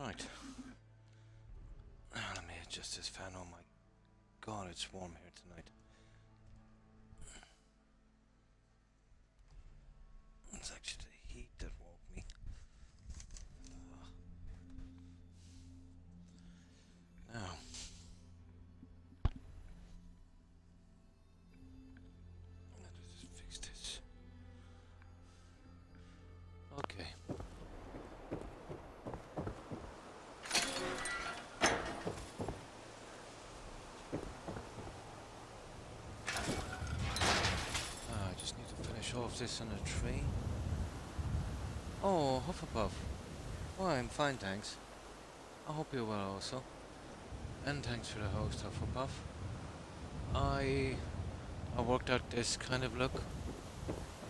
Right. Let me adjust this fan. Oh my god, it's warm here tonight. It's actually the heat that woke me. Now, let me just fix this. Okay. I just need to finish off this on a tree. Oh, Hufflepuff. Oh, I'm fine, thanks. I hope you're well also. And thanks for the host, Hufflepuff. I worked out this kind of look.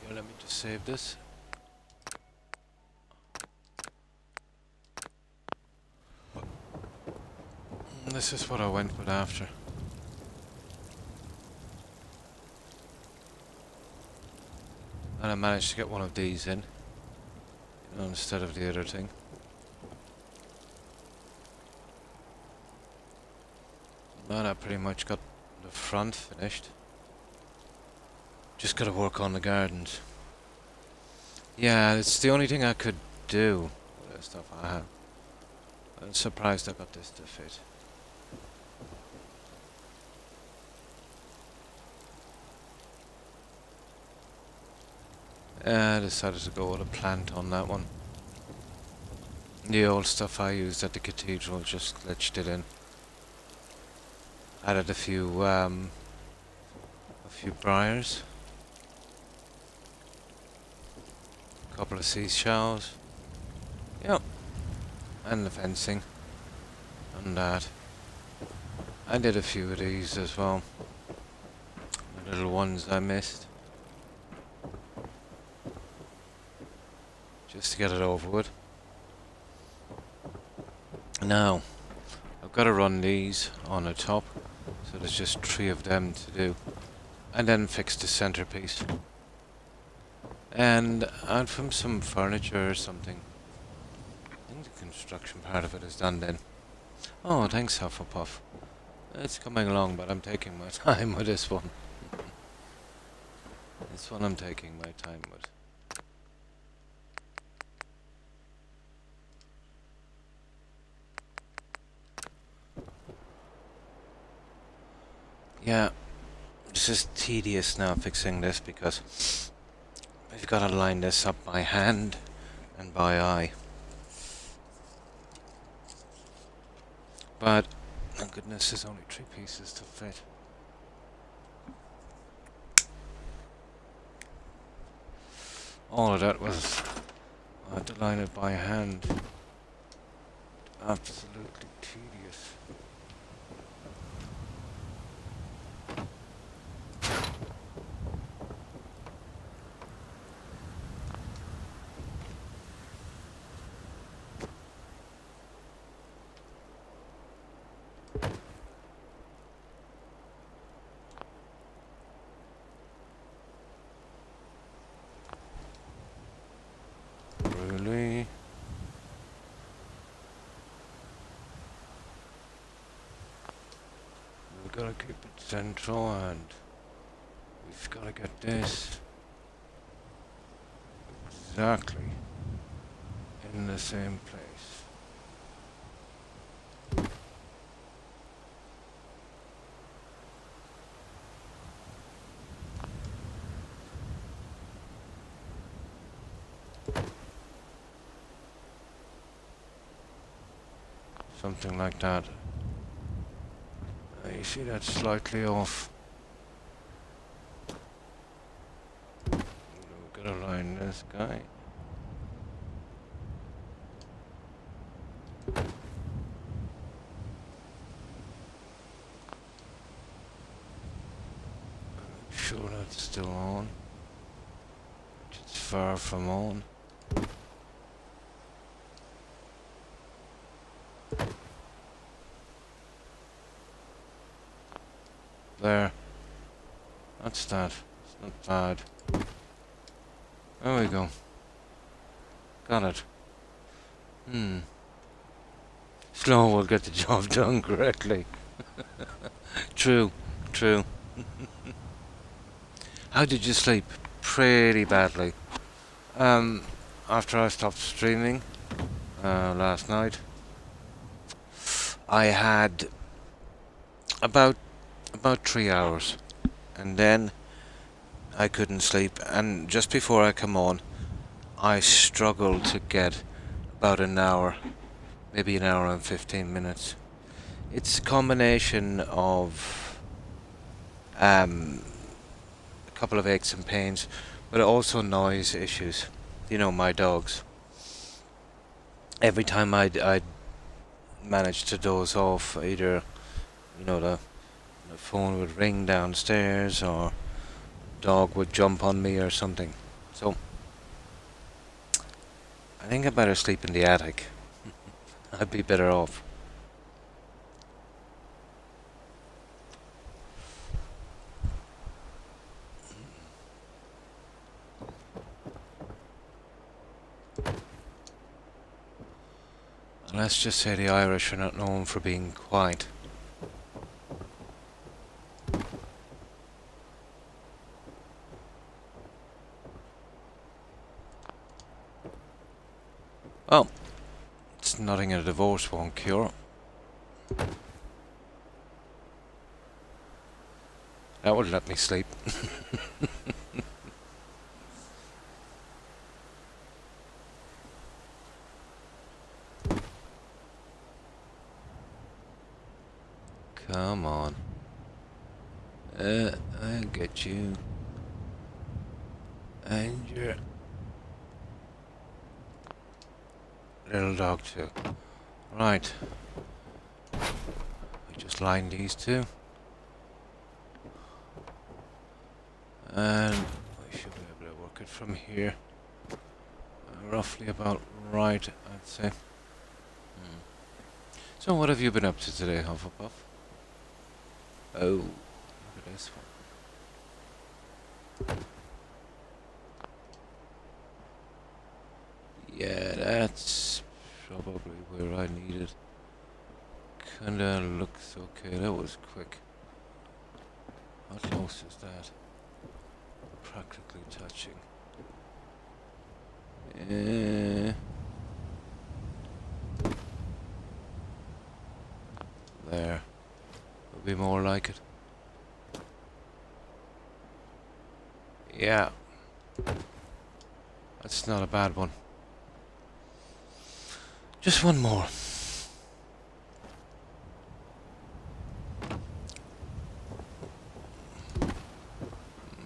Here, let me just save this. This is what I went with after. And I managed to get one of these in, instead of the other thing. And I pretty much got the front finished. Just gotta work on the gardens. Yeah, it's the only thing I could do with the stuff I have. I'm surprised I got this to fit. I decided to go with a plant on that one. The old stuff I used at the cathedral just glitched it in. Added a few briars. A couple of seashells. Yep. And the fencing. And that. I did a few of these as well. The little ones I missed. Just to get it over with. Now, I've got to run these on the top, so there's just 3 of them to do. And then fix the centerpiece. And add from some furniture or something. I think the construction part of it is done then. Oh, thanks Hufflepuff. It's coming along, but I'm taking my time with this one. This one I'm taking my time with. Yeah, this is tedious now fixing this because we've got to line this up by hand and by eye. But, thank goodness, there's only 3 pieces to fit. All of that was I had to line it by hand. Absolutely tedious. Really? We've got to keep it central and we've got to get this exactly in the same place. Something like that. You see that's slightly off. We've got to line this guy. Sure that's still on. It's far from on. There. That's that. It's not bad. There we go. Got it. slow will get the job done correctly. True, true. How did you sleep? Pretty badly. Um, after I stopped streaming last night, I had about 3 hours, and then I couldn't sleep. And just before I come on, I struggled to get about an hour, maybe an hour and 15 minutes. It's a combination of a couple of aches and pains, but also noise issues. You know, my dogs. Every time I'd manage to doze off, either, you know, the phone would ring downstairs or dog would jump on me or something. So, I think I better sleep in the attic. I'd be better off. Let's just say the Irish are not known for being quiet. Well, it's nothing a divorce won't cure. That would let me sleep. Come on. I'll get you. And your little dog too. Right. We just line these two. And we should be able to work it from here. Roughly about right, I'd say. So what have you been up to today, Hufflepuff? Oh, look at this one. Yeah, that's probably where I need it. Kinda looks okay. That was quick. How close is that? Practically touching. There. Would be more like it. Yeah. That's not a bad one. Just one more.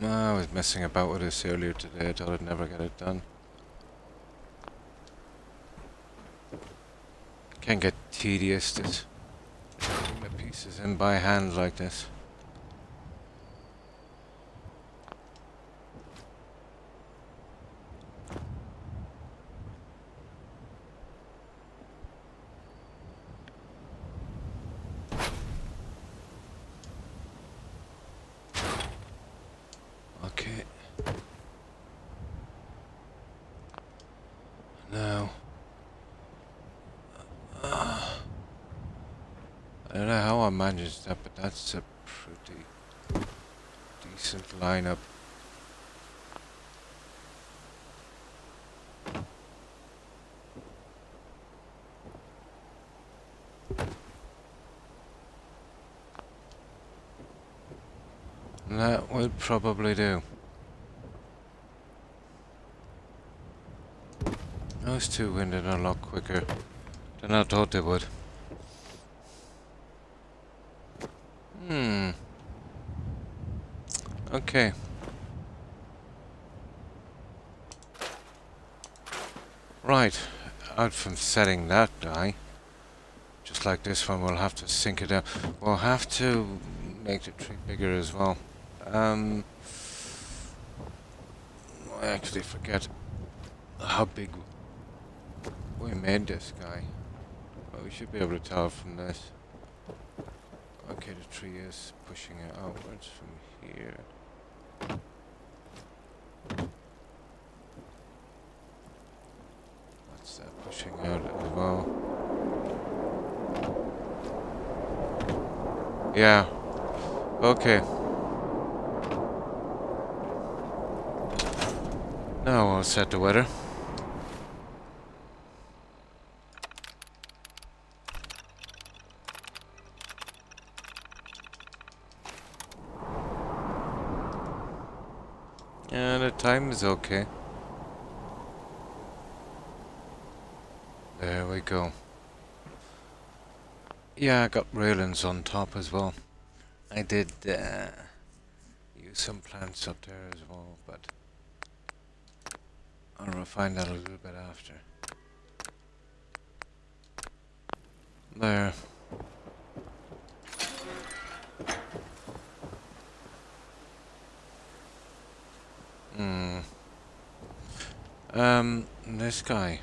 I was messing about with this earlier today. I thought I'd never get it done. Can get tedious, this putting the pieces in by hand like this. Okay. Now. I don't know how I managed that, but that's a pretty decent lineup. That will probably do. Those two went in a lot quicker than I thought they would. Okay. Right. Out from setting that die. Just like this one, we'll have to sink it down. We'll have to make the tree bigger as well. I actually forget how big we made this guy. Well, we should be able to tell from this. Okay, the tree is pushing it outwards from here. That's that pushing out as well. Yeah. Okay. Now I'll set the weather. Yeah, the time is okay. There we go. Yeah, I got railings on top as well. I did use some plants up there as well, but I'll refine that a little bit after. There. Hmm. This guy.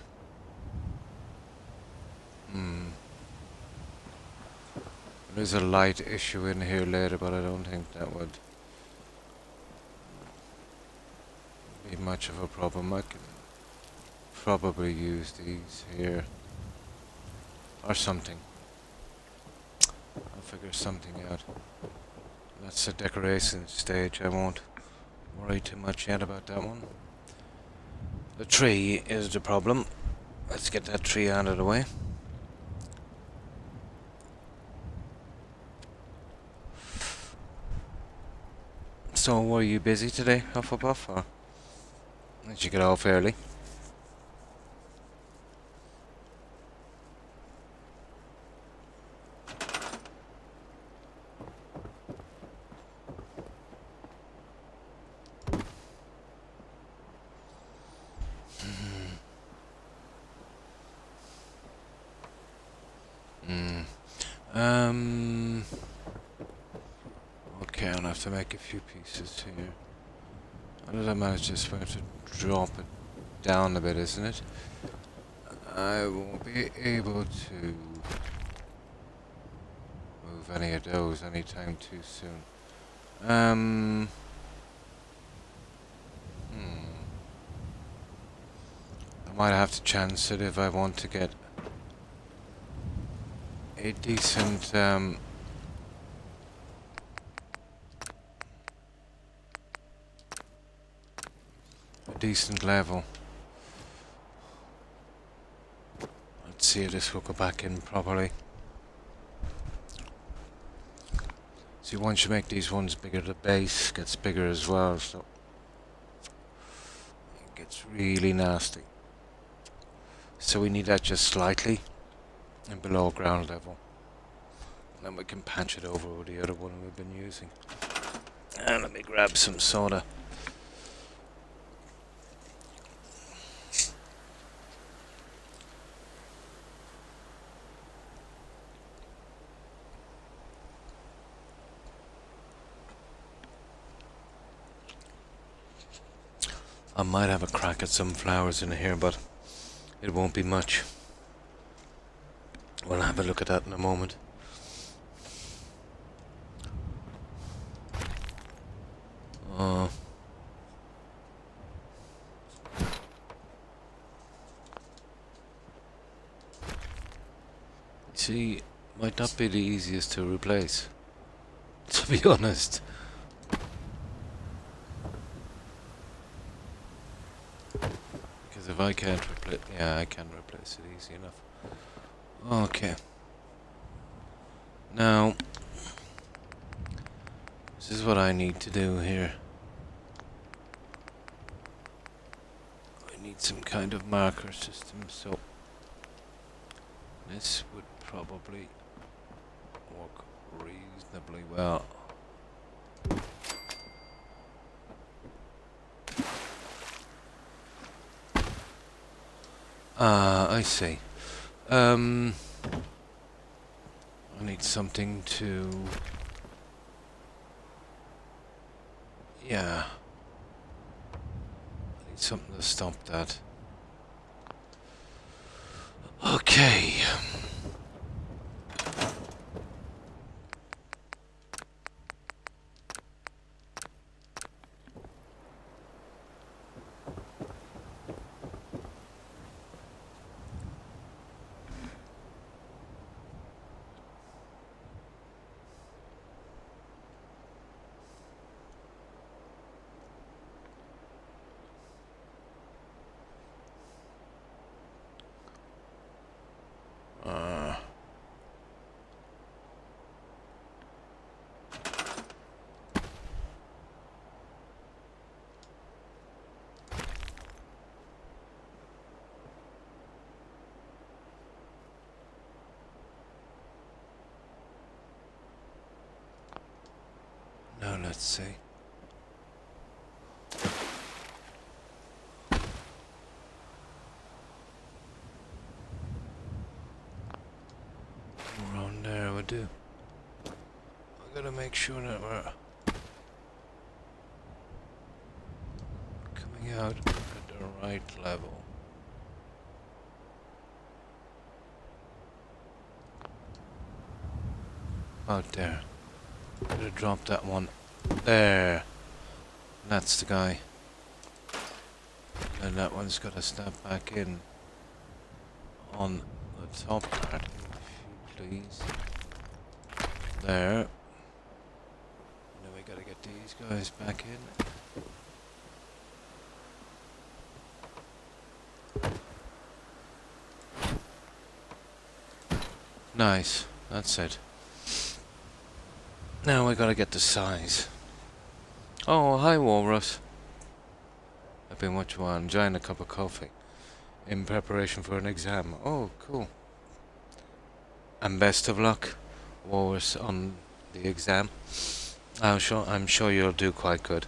Hmm. There's a light issue in here later, but I don't think that would be much of a problem. I can probably use these here. Or something. I'll figure something out. That's the decoration stage. I won't worry too much yet about that one. The tree is the problem. Let's get that tree out of the way. So, were you busy today, Hufflepuff, or did you get off early? Hmm. Um. Okay, I'll have to make a few pieces here. How did I manage this? I have to drop it down a bit, isn't it? I won't be able to move any of those anytime too soon. I might have to chance it if I want to get a decent, a decent level. Let's see if this will go back in properly. See, once you make these ones bigger, the base gets bigger as well, so it gets really nasty. So we need that just slightly and below ground level. And then we can patch it over with the other one we've been using. And let me grab some soda. I might have a crack at some flowers in here, but it won't be much. We'll have a look at that in a moment. See, might not be the easiest to replace, to be honest. Because if I can't replace... Yeah, I can replace it easy enough. Okay. Now, this is what I need to do here. I need some kind of marker system, so... This would probably work reasonably well. I see. I need something to... Yeah. I need something to stop that. Okay. Now let's see. Around there we do. We gotta make sure that we're coming out at the right level. Out there. Gotta drop that one. There. That's the guy. And that one's gotta snap back in on the top part, if you please. There. And then we gotta get these guys back in. Nice. That's it. Now we gotta get the size. Oh, hi Walrus. I've been watching while enjoying a cup of coffee in preparation for an exam. Oh, cool. And best of luck, Walrus, on the exam. I'm sure you'll do quite good.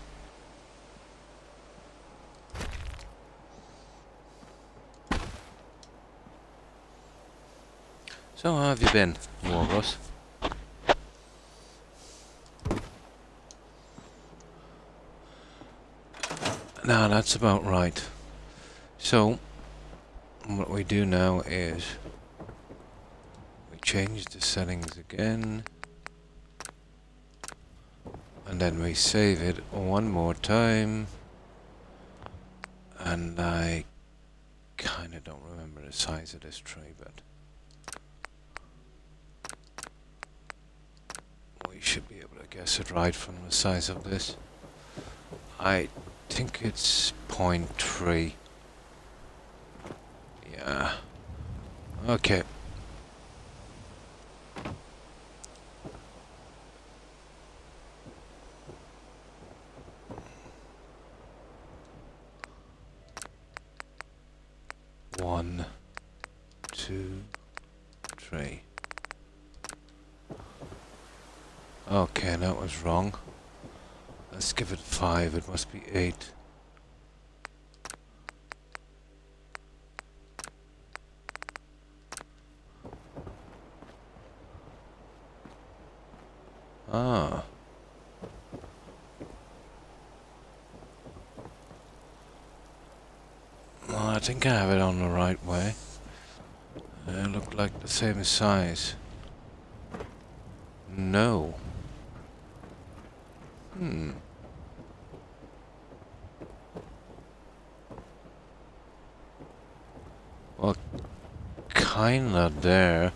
So how have you been, Walrus? Now that's about right. So, what we do now is we change the settings again, and then we save it one more time, and I kinda don't remember the size of this tree, but we should be able to guess it right from the size of this. I think it's 0.3. Yeah. Okay. One, two, three. Okay, that was wrong. Let's give it 5. It must be 8. Ah. Well, I think I have it on the right way. They look like the same size. No. Well, kinda there.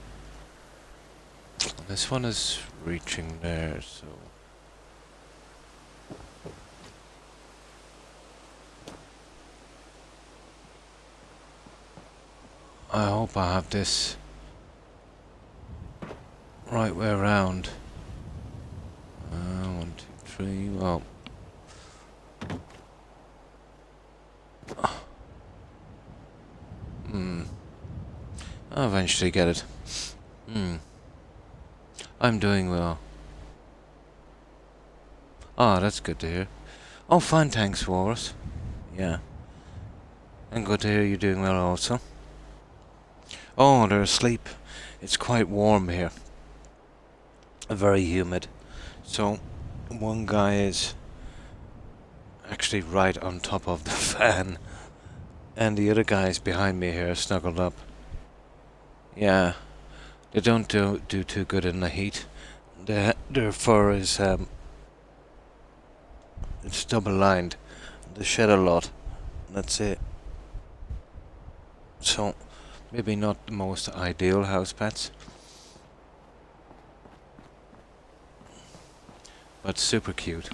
This one is reaching there, so... I hope I have this right way around. 1, 2, 3, well... I'll eventually get it. I'm doing well. Ah, that's good to hear. Oh, fine, thanks, Walrus. Yeah. And good to hear you're doing well also. Oh, they're asleep. It's quite warm here. Very humid. So, one guy is actually right on top of the fan. And the other guys behind me here snuggled up. Yeah. They don't do too good in the heat. Their fur is it's double lined. They shed a lot. That's it. So maybe not the most ideal house pets, but super cute.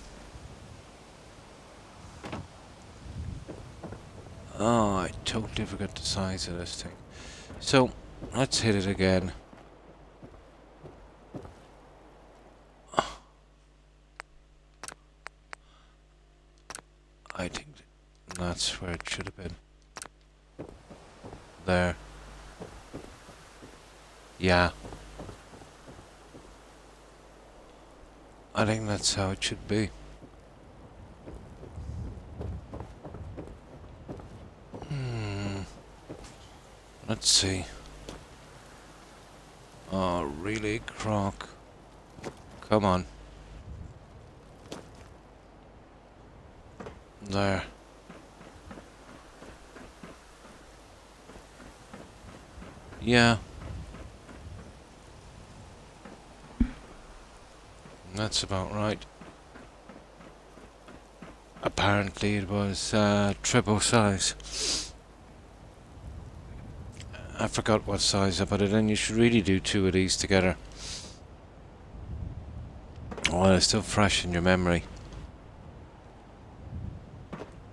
Oh, I totally forgot the size of this thing. So let's hit it again. I think that's where it should have been. There. Yeah. I think that's how it should be. Let's see. Oh, really, Croc? Come on. There. Yeah. That's about right. Apparently it was triple size. I forgot what size I put it in. You should really do 2 of these together. While it's still fresh in your memory.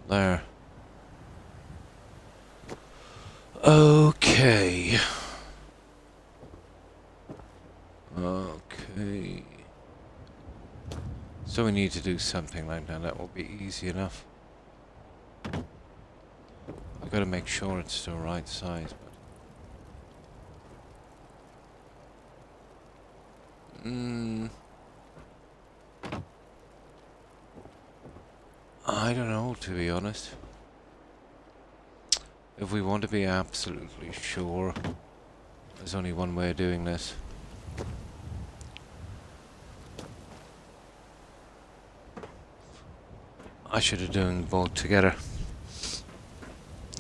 There. Okay. Okay. So we need to do something like that. That will be easy enough. I've got to make sure it's the right size. But I don't know, to be honest. If we want to be absolutely sure, there's only one way of doing this. I should have done both together.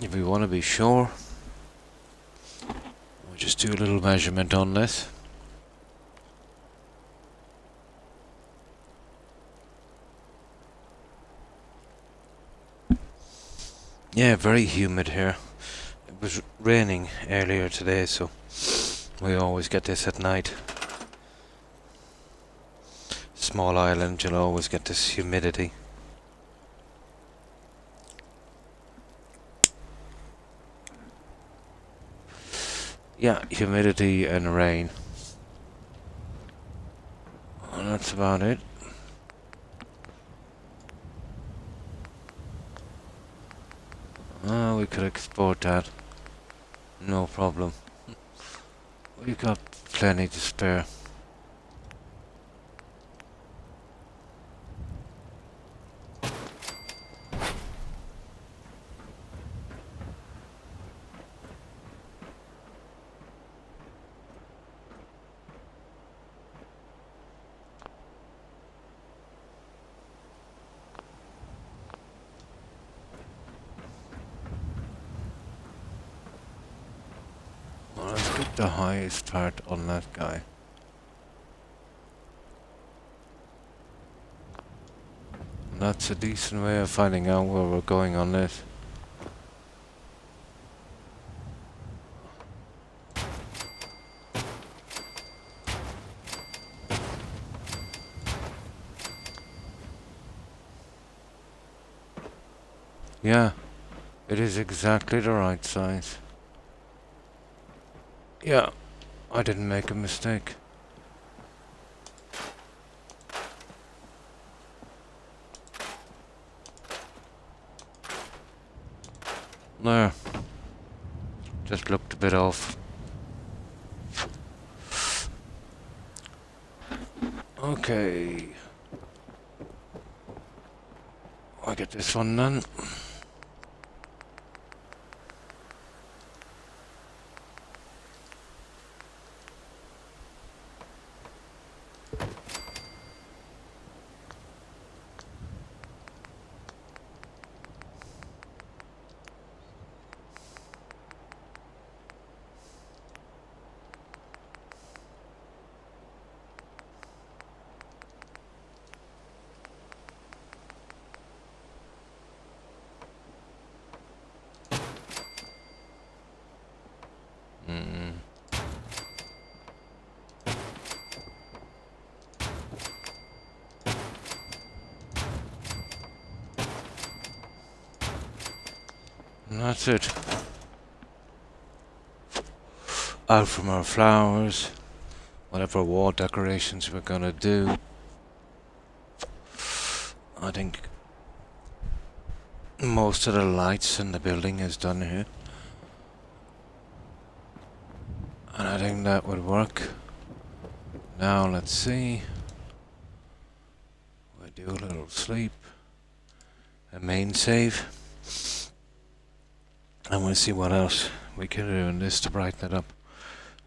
If we want to be sure, we'll just do a little measurement on this. Yeah, very humid here. It was raining earlier today, so we always get this at night. Small island, you'll always get this humidity. Yeah, humidity and rain. And that's about it. We could export that. No problem. We've got plenty to spare. Let's get the highest part on that guy. And that's a decent way of finding out where we're going on this. Yeah, it is exactly the right size. Yeah, I didn't make a mistake. There. Just looked a bit off. Okay. I'll get this one done. And that's it. Out from our flowers, whatever wall decorations we're gonna do. I think most of the lights in the building is done here. And I think that would work. Now let's see. do a little sleep, a main save, and we'll see what else we can do in this to brighten it up.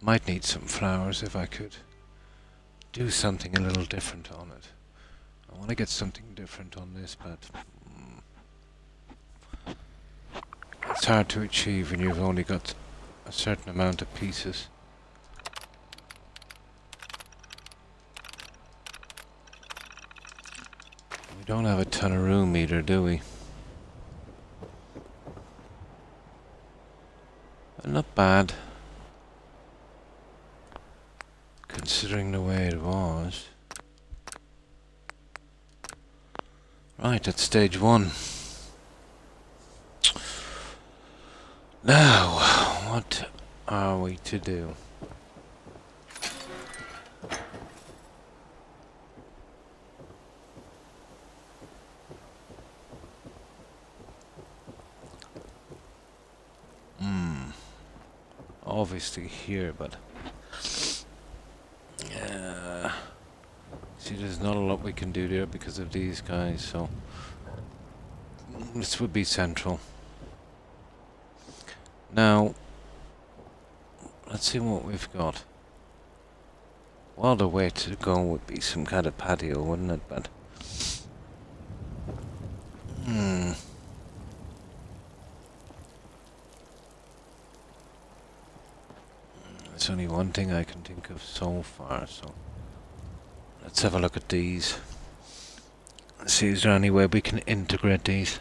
Might need some flowers if I could do something a little different on it. I want to get something different on this, but it's hard to achieve when you've only got a certain amount of pieces. We don't have a ton of room either, do we? Not bad, considering the way it was. Right, at stage 1. Now, what are we to do? Obviously here, but see, there's not a lot we can do there because of these guys, so this would be central. Now, let's see what we've got. Well, the way to go would be some kind of patio, wouldn't it? But there's only one thing I can think of so far, so let's have a look at these. See, is there any way we can integrate these?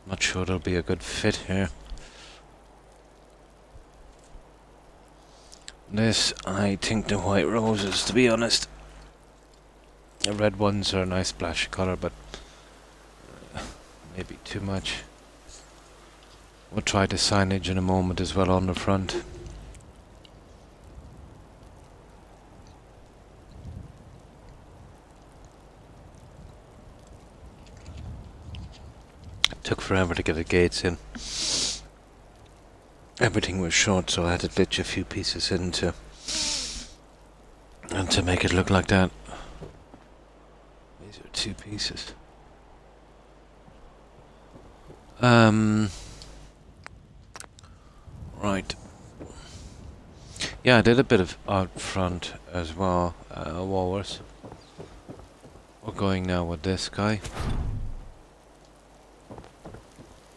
Not sure there'll be a good fit here. This, I think the white roses, to be honest. The red ones are a nice splash of colour, but maybe too much. We'll try the signage in a moment as well on the front. It took forever to get the gates in. Everything was short, so I had to glitch a few pieces into and to make it look like that. These are 2 pieces. Right. Yeah, I did a bit of out front as well, walrus. We're going now with this guy.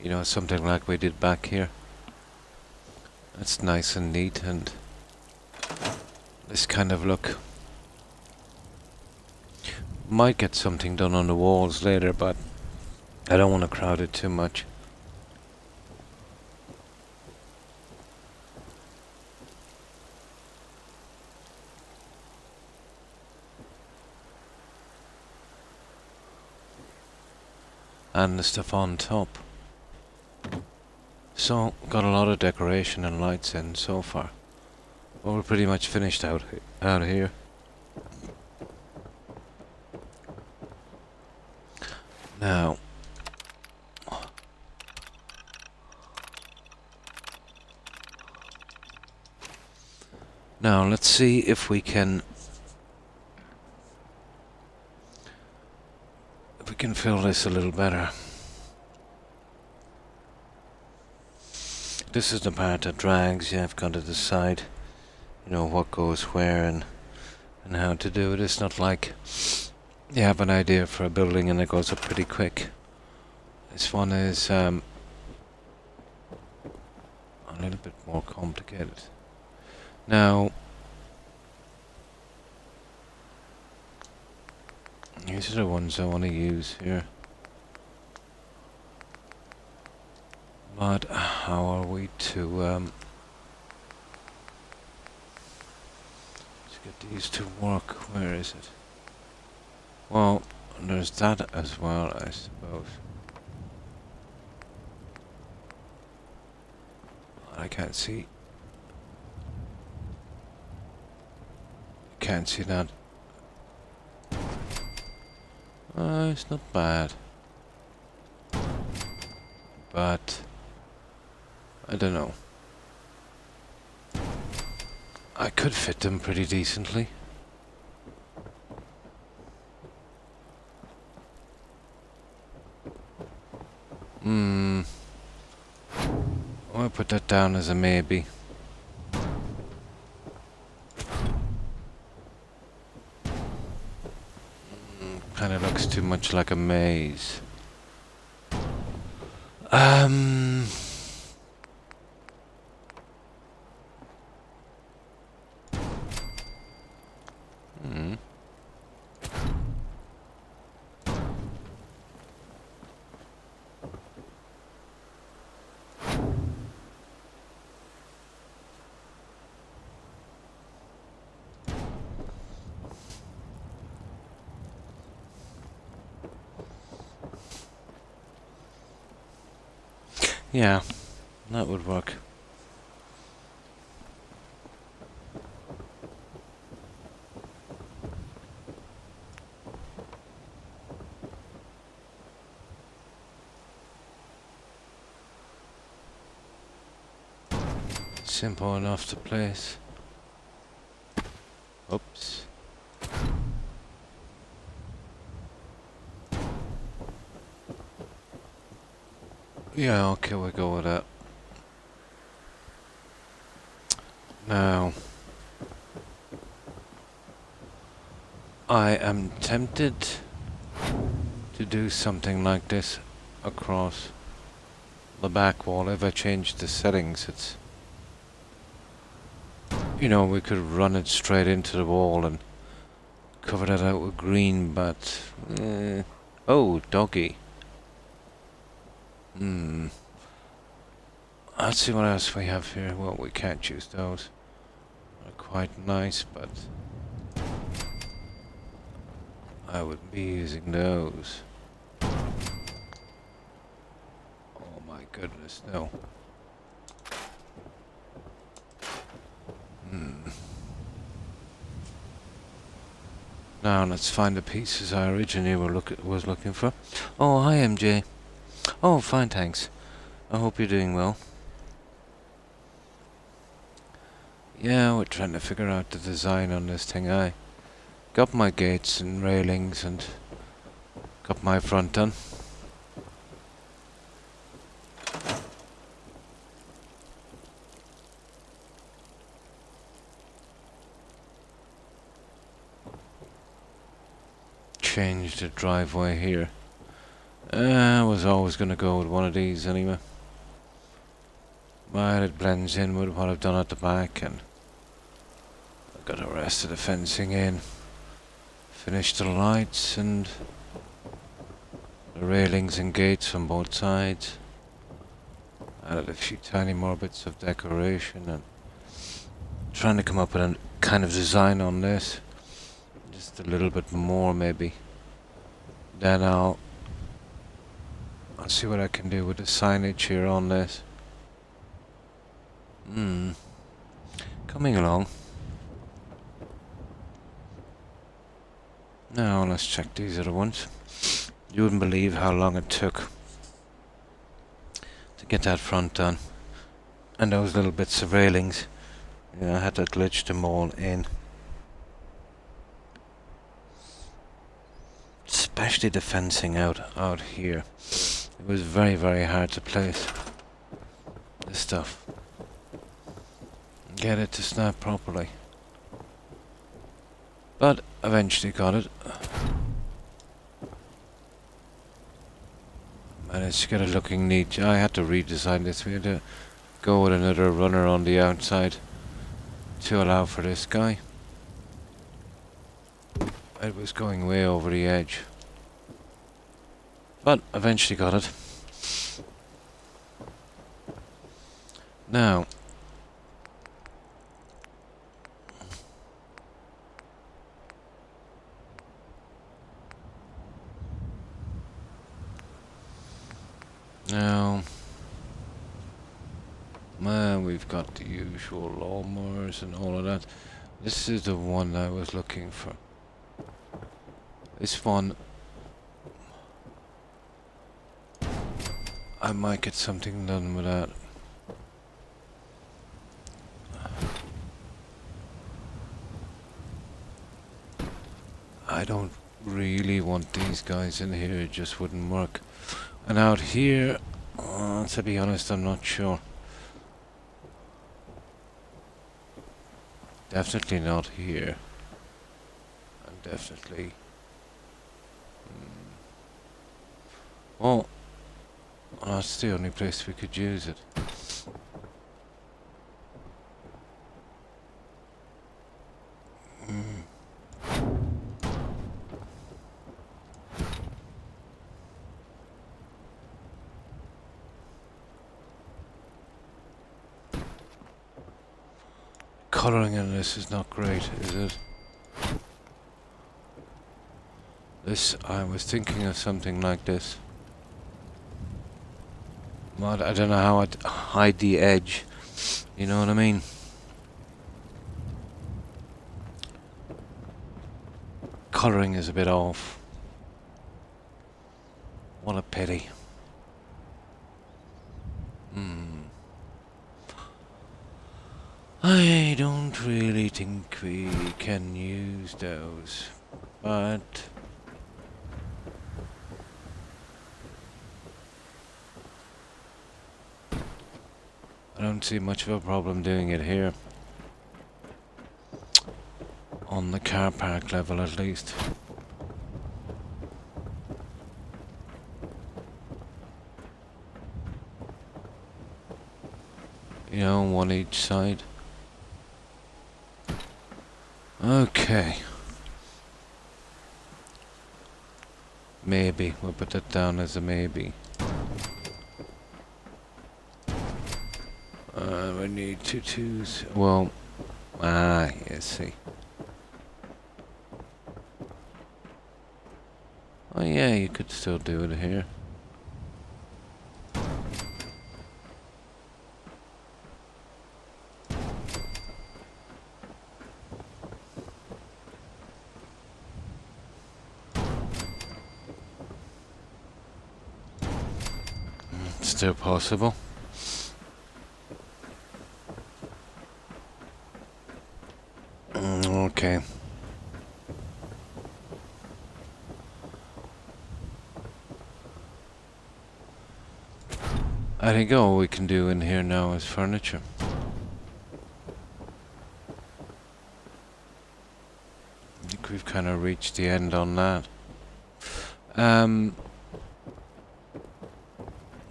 You know, something like we did back here. That's nice and neat, and this kind of look. Might get something done on the walls later, but I don't want to crowd it too much. And the stuff on top. So, got a lot of decoration and lights in so far. Well, we're pretty much finished out here. Now, let's see if we can fill this a little better. This is the part that drags. You have got to decide, you know, what goes where and how to do it. It's not like you have an idea for a building and it goes up pretty quick. This one is a little bit more complicated. Now, these are the ones I want to use here. But how are we to get these to work? Where is it? Well, there's that as well, I suppose. I can't see. Can't see that. It's not bad. But I don't know. I could fit them pretty decently. I'll put that down as a maybe. Kinda looks too much like a maze. Hmm. Yeah, that would work. Simple enough to place. Oops. Yeah, okay, we'll go with that. Now, I am tempted to do something like this across the back wall. If I change the settings, it's... You know, we could run it straight into the wall and cover that out with green, but... Oh, doggy. Let's see what else we have here. Well, we can't use those. They're quite nice, but... I would be using those. Oh my goodness, no. Now let's find the pieces I originally was looking for. Oh, hi MJ. Oh, fine, thanks. I hope you're doing well. Yeah, we're trying to figure out the design on this thing. I got my gates and railings and got my front done. Changed the driveway here. I was always going to go with one of these anyway. But it blends in with what I've done at the back, and I got the rest of the fencing in. Finished the lights and the railings and gates on both sides. Added a few tiny more bits of decoration and trying to come up with a kind of design on this. Just a little bit more maybe. Then I'll see what I can do with the signage here on this. Coming along. Now let's check these other ones. You wouldn't believe how long it took to get that front done. And those little bits of railings. Yeah, I had to glitch them all in. Especially the fencing out here. It was very, very hard to place this stuff. Get it to snap properly. But eventually got it. Managed to get it looking neat. I had to redesign this. We had to go with another runner on the outside to allow for this guy. It was going way over the edge. But eventually got it. Now, we've got the usual lawnmowers and all of that. This is the one I was looking for. This one, I might get something done with that. I don't really want these guys in here, it just wouldn't work. And out here, to be honest, I'm not sure. Definitely not here. And definitely... well, that's the only place we could use it. Colouring in this is not great, is it? This, I was thinking of something like this. But I don't know how I'd hide the edge. You know what I mean? Colouring is a bit off. What a pity. I don't really think we can use those, but I don't see much of a problem doing it here. On the car park level at least. You know, one each side. Okay. Maybe. We'll put that down as a maybe. We need two twos. Well, yes, see. Oh yeah, you could still do it here. Still possible. Okay. I think all we can do in here now is furniture. I think we've kind of reached the end on that.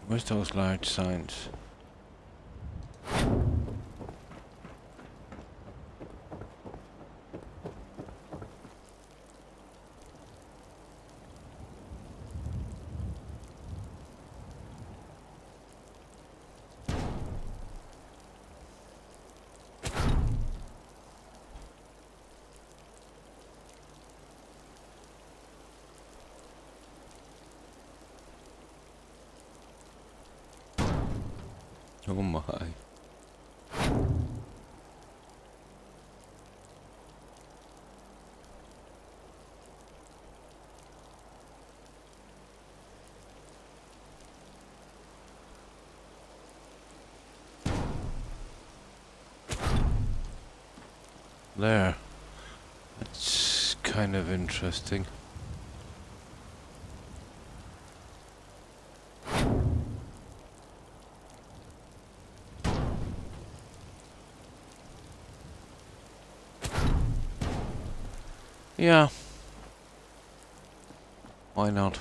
Where's those large signs? Oh my. There. That's kind of interesting. Yeah. Why not?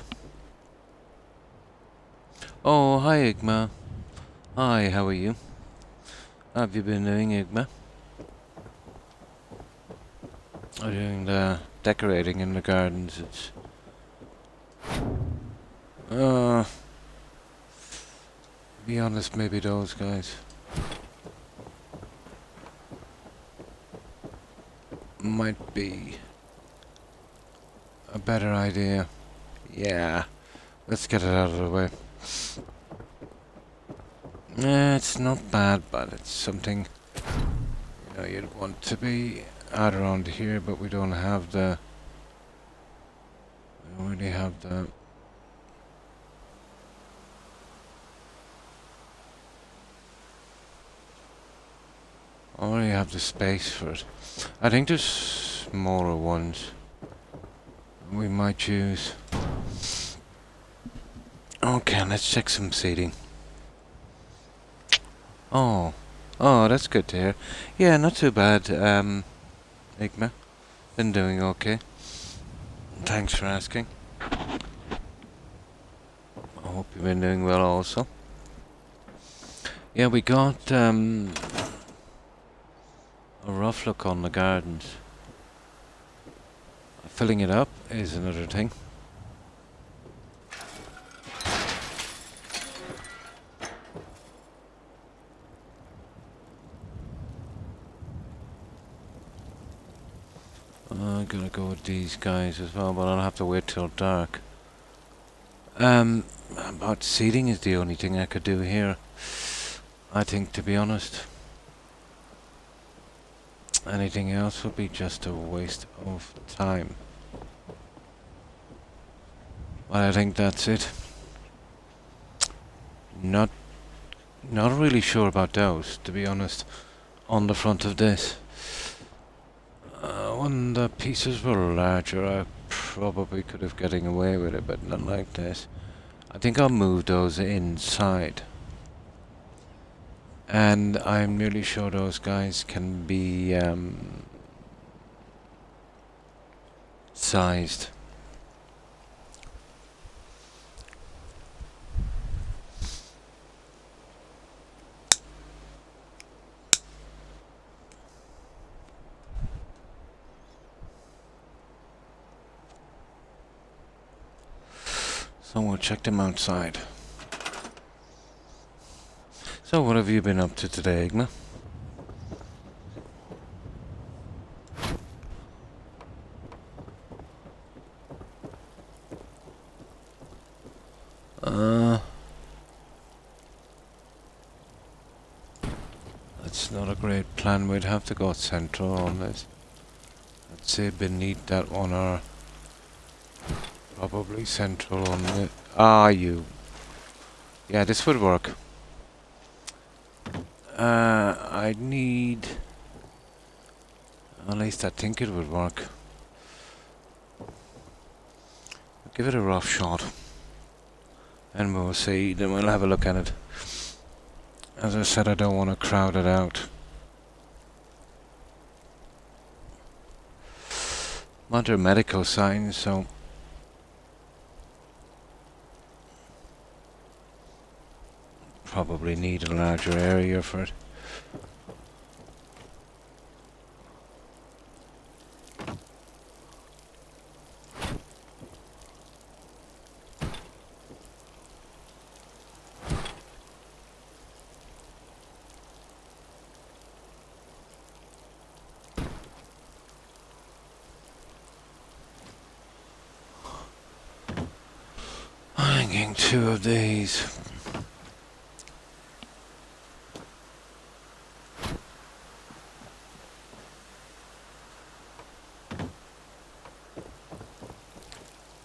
Oh, hi Igma. Hi, how are you? How have you been doing, Igma? I'm doing the decorating in the gardens. It's be honest, maybe those guys might be a better idea. Yeah, let's get it out of the way. It's not bad, but it's something, you know, you'd want to be out around here, but we don't have the... we don't really have the... I already have the space for it. I think there's smaller ones. we might use. Okay, let's check some seating. Oh, that's good to hear. Yeah, not too bad, Igma. Been doing okay. Thanks for asking. I hope you've been doing well also. Yeah, we got a rough look on the gardens. Filling it up is another thing. I'm gonna go with these guys as well, but I'll have to wait till dark. About seating is the only thing I could do here. I think, to be honest. Anything else would be just a waste of time. But I think that's it. Not really sure about those, to be honest, on the front of this. When the pieces were larger, I probably could have getting away with it, but not like this. I think I'll move those inside. And I'm nearly sure those guys can be sized. So we'll check them outside. So what have you been up to today, Igma? That's not a great plan. We'd have to go central on this. I'd say beneath that one or probably central on it. You. Yeah, this would work. I'd need... At least I think it would work. Give it a rough shot. And we'll see. Then we'll have a look at it. As I said, I don't want to crowd it out. I'm under medical science, so... probably need a larger area for it. I'm getting 2 of these.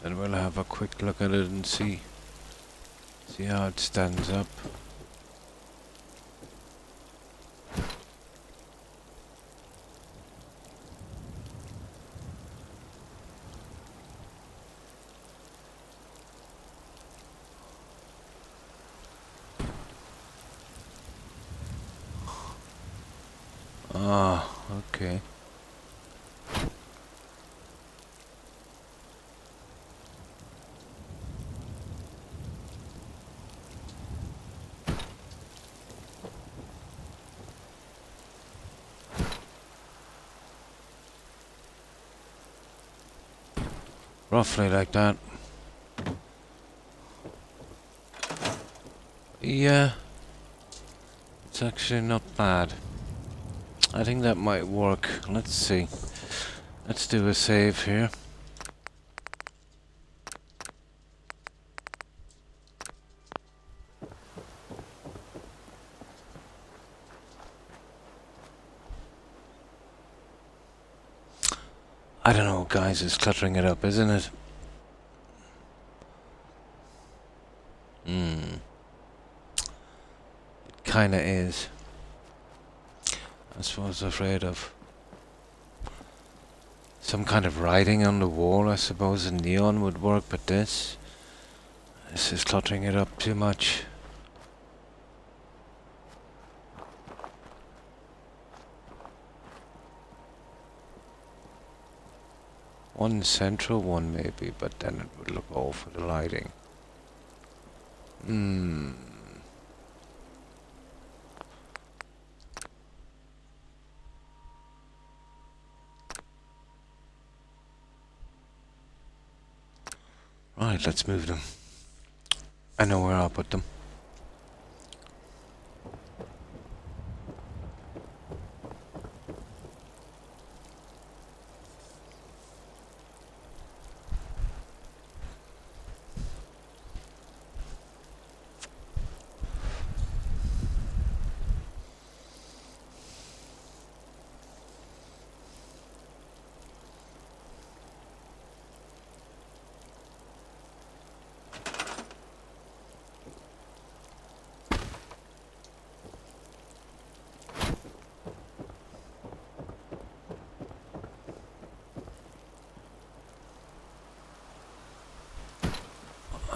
Then we'll have a quick look at it and see how it stands up. Okay. Roughly like that. Yeah. It's actually not bad. I think that might work. Let's see. Let's do a save here. I don't know, guys, it's cluttering it up, isn't it? It kinda is. That's what I was afraid of. Some kind of writing on the wall, I suppose a neon would work, but this is cluttering it up too much. One central one maybe, but then it would look off for the lighting. Right, let's move them. I know where I'll put them.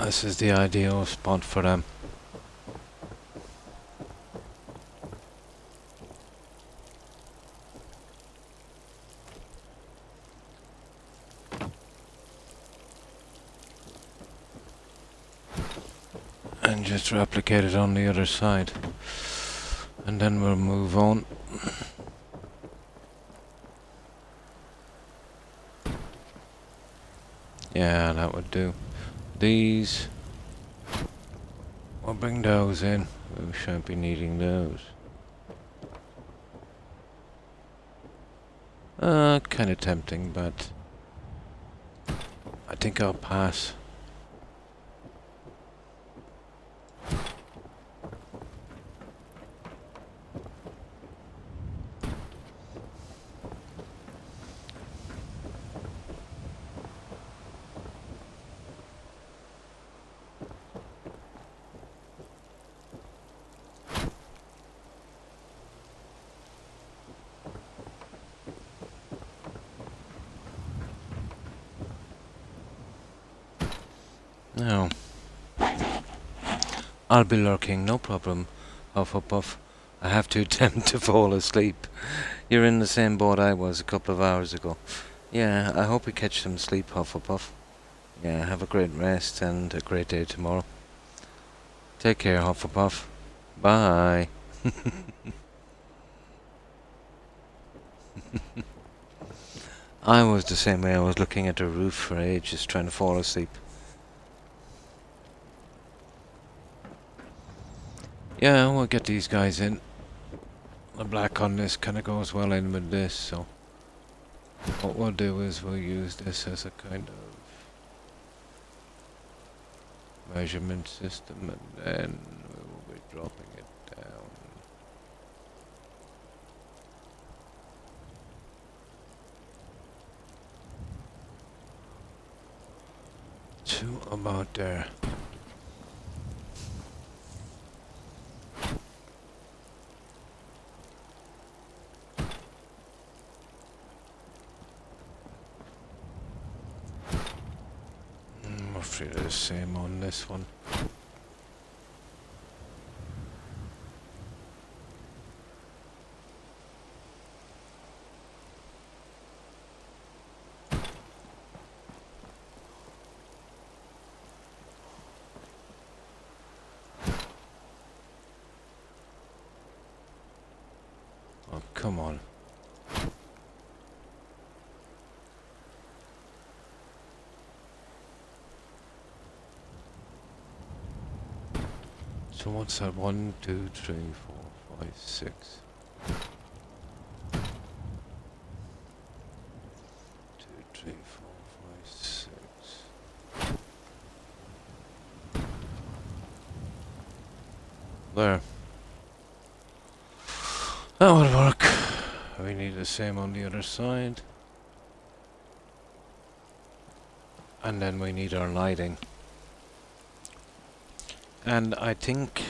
This is the ideal spot for them. And just replicate it on the other side. And then we'll move on. Yeah, that would do. These, we'll bring those in. We shan't be needing those. Kind of tempting, but I think I'll pass. Now, I'll be lurking, no problem, Hufflepuff. I have to attempt to fall asleep. You're in the same boat I was a couple of hours ago. Yeah, I hope we catch some sleep, Hufflepuff. Yeah, have a great rest and a great day tomorrow. Take care, Hufflepuff. Bye. I was the same way. I was looking at the roof for ages, trying to fall asleep. Yeah, we'll get these guys in. The black on this kind of goes well in with this, so what we'll do is we'll use this as a kind of measurement system, and then we will be dropping it down to about there. Roughly the same on this one. Oh, come on. So what's that? 1, 2, 3, 4, 5, 6. 2, 3, 4, 5, 6. There. That would work. We need the same on the other side. And then we need our lighting. And I think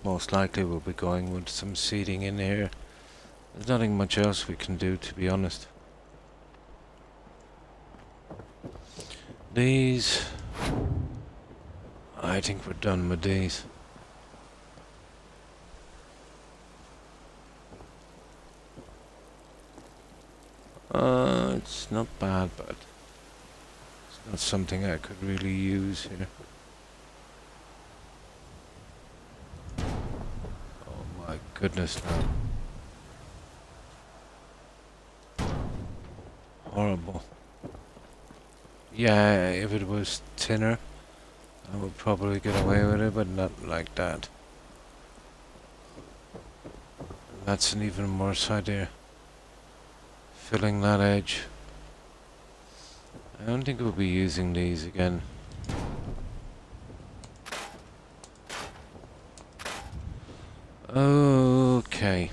most likely we'll be going with some seating in here. There's nothing much else we can do, to be honest. These, I think we're done with these. It's not bad, but it's not something I could really use here. Oh my goodness, no. Horrible. Yeah, if it was thinner, I would probably get away with it, but not like that. That's an even worse idea. Filling that edge. I don't think we'll be using these again. Okay.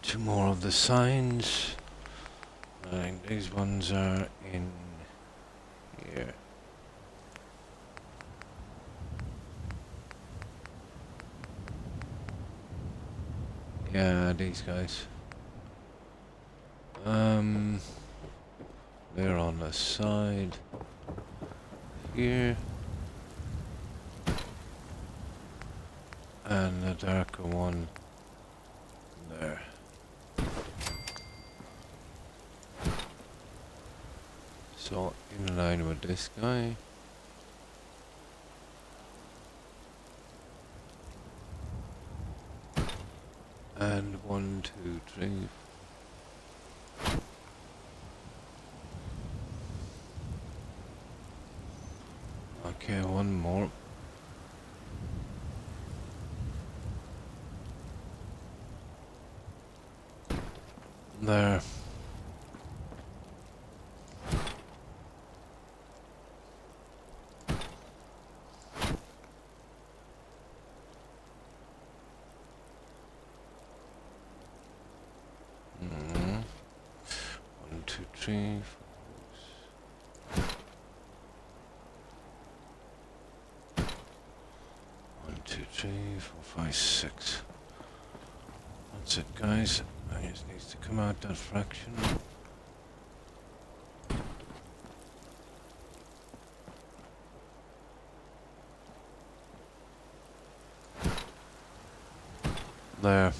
2 more of the signs. I think these ones are in here. Yeah, these guys. They're on the side here. And the darker one there. So in line with this guy. And 1, 2, 3. Okay, one more. There. Mm-hmm. 1, 2, 3. 1, 2, 3, 4, 5, 6. That's it, guys. I just needs to come out that fraction. There.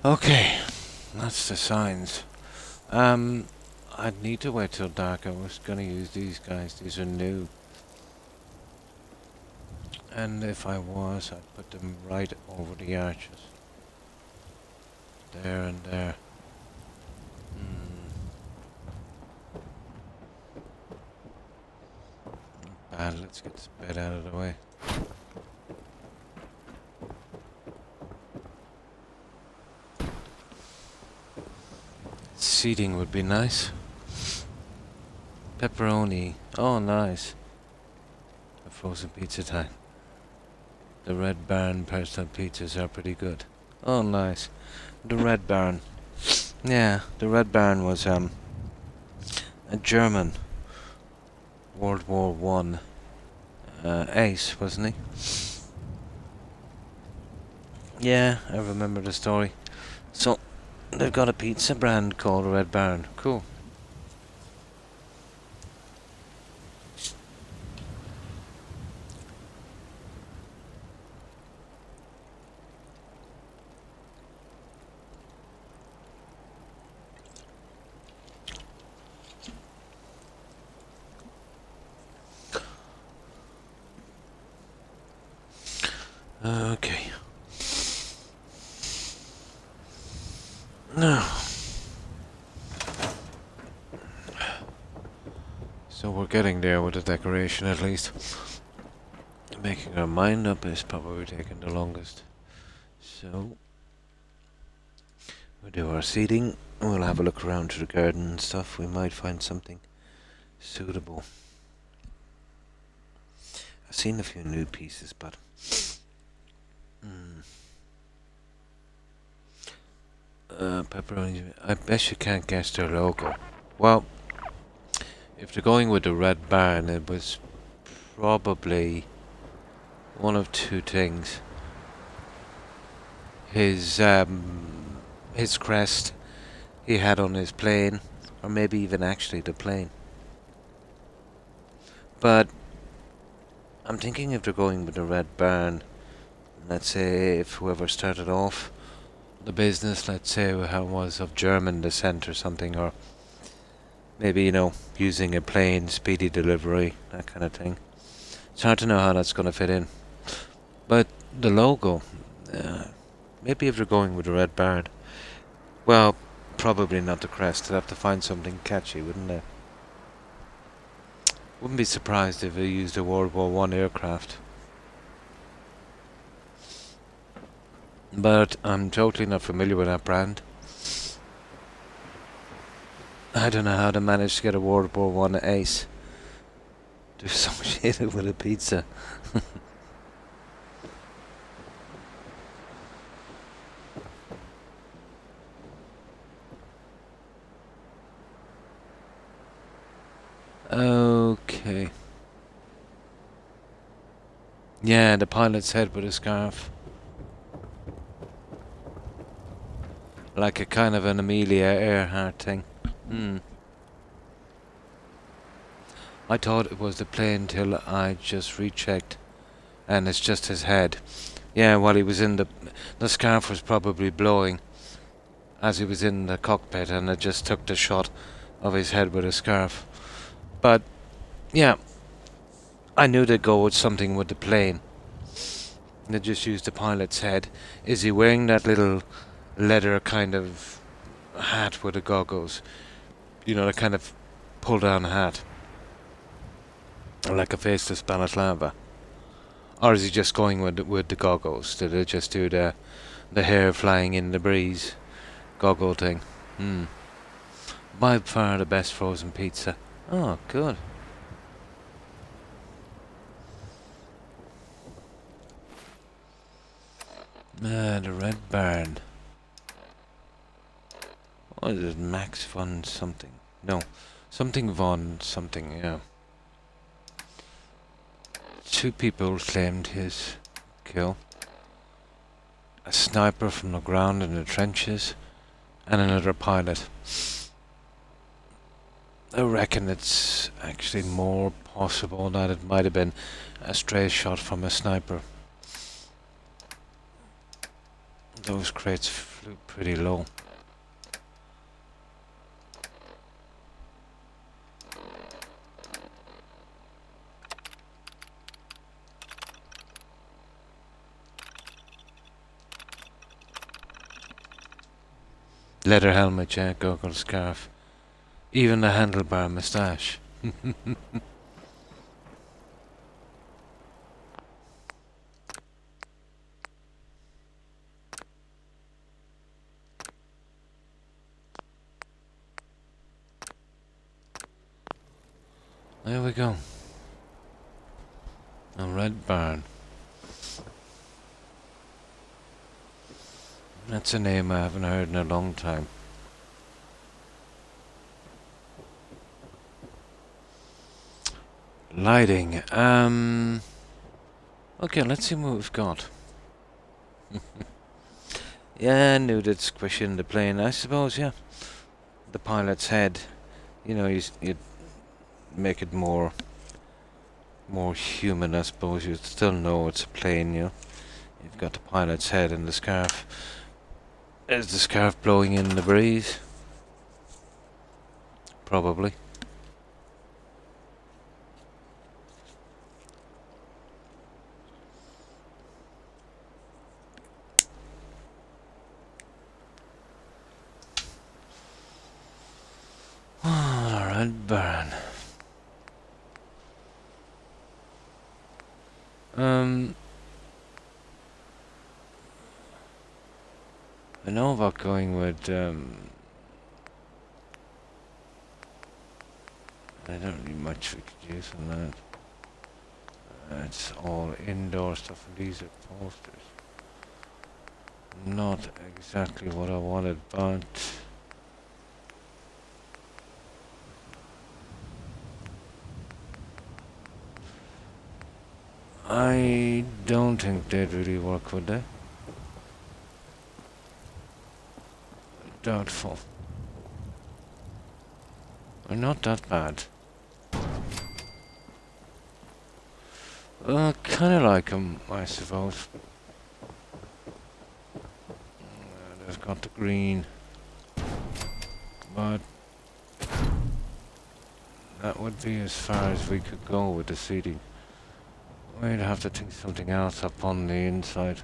Okay, that's the signs. I'd need to wait till dark. I was gonna use these guys. These are new. And if I was, I'd put them right over the arches. There and there. Not bad. Let's get this bed out of the way. Seating would be nice. Pepperoni. Oh, nice. A frozen pizza time. The Red Baron personal pizzas are pretty good. Oh, nice. The Red Baron. Yeah, the Red Baron was a German World War One ace, wasn't he? Yeah, I remember the story. So they've got a pizza brand called Red Baron. Cool. Okay. Now, so we're getting there with the decoration at least. Making our mind up is probably taking the longest. So we'll do our seating. We'll have a look around to the garden and stuff. We might find something suitable. I've seen a few new pieces, but pepperoni. I bet you can't guess their logo. Well, if they're going with the Red Baron, it was probably one of two things. His crest he had on his plane, Or maybe even actually the plane. But I'm thinking if they're going with the Red Baron, let's say if whoever started off the business, let's say was of German descent or something, or maybe, using a plane, speedy delivery, that kind of thing. It's hard to know how that's going to fit in. But the logo, maybe if they're going with the Red Baron, well, probably not the crest. They'd have to find something catchy, wouldn't they? Wouldn't be surprised if they used a World War One aircraft. But I'm totally not familiar with that brand. I don't know how they managed to get a World War One ace to associate it with a pizza. Okay. Yeah, the pilot's head with a scarf. Like a kind of an Amelia Earhart thing. I thought it was the plane till I just rechecked. And it's just his head. Yeah, while he was in the scarf was probably blowing as he was in the cockpit, and it just took the shot of his head with a scarf. But, yeah, I knew they'd go with something with the plane. They just used the pilot's head. Is he wearing that little leather kind of hat with the goggles? The kind of pull-down hat. Like a faceless balaclava. Or is he just going with the goggles? Did they just do the hair flying in the breeze goggle thing? By far the best frozen pizza. Oh, good. The Red Baron. What is it? Max von something. No. Something von something, yeah. 2 people claimed his kill. A sniper from the ground in the trenches, and another pilot. I reckon it's actually more possible that it might have been a stray shot from a sniper. Those crates flew pretty low. Leather helmet, yeah, goggles, scarf. Even the handlebar moustache. There we go. A Red Baron. That's a name I haven't heard in a long time. Lighting. Okay, let's see what we've got. Yeah, I knew they'd squish in the plane, I suppose, yeah. The pilot's head. You'd make it more human, I suppose. You'd still know it's a plane, You've got the pilot's head and the scarf. Is the scarf blowing in the breeze? Probably. Red Baron. I know about going with, I don't need much we could use on that. It's all indoor stuff, and these are posters. Not exactly what I wanted, but I don't think they'd really work, would they? Doubtful. We're not that bad. Kind of like them, I suppose. They've got the green. But that would be as far as we could go with the seating. We'd have to think something else up on the inside.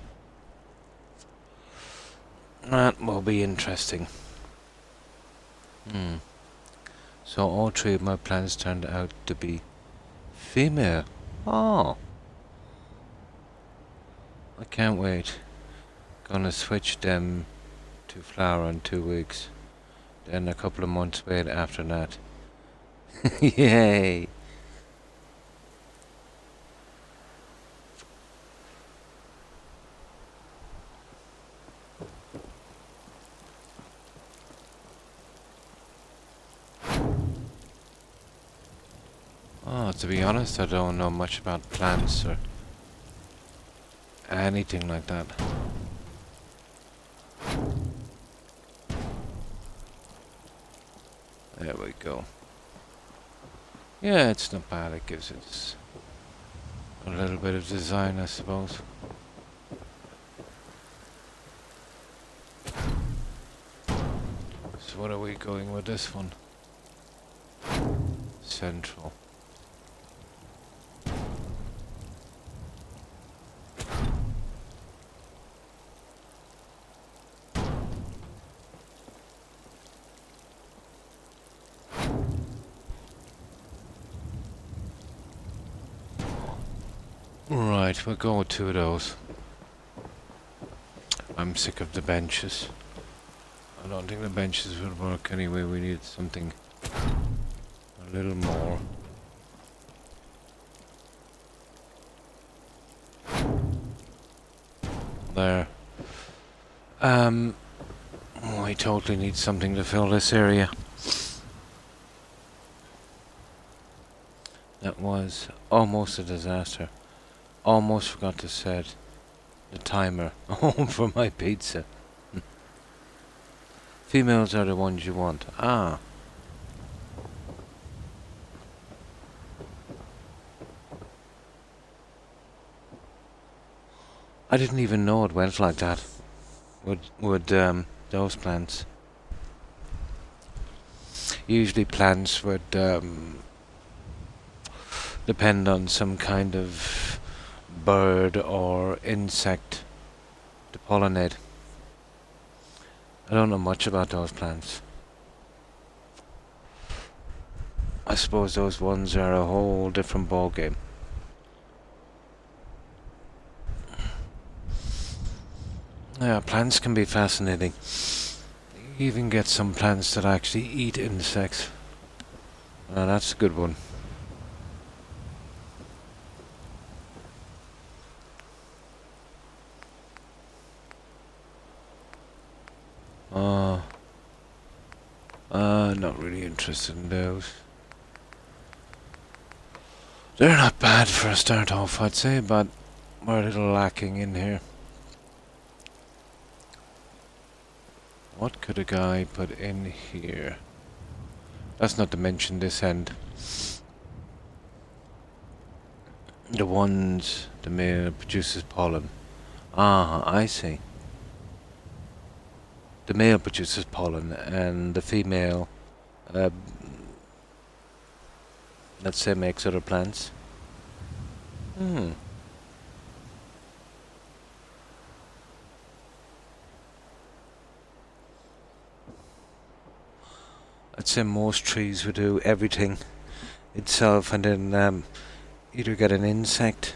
That will be interesting. So all three of my plans turned out to be female. Oh. I can't wait. Gonna switch them to flower in 2 weeks. Then a couple of months wait after that. Yay! Oh, to be honest, I don't know much about plants or anything like that. There we go. Yeah, it's not bad. It gives it a little bit of design, I suppose. So what are we going with this one? Central. Right, we'll go with 2 of those. I'm sick of the benches. I don't think the benches will work anyway. We need something a little more. There. Oh, I totally need something to fill this area. That was almost a disaster. Almost forgot to set the timer for my pizza. Females are the ones you want. Ah. I didn't even know it went like that with those plants. Usually plants would depend on some kind of bird or insect to pollinate. I don't know much about those plants. I suppose those ones are a whole different ball game. Yeah, plants can be fascinating. You even get some plants that actually eat insects. That's a good one. Not really interested in those. They're not bad for a start off, I'd say, but we're a little lacking in here. What could a guy put in here? That's not to mention this end. The male produces pollen. Ah, I see. The male produces pollen and the female, let's say, makes other plants. I'd say most trees would do everything itself and then either get an insect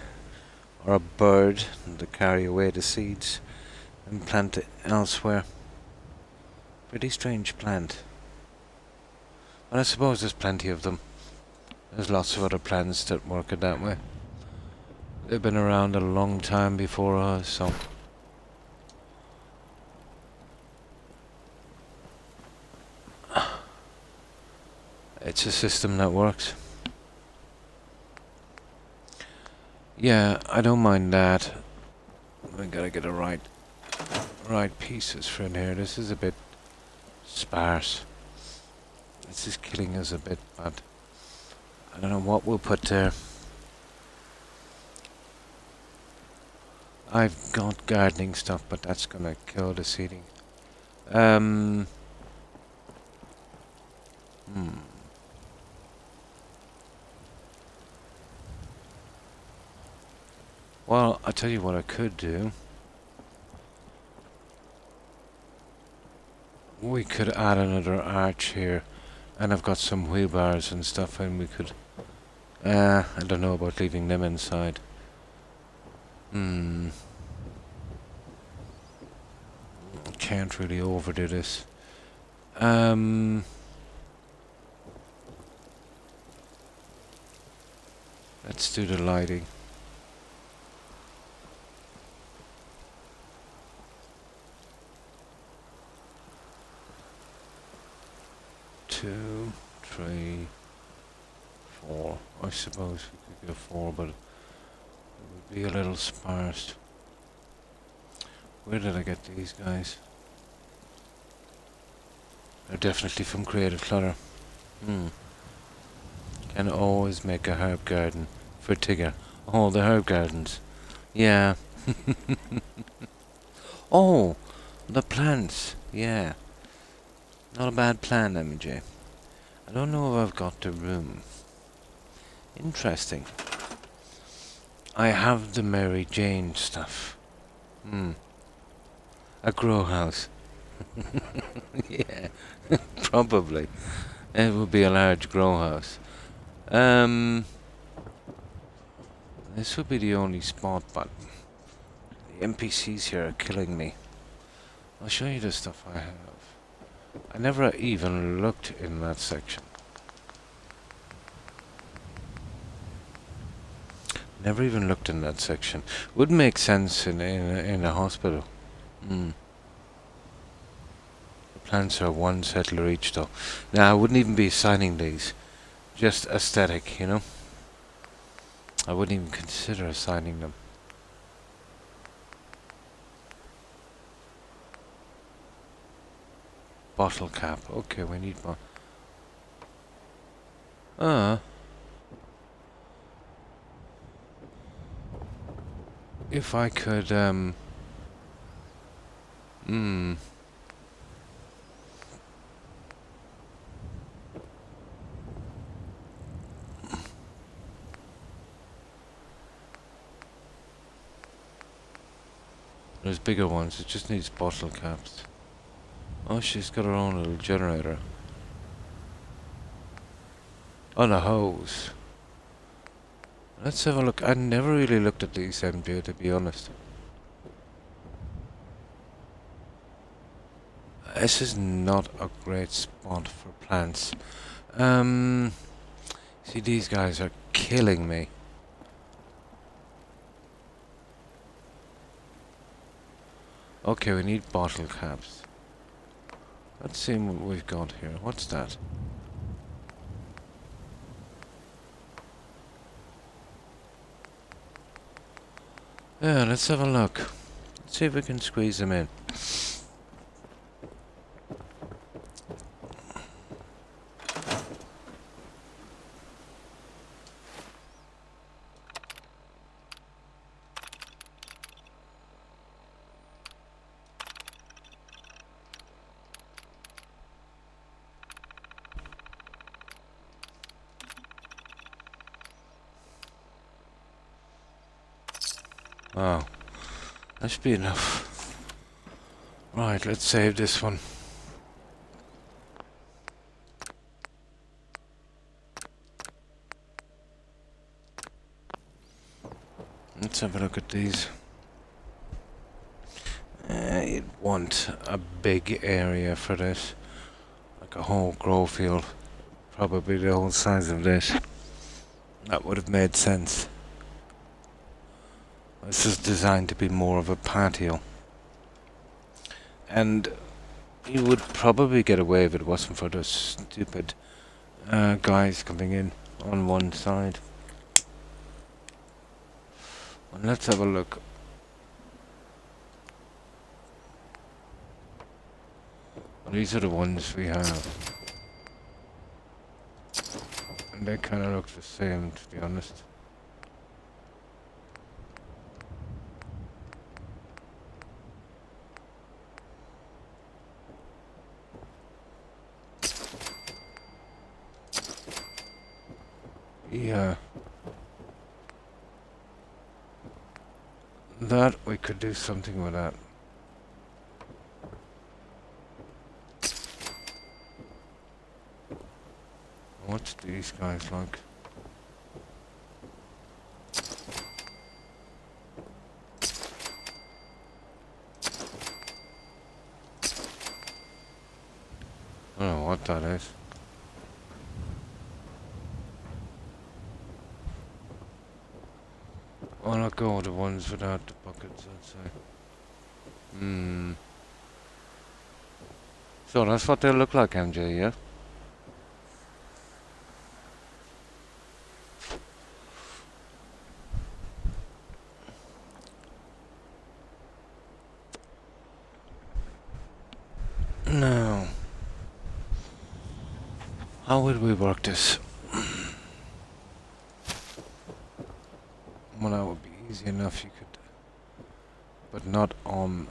or a bird to carry away the seeds and plant it elsewhere. Pretty strange plant. But I suppose there's plenty of them. There's lots of other plants that work it that way. They've been around a long time before us, so... It's a system that works. Yeah, I don't mind that. We gotta get the right pieces for in here. This is a bit sparse. This is killing us a bit, but I don't know what we'll put there. I've got gardening stuff, but that's gonna kill the seeding. Hmm. Well, I'll tell you what I could do. We could add another arch here, and I've got some wheelbars and stuff, and we could... I don't know about leaving them inside. Can't really overdo this. Let's do the lighting. Two, three, four. I suppose we could go four, but it would be a little sparse. Where did I get these guys? They're definitely from Creative Clutter. Can always make a herb garden for Tigger. Oh, the herb gardens. Yeah. Oh, the plants. Yeah. Not a bad plan, MJ. I don't know if I've got the room. Interesting. I have the Mary Jane stuff. A grow house. Yeah, probably. It would be a large grow house. This would be the only spot, but the NPCs here are killing me. I'll show you the stuff I have. I never even looked in that section. Never even looked in that section. Would make sense in a hospital. The plants are one settler each, though. Now, I wouldn't even be assigning these. Just aesthetic, you know? I wouldn't even consider assigning them. Bottle cap. Okay, we need one. If I could, There's bigger ones, it just needs bottle caps. Oh, she's got her own little generator. On a hose. Let's have a look. I never really looked at these MJ, to be honest. This is not a great spot for plants. See, these guys are killing me. Okay, we need bottle caps. Let's see what we've got here. What's that? Yeah, let's have a look. Let's see if we can squeeze them in. Wow, that should be enough. Right, let's save this one. Let's have a look at these. You'd want a big area for this. Like a whole grow field. Probably the whole size of this. That would have made sense. This is designed to be more of a patio. And you would probably get away if it wasn't for those stupid guys coming in on one side. Well, let's have a look. These are the ones we have. They kind of look the same, to be honest. Yeah. That, we could do something with that. What's these guys like? I don't know what that is. Why not go with the ones without the buckets, I'd say. So that's what they look like, MJ, yeah? Now, how would we work this? Well, that would be easy enough, you could... But not on...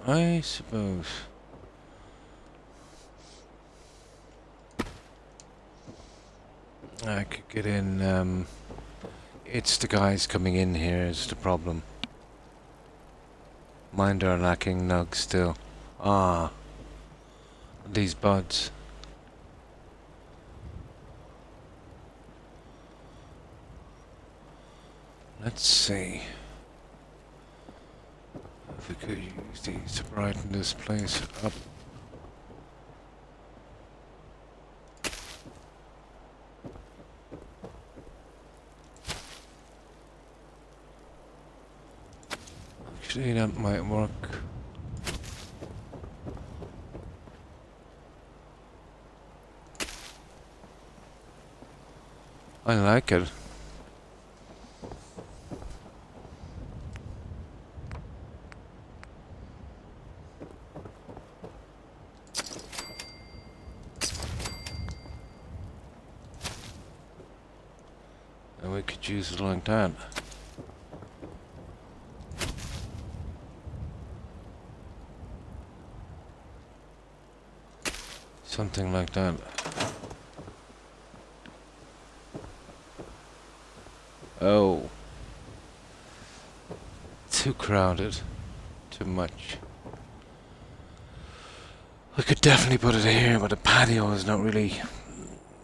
I suppose... I could get in, it's the guys coming in here is the problem. Mind are lacking nugs still. Ah. These buds. Let's see. If we could use these to brighten this place up. Actually, that might work. I like it. And we could use it like that. Something like that. Oh. Too crowded. Too much. We could definitely put it here, but the patio is not really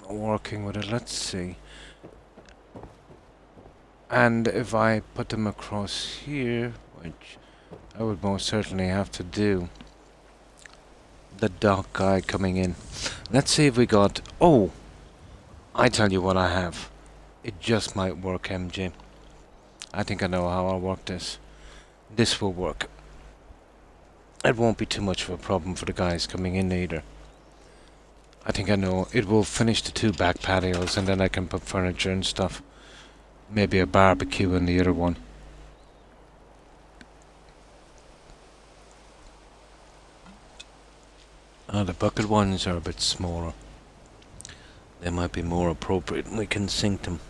working with it. Let's see. And if I put them across here, which I would most certainly have to do, the dock guy coming in. Let's see if we got... Oh! I tell you what I have. It just might work, MJ. I think I know how I'll work this. This will work. It won't be too much of a problem for the guys coming in either. I think I know. It will finish the two back patios and then I can put furniture and stuff. Maybe a barbecue in the other one. The bucket ones are a bit smaller. They might be more appropriate and we can sink them.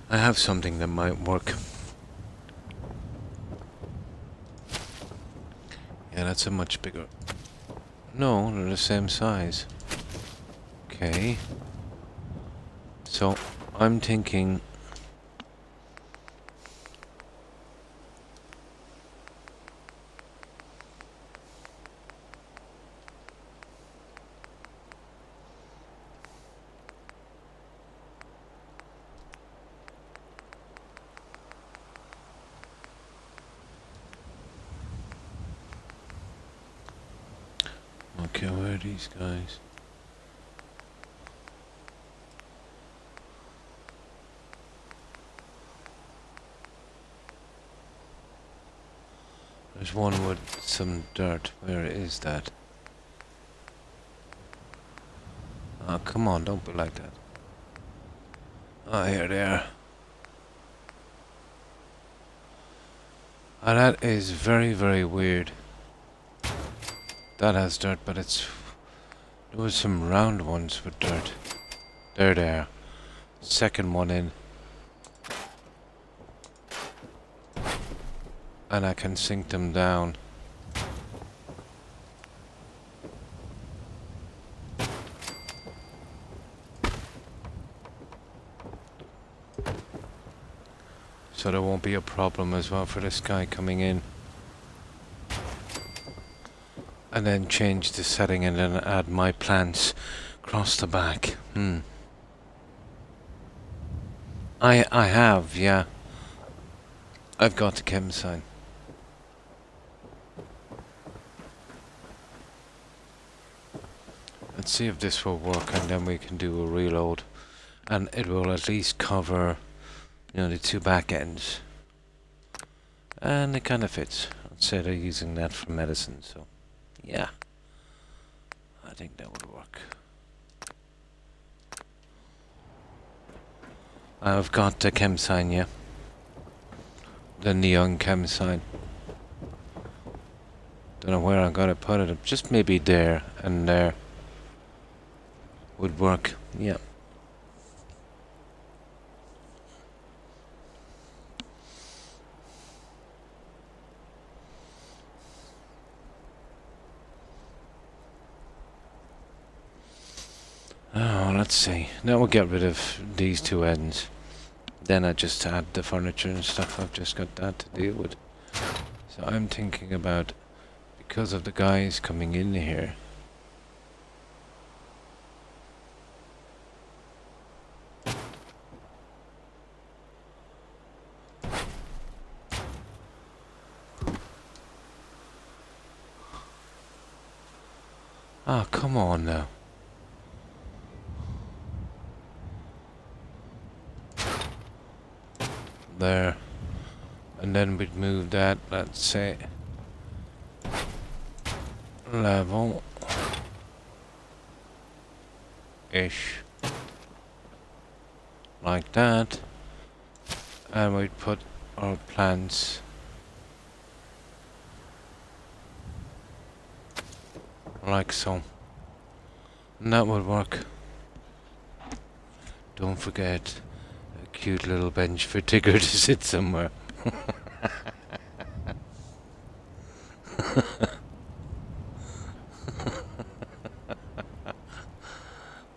I have something that might work. Yeah, that's a much bigger... No, they're the same size. Okay. So, I'm thinking... Okay, where are these guys? There's one with some dirt. Where is that? Oh, come on, don't be like that. Oh, here they are. Oh, that is very, very weird. That has dirt, but it's... There was some round ones with dirt. There they are. second one in, and I can sink them down. So there won't be a problem as well for this guy coming in. And then change the setting and then add my plants across the back. I have, yeah. I've got the chem sign. Let's see if this will work, and then we can do a reload. And it will at least cover, you know, the two back ends. And it kind of fits. I'd say they're using that for medicine, so yeah. I think that would work. I've got the chem sign, yeah. The neon chem sign. Don't know where I'm gonna put it. Just maybe there and there would work. Yeah. Oh, let's see. Now we'll get rid of these two ends. Then I just add the furniture and stuff. I've just got that to deal with. So I'm thinking about, because of the guys coming in here, ah, come on now. There. And then we'd move that, let's say, level ish, like that, and we'd put our plants like so, and that would work. Don't forget a cute little bench for Tigger to sit somewhere.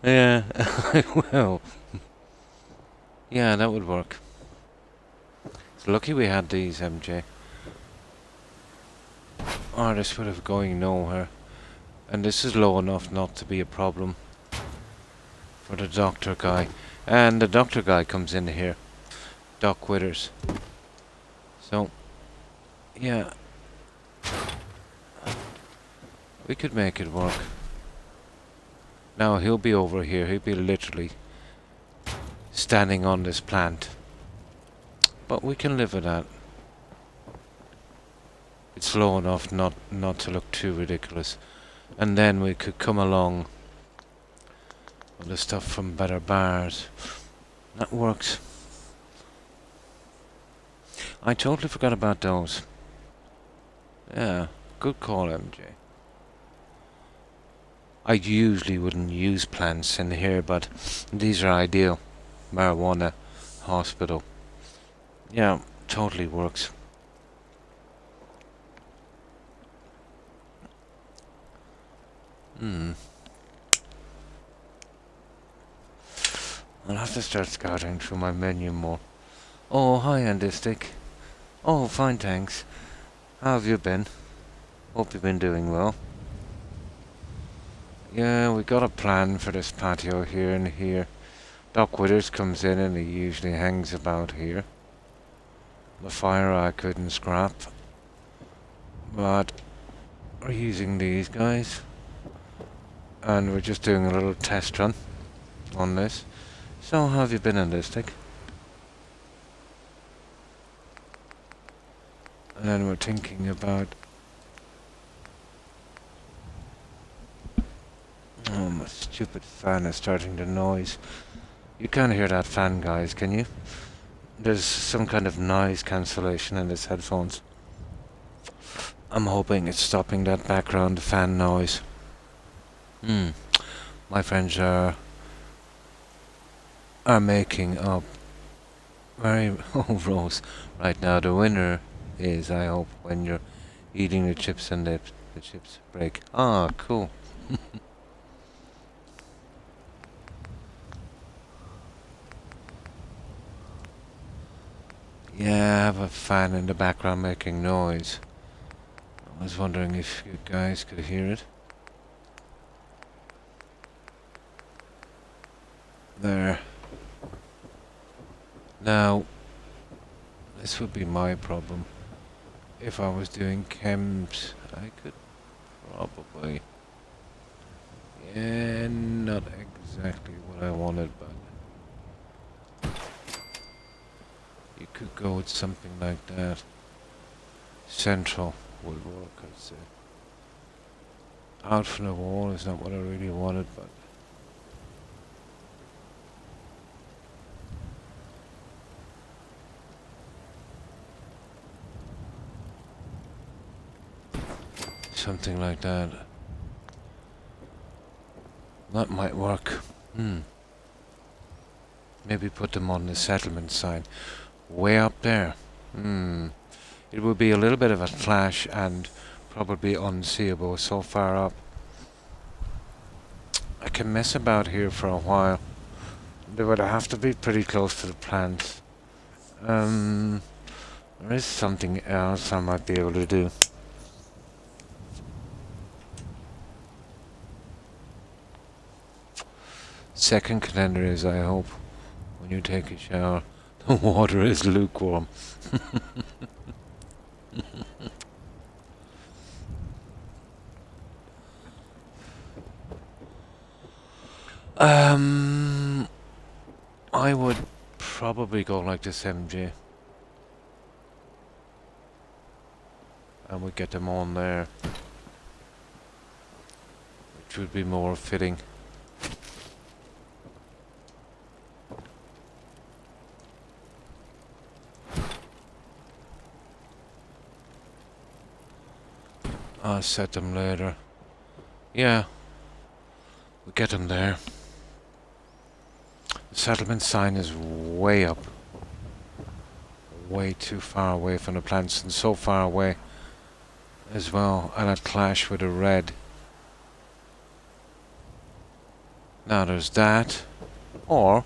Yeah, I will. Yeah, that would work. It's lucky we had these, MJ. Or this would have going nowhere. And this is low enough not to be a problem for the doctor guy. And the doctor guy comes in here. Doc Withers. So, yeah. We could make it work. Now he'll be over here. He'll be literally standing on this plant. But we can live with that. It's low enough not to look too ridiculous. And then we could come along with the stuff from Better Bars. That works. I totally forgot about those. Yeah, good call, MJ. I usually wouldn't use plants in here, but these are ideal. Marijuana hospital. Yeah, totally works. I'll have to start scouting through my menu more. Oh, hi, Andistic. Oh, fine, thanks. How have you been? Hope you've been doing well. Yeah, we got a plan for this patio here and here. Doc Withers comes in and he usually hangs about here. The fire I couldn't scrap. But we're using these guys. And we're just doing a little test run on this. So how have you been, Andistic? And then we're thinking about... Oh, my stupid fan is starting to noise. You can't hear that fan, guys, can you? There's some kind of noise cancellation in this headphones. I'm hoping it's stopping that background fan noise. My friends are are making up very oh Rose. Right now the winner is, I hope, when you're eating the chips and the chips break. Ah, cool. Yeah, I have a fan in the background making noise. I was wondering if you guys could hear it. There. Now, this would be my problem. If I was doing chems, I could probably... Yeah, not exactly what I wanted, but... You could go with something like that. Central would work, I'd say. Out from the wall is not what I really wanted, but... Something like that. That might work. Maybe put them on the settlement sign. Way up there. It would be a little bit of a flash and probably unseeable so far up. I can mess about here for a while. They would have to be pretty close to the plants. There is something else I might be able to do. Second contender is, I hope, when you take a shower, the water is lukewarm. I would probably go like this MG. And we get them on there. Which would be more fitting. I'll set them later. Yeah. We get them there. The settlement sign is way up. Way too far away from the plants and so far away as well. And I'd clash with a red. Now there's that. Or...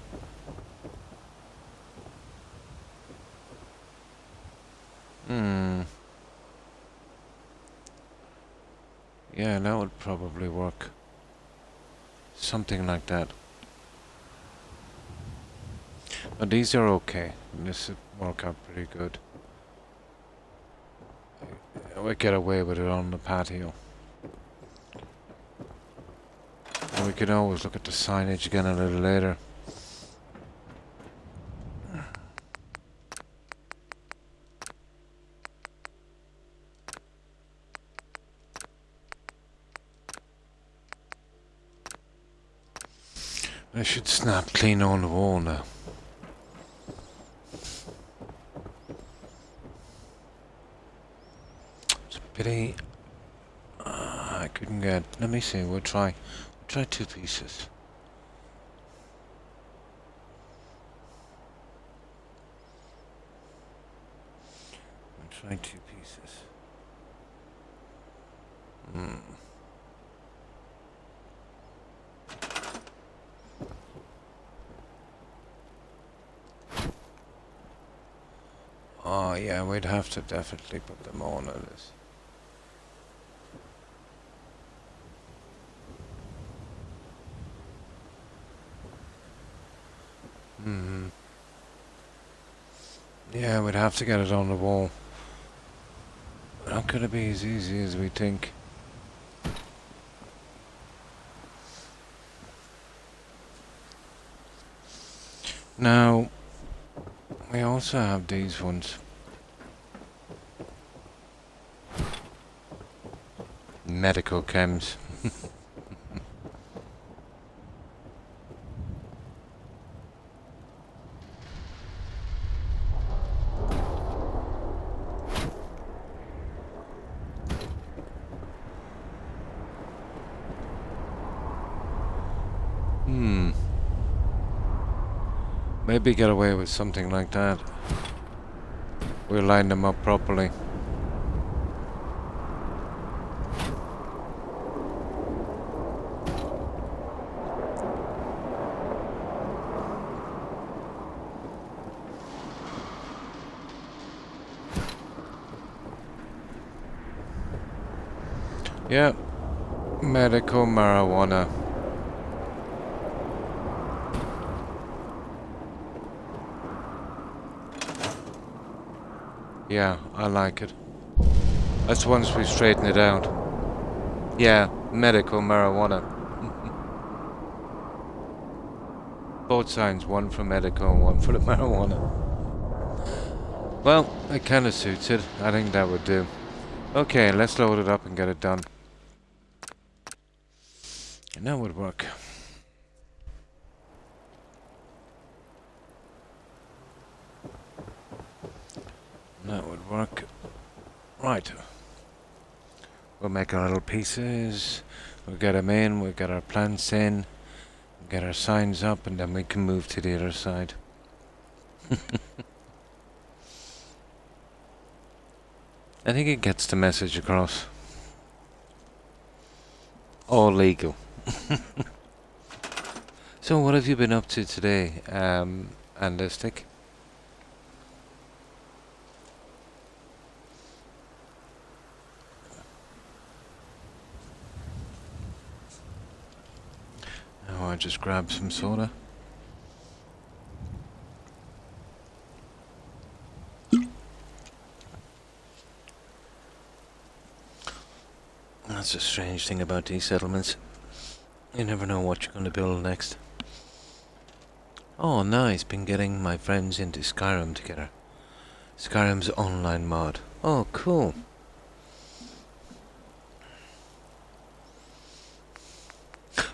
Yeah, that would probably work. Something like that. But these are okay. This would work out pretty good. We get away with it on the patio. And we can always look at the signage again a little later. I should snap clean on the wall now. It's a pity I couldn't get... Let me see, we'll try 2 pieces. We'll try 2 pieces. Oh yeah, we'd have to definitely put them on at this. Yeah, we'd have to get it on the wall. Not gonna be as easy as we think. Now, we also have these ones. Medical chems. Maybe get away with something like that. We'll line them up properly. Yeah, medical marijuana. Yeah, I like it. That's once we straighten it out. Yeah, medical marijuana. Both signs, one for medical and one for the marijuana. Well, it kinda suits it. I think that would do. Okay, let's load it up and get it done. And that would work. That would work. Right. We'll make our little pieces. We'll get them in. We'll get our plants in. We'll get our signs up, and then we can move to the other side. I think it gets the message across. All legal. So what have you been up to today, Andistic? Oh, I just grabbed some soda. That's a strange thing about these settlements. You never know what you're going to build next. Oh, nice. Been getting my friends into Skyrim together. Skyrim's online mod. Oh, cool.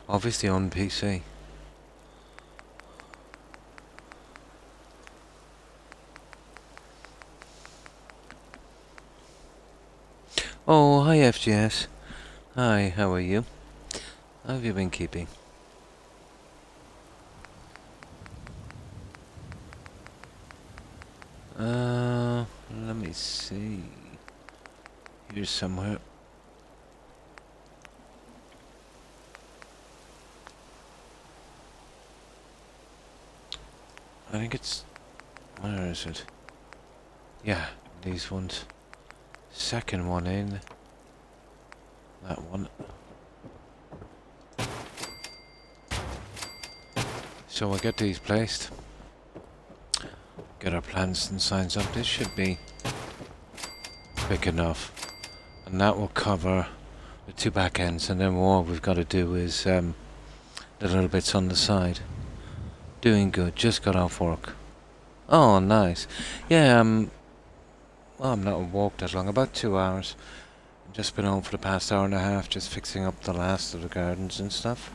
Obviously on PC. Oh, hi FGS. Hi, how are you? How have you been keeping? Let me see. Here's somewhere. I think it's... Where is it? Yeah, these ones. Second one in. That one. So we'll get these placed. Get our plants and signs up. This should be quick enough. And that will cover the two back ends. And then all we've got to do is the little bits on the side. Doing good. Just got off work. Oh, nice. Yeah, well, I'm not walked that long. About 2 hours. Just been home for the past hour and a half, just fixing up the last of the gardens and stuff.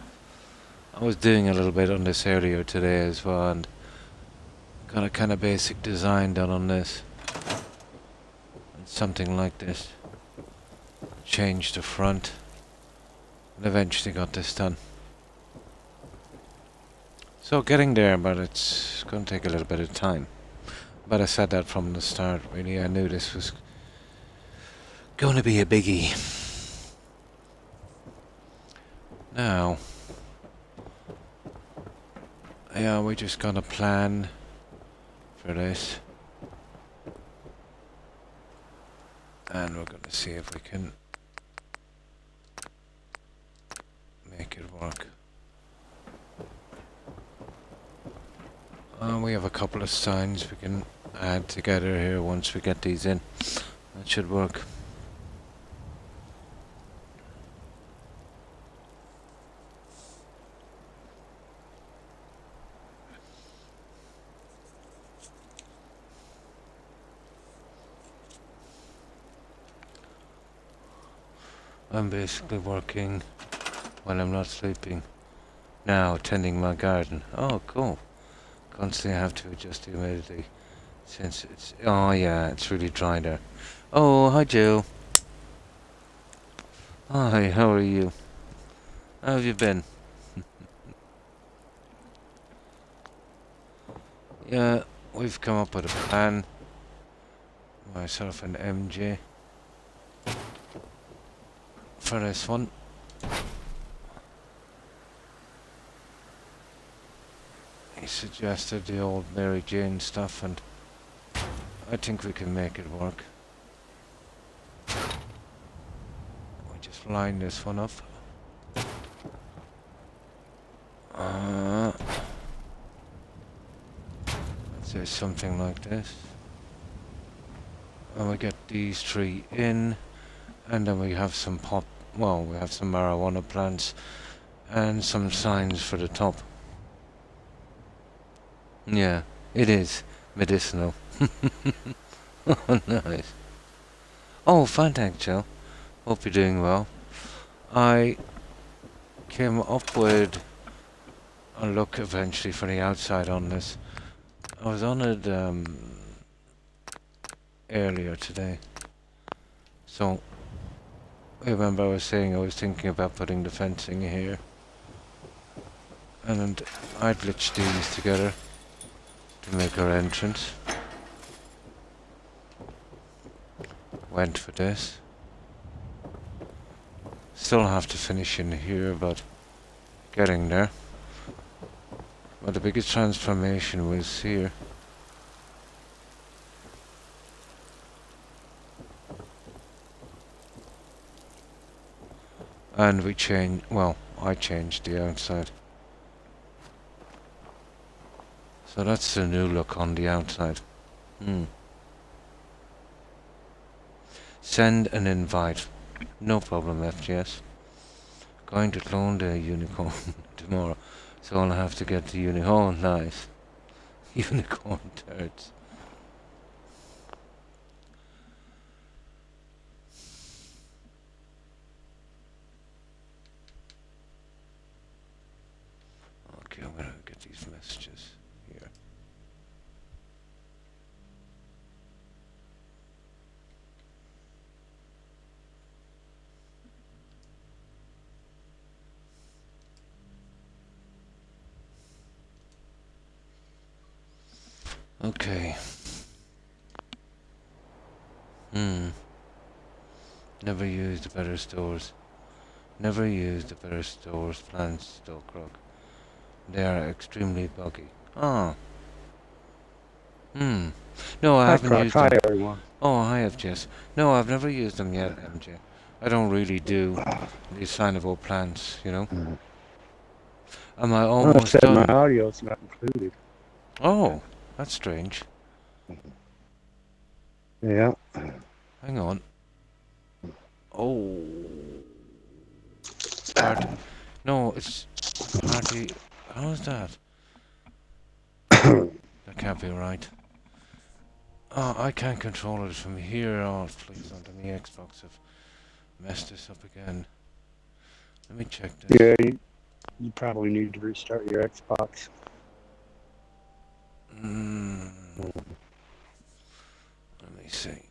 I was doing a little bit on this earlier today as well, and got a kind of basic design done on this. And something like this. Changed the front, and eventually got this done. So getting there, but it's going to take a little bit of time. But I said that from the start, really. I knew this was going to be a biggie. Now, yeah, we just got a plan for this. And we're going to see if we can make it work. We have a couple of signs we can add together here once we get these in. That should work. I'm basically working when I'm not sleeping. Now, tending my garden. Oh, cool. Constantly have to adjust the humidity since it's... Oh, yeah, it's really dry there. Oh, hi, Jill. Hi, how are you? How have you been? Yeah, we've come up with a plan. Myself and MJ. For this one. He suggested the old Mary Jane stuff, and I think we can make it work. We just line this one up. Let's say something like this. And we get these three in, and then we have some we have some marijuana plants and some signs for the top. Yeah, it is medicinal. Oh, nice. Oh, fine, thanks, Joe. Hope you're doing well. I came up with a look eventually for the outside on this. I was on it earlier today. So, remember I was saying I was thinking about putting the fencing here. And I glitched these together to make our entrance. Went for this. Still have to finish in here, but getting there. But the biggest transformation was here. And we changed, well, I changed the outside. So that's the new look on the outside. Send an invite. No problem, FGS. Going to clone the unicorn tomorrow. So I'll have to get the unicorn. Oh, nice. Unicorn turds. Okay, I'm gonna get these messages here. Okay. Never used the better stores. Never used the better stores plans, Stokrock. They are extremely buggy. Ah. No, I haven't used them. Hi, everyone. Oh, I have, Jess. No, I've never used them yet, MJ. I don't really do these signable plants, you know? Am I almost said my done? audio's not included. Oh, that's strange. Yeah. Hang on. Oh. Party. No, it's party. How's that? That can't be right. Oh, I can't control it from here. Oh, please, on the Xbox have messed this up again. Let me check this. Yeah, you probably need to restart your Xbox. Let me see.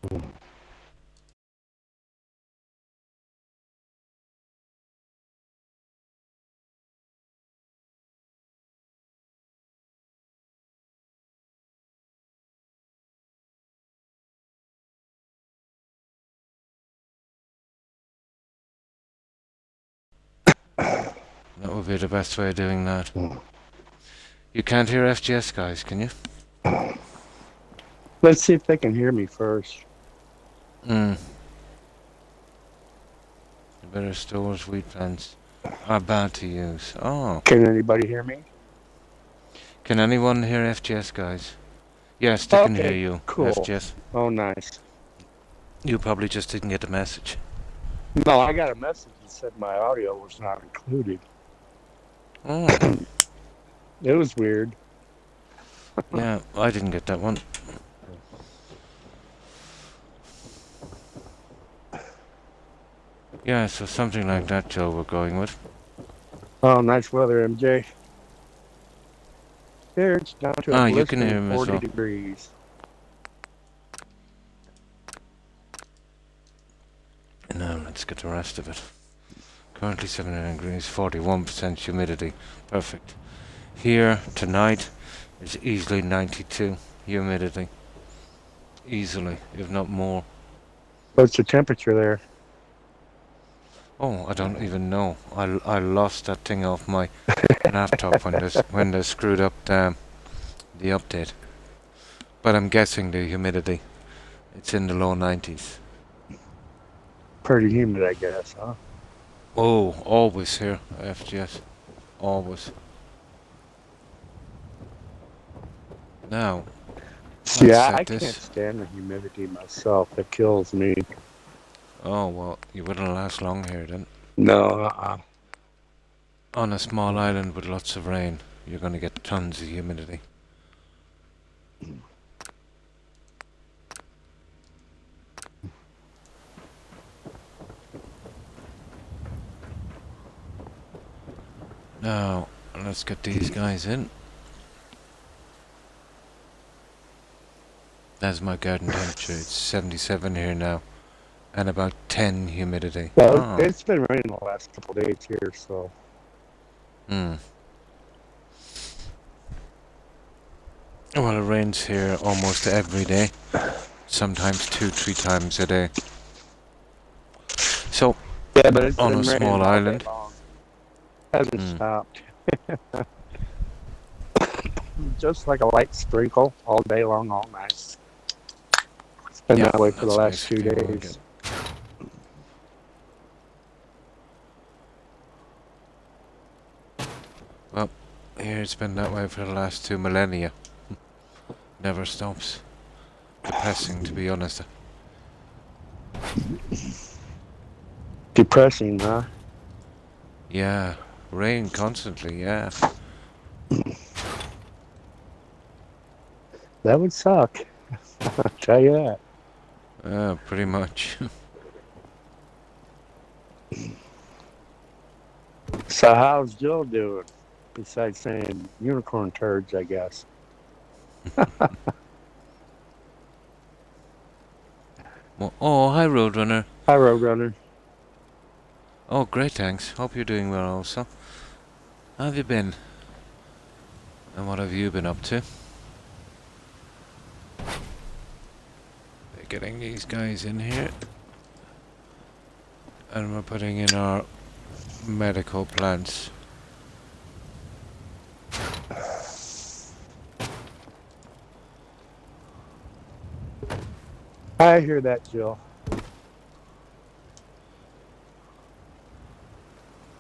That would be the best way of doing that. You can't hear FGS, guys, can you? Let's see if they can hear me first. The better stores, wheat plants are bad to use. Oh. Can anybody hear me? Can anyone hear FGS, guys? Yes, they can hear you, cool. FGS. Oh, nice. You probably just didn't get the message. No, I got a message that said my audio was not included. Oh. It was weird. Yeah, I didn't get that one. Yeah, so something like that, Joe, we're going with. Oh, nice weather, MJ. Here, it's down to a you can hear him 40 as well. degrees. Now, let's get the rest of it. Currently 79 degrees, 41% humidity. Perfect. Here, tonight, It's easily 92 humidity. Easily, if not more. What's the temperature there? Oh, I don't even know. I lost that thing off my laptop when they screwed up the update. But I'm guessing the humidity. It's in the low 90s. Pretty humid, I guess, huh? Oh, always here, FGS. Always. Now, let's Yeah, I set can't this. stand the humidity myself. It kills me. Oh, well, you wouldn't last long here then. No, On a small island with lots of rain, you're going to get tons of humidity. Now, let's get these guys in. That's my garden temperature. It's 77 here now. And about 10 humidity. Well, Oh. it's been raining the last couple of days here, so. Well, it rains here almost every day. Sometimes 2-3 times a day. So, Yeah, but it's on been a raining small all island. day long. Hasn't stopped. Just like a light sprinkle all day long, all night. It's been that way for the last 2 days. Well, here it's been that way for the last 2 millennia. Never stops. Depressing, to be honest. Depressing, huh? Yeah, rain constantly, yeah. That would suck. I'll tell you that. Pretty much. So how's Jill doing? Besides saying unicorn turds, I guess. Well, oh, hi, Roadrunner. Hi, Roadrunner. Oh, great, thanks. Hope you're doing well also. How have you been? And what have you been up to? They're getting these guys in here. And we're putting in our medical plants. I hear that, Jill.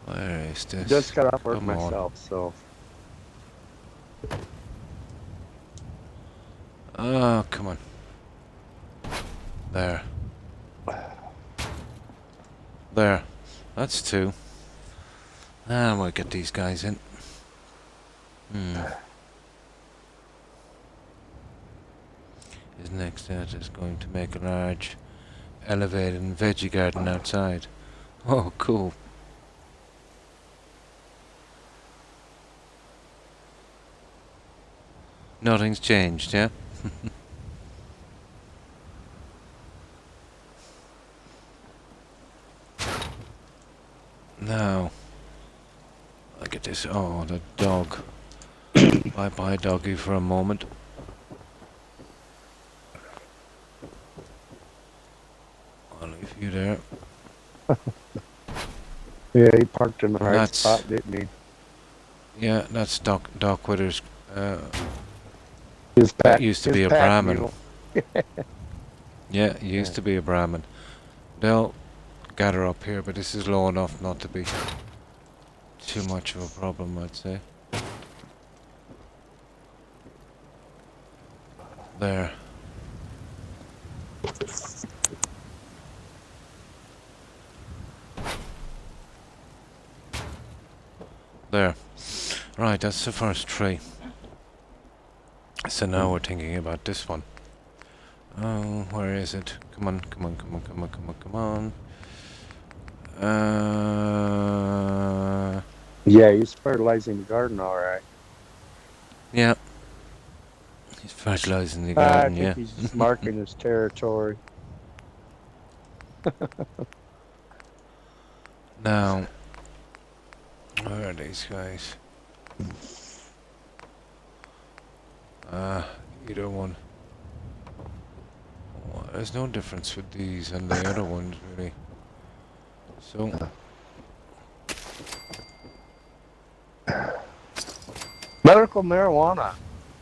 Where is this? Just got off work Come on. myself, so. Oh, come on. There. There. That's 2. And we'll get these guys in. His next step is going to make a large elevated veggie garden outside. Oh, cool. Nothing's changed, yeah? Now, look at this. Oh, the dog. Bye-bye, doggy, for a moment. I'll leave you there. Yeah, he parked in the right spot, didn't he? Yeah, that's Doc Witter's. That used to be a Brahmin. Yeah, it used to be a Brahmin. They'll gather up here, but this is low enough not to be too much of a problem, I'd say. There. There. Right, that's the first tree. So now we're thinking about this one. Oh, where is it? Come on, come on, come on, come on, come on, come on. Yeah, he's fertilizing the garden all right. Yeah. He's fertilizing the garden, I think he's just marking his territory. Now, where are these guys? Either one. Oh, there's no difference with these and the other ones, really. So, Medical marijuana.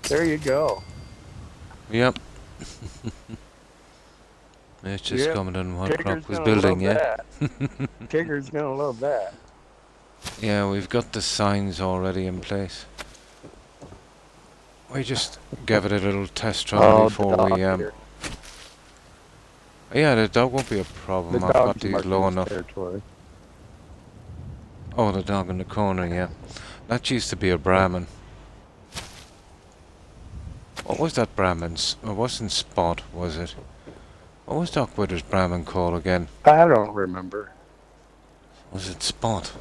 There you go. yep. It's just Yep. coming on what Tigger's Croc was gonna building, love yeah? that. Tigger's gonna love that. Yeah, we've got the signs already in place. We just gave it a little test run Oh, the before we, dog here. Yeah, the dog won't be a The problem. I've got dog's these marking low his enough. territory. Oh, the dog in the corner, yeah. That used to be a Brahmin. What was that Brahmin's? It wasn't Spot, was it? What was Doc Witter's Brahmin called again? I don't remember. Was it Spot?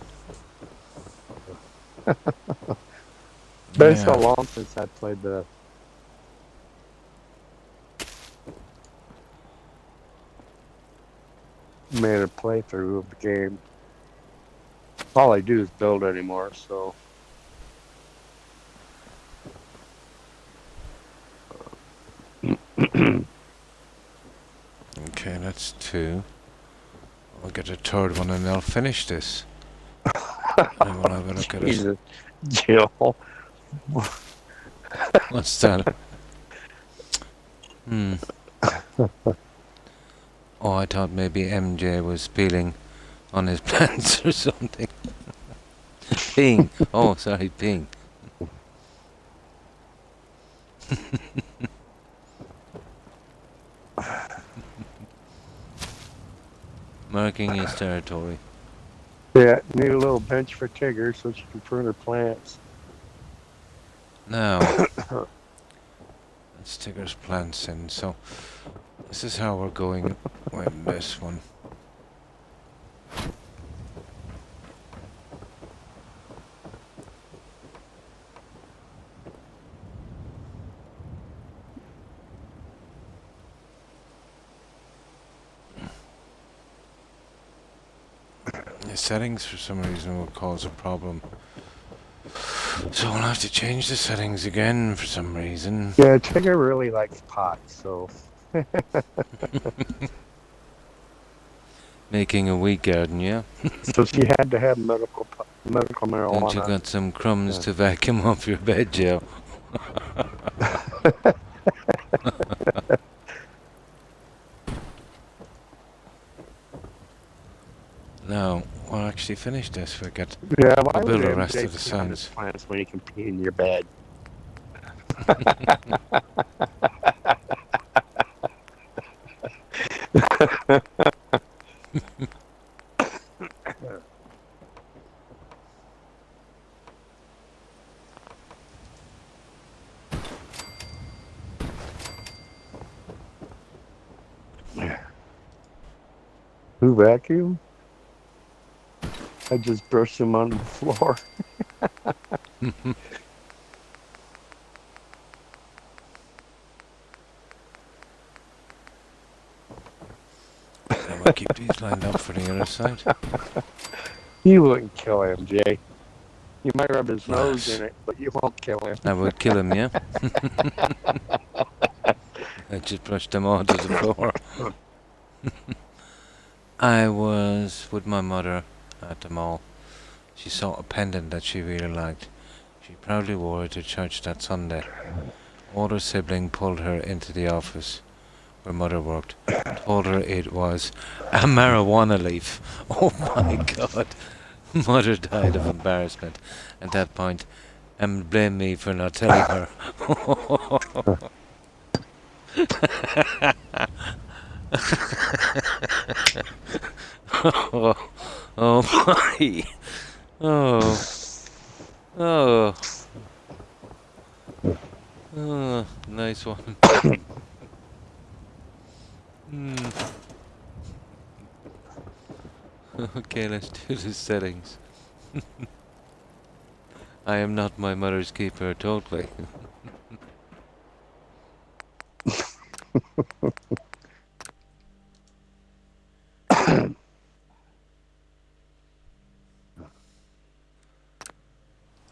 But it's so Yeah. long since I played made a playthrough of the game. All I do is build anymore, so Okay, that's 2. I'll get a third one and I'll finish this. And we'll have a look at it. Jesus, Jill. What's that? Oh, I thought maybe MJ was peeling on his plants or something. Ping. Oh, sorry, ping. Marking his territory. Yeah, need a little bench for Tigger so she can prune her plants. Now, let's take our plants in. So, this is how we're going with this one. The settings for some reason will cause a problem. So we'll have to change the settings again for some reason. Yeah, Tigger really likes pots, so Making a wheat garden, yeah? so she had to have medical marijuana. Don't you got some crumbs to vacuum off your bed, Joe? Now, we'll actually finish this. We'll get Yeah, why build would the rest MJ of the pee on his signs. plants when he can pee in your bed? Who vacuum? I just brushed him on the floor. And we'll keep these lined up for the other side. You wouldn't kill MJ. You might rub his nose Nice. in it, but you won't kill him. I would kill him, yeah? I just brushed them all to the floor. I was with my mother at the mall. She saw a pendant that she really liked. She proudly wore it to church that Sunday. Older sibling pulled her into the office where mother worked. Told her it was a marijuana leaf. Oh my god. Mother died of embarrassment at that point and blamed me for not telling her. Oh, oh my. Oh. Oh. Oh, nice one. Okay, let's do the settings. I am not my mother's keeper, totally.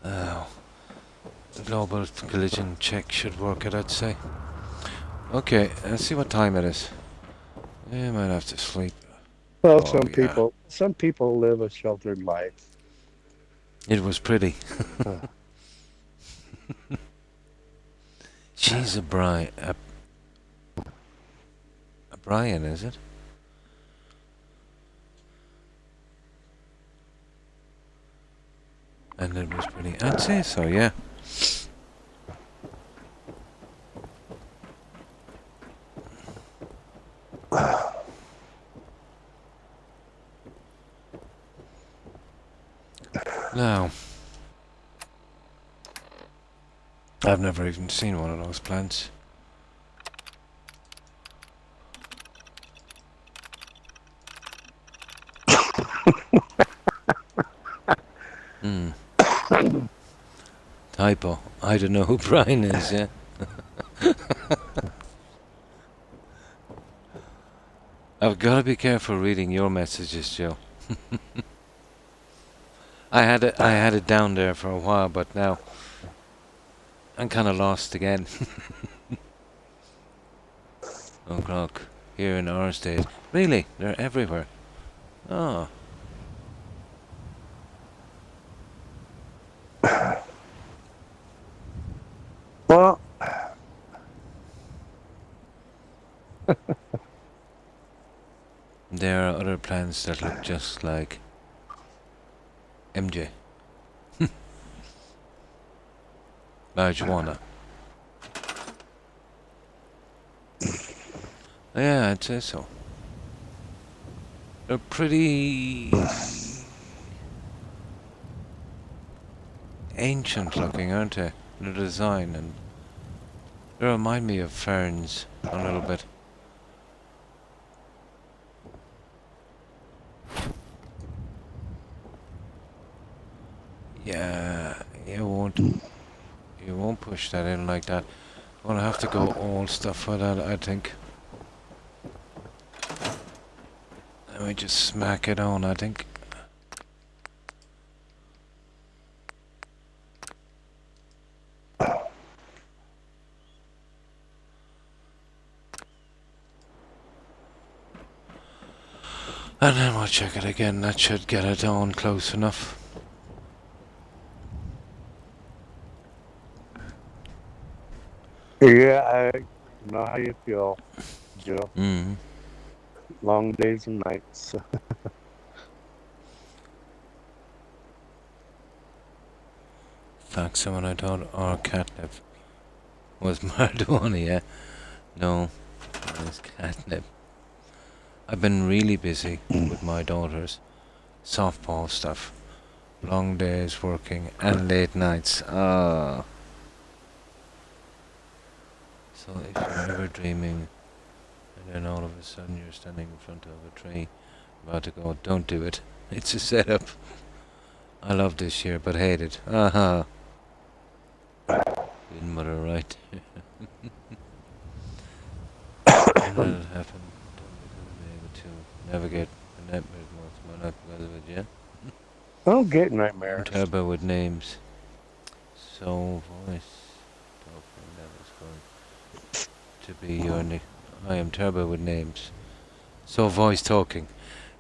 Oh, global collision check should work it, I'd say. Okay, let's see what time it is. I might have to sleep. Well, Oh, yeah. some people live a sheltered life. It was pretty. Uh, She's a Brian. A Brian, is it? And it was pretty. I'd say so, yeah. Now, I've never even seen one of those plants. Hmm. Typo. I don't know who Brian is, yeah. I've got to be careful reading your messages, Joe. I had it down there for a while, but now I'm kind of lost again. O'clock here in our state. Really, they're everywhere. Oh. well, There are other plants that look just like MJ. Marijuana. Yeah, I'd say so. They're pretty ancient looking, aren't they? The design, and they remind me of ferns a little bit. Yeah, you won't push that in like that. Gonna have to go all stuff for that, I think. Let me just smack it on, I think. And then we'll check it again. That should get it on close enough. yeah, I know how you feel, Joe. Mm. Long days and nights. In fact, someone I thought our catnip was marijuana, yeah. No, it's catnip. I've been really busy with my daughter's softball stuff. Long days working and late nights. Ah. So if you're ever dreaming and then all of a sudden you're standing in front of a tree about to go, don't do it. It's a setup. I love this year but hate it. Aha. Good mother, right? And that'll happen. Don't be able to navigate the nightmares most of my life because of it, yeah? I don't get I'm nightmares. terrible with names. So voice talking, that is going to be your nick. I am terrible with names. So voice talking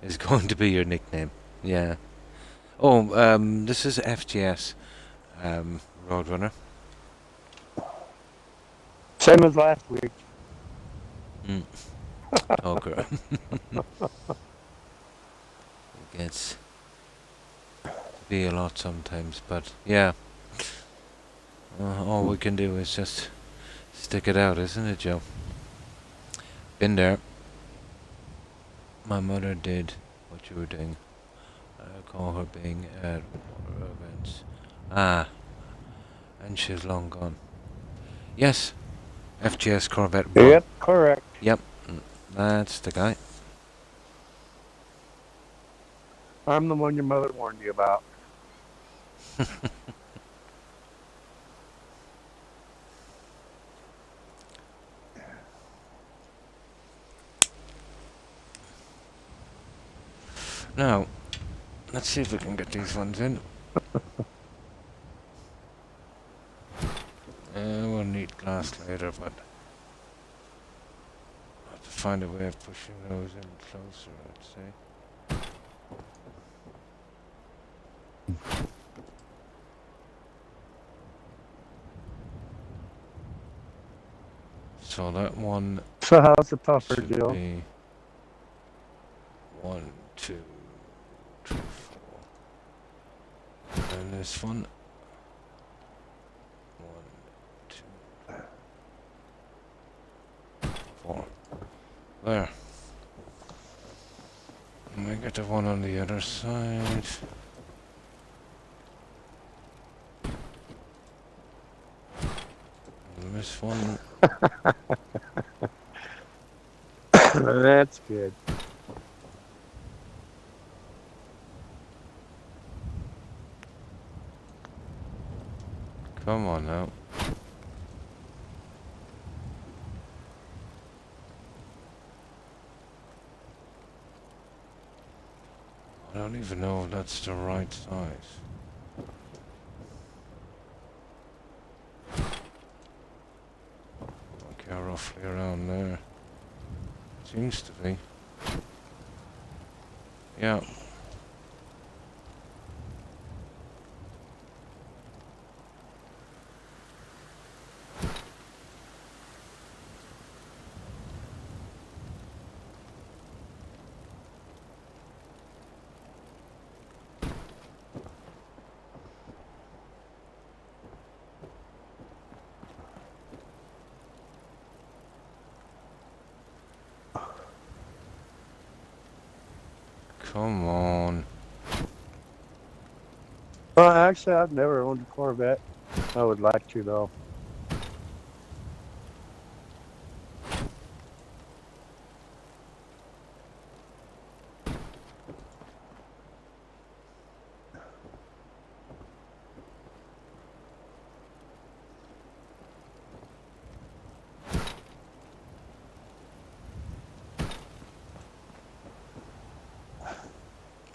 is going to be your nickname. Yeah. Oh, this is FGS Roadrunner. Same as last week. Mm. Talker. It gets to be a lot sometimes, but yeah. All we can do is just stick it out, isn't it, Joe? Been there. My mother did what you were doing. I recall her being at water events. Ah, and she's long gone. Yes, FGS Corvette 1. Yep, correct. Yep, that's the guy. I'm the one your mother warned you about. Now, let's see if we can get these ones in. blast later, but I have to find a way of pushing those in closer, I'd say. So that one So how's the puffer should deal? be 1, 2, 3, 4. And this one 1, 2, 4. There. And we get the one on the other side. And this one. That's good. Come on now. I don't even know if that's the right size. Okay, roughly around there. Seems to be. Yeah. Come on. Well, actually, I've never owned a Corvette. I would like to, though.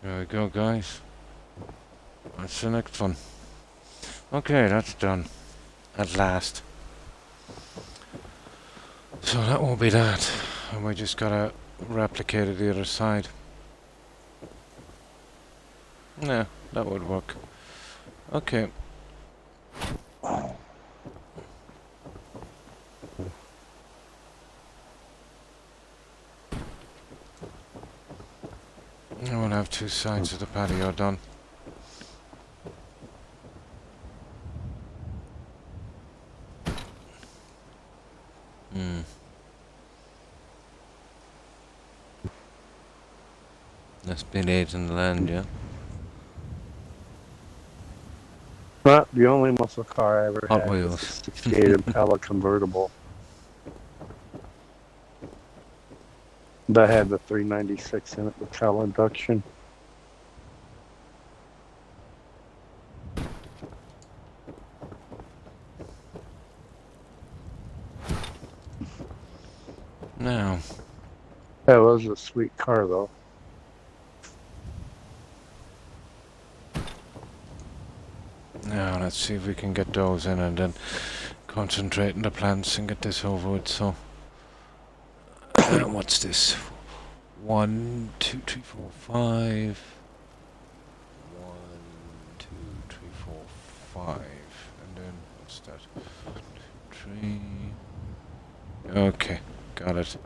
There we go, guys. That's the next one. Okay, that's done. At last. So that will be that. And we just gotta replicate it the other side. Yeah, that would work. Okay. And we'll have two sides of the patio done. That's been age in the land, yeah? Well, the only muscle car I ever Hot had was a Wheels. 68 Impala convertible. That had the 396 in it with Cal induction. Now, That was a sweet car, though. let's see if we can get those in and then concentrate on the plants and get this over with. So, what's this? 1, 2, 3, 4, 5. 1, 2, 3, 4, 5. And then, what's that? 3. Okay, got it.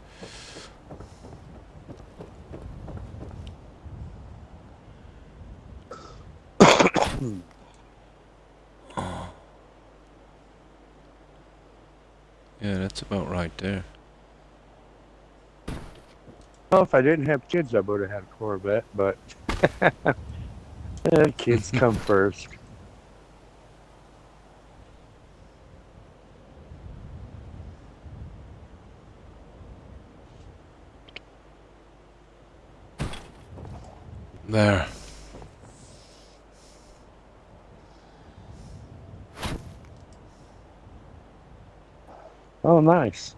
Yeah, that's about right there. Well, if I didn't have kids, I would have had a Corvette, but kids come first. There. Oh, nice.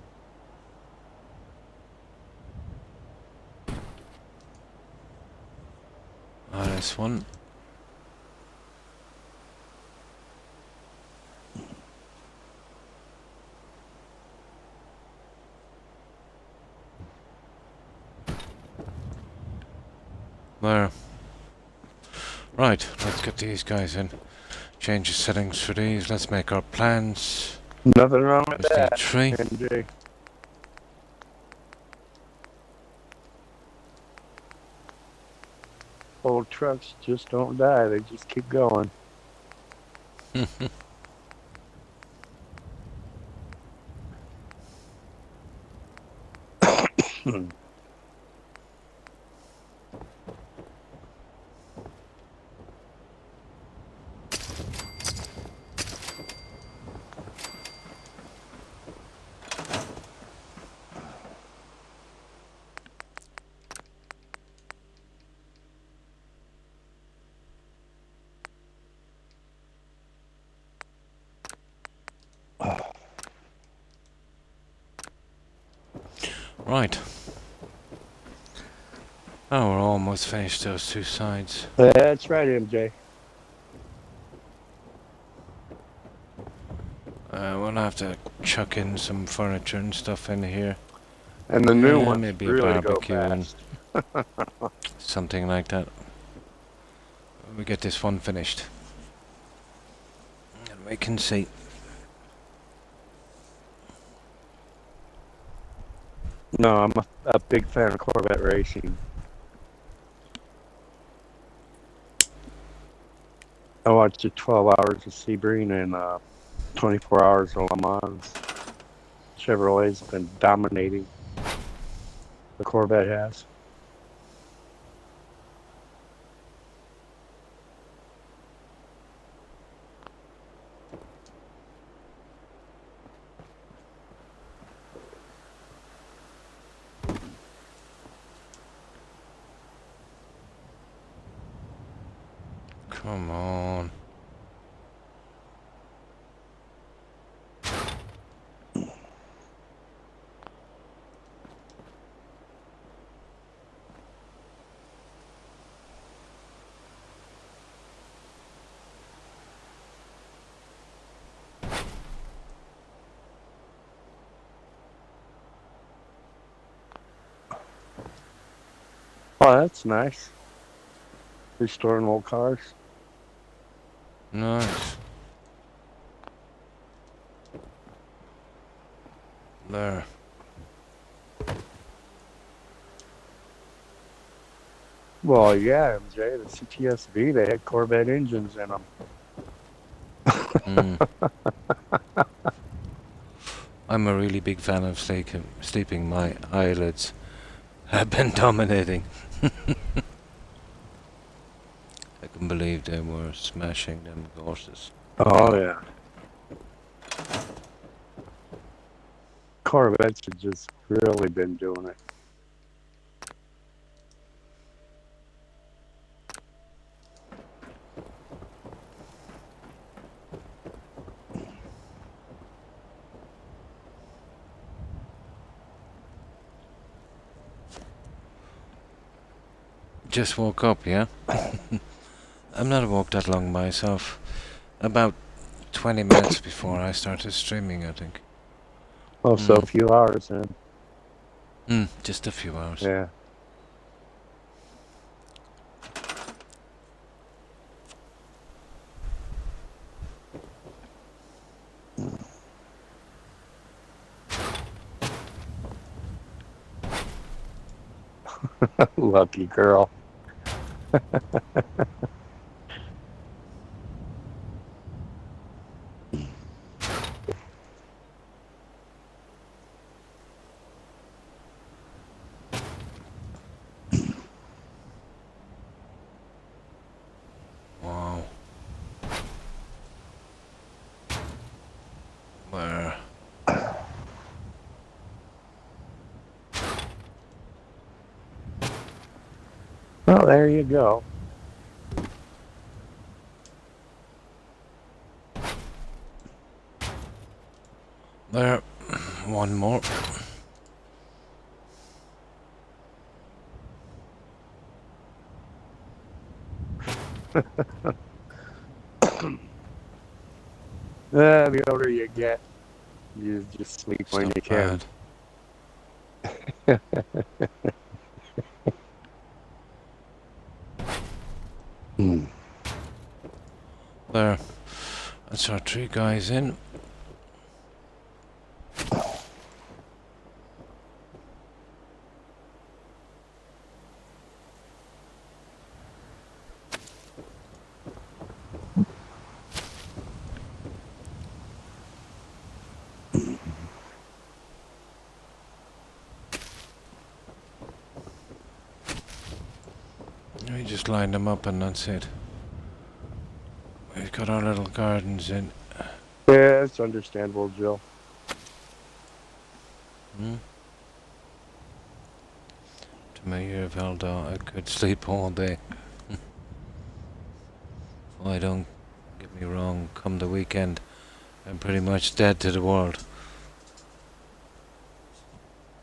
This one. There. Right, let's get these guys in. Change the settings for these. Let's make our plans. Nothing wrong with Just need that. 3. NJ. Old trucks just don't die. They just keep going. Right. Oh, we're almost finished those 2 sides. That's right, MJ. We'll have to chuck in some furniture and stuff in here. And the new one maybe really a go barbecue and fast. something like that. We get this one finished. And we can see. No, I'm a big fan of Corvette racing. I watched the 12 hours of Sebring and 24 hours of Le Mans. Chevrolet's been dominating. The Corvette has. Come on. Oh, that's nice. Restoring old cars. Nice. There. Well, yeah, MJ, the CTSV, they had Corvette engines in them. I'm a really big fan of sleeping. My eyelids have been dominating. I couldn't believe they were smashing them horses. Oh, yeah. Corvettes have just really been doing it. Just woke up, yeah? I'm not woke that long myself. About 20 minutes before I started streaming, I think. Oh, so a few hours then. Just a few hours. Yeah. Lucky girl. Wow. Where? Well, there you go. There. One more. The older you get, you just sleep It's when not you can. bad. Hmm. There. That's our 3 guys in. We just lined them up and that's it. We've got our little gardens in. Yeah, it's understandable, Jill. Hmm? To my ear of Eldar, I could sleep all day. I don't get me wrong, come the weekend, I'm pretty much dead to the world.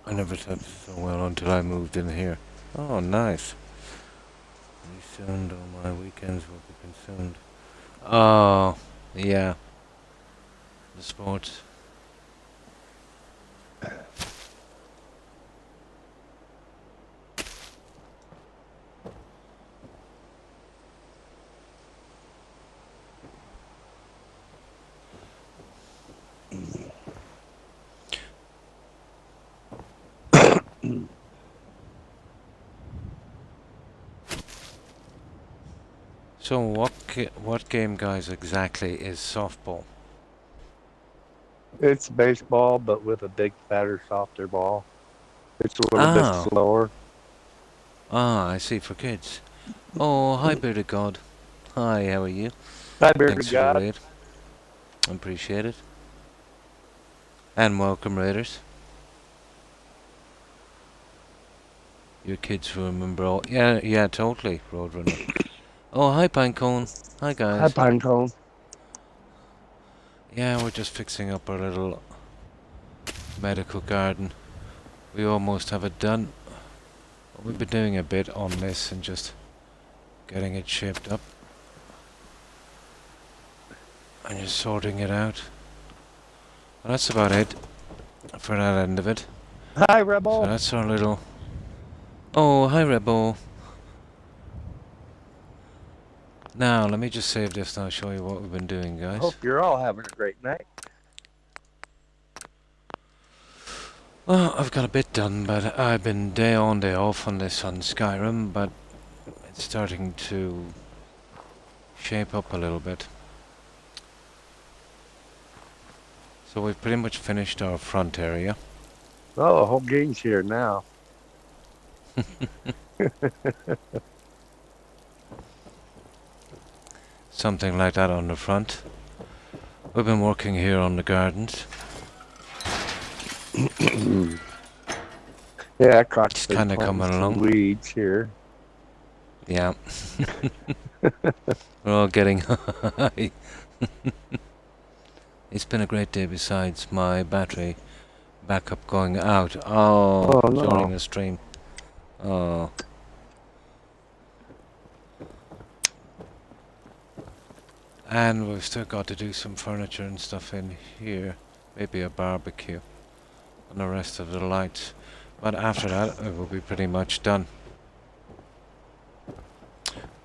I never slept so well until I moved in here. Oh, nice. Pretty soon, all my weekends will be consumed. Oh, yeah. The sports. So what game, guys, exactly is softball? It's baseball, but with a big, fatter, softer ball. It's a little bit Ah, slower. I see, for kids. Oh, hi, Bearded God. Hi, how are you? Hi, Thanks Bearded for the God. raid. Appreciate it. And welcome, Raiders. Your kids will remember all... Yeah, totally, Roadrunner. Oh, hi, Pinecone. Hi, Hi, guys. Pinecone. Yeah, we're just fixing up our little medical garden. We almost have it done. We've been doing a bit on this and just getting it shaped up. And just sorting it out. Well, that's about it for that end of it. Hi, So Rebel. that's our little... Oh, hi, Rebel. Now, let me just save this and I'll show you what we've been doing, guys. Hope you're all having a great night. Well, I've got a bit done, but I've been day on, day off on this on Skyrim, but it's starting to shape up a little bit. So we've pretty much finished our front area. Oh, the whole gang's here now. Something like that on the front. We've been working here on the gardens. Yeah, I caught It's the kind of coming along. weeds here. Yeah. We're all getting high. It's been a great day besides my battery backup going out. Oh, no. during the stream. Oh. And we've still got to do some furniture and stuff in here. Maybe a barbecue. And the rest of the lights. But after that, it will be pretty much done.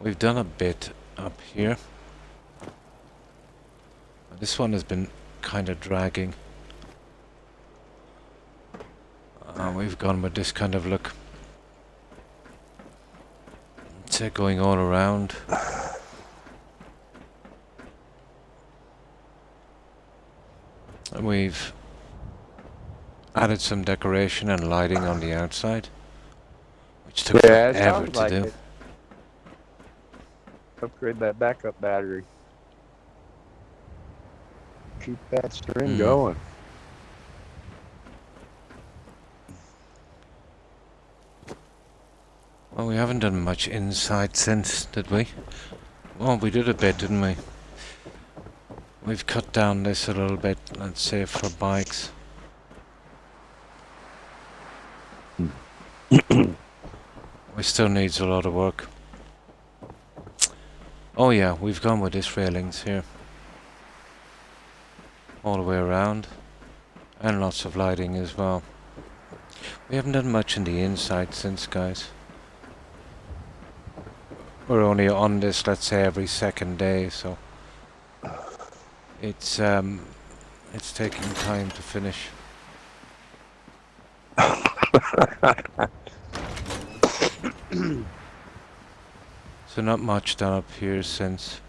We've done a bit up here. This one has been kind of dragging. We've gone with this kind of look. It's going all around. We've added some decoration and lighting on the outside, which took forever to do. Upgrade that backup battery. Keep that string going. Well, we haven't done much inside since, did we? Well, we did a bit, didn't we? We've cut down this a little bit, let's say, for bikes. We still needs a lot of work. Oh yeah, we've gone with this railings here. All the way around. And lots of lighting as well. We haven't done much in the inside since, guys. we're only on this, let's say, every second day, so it's taking time to finish. So not much done up here since.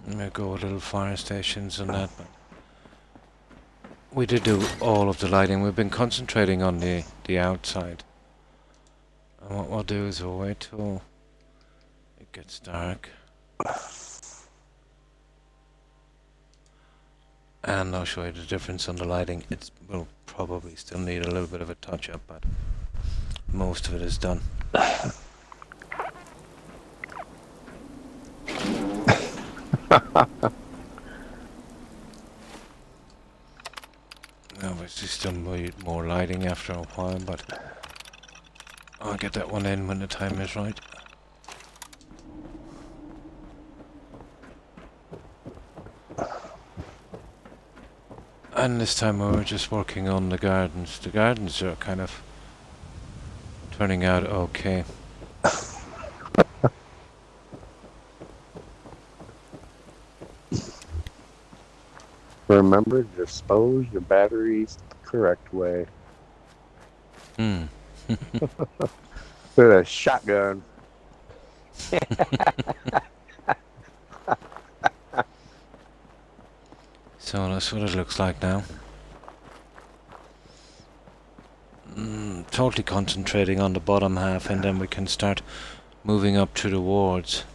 We go with little fire stations and that, but we did do all of the lighting. We've been concentrating on the outside. And what we'll do is we'll wait till it gets dark. And I'll show you the difference on the lighting. It will probably still need a little bit of a touch up, but most of it is done. Obviously still need more lighting after a while, but I'll get that one in when the time is right. And this time we were just working on the gardens. The gardens are kind of turning out okay. Remember to dispose your batteries the correct way. Hmm. With a shotgun. So that's what it looks like now. Totally concentrating on the bottom half, and then we can start moving up to the wards.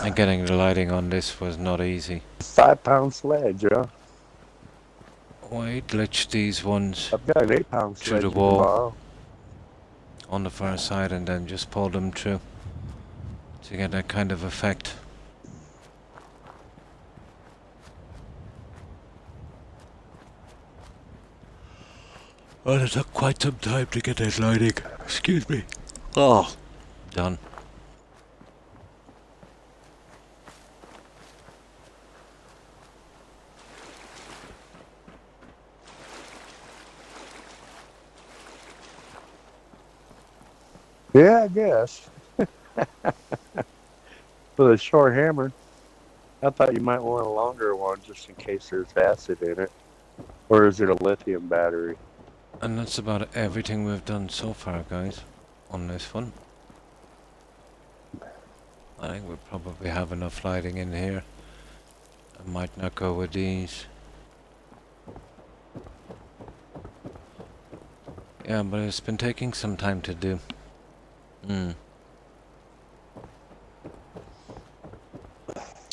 And getting the lighting on this was not easy. 5-pound sledge, yeah. I glitched these ones I've got an 8-pound through sledge the you can wall borrow. on the far side and then just pulled them through to get that kind of effect. Well, it took quite some time to get that lighting. Excuse me. Oh, done. Yeah, I guess. With a short hammer. I thought you might want a longer one just in case there's acid in it. Or is it a lithium battery? And that's about everything we've done so far, guys, on this one. I think we'll probably have enough lighting in here. I might not go with these. Yeah, but it's been taking some time to do. And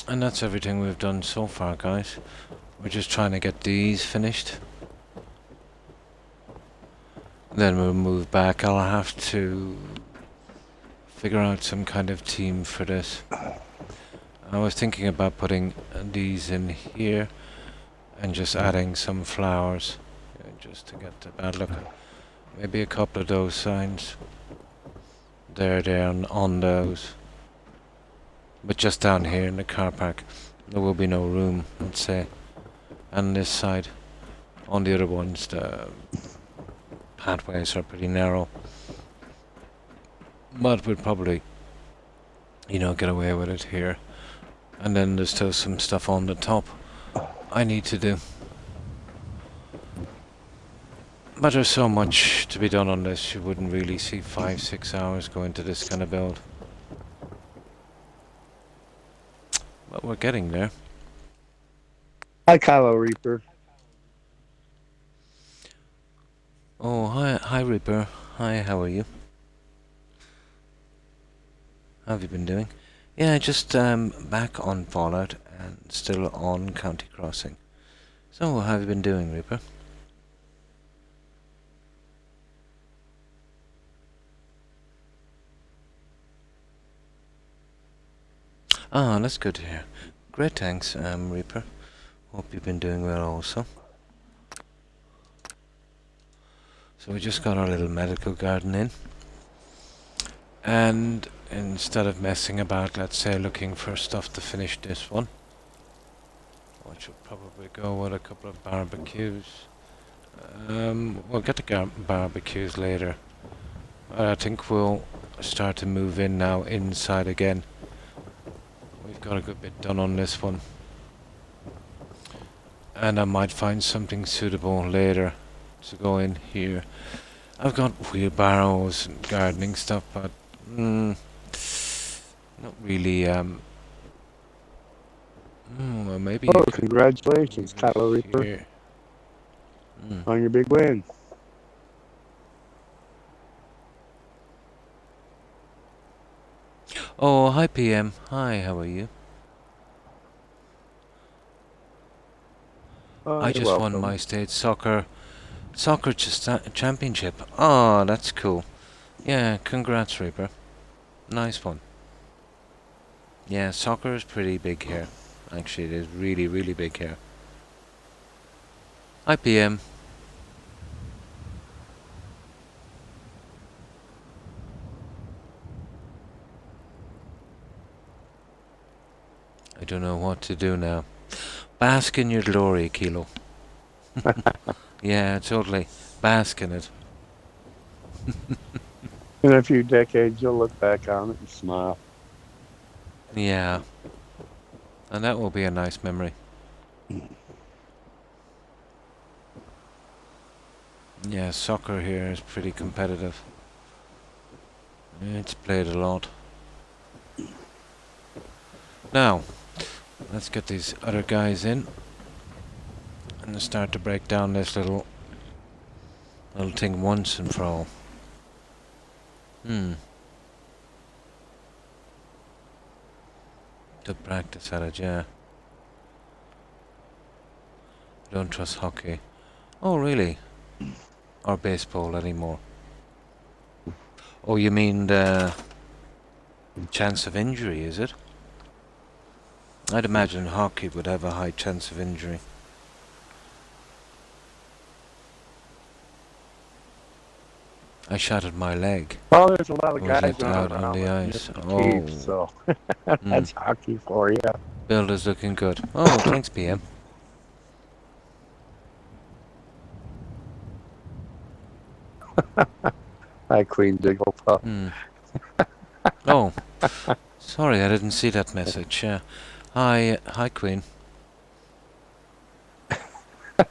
that's everything we've done so far, guys. We're just trying to get these finished. Then we'll move back. I'll have to figure out some kind of team for this. I was thinking about putting these in here and just adding some flowers, just to get the bad look. Maybe a couple of those signs. There on those. But just down here in the car park, there will be no room, let's say. And this side, on the other ones, the pathways are pretty narrow. But we'll probably, get away with it here. And then there's still some stuff on the top I need to do. But there's so much to be done on this, you wouldn't really see 5-6 hours go into this kind of build. But we're getting there. Hi, Kylo Reaper. Oh, hi Reaper. Hi, how are you? How have you been doing? Yeah, just back on Fallout and still on County Crossing. So, how have you been doing, Reaper? Ah, that's good to hear. Great, thanks, Reaper. Hope you've been doing well also. So we just got our little medical garden in. And instead of messing about, let's say, looking for stuff to finish this one, I should probably go with a couple of barbecues We'll get the barbecues later. I think we'll start to move in now inside again. We've got a good bit done on this one. And I might find something suitable later to go in here. I've got wheelbarrows and gardening stuff, but not really. Well, maybe. Oh, congratulations, Kylo Reaper, here. on your big win. Oh, hi PM. Hi, how are you? Oh, I you're just won welcome. my state soccer championship. Oh, that's cool. Yeah, congrats, Reaper. Nice one. Yeah, soccer is pretty big here. Actually, it is really, really big here. Hi, PM. I don't know what to do now. Bask in your glory, Kilo. Yeah, totally. Bask in it. In a few decades, you'll look back on it and smile. Yeah. And that will be a nice memory. Yeah, soccer here is pretty competitive. It's played a lot. Now, let's get these other guys in and start to break down this little thing once and for all. Good practice at it, yeah. Don't trust hockey. Oh, really? Or baseball anymore? Oh, you mean the chance of injury, is it? I'd imagine hockey would have a high chance of injury. I shattered my leg. Well, there's a lot of I was guys left running out on around the with ice. different Oh. teeth, so that's hockey for you. Builder's looking good. Oh, thanks, PM. Hi, Queen Digglepuff. Oh, sorry, I didn't see that message. Hi, Queen.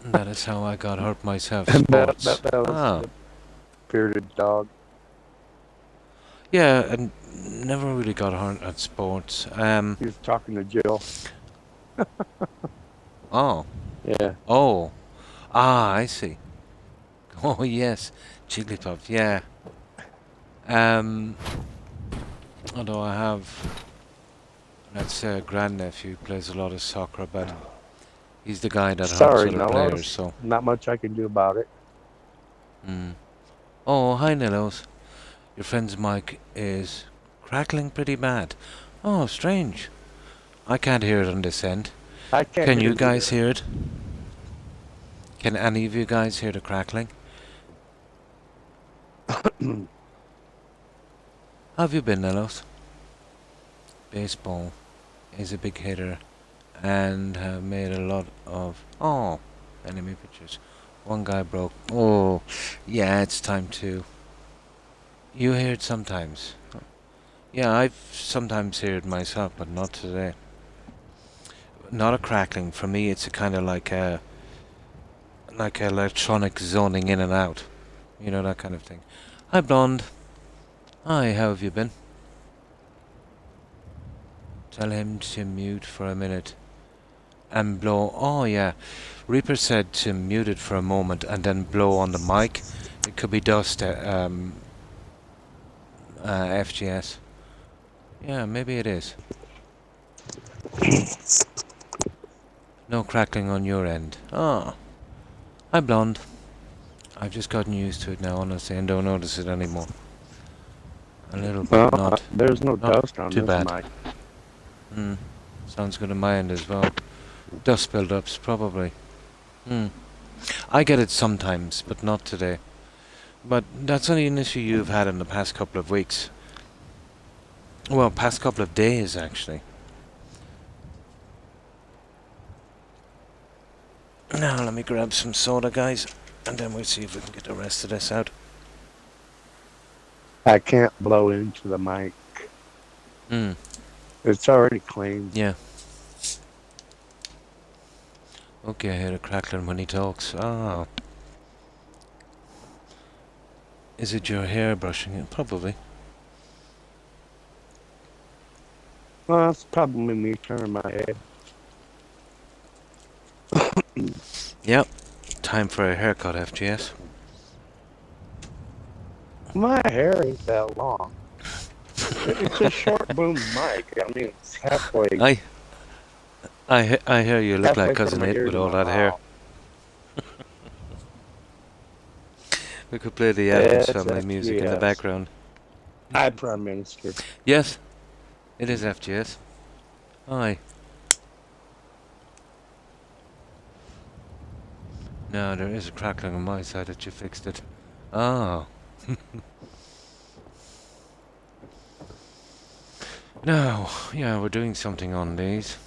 That is how I got hurt myself. And that Sports. was the bearded dog. Yeah, and never really got hurt at sports. He was talking to Jill. Oh. Yeah. Oh. Ah, I see. Oh, yes. Jigglypuff, yeah. Although I have, let's say, a grandnephew who plays a lot of soccer, but he's the guy that helps Sorry, other players, so. not much I can do about it. Oh, hi, Nillos. Your friend's mic is crackling pretty bad. Oh, strange. I can't hear it on this end. I can't. Can you guys hear it? Can any of you guys hear the crackling? How have you been, Nellos? Baseball is a big hitter and have made a lot of enemy pitchers. One guy broke. Oh, yeah, it's time to. You hear it sometimes. Yeah, I've sometimes heard it myself, but not today. Not a crackling. For me, it's a kind of like electronic zoning in and out. You know, that kind of thing. Hi, Blonde. Hi, how have you been? Tell him to mute for a minute and blow. Oh, yeah. Reaper said to mute it for a moment and then blow on the mic. It could be dust, FGS. Yeah, maybe it is. No crackling on your end. Ah. Hi, Blonde. I've just gotten used to it now, honestly, and don't notice it anymore. A little bit, not. There's no not dust on too this bad. mic. Sounds good on my end as well. Dust build-ups, probably. I get it sometimes, but not today. But that's only an issue you've had in the past couple of weeks. Well, past couple of days, actually. Now, let me grab some soda, guys. and then we'll see if we can get the rest of this out. I can't blow into the mic. Hmm. It's already clean. Yeah. Okay, I hear a crackling when he talks. Ah. Is it your hair brushing it? Probably. Well, it's probably me turning my head. Yep. Time for a haircut, FGS. My hair ain't that long. It's a short boom mic. I mean, it's halfway. I hear you look like Halfway from Cousin my It ear with to all my that hair. mouth. We could play the Addams It's Family music in the FGS. background. Hi, Prime Minister. Yes, it is FGS. Hi. No, there is a crackling on my side that you fixed it. Ah. Now, yeah, we're doing something on these.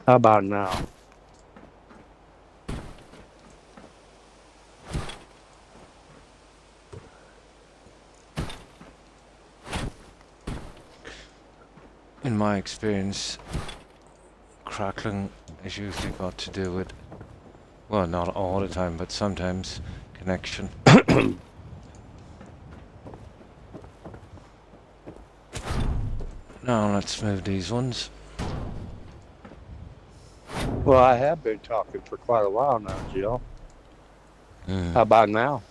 How about now? In my experience, crackling is usually got to do with, well, not all the time, but sometimes, connection. Now let's move these ones. Well, I have been talking for quite a while now, Jill. Mm. How about now?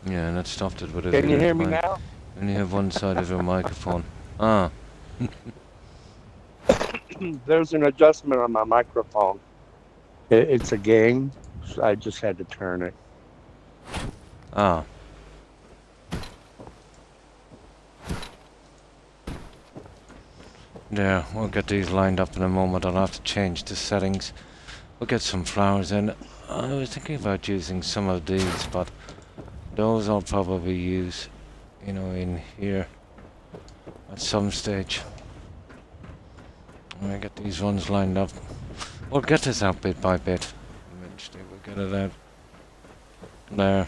Yeah, and that stopped it with a Can you weird hear me line. now? Only have one side of your microphone. Ah. There's an adjustment on my microphone. It's a gain, so I just had to turn it. Ah. There, we'll get these lined up in a moment. I'll have to change the settings. We'll get some flowers in. I was thinking about using some of these, but those I'll probably use, you know, in here at some stage. When I get these ones lined up, we'll get this out bit by bit. Eventually we'll get it out. There.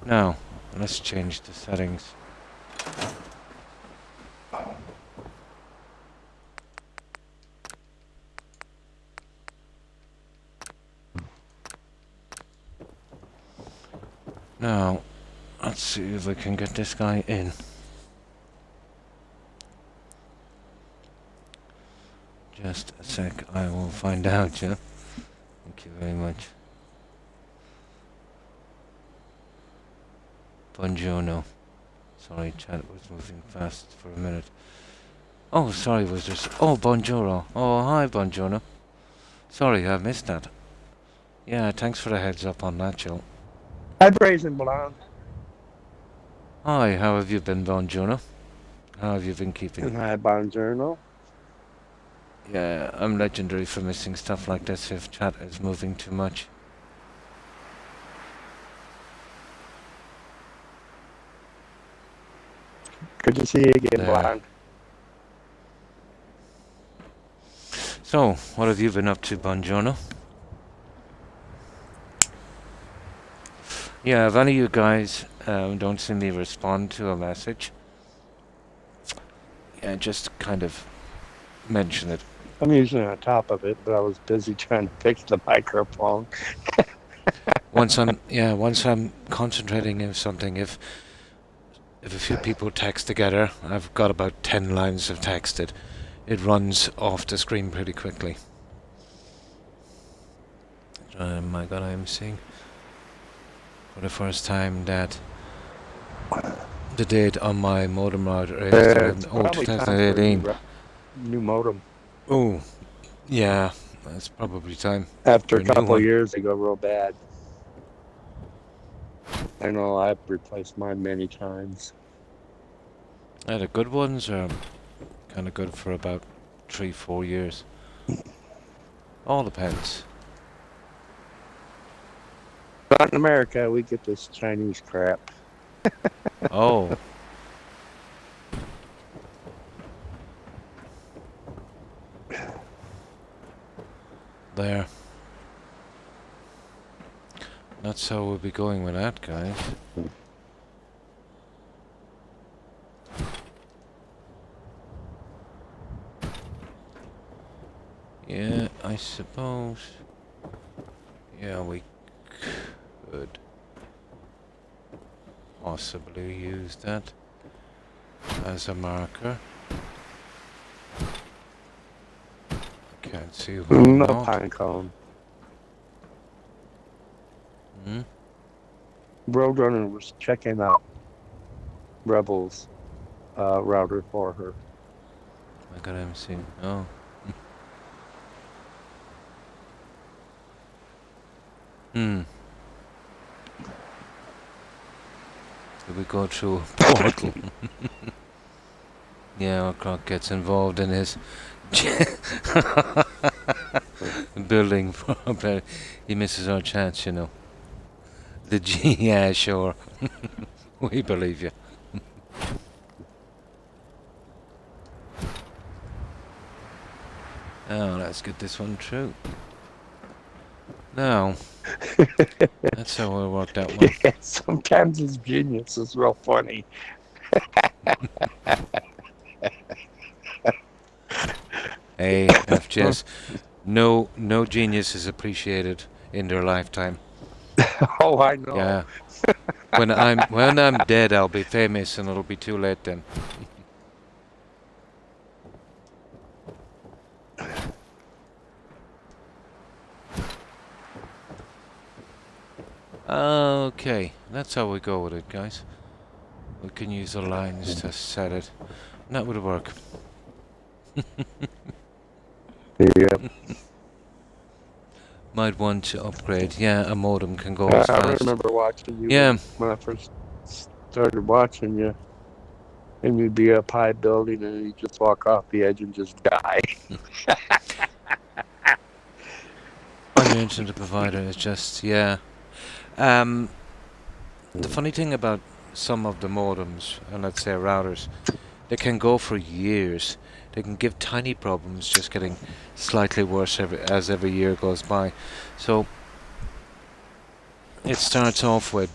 Now, let's change the settings. Now, let's see if we can get this guy in. Just a sec, I will find out, yeah? Thank you very much. Buongiorno. Sorry, chat was moving fast for a minute. Oh, sorry, was there... Oh, buongiorno. Oh, hi, buongiorno. Sorry, I missed that. Yeah, thanks for the heads up on that, Joe. Hi, Brazen Blonde. Hi, how have you been, buongiorno? How have you been keeping? And hi, Bonjourno. Yeah, I'm legendary for missing stuff like this if chat is moving too much. Good to see you again, There. Blonde. So, what have you been up to, buongiorno? Yeah, if any of you guys don't see me respond to a message, yeah, just kind of mention it. I'm usually on top of it, but I was busy trying to fix the microphone. Once I'm concentrating on something, if a few people text together, I've got about 10 lines of text. It runs off the screen pretty quickly. Oh my god, I'm seeing for the first time that the date on my modem router is 2018. New modem. Oh, yeah, that's probably time. After for a new couple one. of years, they go real bad. I know I've replaced mine many times. Yeah, the good ones are kind of good for about 3-4 years. All depends. Not in America, we get this Chinese crap. Oh. there. That's how we'll be going with that, guys. Yeah, I suppose. Yeah, we could possibly use that as a marker. I can't see why No not. pine cone. Hmm? Roadrunner was checking out Rebel's router for her. I got MC. Oh. Hmm. Did we go through a portal? Yeah, Croc gets involved in his building. He misses our chance, you know. The G, yeah, sure. We believe you. Oh, let's get this one through. Now, that's how we worked that one. Yeah, sometimes his genius is real funny. Hey, FGS, no genius is appreciated in their lifetime. Oh, I know. Yeah. When I'm dead, I'll be famous, and it'll be too late then. Okay, that's how we go with it, guys. We can use the lines to set it. And that would work. Yeah. Might want to upgrade. Yeah, a modem can go I as fast. remember watching you Yeah. when I first started watching you. And you'd be up high building and you'd just walk off the edge and just die. On your internet provider is just, yeah. The funny thing about some of the modems, and let's say routers, they can go for years. They can give tiny problems, just getting slightly worse as every year goes by. So it starts off with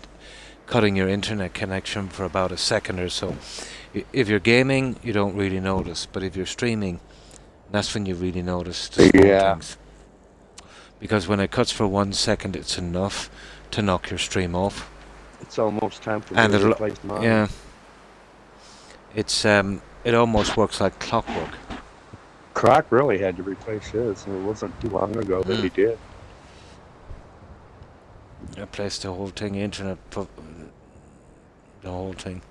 cutting your internet connection for about a second or so. If you're gaming, you don't really notice, but if you're streaming, that's when you really notice the small things. Because when it cuts for 1 second, it's enough to knock your stream off. It's almost time for me to replace mine. Yeah. It's it almost works like clockwork. Croc really had to replace his, and it wasn't too long ago that he did. Replace the whole thing, internet, the whole thing.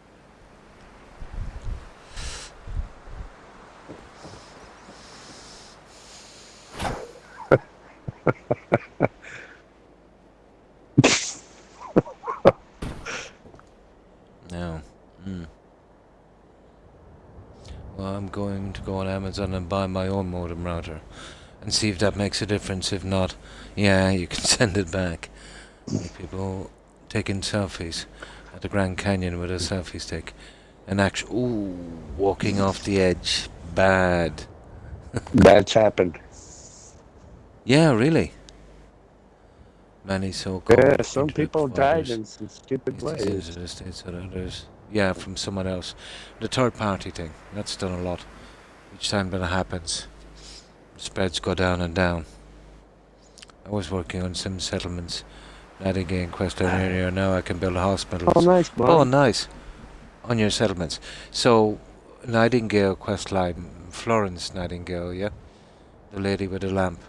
No. Well, I'm going to go on Amazon and buy my own modem router and see if that makes a difference. If not, yeah, you can send it back. Like people taking selfies at the Grand Canyon with a selfie stick and walking off the edge. Bad. That's happened. Yeah, really. Many so-called Yeah, some people died providers in some stupid ways. the States and others. Yeah, from someone else. The third party thing, that's done a lot. Each time that happens, spreads go down and down. I was working on some settlements. Nightingale, Questline area. Now I can build hospitals. Oh, nice, man. Oh, nice. On your settlements. So, Nightingale, Questline, Florence Nightingale, yeah? The lady with the lamp.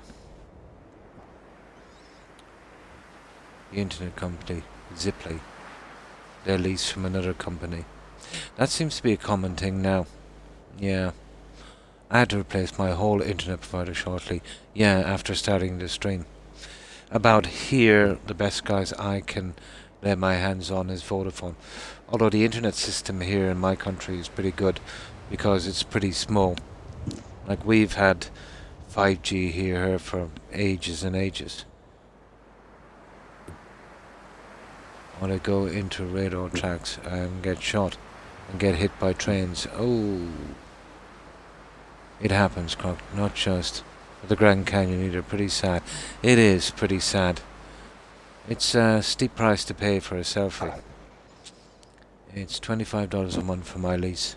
The internet company, Ziply. They're leased from another company. That seems to be a common thing now. Yeah. I had to replace my whole internet provider shortly. Yeah, after starting the stream. About here, the best guys I can lay my hands on is Vodafone. Although the internet system here in my country is pretty good because it's pretty small. Like we've had 5G here for ages and ages. When I go into radar tracks and get shot and get hit by trains, oh, it happens, Croc. Not just the Grand Canyon either. Pretty sad. It is pretty sad. It's a steep price to pay for a selfie. It's $25 a month for my lease.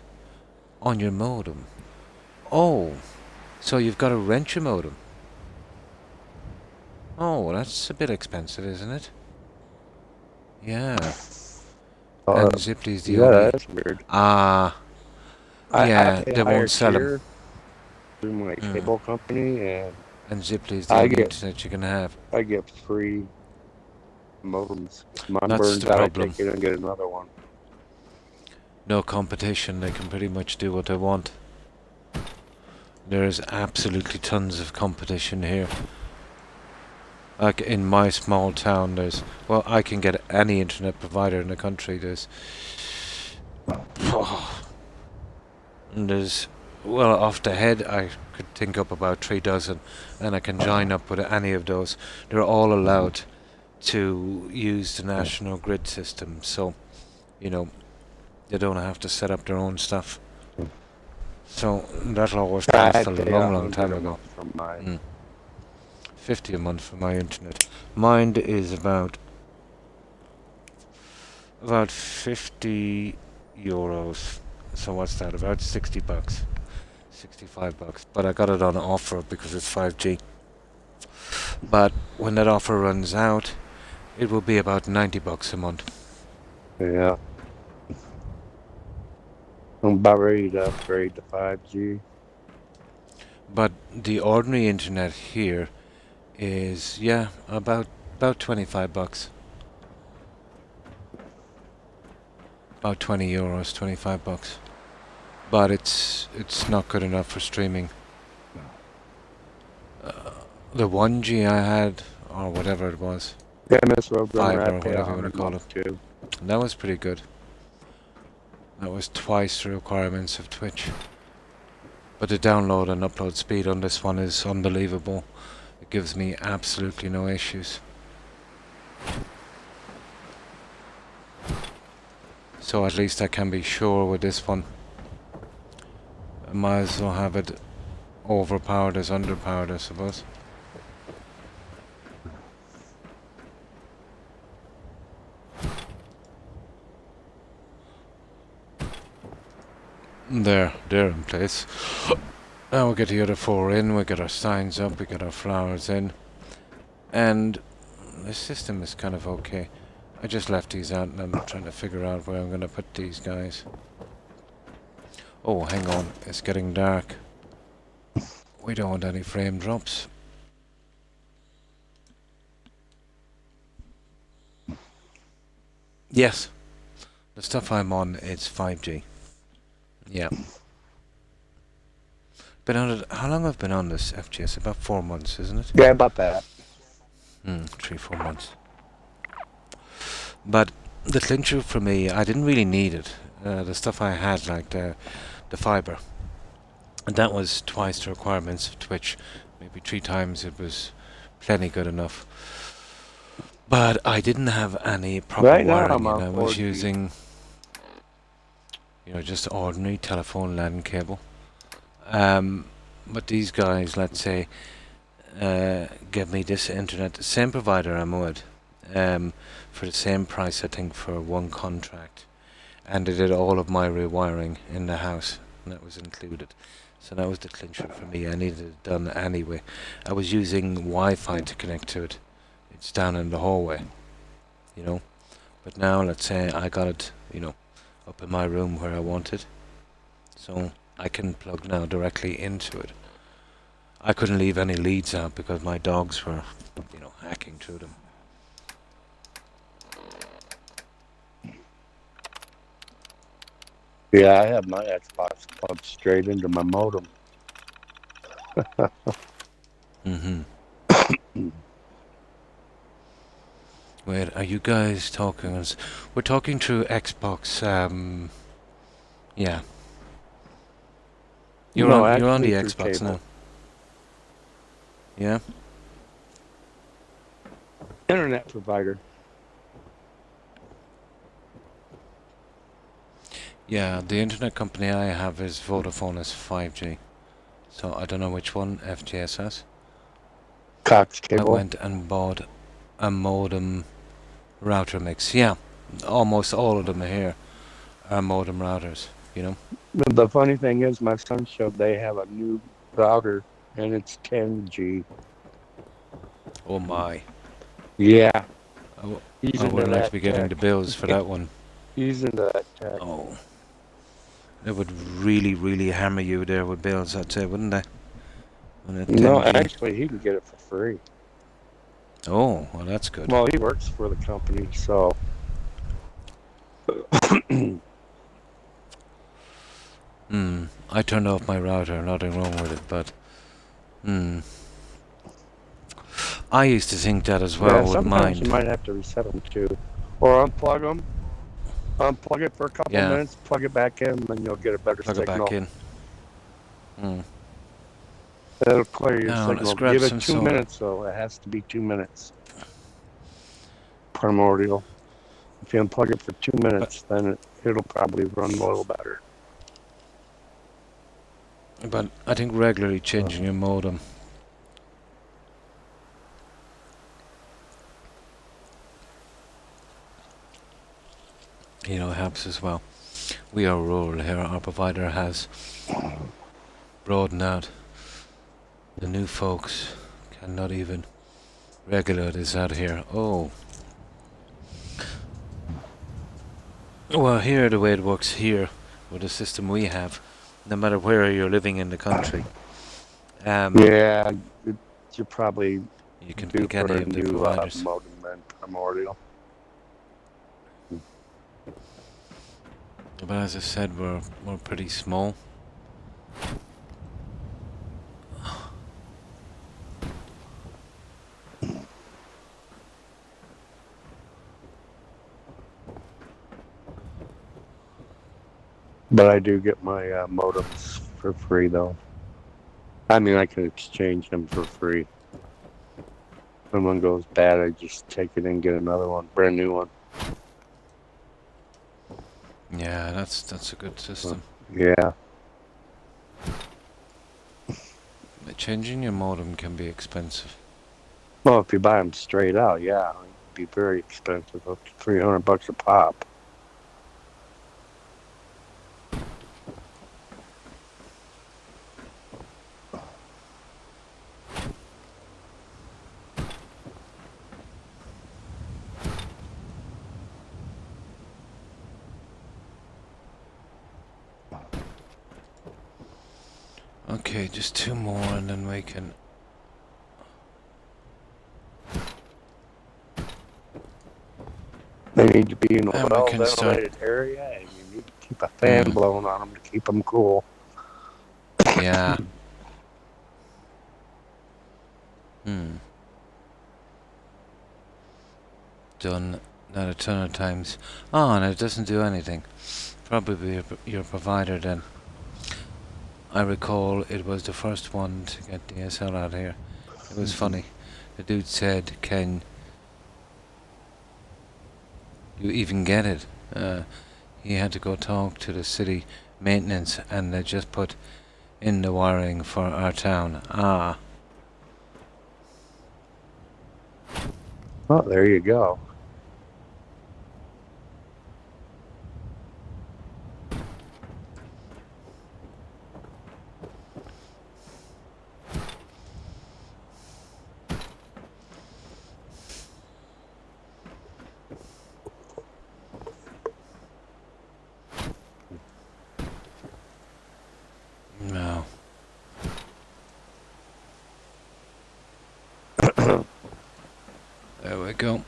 On your modem. Oh, so you've got to rent your modem. Oh, that's a bit expensive, isn't it? Yeah. And Ziply's the yeah, only... that's weird. Ah, yeah, I they won't sell them. here through my cable company, and And Ziply's the I only get- internet you can have. I get free modems. If mine That's burns the out, problem. I take it and get another one. No competition, they can pretty much do what they want. There's absolutely tons of competition here. Like in my small town, there's... Well, I can get any internet provider in the country. There's... And there's... Well, off the head, I could think up about 3 dozen, and I can join up with any of those. They're all allowed to use the national grid system, so, you know, they don't have to set up their own stuff. So, that all was passed a long time ago. From my 50 a month for my internet. Mine is about 50 euros. So what's that? About 60 bucks. 65 bucks. But I got it on offer because it's 5G. But when that offer runs out, it will be about 90 bucks a month. Yeah. I'm about ready to upgrade to 5G. But the ordinary internet here is, yeah, about 25 bucks. About 20 euros, 25 bucks. But it's not good enough for streaming. The 1G I had, or whatever it was, Yeah, Miss Roadrunner, Fiber, I or pay whatever you wanna 100 call months too. that was pretty good. That was twice the requirements of Twitch. But the download and upload speed on this one is unbelievable. It gives me absolutely no issues. So at least I can be sure with this one. I might as well have it overpowered as underpowered, I suppose. There, they're in place. Now we'll get the other 4 in, we get our signs up, we get our flowers in. And the system is kind of okay. I just left these out and I'm trying to figure out where I'm going to put these guys. Oh, hang on, it's getting dark. We don't want any frame drops. Yes, the stuff I'm on is 5G. Yeah. Been on it. How long have I been on this FGS? About 4 months, isn't it? Yeah, about that. 3-4 months. But the clincher for me, I didn't really need it. The stuff I had, like the fiber, and that was twice the requirements of Twitch. Maybe 3 times. It was plenty good enough. But I didn't have any proper Right now wiring, I'm on and I was 4G. using, you know, just ordinary telephone LAN cable. But these guys, let's say, give me this internet, the same provider I'm with, for the same price, I think, for 1 contract. And they did all of my rewiring in the house, and that was included. So that was the clincher for me. I needed it done anyway. I was using Wi-Fi to connect to it. It's down in the hallway, you know. But now, let's say I got it, you know, up in my room where I want it. So I can plug now directly into it. I couldn't leave any leads out because my dogs were, you know, hacking through them. Yeah, I have my Xbox plugged straight into my modem. Wait, are you guys talking? We're talking through Xbox. Yeah. You're on the actually through Xbox cable. now. Yeah. Internet provider. Yeah, the internet company I have is Vodafone, is 5G. So I don't know which one FGS has. Cox I cable. went and bought a modem router mix. Yeah, almost all of them here are modem routers, you know. The funny thing is, my son showed they have a new router, and it's 10G. Oh my. Yeah, I, w- he's I into wouldn't like to that be getting tech. the bills for that one. He's into that tech. Oh. It would really, really hammer you there with bills, I'd say, wouldn't they? On a No, 10G. actually, he can get it for free. Oh, well, that's good. Well, he works for the company, so. I turned off my router, nothing wrong with it, but I used to think that as well, Yeah, wouldn't sometimes mind. you might have to reset them too, or unplug them. Unplug it for a couple minutes, plug it back in, then you'll get a better Plug signal. it back in. It'll clear your Now, let's signal. grab Give it some 2 soda. minutes, though. It has to be 2 minutes. Primordial. If you unplug it for 2 minutes, then it'll probably run a little better. But I think regularly changing your modem. Helps as well. We are rural here. Our provider has broadened out. The new folks cannot even regulate this out here. Oh. Well, here the way it works here, with the system we have, no matter where you're living in the country. Yeah, you probably you can do pick any for a of the new providers. modem and Primordial. But as I said, we're pretty small. But I do get my modems for free, though. I mean, I can exchange them for free. When one goes bad, I just take it and get another one, brand new one. Yeah, that's a good system. Yeah. Changing your modem can be expensive. Well, if you buy them straight out, yeah, it'd be very expensive, up to $300 a pop. Okay, just 2 more and then we can... They need to be in a And we can well-ventilated area, and you need to keep a fan blowing on them to keep them cool. Yeah. Done that a ton of times. Oh, and it doesn't do anything. Probably your provider then. I recall it was the first one to get DSL out here. It was funny. The dude said, "Can you even get it?" He had to go talk to the city maintenance, and they just put in the wiring for our town. Ah. Oh, there you go. No. There we go.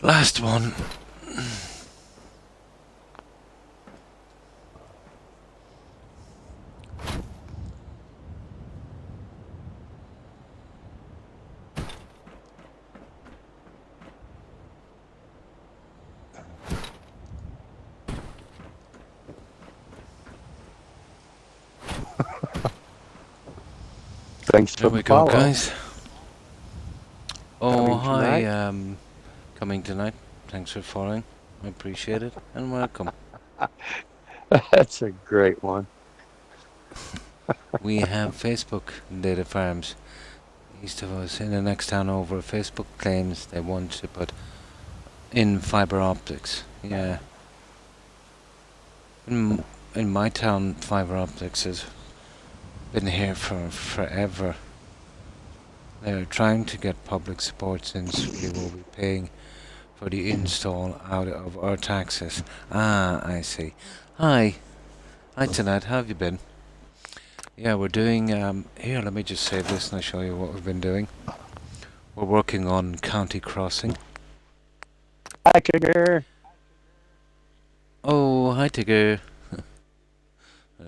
Last one. Thanks There for we the go, follow. guys. Oh, Having hi. tonight? coming tonight. Thanks for following. I appreciate it, and welcome. That's a great one. We have Facebook data farms east of us in the next town over. Facebook claims they want to put in fiber optics. Yeah. In my town, fiber optics has been here for forever. They're trying to get public support since we will be paying for the install out of our taxes. Ah, I see. Hi. Hi, Tanat. How have you been? Yeah, we're doing, here, let me just save this and I'll show you what we've been doing. We're working on County Crossing. Hi, Tigger. Oh, hi, Tigger.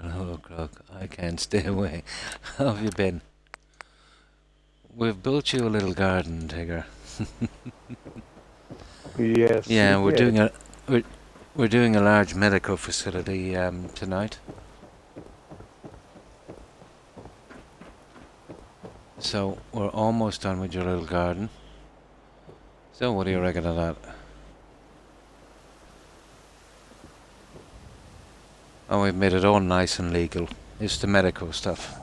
Hello, Croc. I can't stay away. How have you been? We've built you a little garden, Tigger. Yes. Yeah, we did. we're doing a large medical facility tonight. So we're almost done with your little garden. So what do you reckon of that? Oh, we've made it all nice and legal. It's the medical stuff.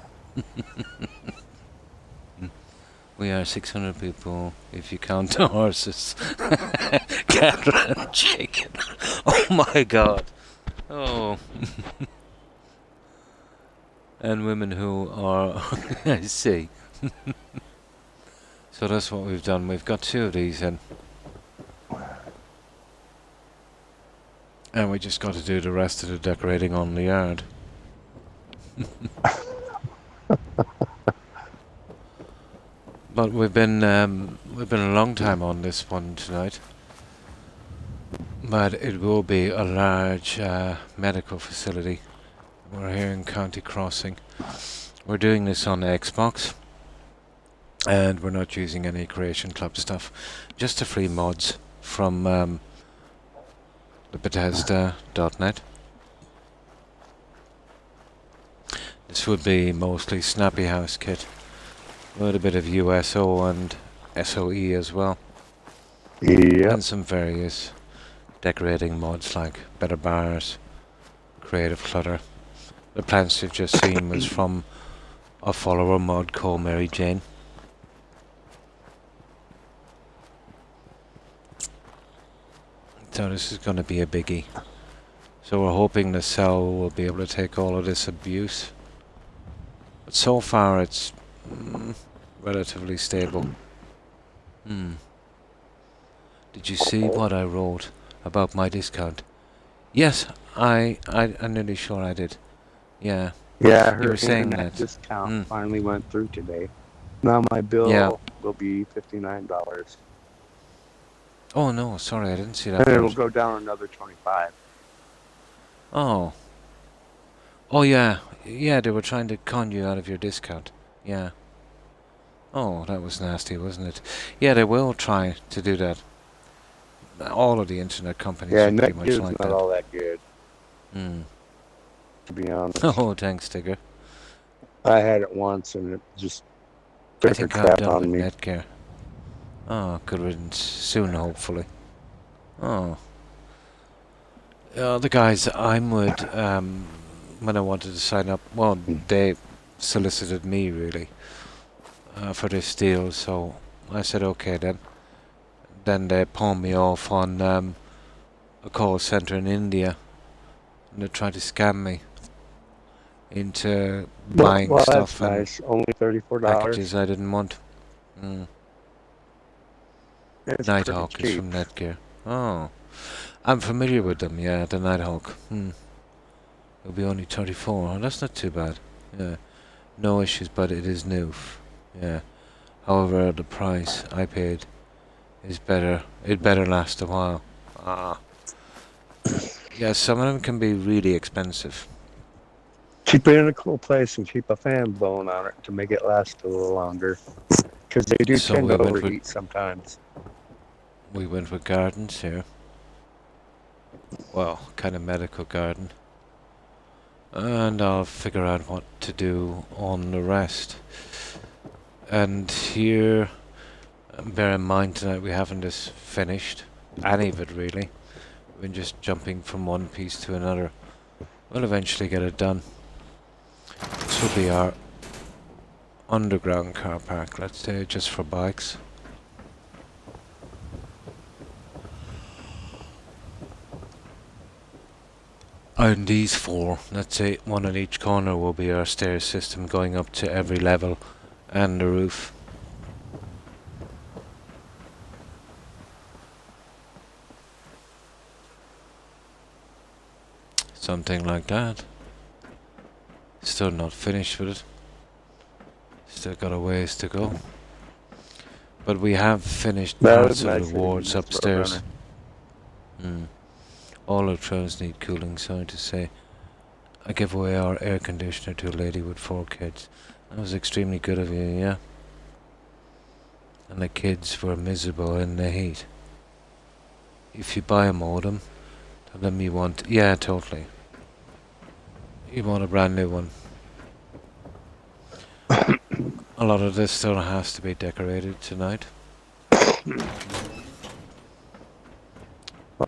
We are 600 people if you count the horses, cattle and chicken. Oh my god. Oh. And women who are, I see. So that's what we've done. We've got 2 of these in. And we just got to do the rest of the decorating on the yard. But we've been a long time on this one tonight. But it will be a large medical facility. We're here in County Crossing. We're doing this on Xbox. And we're not using any Creation Club stuff. Just the free mods from the Bethesda.net. This would be mostly Snappy House kit. With a bit of USO and SOE as well. Yeah. And some various decorating mods like Better Bars, Creative Clutter. The plants you've just seen was from a follower mod called Mary Jane. So this is going to be a biggie. So we're hoping the cell will be able to take all of this abuse. But so far it's relatively stable. Did you see what I wrote about my discount? Yes, I'm nearly sure I did. Yeah. Yeah, You her were saying internet that. discount finally went through today. Now my bill will be $59. Oh no, sorry, I didn't see that. And it part. will go down another 25. Oh. Oh yeah. Yeah, they were trying to con you out of your discount. Yeah. Oh, that was nasty, wasn't it? Yeah, they will try to do that. All of the internet companies Yeah, are pretty much Netgear's like not that. all that good, to be honest. Oh, thanks, Tigger. I had it once and it just I took a think I'm crap done on with me. Netgear. Oh, good riddance. Soon, hopefully. Oh. The guys I'm with, when I wanted to sign up, well, they solicited me, really, for this deal, so I said, okay, then. Then they pawned me off on a call center in India, and they tried to scam me into buying Well, stuff that's and nice. Only $34. packages I didn't want. It's Nighthawk pretty is cheap. from Netgear. Oh. I'm familiar with them, yeah, the Nighthawk. It'll be only 34. Oh, that's not too bad. Yeah. No issues, but it is new. Yeah. However, the price I paid is better. It better last a while. Yeah, some of them can be really expensive. Keep it in a cool place and keep a fan blowing on it to make it last a little longer. Because they do So tend we to went with- overheat sometimes. We went with gardens here. Well, kind of medical garden. And I'll figure out what to do on the rest. And here, Bear in mind tonight we haven't just finished any of it really. We're just jumping from one piece to another. We'll eventually get it done. This will be our underground car park, let's say, just for bikes. And these four, let's say one at each corner, will be our stair system going up to every level and the roof. Something like that. Still not finished with it. Still got a ways to go. But we have finished parts of the wards upstairs. All our trains need cooling, sorry to say. I gave away our air conditioner to a lady with 4 kids. That was extremely good of you, yeah? And the kids were miserable in the heat. If you buy a modem, tell them you want... Yeah, totally. You want a brand new one. A lot of this still has to be decorated tonight.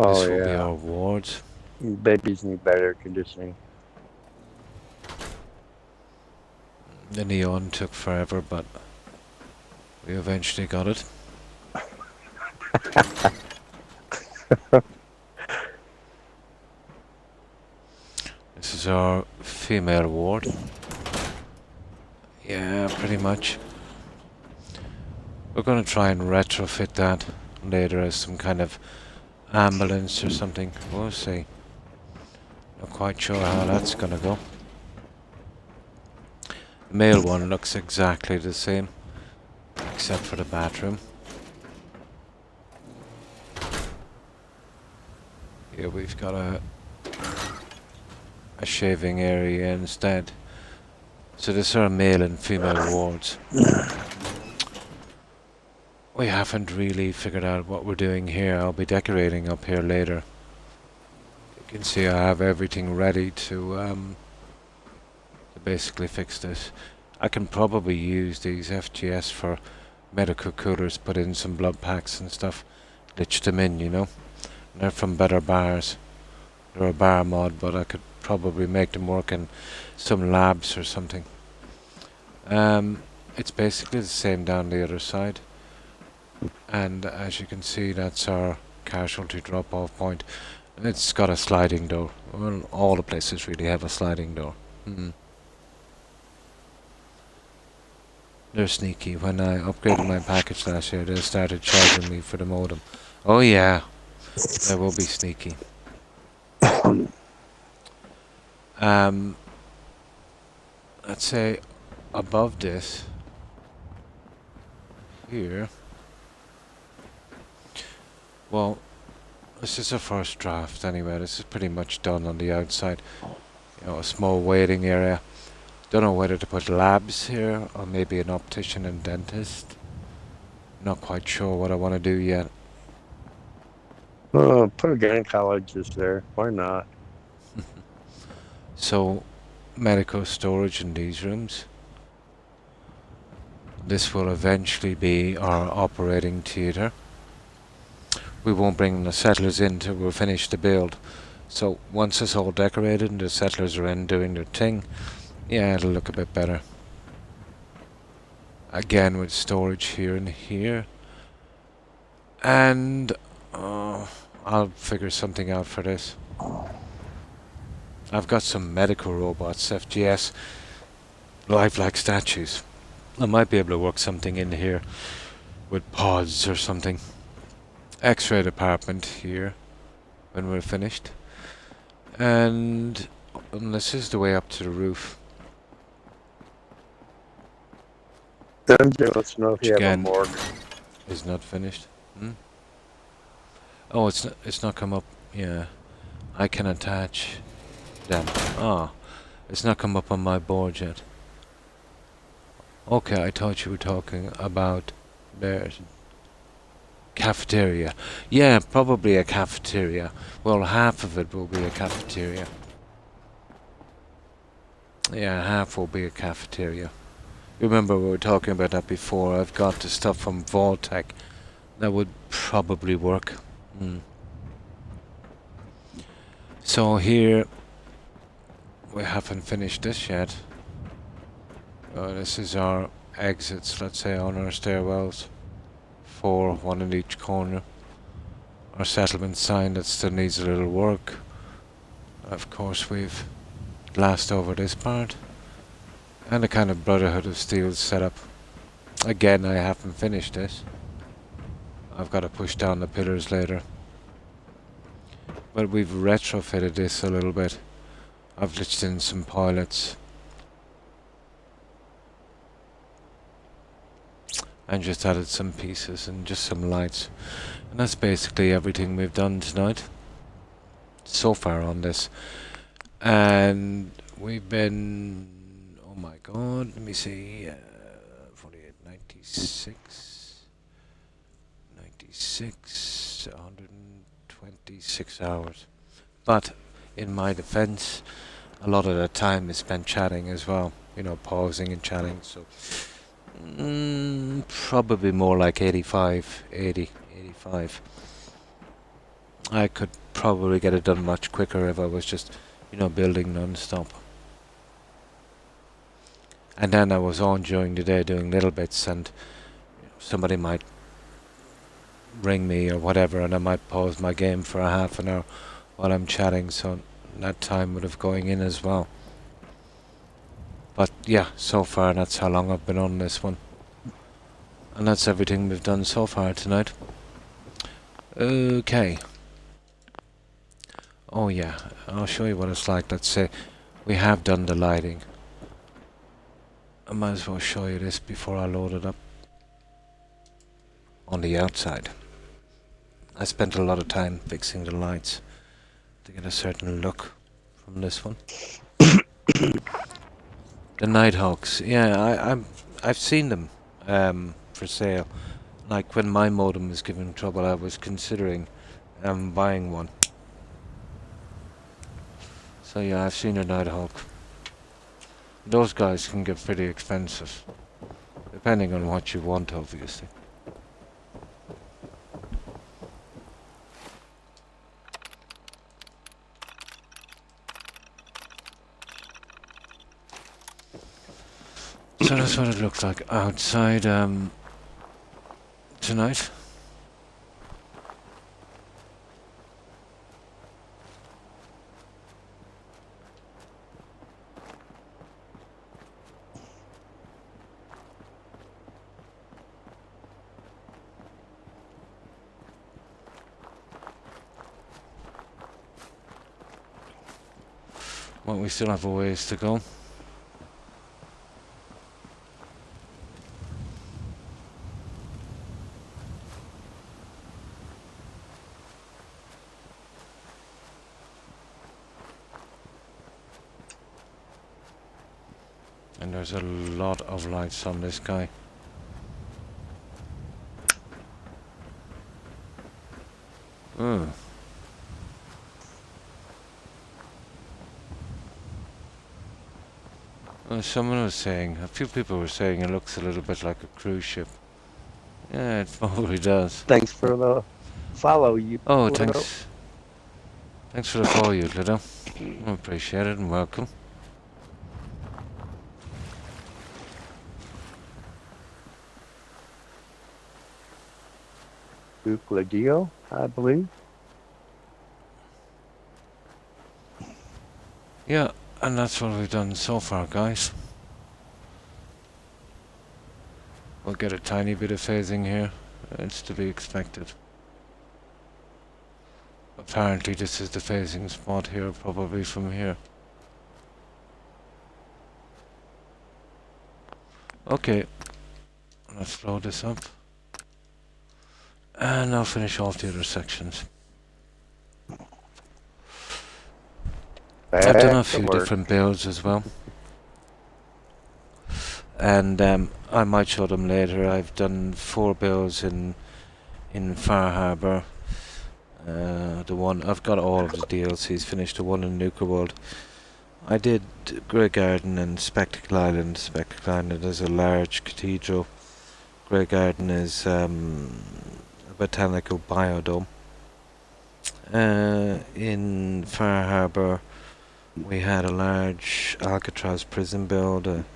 Oh, this will yeah. be our wards. Babies need better conditioning. The neon took forever, but we eventually got it. This is our female ward. Yeah, pretty much. We're going to try and retrofit that later as some kind of ambulance or something. We'll see. Not quite sure how that's going to go. The male one looks exactly the same, except for the bathroom. Here we've got a shaving area instead. So this are male and female wards. We haven't really figured out what we're doing here. I'll be decorating up here later. You can see I have everything ready to basically fix this. I can probably use these FGS for medical coolers, put in some blood packs and stuff, glitch them in, you know. And they're from Better Bars. They're a bar mod, but I could probably make them work in some labs or something. It's basically the same down the other side. And as you can see, that's our casualty drop-off point. And it's got a sliding door. Well, all the places really have a sliding door. They're sneaky. When I upgraded my package last year, they started charging me for the modem. Oh yeah, they will be sneaky. Let's say above this here. Well, this is a first draft anyway. This is pretty much done on the outside. You know, a small waiting area. Don't know whether to put labs here or maybe an optician and dentist. Not quite sure what I want to do yet. Oh, put a gynecologist there. Why not? So, medical storage in these rooms. This will eventually be our operating theatre. We won't bring the settlers in till we've finished the build. So once it's all decorated and the settlers are in doing their thing, yeah, it'll look a bit better. Again with storage here and here. And I'll figure something out for this. I've got some medical robots, FGS, lifelike statues. I might be able to work something in here with pods or something. X-ray department here when we're finished. And this is the way up to the roof. Dungeon lets know if you have a Again, morgue. is not finished. Oh, it's not come up. Yeah, I can attach them. Ah, it's not come up on my board yet. Okay, I thought you were talking about there's cafeteria. Yeah, probably a cafeteria. Well, half of it will be a cafeteria. Yeah, half will be a cafeteria. Remember we were talking about that before. I've got the stuff from Vaultec that would probably work. So here we haven't finished this yet. This is our exits, let's say, on our stairwells. 4, one in each corner. Our settlement sign that still needs a little work. Of course we've glassed over this part. And a kind of Brotherhood of Steel setup. Again, I haven't finished this. I've got to push down the pillars later. But we've retrofitted this a little bit. I've glitched in some pilots. And just added some pieces and just some lights. And that's basically everything we've done tonight. So far on this. And we've been... Oh my god, let me see. 48, 96... 96... 126 hours. But, in my defense, a lot of the time is spent chatting as well. You know, pausing and chatting, so... probably more like 85, 80, 85. I could probably get it done much quicker if I was just, you know, building non-stop. And then I was on during the day doing little bits, and you know, somebody might ring me or whatever, and I might pause my game for a half an hour while I'm chatting, so that time would have going in as well. But yeah, so far that's how long I've been on this one. And that's everything we've done so far tonight. Okay. Oh yeah, I'll show you what it's like. Let's say we have done the lighting. I might as well show you this before I load it up. On the outside. I spent a lot of time fixing the lights to get a certain look from this one. The Nighthawks, yeah, I've seen them for sale. Like when my modem was giving trouble, I was considering buying one. So yeah, I've seen a Nighthawk. Those guys can get pretty expensive, depending on what you want, obviously. So that's what it looks like outside tonight. Well, we still have a ways to go. And there's a lot of lights on this guy. Oh. Well, someone was saying, a few people were saying it looks a little bit like a cruise ship. Yeah, it probably does. Thanks for the follow, you. Oh, thanks. Thanks for the follow, you Lido. I appreciate it and welcome. Duke Ladio, I believe. Yeah, and that's what we've done so far, guys. We'll get a tiny bit of phasing here. It's to be expected. Apparently this is the phasing spot here, probably from here. Okay, let's load this up. And I'll finish off the other sections. I've done a few different builds as well. And I might show them later. I've done 4 builds in Far Harbor. The one I've got all of the DLCs finished. The one in Nuka World I did Grey Garden and Spectacle Island. Spectacle Island is a large cathedral. Grey Garden is a botanical biodome. In Far Harbour, we had a large Alcatraz prison build, a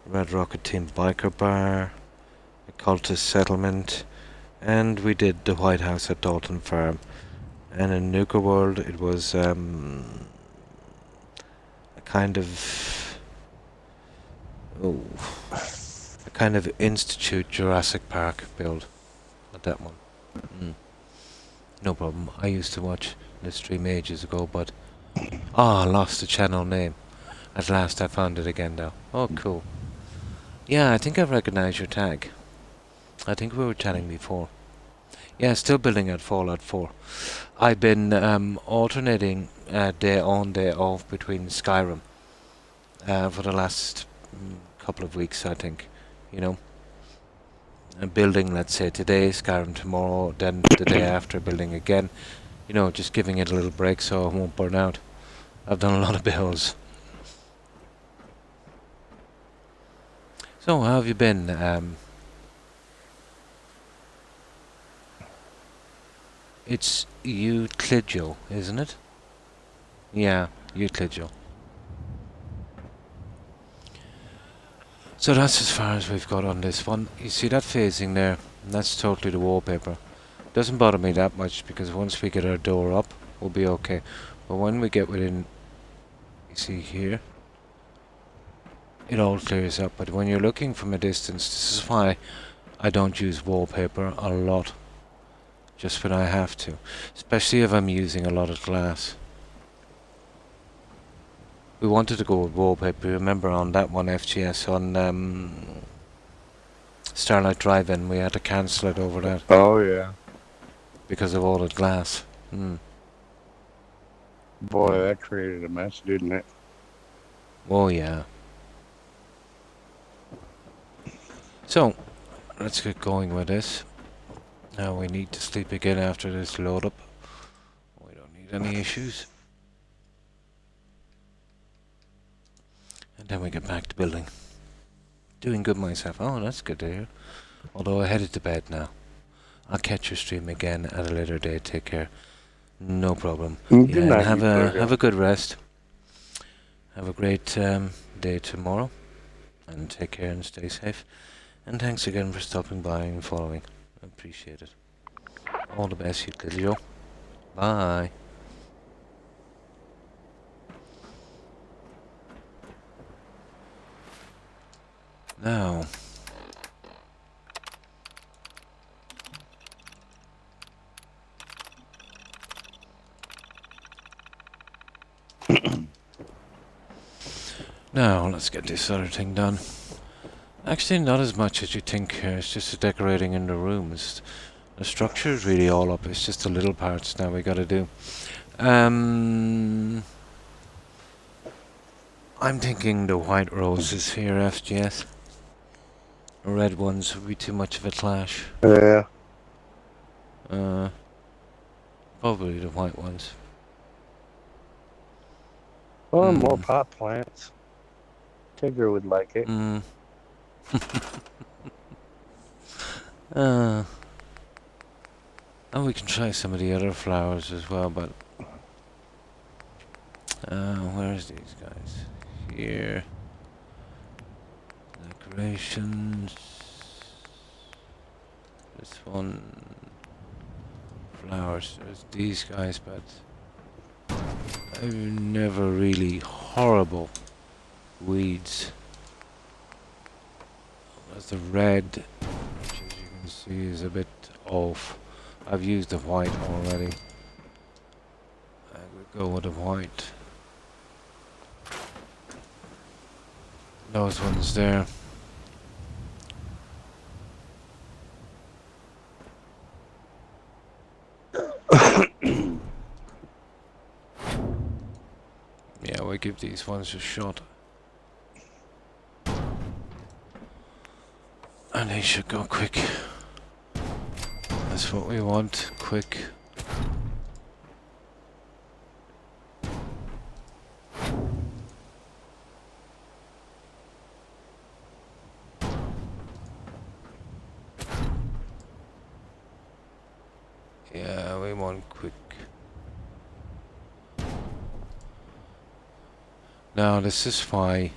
Red Rocket Team biker bar, a cultist settlement, and we did the White House at Dalton Farm. And in Nuka World, it was a kind of Institute Jurassic Park build at that one. No problem. I used to watch this stream ages ago, but I lost the channel name. At last I found it again now. Oh, cool. Yeah, I think I recognize your tag. I think we were chatting before. Yeah, still building at Fallout 4. I've been alternating day on, day off between Skyrim for the last couple of weeks, I think. You know, building, let's say today, Skyrim tomorrow, then the day after building again. You know, just giving it a little break so I won't burn out. I've done a lot of builds. So, how have you been? It's Euclidio, isn't it? Yeah, Euclidio. So that's as far as we've got on this one. You see that phasing there? That's totally the wallpaper. Doesn't bother me that much because once we get our door up, we'll be okay. But when we get within, you see here, it all clears up. But when you're looking from a distance, this is why I don't use wallpaper a lot. Just when I have to. Especially if I'm using a lot of glass. We wanted to go with wallpaper, remember on that one FGS on Starlight Drive-In, we had to cancel it over that. Oh, yeah. Because of all the glass. Boy, that created a mess, didn't it? Oh, yeah. So, let's get going with this. Now we need to sleep again after this load up. We don't need any issues. And then we get back to building. Doing good myself. Oh, that's good to hear. Although I headed to bed now. I'll catch your stream again at a later date. Take care. No problem. Good Yeah, night, and have a good rest. Have a great day tomorrow. And take care and stay safe. And thanks again for stopping by and following. I appreciate it. All the best, Euclidio. Bye. Now. Now, let's get this other thing done. Actually, not as much as you think. It's just the decorating in the rooms. The structure is really all up. It's just the little parts now we gotta do. I'm thinking the white roses here, FGS. The red ones would be too much of a clash. Yeah. Probably the white ones. Or more pot plants. Tigger would like it. And we can try some of the other flowers as well, but where's these guys? Here. Decorations. This one. Flowers. There's these guys, but I've never really horrible weeds. There's the red, which as you can see is a bit off. I've used the white already. I would go with the white. Those ones there. Yeah, we'll give these ones a shot. And they should go quick. That's what we want, quick. Yeah, we want quick. Now this is why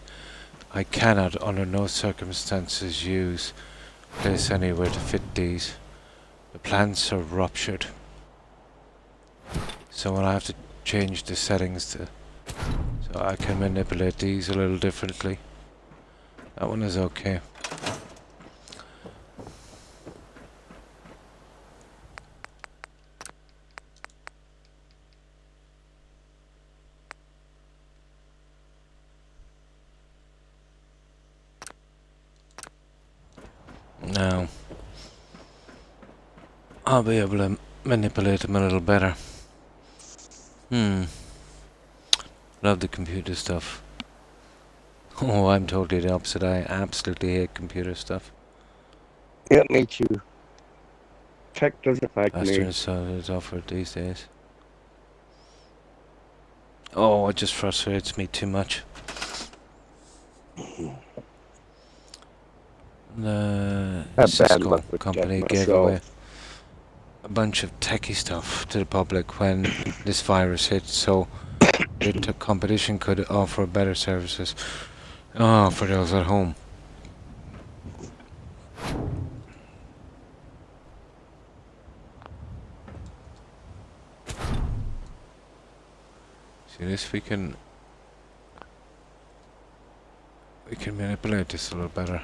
I cannot under no circumstances use Place Anywhere to fit these. The plants are ruptured. So I'll have to change the settings to so I can manipulate these a little differently. That one is okay. Now I'll be able to manipulate them a little better. Love the computer stuff. Oh, I'm totally the opposite. I absolutely hate computer stuff. Yeah, me too. Tech doesn't like Faster me. and so it's offered these days. Oh, it just frustrates me too much. The I have bad Cisco luck with company tech gave away myself. a bunch of techie stuff to the public when this virus hit, so the competition could offer better services for those at home. See this, we can manipulate this a little better.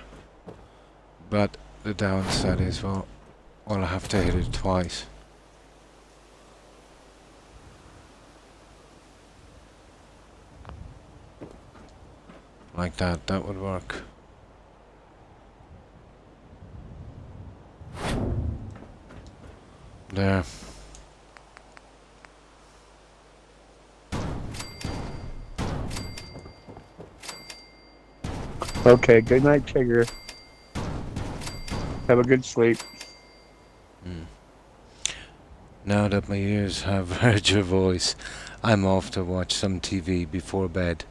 But the downside is, well, I have to hit it twice. Like that would work. There. Okay, good night, Tigger. Have a good sleep. Now that my ears have heard your voice, I'm off to watch some TV before bed.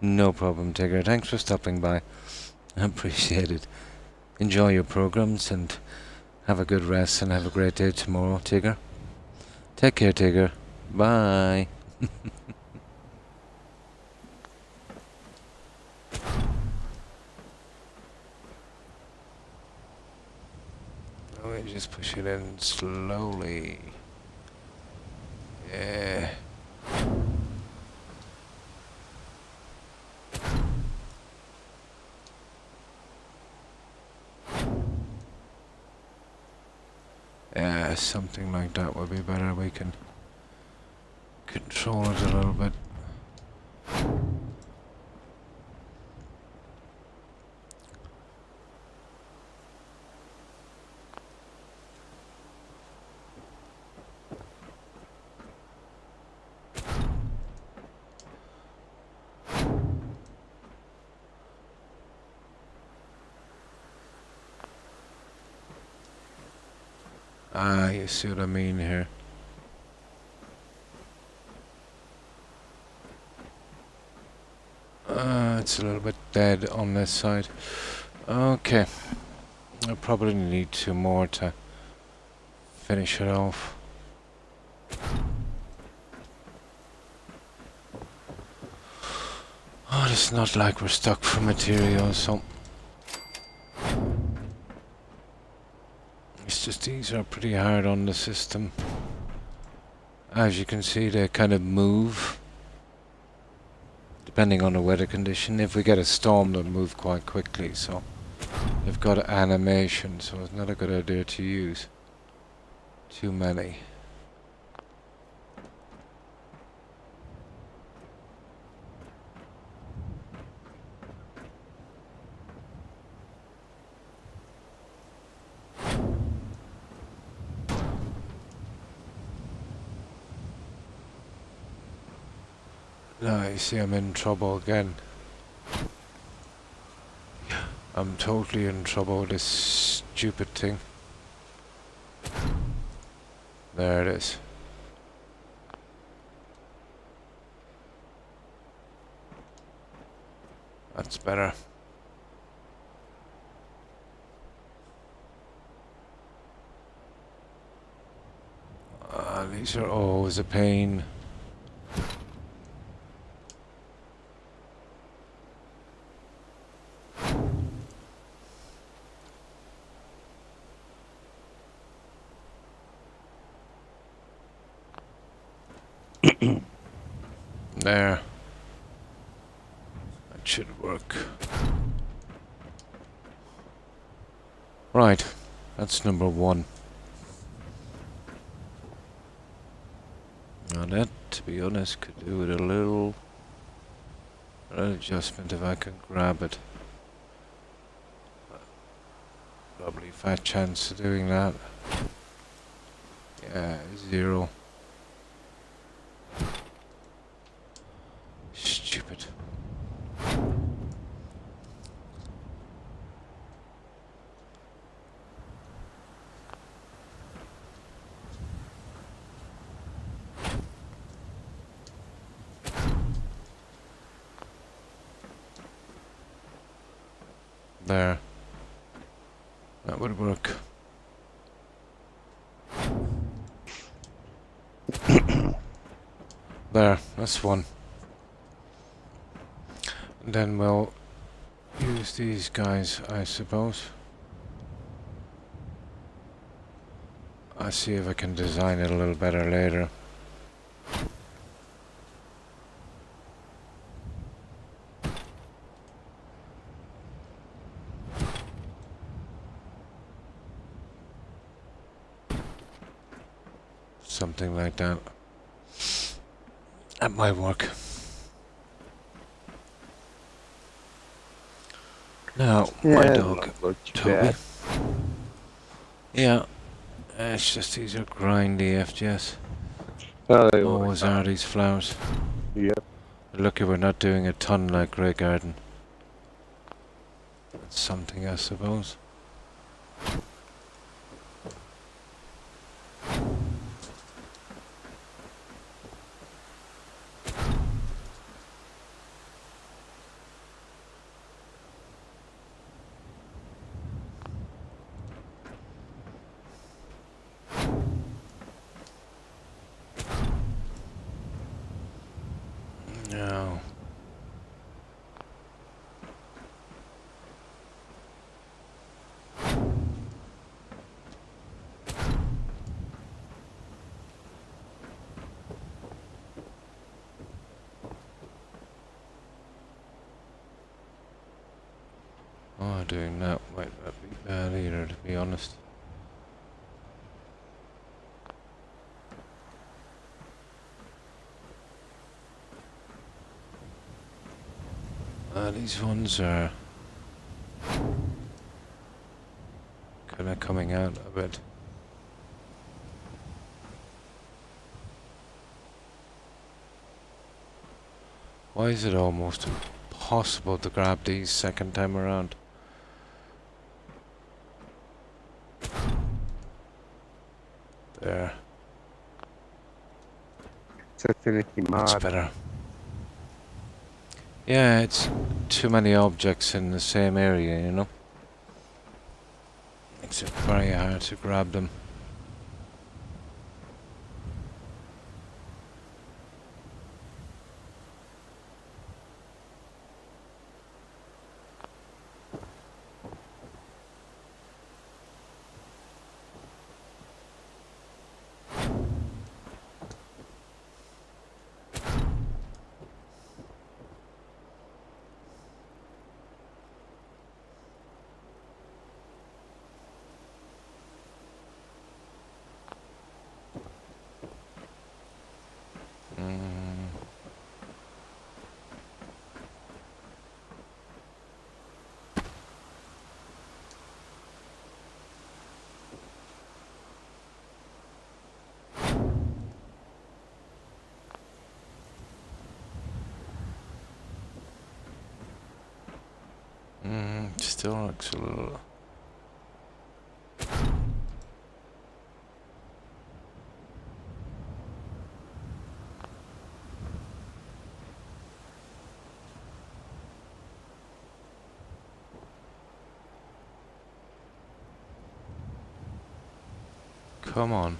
No problem, Tigger. Thanks for stopping by. I appreciate it. Enjoy your programs and have a good rest and have a great day tomorrow, Tigger. Take care, Tigger. Bye. Oh, we just push it in slowly. Yeah. Yeah, something like that would be better. We can control it a little bit. Ah, you see what I mean here. It's a little bit dead on this side. Okay. I probably need 2 more to finish it off. Oh, it's not like we're stuck for materials, so... It's just these are pretty hard on the system. As you can see, they kind of move. Depending on the weather condition. If we get a storm, they'll move quite quickly, so... They've got animation, so it's not a good idea to use too many. Now you see I'm in trouble again. I'm totally in trouble with this stupid thing. There it is. That's better. These are always a pain. There. That should work. Right. That's number one. Now that, to be honest, could do with a little adjustment if I can grab it. Probably fat chance of doing that. Yeah, 0. Stupid. There. That would work. There, that's one. And then we'll use these guys, I suppose. I'll see if I can design it a little better later. Something like that. That might work. Now, my dog, Toby. Yeah, it's just these are grindy FGS. Oh, they Always are these flowers. Yep. Lucky we're not doing a ton like Grey Garden. That's something, I suppose. No. Oh, doing that might not be bad either, to be honest. These ones are kind of coming out a bit. Why is it almost impossible to grab these second time around? There. It's a finicky mod. That's better. Yeah, it's too many objects in the same area, you know? Makes it very hard to grab them. Still looks a little... Come on.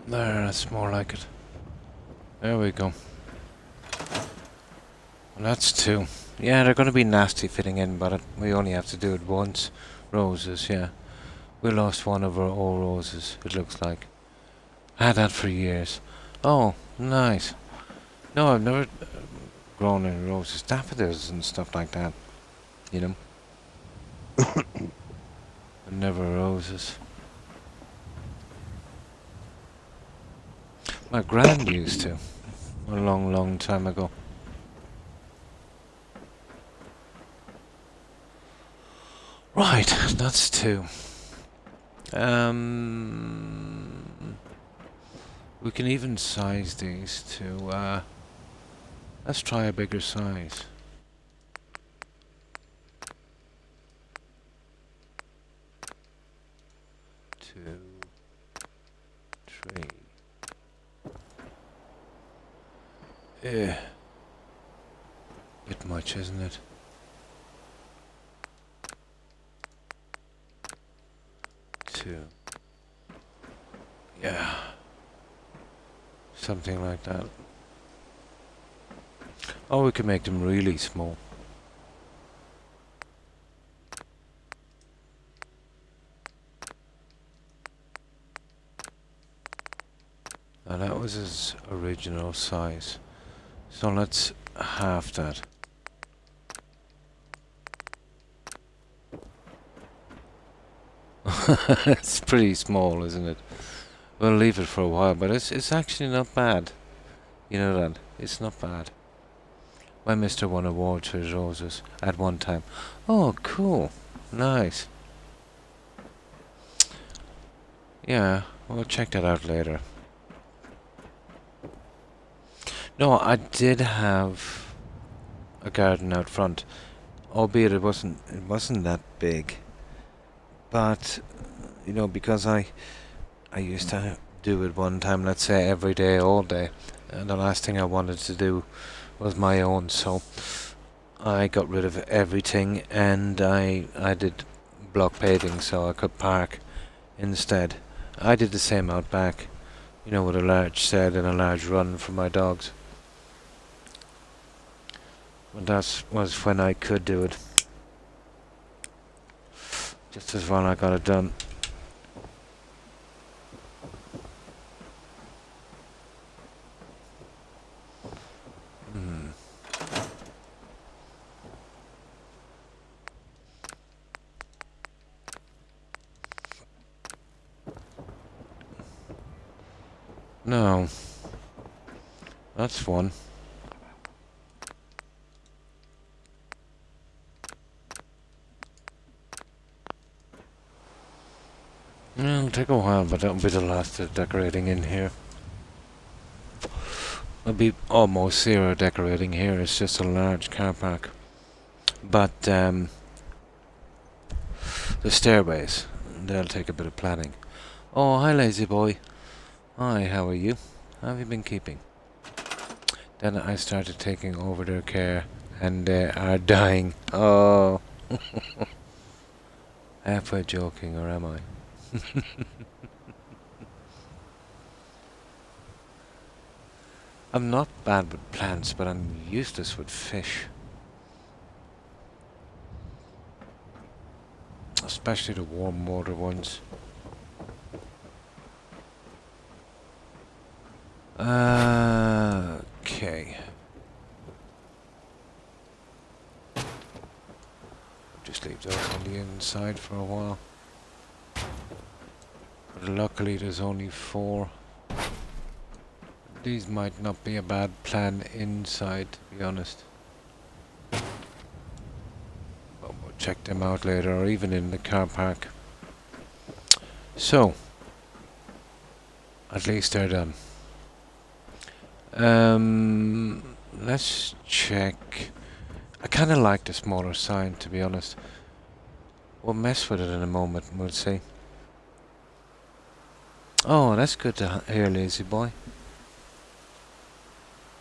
There, that's more like it. There we go. Well, that's two. Yeah, they're going to be nasty fitting in, but we only have to do it once. Roses, yeah. We lost one of our old roses, it looks like. Had that for years. Oh, nice. No, I've never grown any roses. Daffodils and stuff like that. You know? But never roses. My gran used to. A long, long time ago. Right, that's two. We can even size these to, let's try a bigger size. Two, three. Bit much, isn't it? Two. Yeah. Something like that. Or we can make them really small. Now that was his original size. So let's half that. It's pretty small, isn't it? We'll leave it for a while, but it's actually not bad. You know that? It's not bad. My Mr. won awards for his roses at one time. Oh, cool. Nice. Yeah, we'll check that out later. No, I did have a garden out front, albeit it wasn't that big. But you know, because I used to do it one time, let's say every day, all day, and the last thing I wanted to do was my own, so I got rid of everything and I did block paving so I could park instead. I did the same out back, you know, with a large shed and a large run for my dogs. But that was when I could do it. Just as well I got it done. No. That's one. It'll take a while, but that'll be the last of decorating in here. There'll be almost zero decorating here, it's just a large car park. But the stairways, they'll take a bit of planning. Oh, hi lazy boy. Hi, how are you? How have you been keeping? Then I started taking over their care and they are dying. Oh. Halfway joking, or am I? I'm not bad with plants, but I'm useless with fish. Especially the warm water ones. Okay. Just leave those on the inside for a while. But luckily there's only 4. These might not be a bad plan inside, to be honest. But we'll check them out later, or even in the car park. So, at least they're done. Let's check. I kind of like the smaller sign, to be honest. We'll mess with it in a moment, we'll see. Oh, that's good to hear, lazy boy.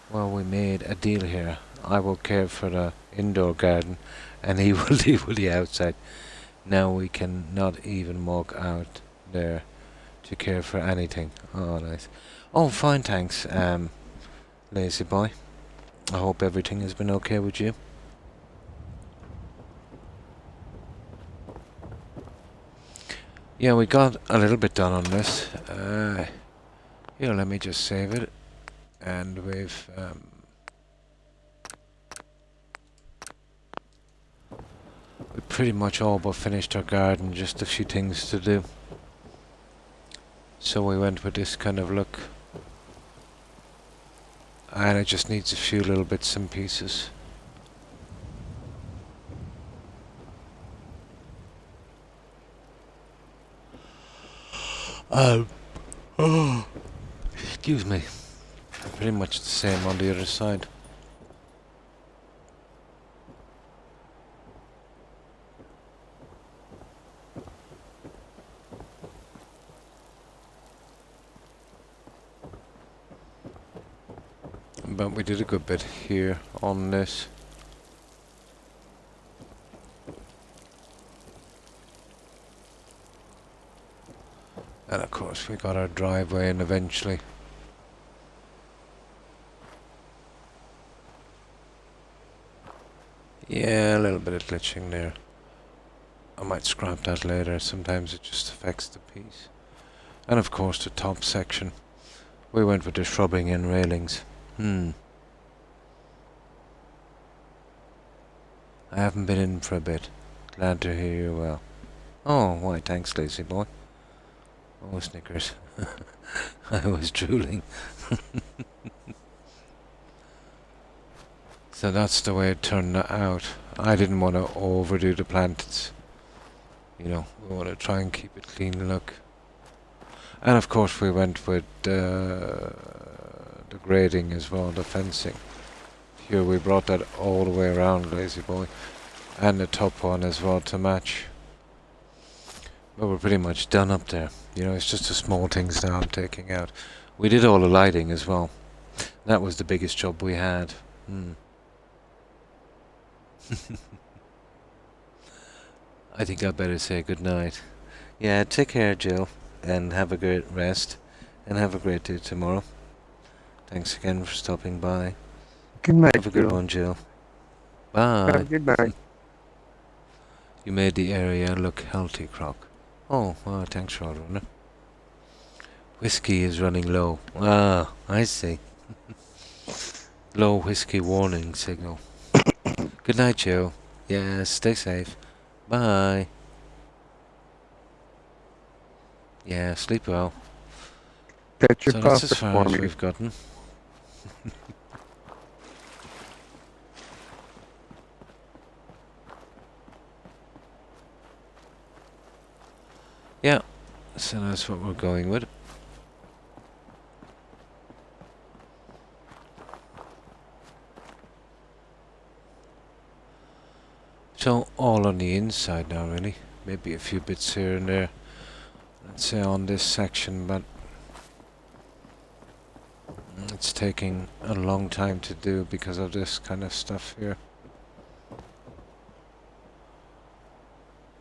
Well, we made a deal here. I will care for the indoor garden, and he will deal with the outside. Now we can not even walk out there Do you care for anything? Oh, nice. Oh, fine, thanks, lazy boy. I hope everything has been okay with you. Yeah, we got a little bit done on this. Here, let me just save it. And we've we pretty much all but finished our garden, just a few things to do. So we went with this kind of look. And it just needs a few little bits and pieces. Oh, excuse me. Pretty much the same on the other side. But we did a good bit here on this. And of course we got our driveway in eventually. Yeah, a little bit of glitching there. I might scrap that later, sometimes it just affects the piece. And of course the top section. We went with the shrubbing and railings. I haven't been in for a bit. Glad to hear you well. Oh, why, thanks, lazy boy. Oh, Snickers. I was drooling. So that's the way it turned out. I didn't want to overdo the plants. You know, we want to try and keep it clean look. And of course we went with the grading as well, the fencing. Here we brought that all the way around, lazy boy. And the top one as well to match. But we're pretty much done up there. You know, it's just the small things now I'm taking out. We did all the lighting as well. That was the biggest job we had. I think I'd better say good night. Yeah, take care, Jill, and have a great rest, and have a great day tomorrow. Thanks again for stopping by. Good night, Have a good one, Jill. Bye. Good night. You made the area look healthy, Croc. Oh, well, thanks, Roadrunner. Whiskey is running low. Ah, I see. Low whiskey warning signal. Good night, Jill. Yeah, stay safe. Bye. Yeah, sleep well. That's your So that's as puffer far for as me. we've gotten. Yeah, so that's what we're going with. So all on the inside now, really. Maybe a few bits here and there. Let's say on this section, but it's taking a long time to do because of this kind of stuff here.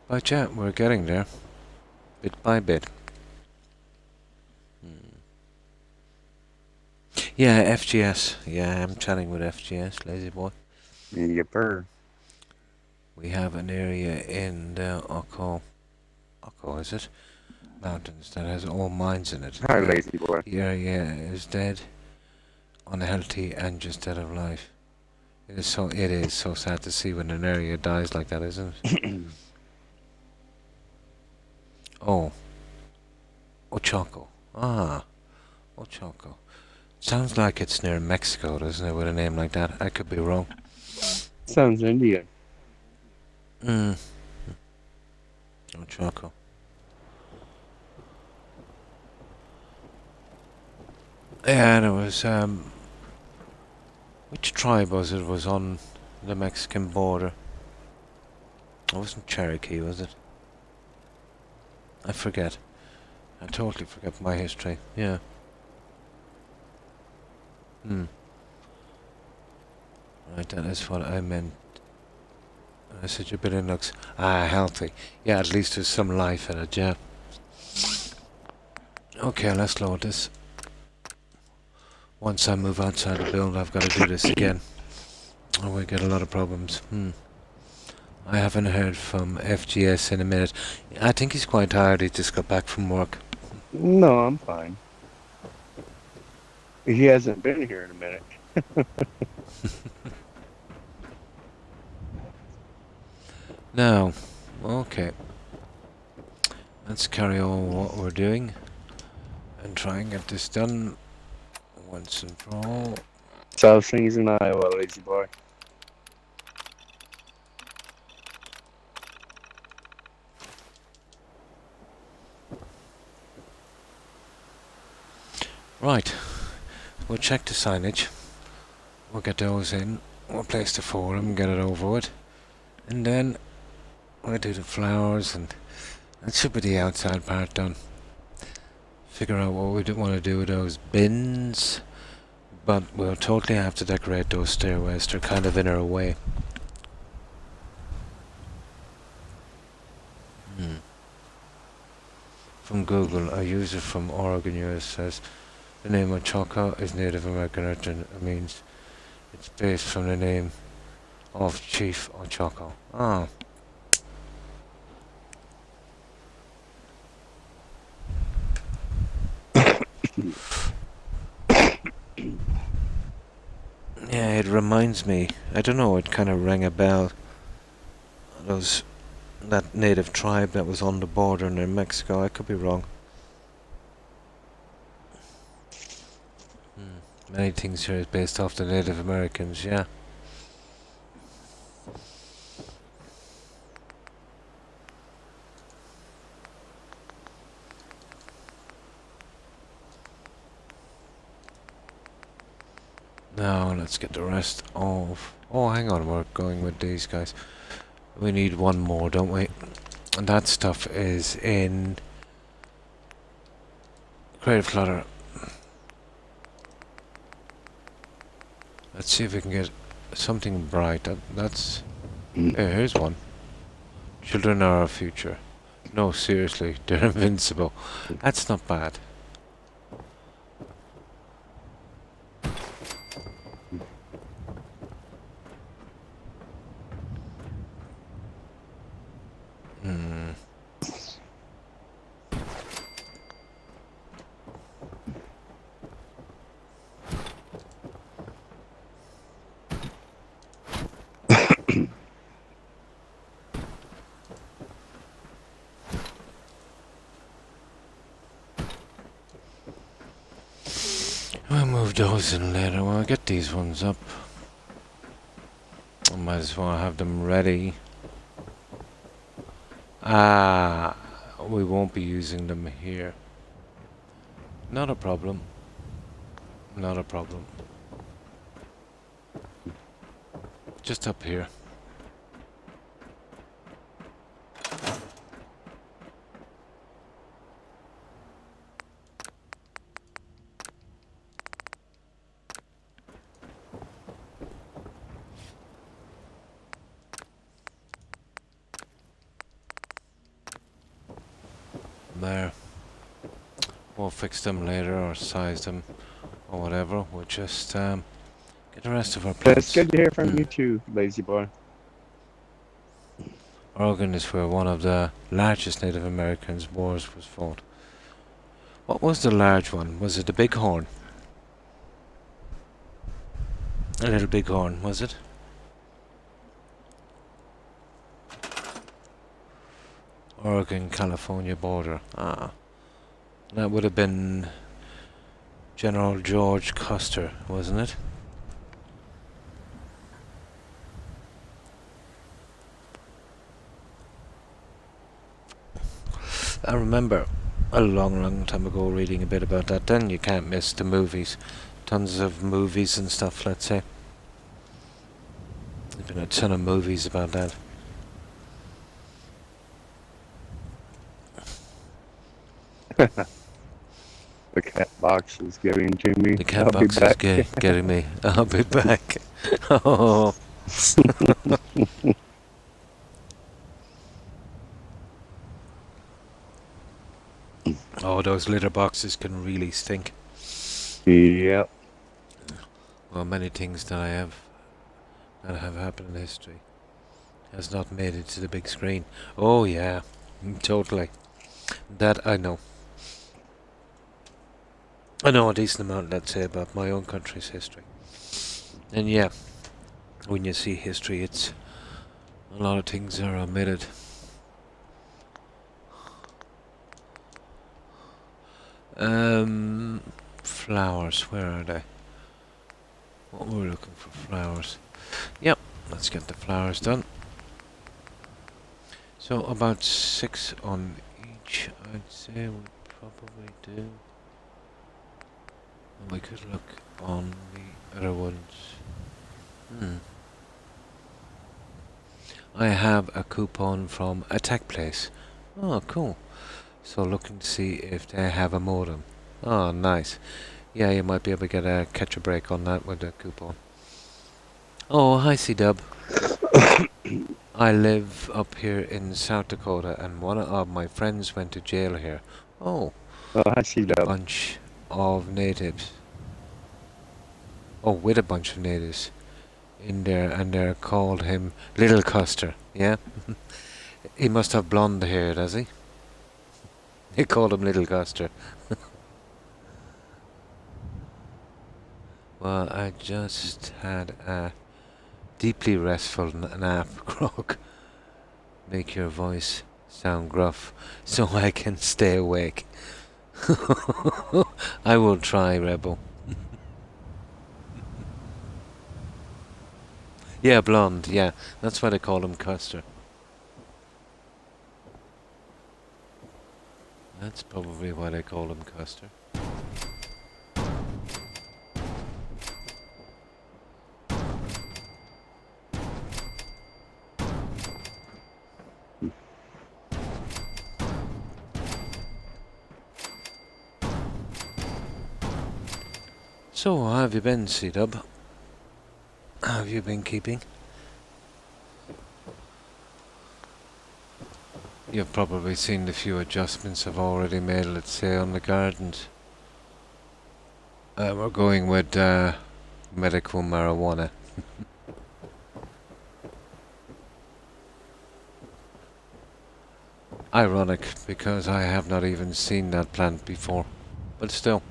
But yeah, we're getting there. Bit by bit. Yeah, FGS. Yeah, I'm chatting with FGS, lazy boy. Yipper. We have an area in the Oko, is it? Mountains that has all mines in it. Hi, lazy boy. The area is dead, unhealthy, and just dead of life. It is so sad to see when an area dies like that, isn't it? Oh. Ochaco. Ah. Ochaco. Sounds like it's near Mexico, doesn't it, with a name like that? I could be wrong. Sounds Indian. Ochaco. Yeah, there was, which tribe was it was on the Mexican border? It wasn't Cherokee, was it? I forget. I totally forget my history. Yeah. Right, that is what I meant. I said your building looks healthy. Yeah, at least there's some life in it, yeah. Okay, let's load this. Once I move outside the build, I've got to do this again. Or we get a lot of problems. I haven't heard from FGS in a minute. I think he's quite tired. He just got back from work. No, I'm fine. He hasn't been here in a minute. Now, okay. Let's carry on what we're doing and try and get this done once and for all. So things in Iowa, lazy boy. Right, we'll check the signage. We'll get those in. We'll place the forum, get it over with. And then we'll do the flowers, and that should be the outside part done. Figure out what we want to do with those bins. But we'll totally have to decorate those stairways. They're kind of in our way. From Google, a user from Oregon, US says the name Ochako is Native American origin. It means it's based from the name of Chief Ochako. Ah. Yeah, it reminds me. I don't know. It kind of rang a bell. That native tribe that was on the border near Mexico. I could be wrong. Many things here is based off the Native Americans. Yeah. Now let's get the rest of... Oh, hang on, we're going with these guys. We need one more, don't we? And that stuff is in... Creative Clutter. Let's see if we can get something bright. That's... here's one. Children are our future. No, seriously, they're invincible. That's not bad. We'll move those in later. We'll get these ones up. I might as well have them ready. Ah, we won't be using them here. Not a problem. Not a problem. Just up here. There. We'll fix them later or size them or whatever. We'll just get the rest of our plants. It's good to hear from you too, lazy boy. Oregon is where one of the largest Native Americans wars was fought. What was the large one? Was it the Bighorn? A little Bighorn, was it? Oregon-California border. Ah. That would have been General George Custer, wasn't it? I remember a long time ago reading a bit about that. Then you can't miss the movies. Tons of movies and stuff, let's say. There's been a ton of movies about that. The cat box is getting to me. The cat box is getting me. I'll be back. Oh. Oh, those litter boxes can really stink. Yep. Well, many things that have happened in history has not made it to the big screen. Oh yeah, totally. That I know. I know a decent amount, let's say, about my own country's history. And yeah, when you see history, it's a lot of things are omitted. Flowers, where are they? What we're looking for, flowers. Yep, let's get the flowers done. So about 6 on each, I'd say we probably do. And we could look on the other ones. I have a coupon from Attack Place. Oh, cool. So looking to see if they have a modem. Oh, nice. Yeah, you might be able to catch a break on that with the coupon. Oh, hi C-Dub. I live up here in South Dakota and one of my friends went to jail here. Oh, Oh, I see a that. bunch of natives. Oh, with a bunch of natives in there, and they called him Little Custer. Yeah? He must have blonde hair, does he? They called him Little Custer. Well, I just had a deeply restful nap, Grog. Make your voice sound gruff so I can stay awake. I will try, Rebel. Yeah, blonde, yeah. That's why they call him Custer. That's probably why they call him Custer. So, how have you been, C-Dub? How have you been keeping? You've probably seen the few adjustments I've already made, let's say, on the gardens. We're going with medical marijuana. Ironic, because I have not even seen that plant before. But still.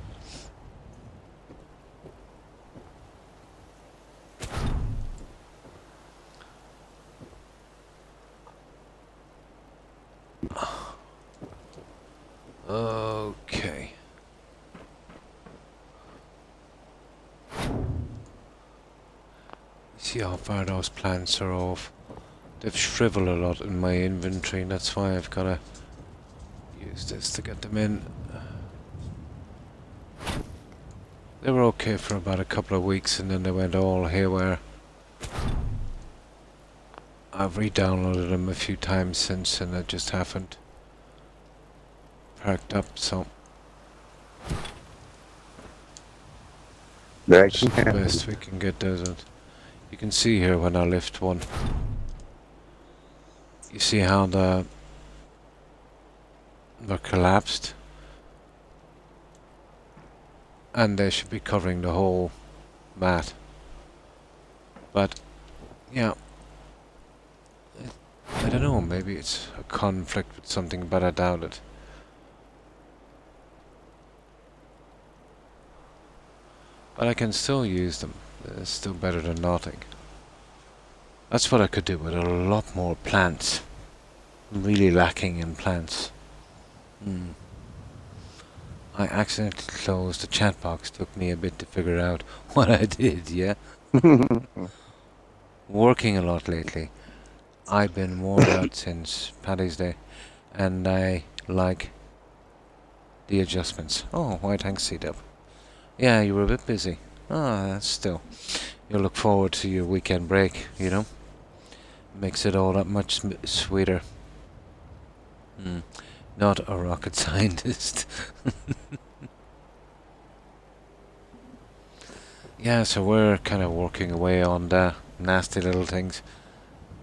Okay. See how far those plants are off. They've shriveled a lot in my inventory, and that's why I've got to use this to get them in. They were okay for about a couple of weeks, and then they went all haywire. I've re-downloaded them a few times since, and I just haven't perked up, so That it's can the happen. best we can get, doesn't it? You can see here when I lift one. You see how they're collapsed? And they should be covering the whole mat. But, yeah. I don't know, maybe it's a conflict with something, but I doubt it. But I can still use them. It's still better than nothing. That's what I could do with a lot more plants. I'm really lacking in plants. I accidentally closed the chat box. Took me a bit to figure out what I did, yeah? Working a lot lately. I've been worn out since Paddy's Day. And I like the adjustments. Oh, why thanks, C-Dub. Yeah, you were a bit busy. Ah, still. You'll look forward to your weekend break, you know? Makes it all that much sweeter. Not a rocket scientist. Yeah, so we're kind of working away on the nasty little things.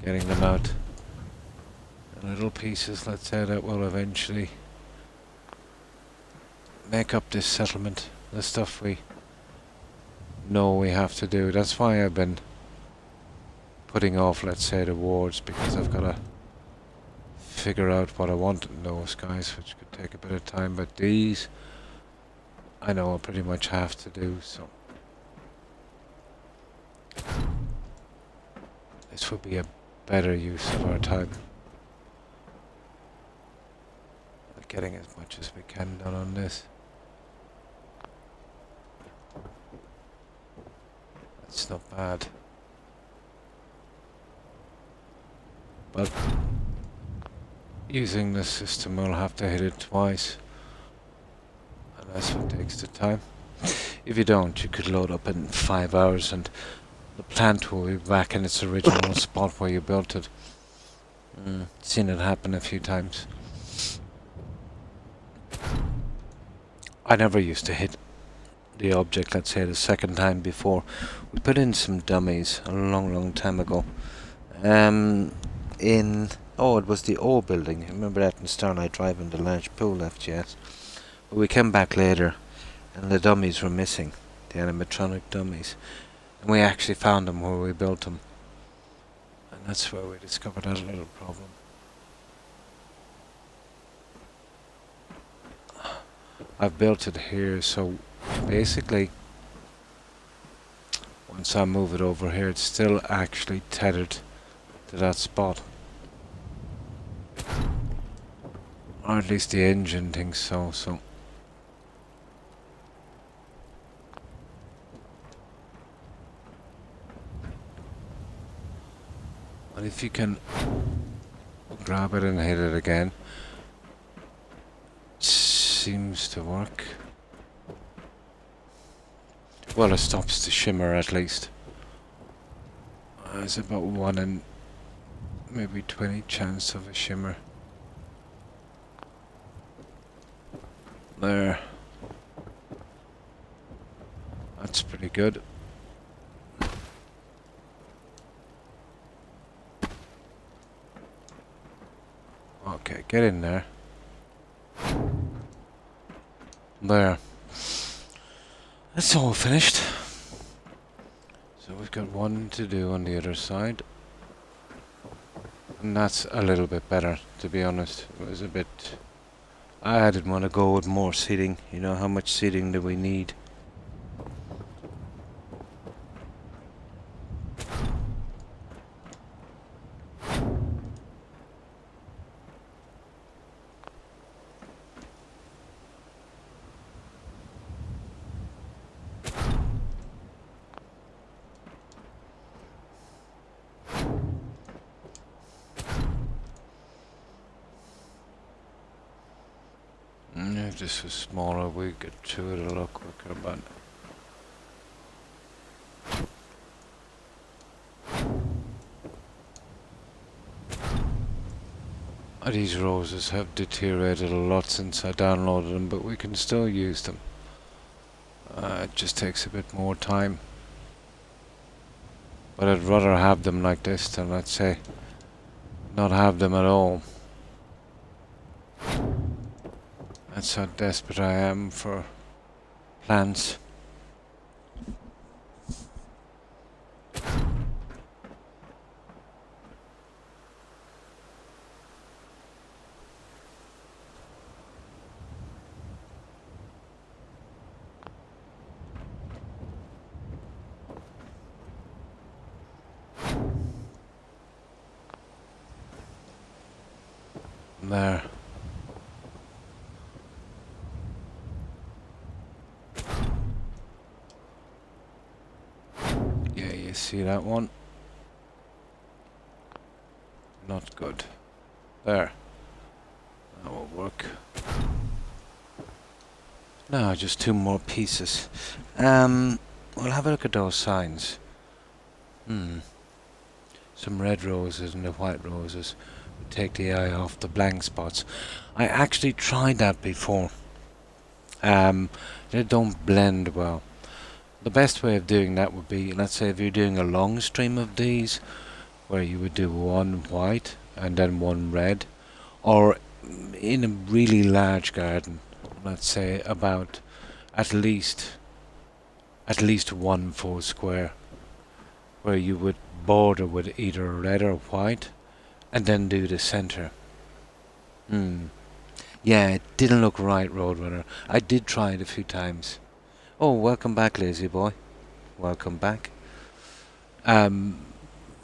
Getting them out in little pieces, let's say, that will eventually make up this settlement. The stuff we know we have to do. That's why I've been putting off, let's say, the wards, because I've got to figure out what I want in those guys, which could take a bit of time. But these, I know I pretty much have to do, so this would be a better use of our time. Getting as much as we can done on this. That's not bad. But using this system, we'll have to hit it twice. And that's what takes the time. If you don't, you could load up in 5 hours and the plant will be back in its original spot where you built it. Seen it happen a few times. I never used to hit the object, let's say, the second time before. We put in some dummies a long time ago. It was the O building. Remember that in Starlight Drive and the large pool left yet? But we came back later and the dummies were missing. The animatronic dummies. And we actually found them where we built them. And that's where we discovered that little problem. I've built it here, so basically once I move it over here, it's still actually tethered to that spot. Or at least the engine thinks so, And if you can grab it and hit it again, seems to work. Well, it stops the shimmer at least. There's about 1 in maybe 20 chance of a shimmer. There. That's pretty good. Okay, get in there. There. That's all finished. So we've got one to do on the other side. And that's a little bit better, to be honest. It was a bit... I didn't want to go with more seating. You know, how much seating do we need? If this was smaller, we'd get to it a lot quicker, but... These roses have deteriorated a lot since I downloaded them, but we can still use them. It just takes a bit more time. But I'd rather have them like this than, let's say, not have them at all. That's how desperate I am for plants. There. Yeah, you see that one? Not good. There. That will work. Now, just 2 more pieces. We'll have a look at those signs. Some red roses and the white roses. Take the eye off the blank spots. I actually tried that before. They don't blend well. The best way of doing that would be, let's say if you're doing a long stream of these, where you would do 1 white and then 1 red, or in a really large garden, let's say about at least 1 full square, where you would border with either red or white, and then do the center. Yeah, it didn't look right, Roadrunner. I did try it a few times. Oh, welcome back, lazy boy. Welcome back. That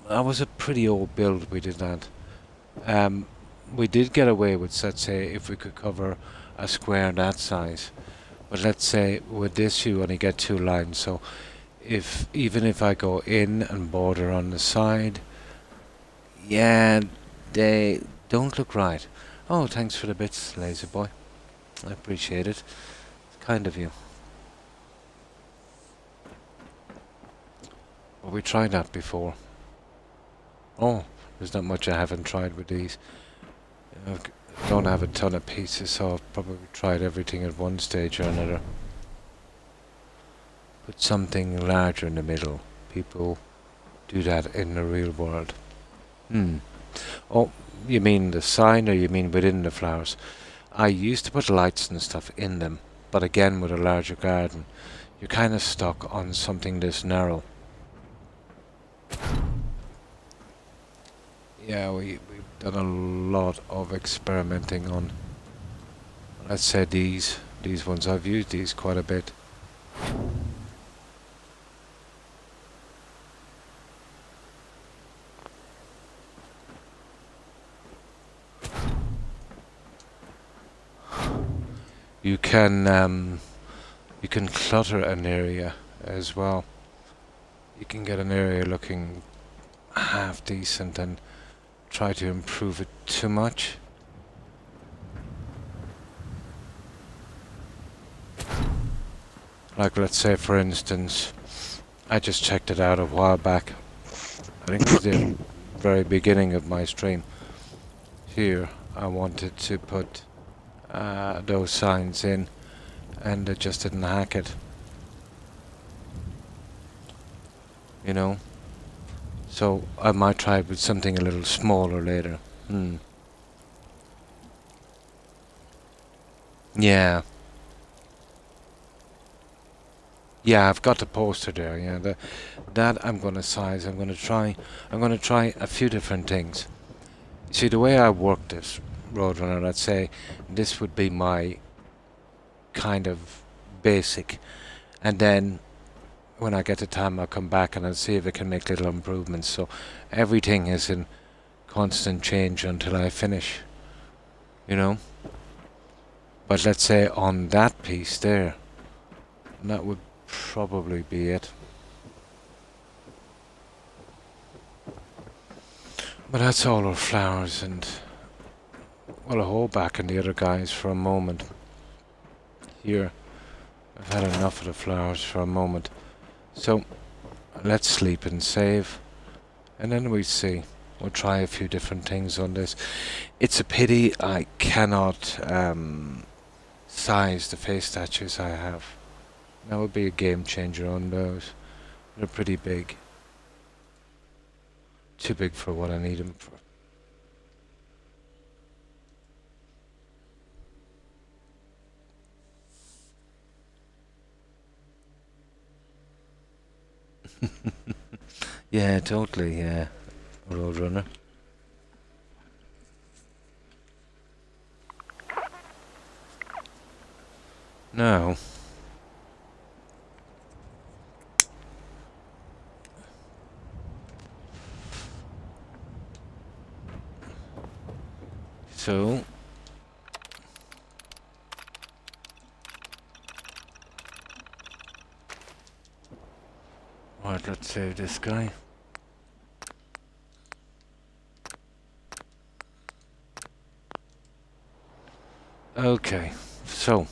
was a pretty old build we did that. We did get away with, let's say, if we could cover a square that size. But let's say with this you only get 2 lines, so even if I go in and border on the side, yeah, they don't look right. Oh, thanks for the bits, lazy boy. I appreciate it. It's kind of you. Well, we tried that before. Oh, there's not much I haven't tried with these. I don't have a ton of pieces, so I've probably tried everything at one stage or another. Put something larger in the middle. People do that in the real world. Oh, you mean the sign, or you mean within the flowers? I used to put lights and stuff in them, but again with a larger garden, you're kind of stuck on something this narrow. Yeah, we've done a lot of experimenting on, let's say, these ones. I've used these quite a bit. You can clutter an area as well. You can get an area looking half decent and try to improve it too much. Like, let's say, for instance, I just checked it out a while back. I think it was the very beginning of my stream. Here, I wanted to put those signs in, and it just didn't hack it. You know? So I might try it with something a little smaller later. Yeah. Yeah, I've got the poster there. Yeah, that I'm gonna size. I'm gonna try a few different things. See, the way I work this, Roadrunner, let's say this would be my kind of basic, and then when I get the time I'll come back and I'll see if I can make little improvements. So everything is in constant change until I finish, you know. But let's say on that piece there, that would probably be it. But that's all our flowers, and well, I'll hold back on the other guys for a moment. Here, I've had enough of the flowers for a moment. So, let's sleep and save, and then we see. We'll try a few different things on this. It's a pity I cannot size the face statues I have. That would be a game changer on those. They're pretty big. Too big for what I need them for. Yeah, totally, yeah. Roadrunner. No. So right, let's save this guy. Okay, so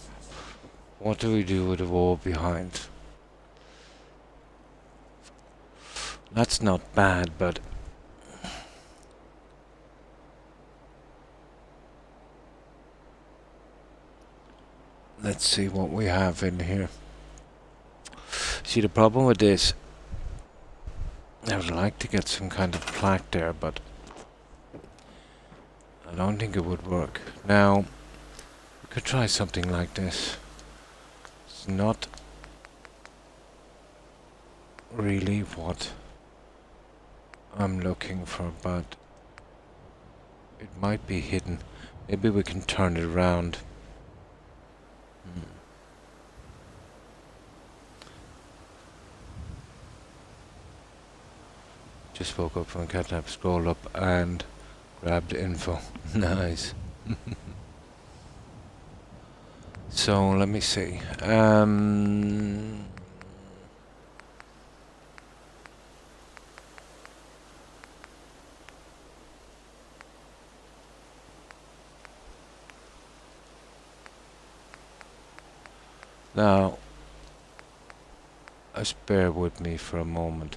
what do we do with the wall behind? That's not bad, but let's see what we have in here. See, the problem with this, I would like to get some kind of plaque there, but I don't think it would work. Now, we Could try something like this. It's not really what I'm looking for, but it might be hidden. Maybe we can turn it around. Just woke up from a cat nap, scrolled up and grabbed info. Nice. So let me see. Now, just bear with me for a moment.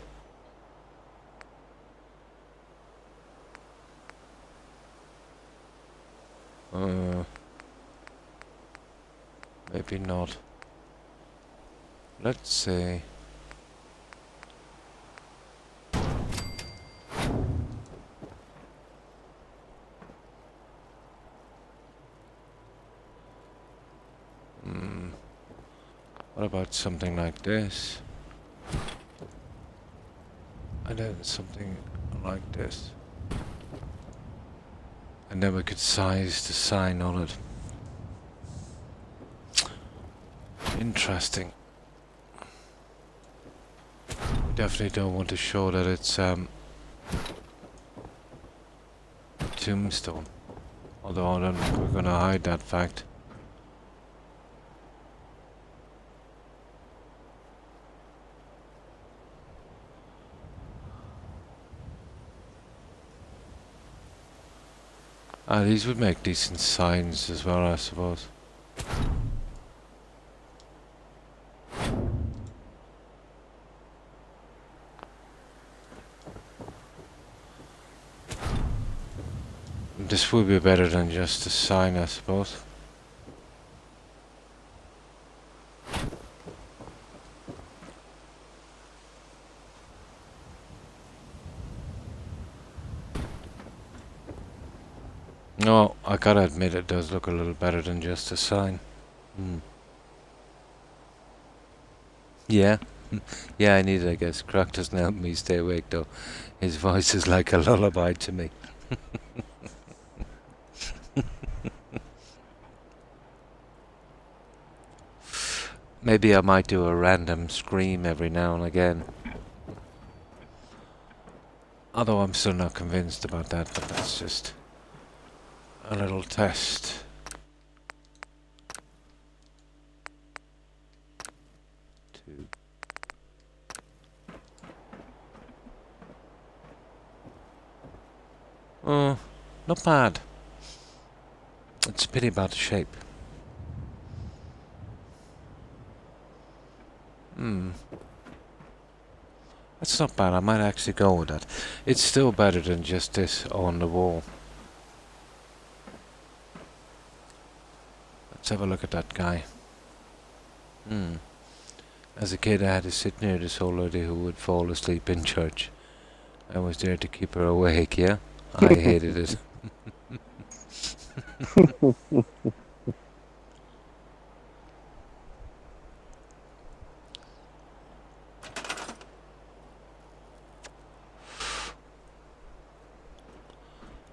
Maybe not. Let's say. What about something like this? And then something like this. And then we could size the sign on it. Interesting. We definitely don't want to show that it's a tombstone. Although I don't think we're gonna hide that fact. These would make decent signs as well, I suppose. This would be better than just a sign, I suppose. No, I gotta admit it does look a little better than just a sign. Yeah. Yeah, I need it, I guess. Croc doesn't help me stay awake, though. His voice is like a lullaby to me. Maybe I might do a random scream every now and again. Although I'm still not convinced about that, but that's just a little test. Two. Oh, not bad. It's a pity about the shape. That's not bad, I might actually go with that. It's still better than just this on the wall. Let's have a look at that guy. As a kid I had to sit near this old lady who would fall asleep in church. I was there to keep her awake, yeah? I hated it.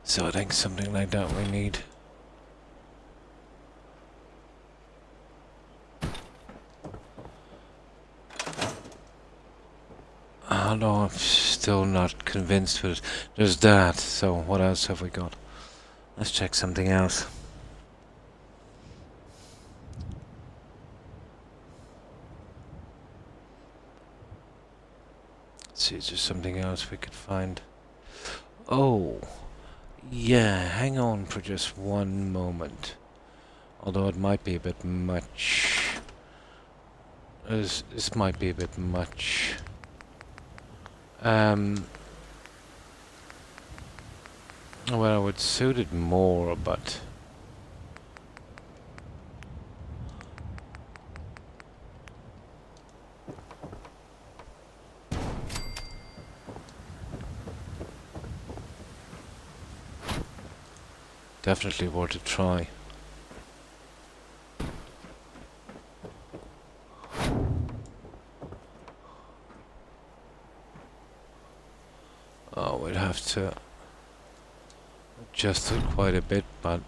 So I think something like that we need. Although I'm still not convinced with it. There's that, so what else have we got? Let's check something else. Let's see, is there something else we could find? Oh, yeah, hang on for just one moment. Although it might be a bit much. This might be a bit much. Well, I would suit it more, but definitely worth a try. to adjust it quite a bit, but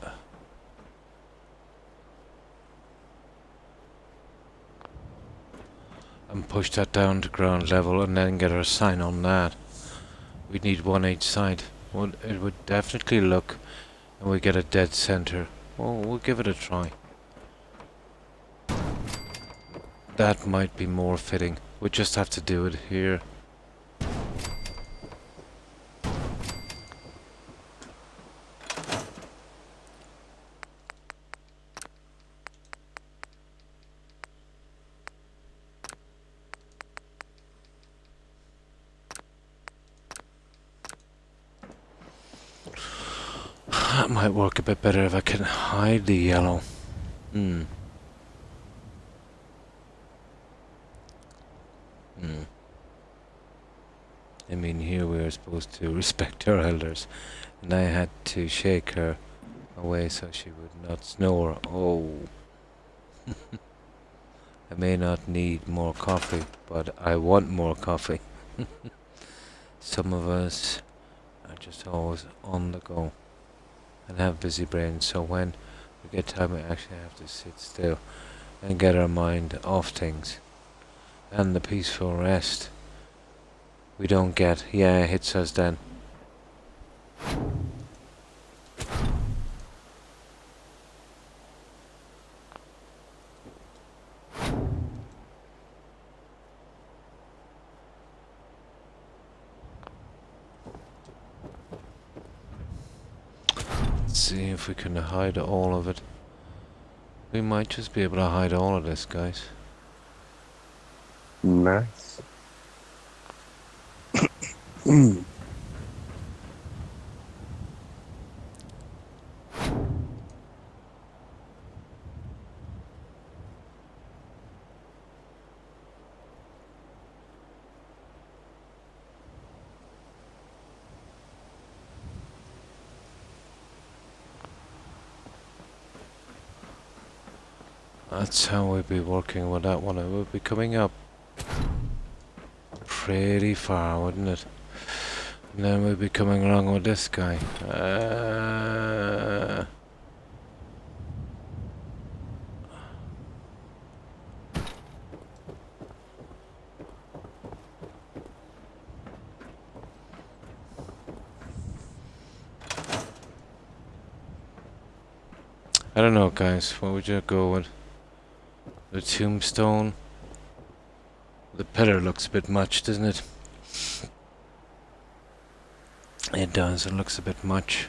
and push that down to ground level and then get our sign on that. We need one each side. It would definitely look, and we get a dead center. Well, we'll give it a try. That might be more fitting. We just have to do it here. That might work a bit better if I can hide the yellow. I mean, here we are supposed to respect our elders, and I had to shake her away so she would not snore. Oh. I may not need more coffee, but I want more coffee. Some of us are just always on the go and have busy brains, so when we get time we actually have to sit still and get our mind off things. And the peaceful rest we don't get. Yeah, it hits us then. Let's see if we can hide all of it. We might just be able to hide all of this, guys. Nice. That's how we'll be working with that one. It will be coming up pretty far, wouldn't it? And then we'll be coming along with this guy. I don't know, guys. What would you go with? The tombstone? The pillar looks a bit much, doesn't it? It does. It looks a bit much.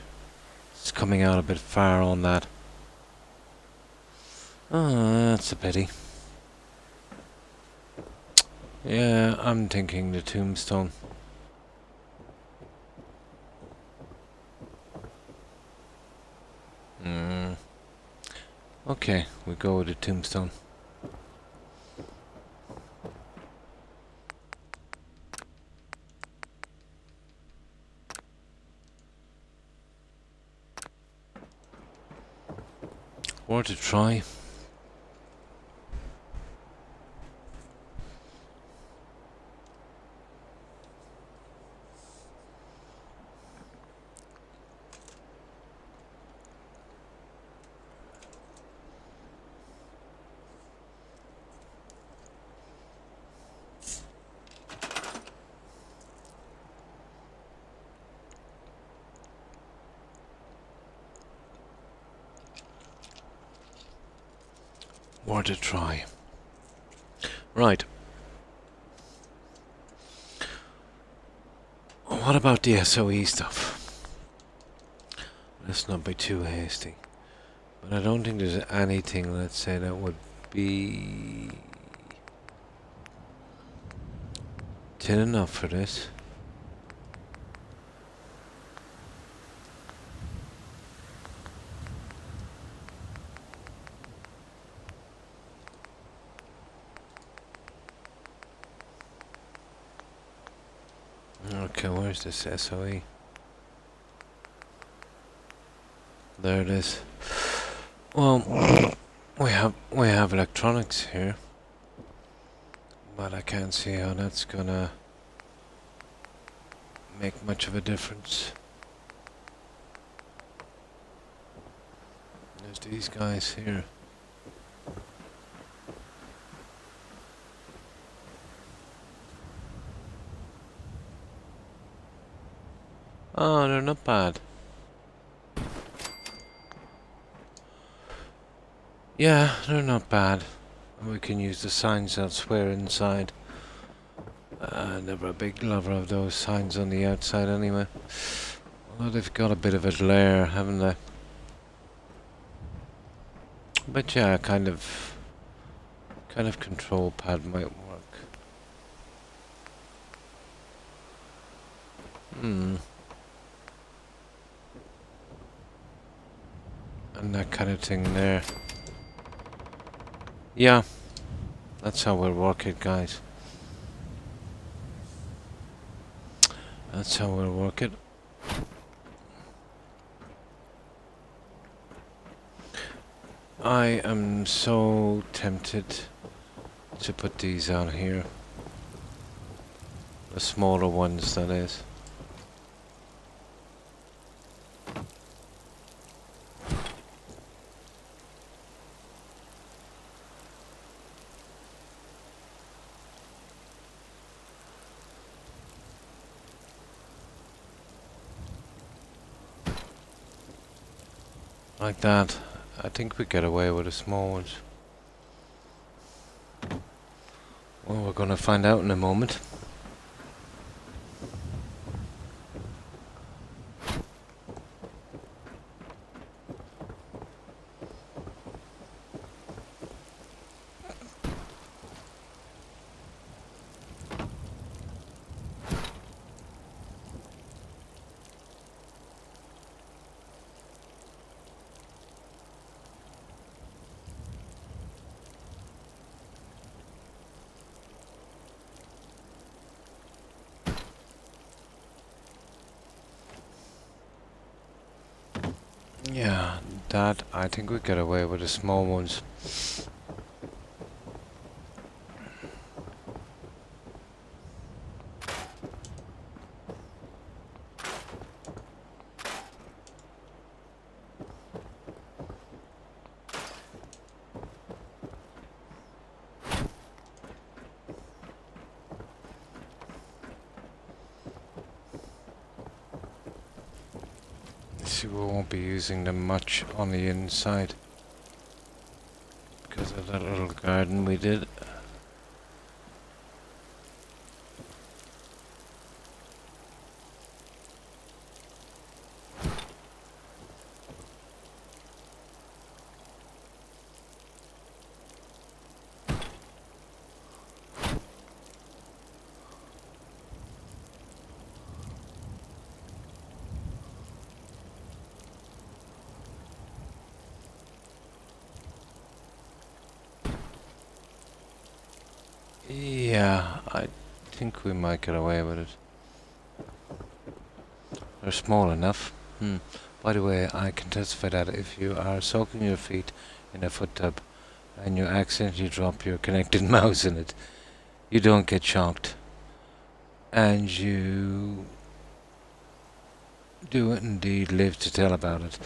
It's coming out a bit far on that. Oh, that's a pity. Yeah, I'm thinking the tombstone. Okay, we go with the tombstone. Worth a try. Worth a try. Right. What about the SOE stuff? Let's not be too hasty. But I don't think there's anything, let's say, that would be tin enough for this. Okay, where's this SOE? There it is. Well, we have electronics here, but I can't see how that's gonna make much of a difference. There's these guys here. Oh, they're not bad. Yeah, they're not bad. We can use the signs elsewhere inside. Never a big lover of those signs on the outside anyway. Although they've got a bit of a glare, haven't they? But yeah, kind of control pad might work. And that kind of thing there. Yeah, that's how we'll work it, guys. That's how we'll work it. I am so tempted to put these on here. The smaller ones, that is. Like that. I think we get away with the small ones. Well, we're gonna find out in a moment. Yeah, that, I think we get away with the small ones. See, we won't be using them much on the inside because of that little garden we did. Yeah, I think we might get away with it. They're small enough. By the way, I can testify that if you are soaking your feet in a foot tub and you accidentally drop your connected mouse in it, you don't get shocked. And you do indeed live to tell about it.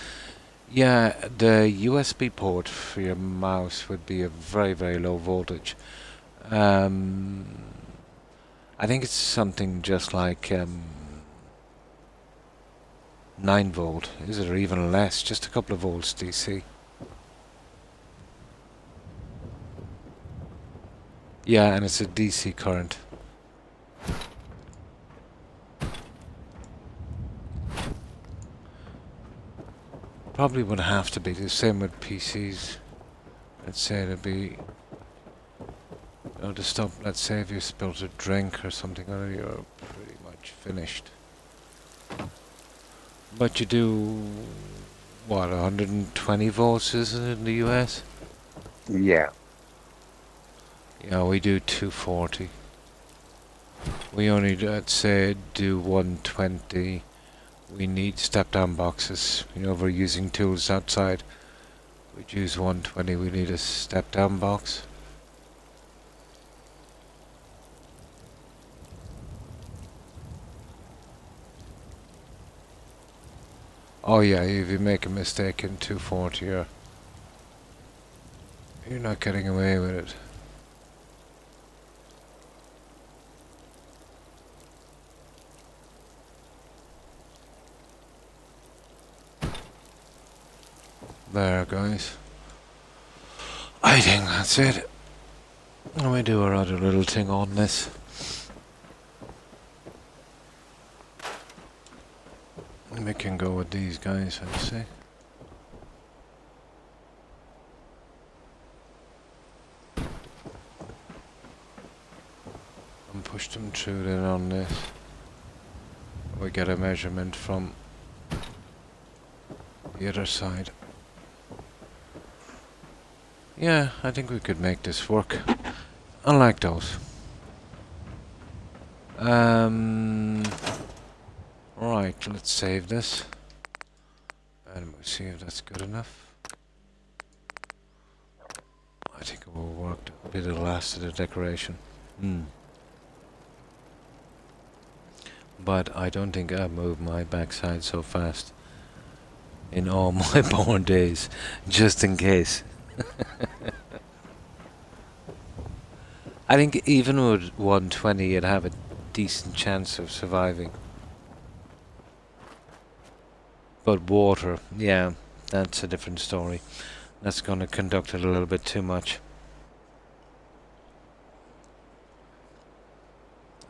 Yeah, the USB port for your mouse would be a very, very low voltage. I think it's something just like 9 volt, is it, or even less, just a couple of volts DC. Yeah, and it's a DC current. Probably would have to be the same with PCs. Let's say it'd be, to stop, let's say if you spilled a drink or something, or you're pretty much finished. But you do, what, 120 volts, isn't it, in the US? Yeah. Yeah, we do 240. We only, let's say, do 120. We need step-down boxes. You know, if we're using tools outside, we'd use 120. We need a step-down box. Oh yeah, if you make a mistake in 240, you're not getting away with it. There, guys. I think that's it. Let me do our other little thing on this. We can go with these guys, I'd say. And push them through then on this. We get a measurement from the other side. Yeah, I think we could make this work. Unlike those. Right, let's save this. And we'll see if that's good enough. I think it will work. A bit of the last of the decoration. But I don't think I've moved my backside so fast in all my born days, just in case. I think even with 120 you'd have a decent chance of surviving. But water, yeah, that's a different story. That's going to conduct it a little bit too much.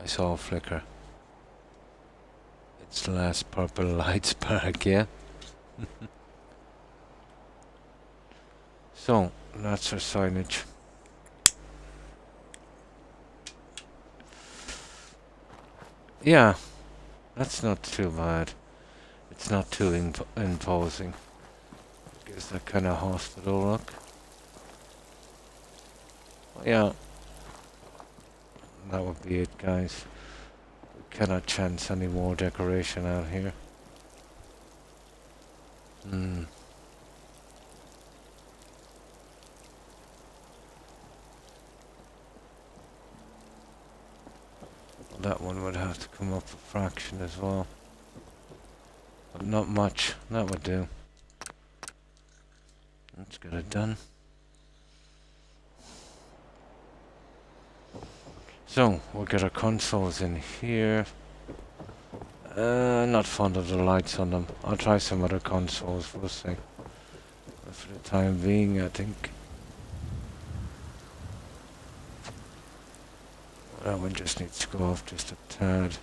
I saw a flicker. It's the last purple light spark, yeah? So, that's our signage. Yeah, that's not too bad. It's not too imposing. Gives that kind of hospital look. Yeah, that would be it, guys. We cannot chance any more decoration out here. That one would have to come up a fraction as well. But not much. That would do. Let's get it done. So, we'll get our consoles in here. Not fond of the lights on them. I'll try some other consoles, we'll see. But for the time being, I think that one just needs to go off just a tad.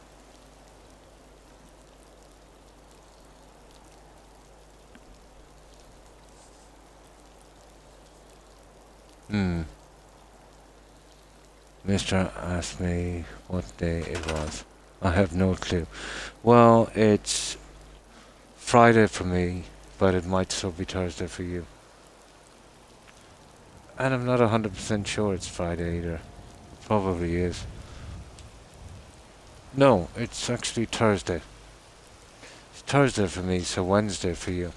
Mr. asked me what day it was. I have no clue. Well, it's Friday for me, but it might still be Thursday for you. And I'm not 100% sure it's Friday either. It probably is. No, it's actually Thursday. It's Thursday for me, so Wednesday for you.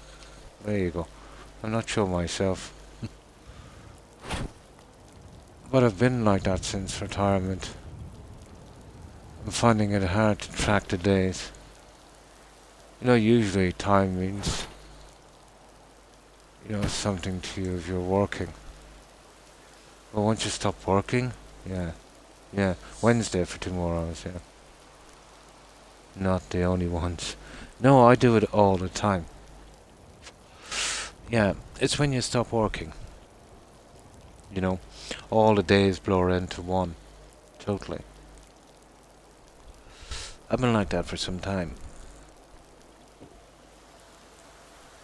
There you go. I'm not sure myself. But I've been like that since retirement. I'm finding it hard to track the days. You know, usually time means, you know, something to you if you're working. But once you stop working, yeah, Wednesday for 2 more hours, yeah. Not the only ones. No, I do it all the time. Yeah, it's when you stop working. You know, all the days blur into one. Totally. I've been like that for some time.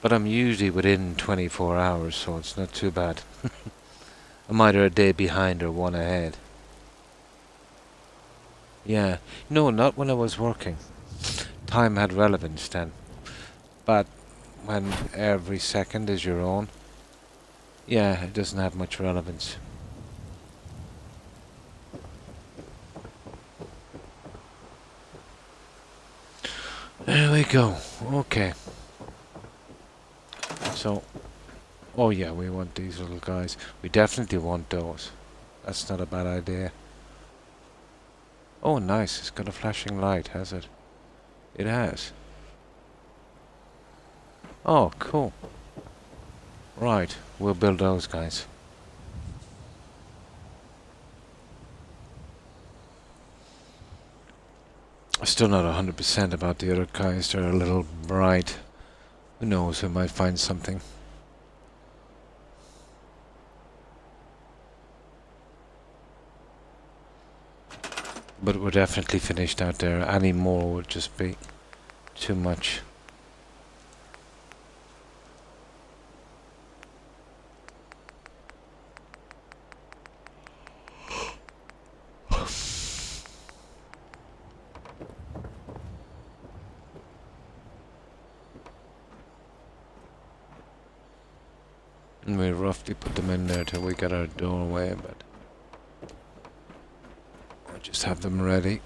But I'm usually within 24 hours, so it's not too bad. I'm either a day behind or one ahead. Yeah. No, not when I was working. Time had relevance then. But when every second is your own, yeah, it doesn't have much relevance. There we go. Okay. So, oh yeah, we want these little guys. We definitely want those. That's not a bad idea. Oh, nice. It's got a flashing light, has it? It has. Oh, cool. Right, we'll build those guys. I'm still not 100% about the other guys. They're a little bright. Who knows, we might find something. But we're definitely finished out there. Any more would just be too much. And we roughly put them in there till we get our doorway, but we'll just have them ready.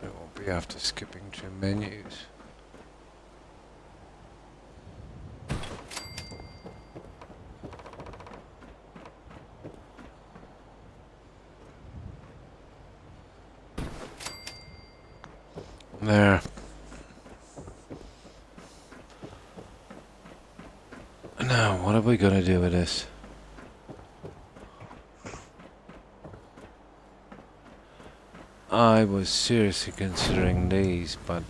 We won't be after skipping through menus. There. Now, what are we gonna do with this? I was seriously considering these, but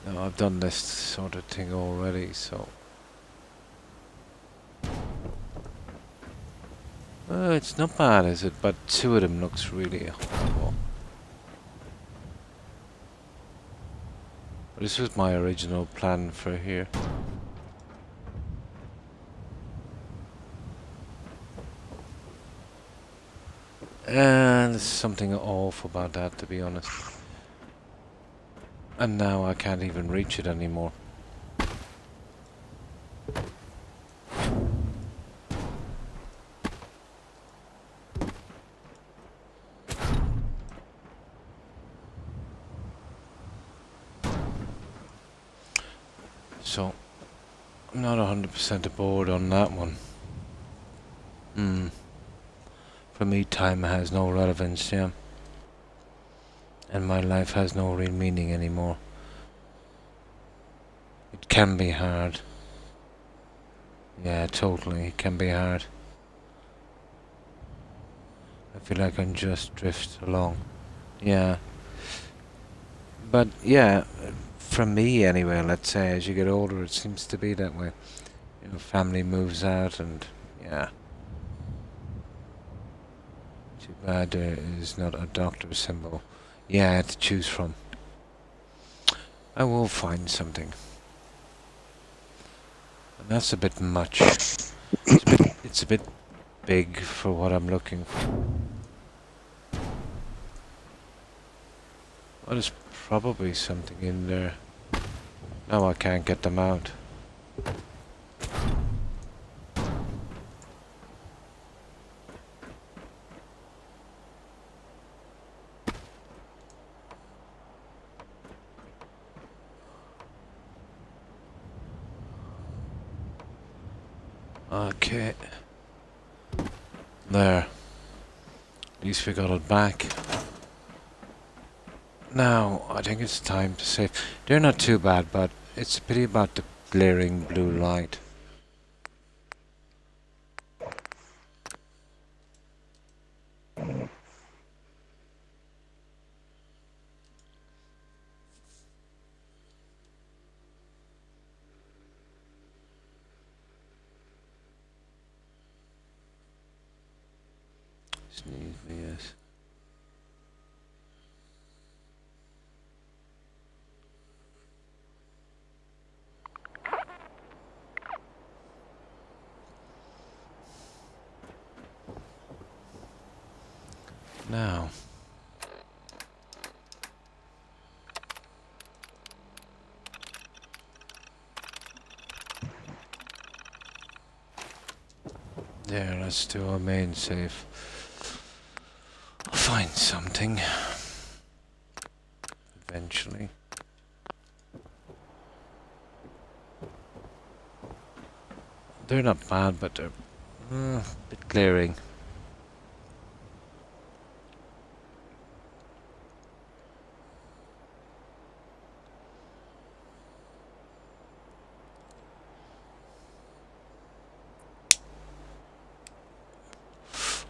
no, I've done this sort of thing already, so... it's not bad, is it? But two of them looks really horrible. This was my original plan for here. And there's something awful about that, to be honest. And now I can't even reach it anymore. So, I'm not 100% aboard on that one. For me, time has no relevance, yeah. And my life has no real meaning anymore. It can be hard. Yeah, totally, it can be hard. I feel like I'm just drift along. Yeah. But, yeah, for me anyway, let's say, as you get older, it seems to be that way. You know, family moves out and, yeah. Too bad there is not a doctor symbol. Yeah, to choose from. I will find something. And that's a bit much. It's a bit big for what I'm looking for. Well, there's probably something in there. Now I can't get them out. Okay. There. At least we got it back. Now, I think it's time to save. They're not too bad, but it's a pity about the glaring blue light. Sneeze me, yes. Now. There, let's do our main save. I'll find something. Eventually. They're not bad, but they're a bit glaring.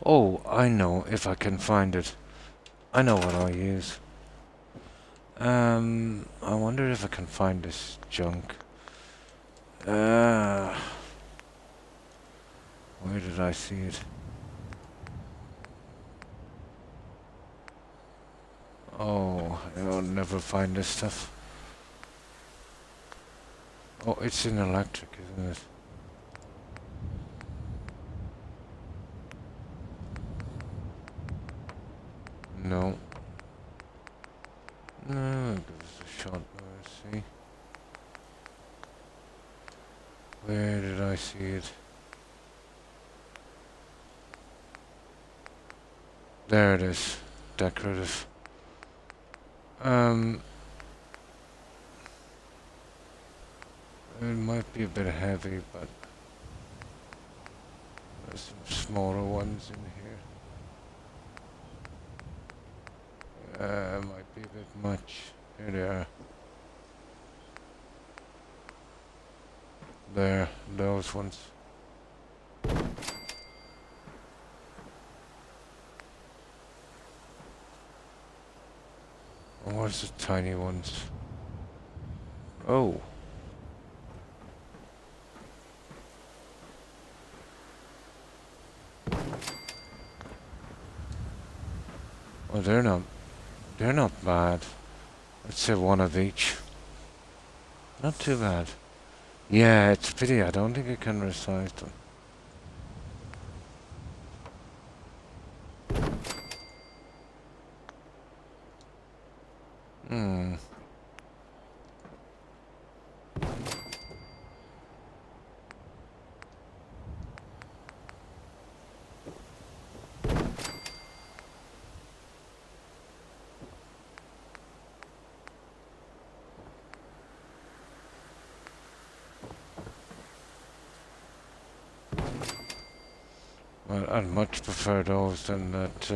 Oh, I know if I can find it. I know what I'll use. I wonder if I can find this junk. Where did I see it? Oh, I'll never find this stuff. Oh, it's in electric, isn't it? No. No, give us a shot. Let's see. Where did I see it? There it is. Decorative. It might be a bit heavy, but there's some smaller ones in here. Might be a bit much. Here they are. There, those ones. And where's the tiny ones? Oh. Oh, they're not bad. Let's say one of each. Not too bad. Yeah, it's a pity. I don't think I can resize them. Hmm. Well, I'd much prefer those than that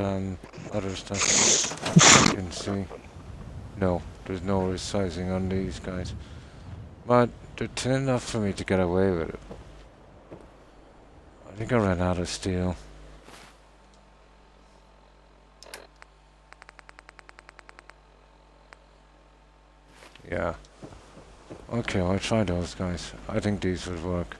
other stuff. You can see. No, there's no resizing on these guys. But they're thin enough for me to get away with it. I think I ran out of steel. Yeah. Okay, I'll try those guys. I think these would work.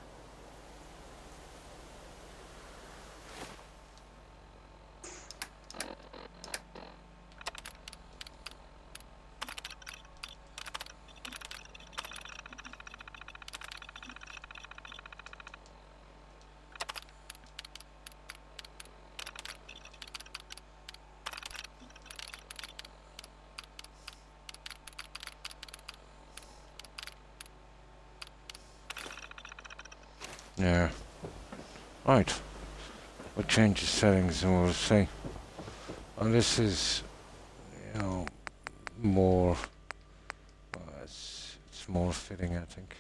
Yeah. Right. We'll change the settings and we'll see. And this is, you know, more... it's more fitting, I think.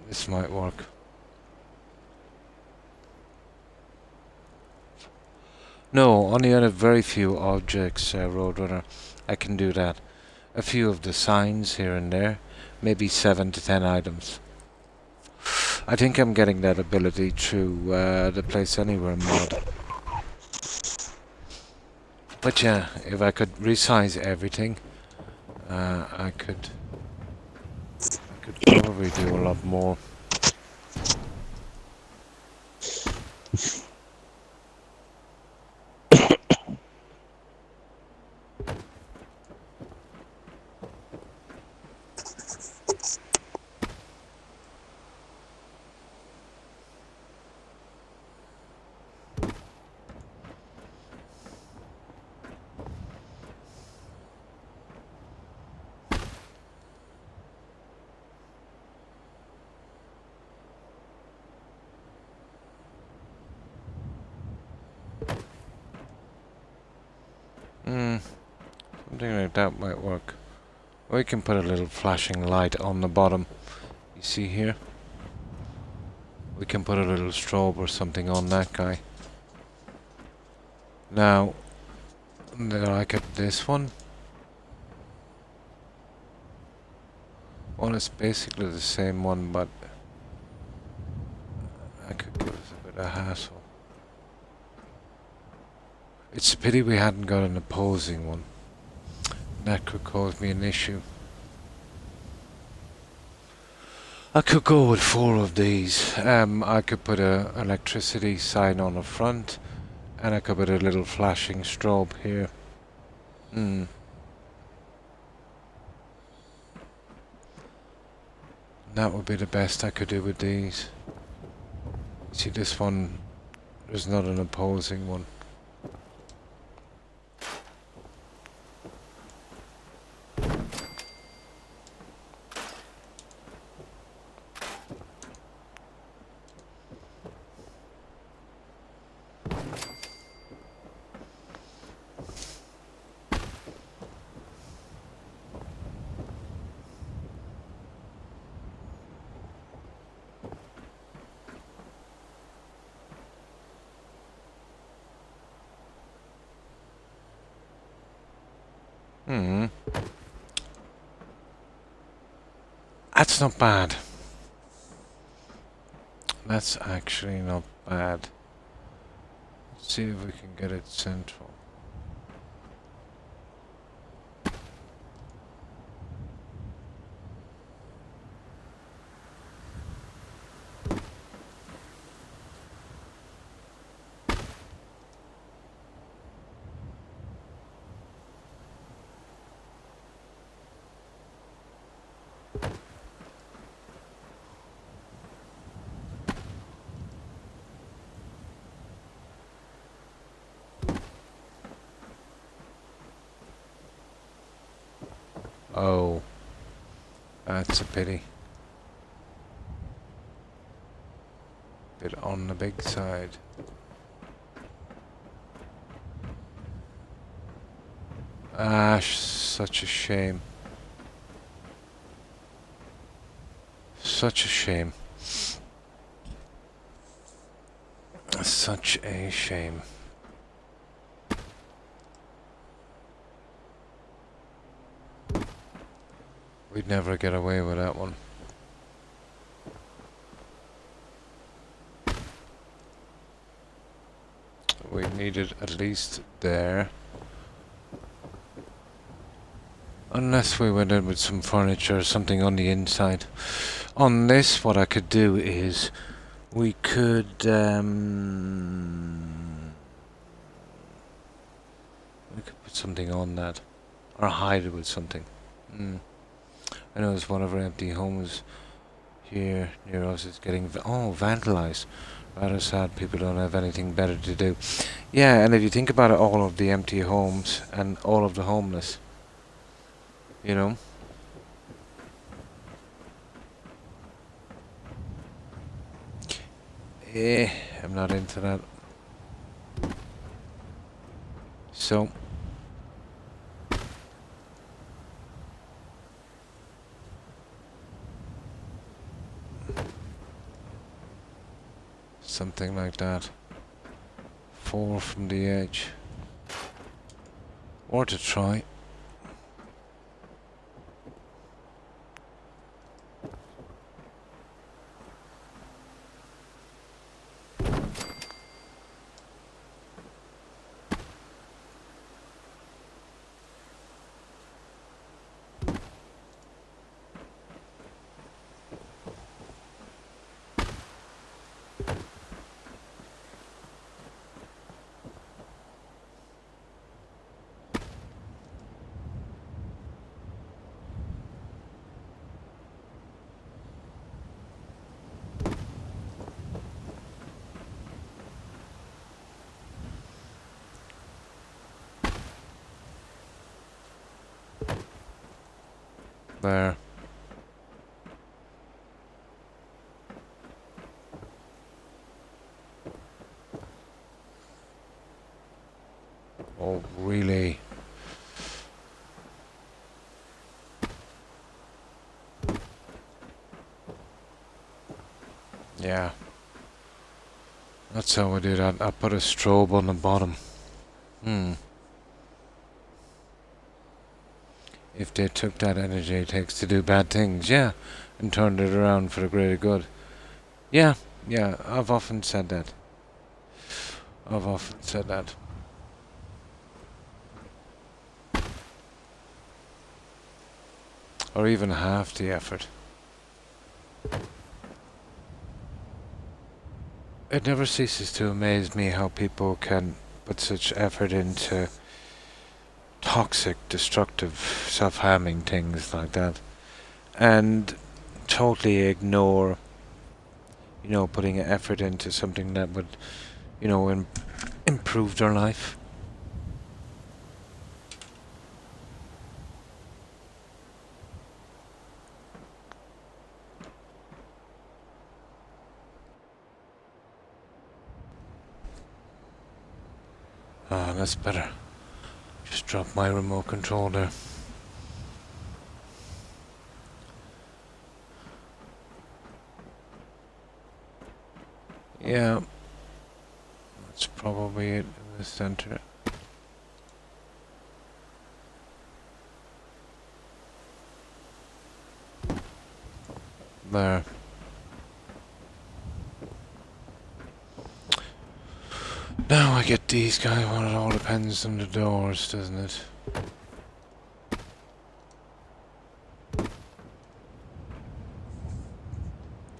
This might work. No, only on a very few objects, Roadrunner. I can do that. A few of the signs here and there. Maybe 7 to 10 items. I think I'm getting that ability through the Place Anywhere mod. But yeah, if I could resize everything, I could probably do a lot more. Something like that might work. We can put a little flashing light on the bottom. You see here? We can put a little strobe or something on that guy. Now, then I get this one. Well, it's basically the same one, but I could give us a bit of hassle. It's a pity we hadn't got an opposing one. That could cause me an issue. I could go with 4 of these. I could put a electricity sign on the front, and I could put a little flashing strobe here. That would be the best I could do with these. See, this one, there's not an opposing one. That's not bad. That's actually not bad. Let's see if we can get it central. Oh, that's a pity. Bit on the big side. Ah, such a shame. Such a shame. Such a shame. We'd never get away with that one. We needed at least there. Unless we went in with some furniture or something on the inside. On this, what I could do is we could put something on that, or hide it with something. I know it's one of our empty homes here near us is getting vandalized. Rather sad. People don't have anything better to do. Yeah, and if you think about it, all of the empty homes and all of the homeless, you know. I'm not into that. So something like that. 4 from the edge. Or to try. There. Oh, really? Yeah. That's how I did it. I put a strobe on the bottom. if they took that energy it takes to do bad things, yeah, and turned it around for the greater good. Yeah, yeah, I've often said that. I've often said that. Or even half the effort. It never ceases to amaze me how people can put such effort into toxic, destructive, self-harming things like that, and totally ignore, putting effort into something that would, improve their life. Ah, that's better. Just drop my remote control there. Yeah, that's probably it in the center. There. Now I get these guys. Well, it all depends on the doors, doesn't it?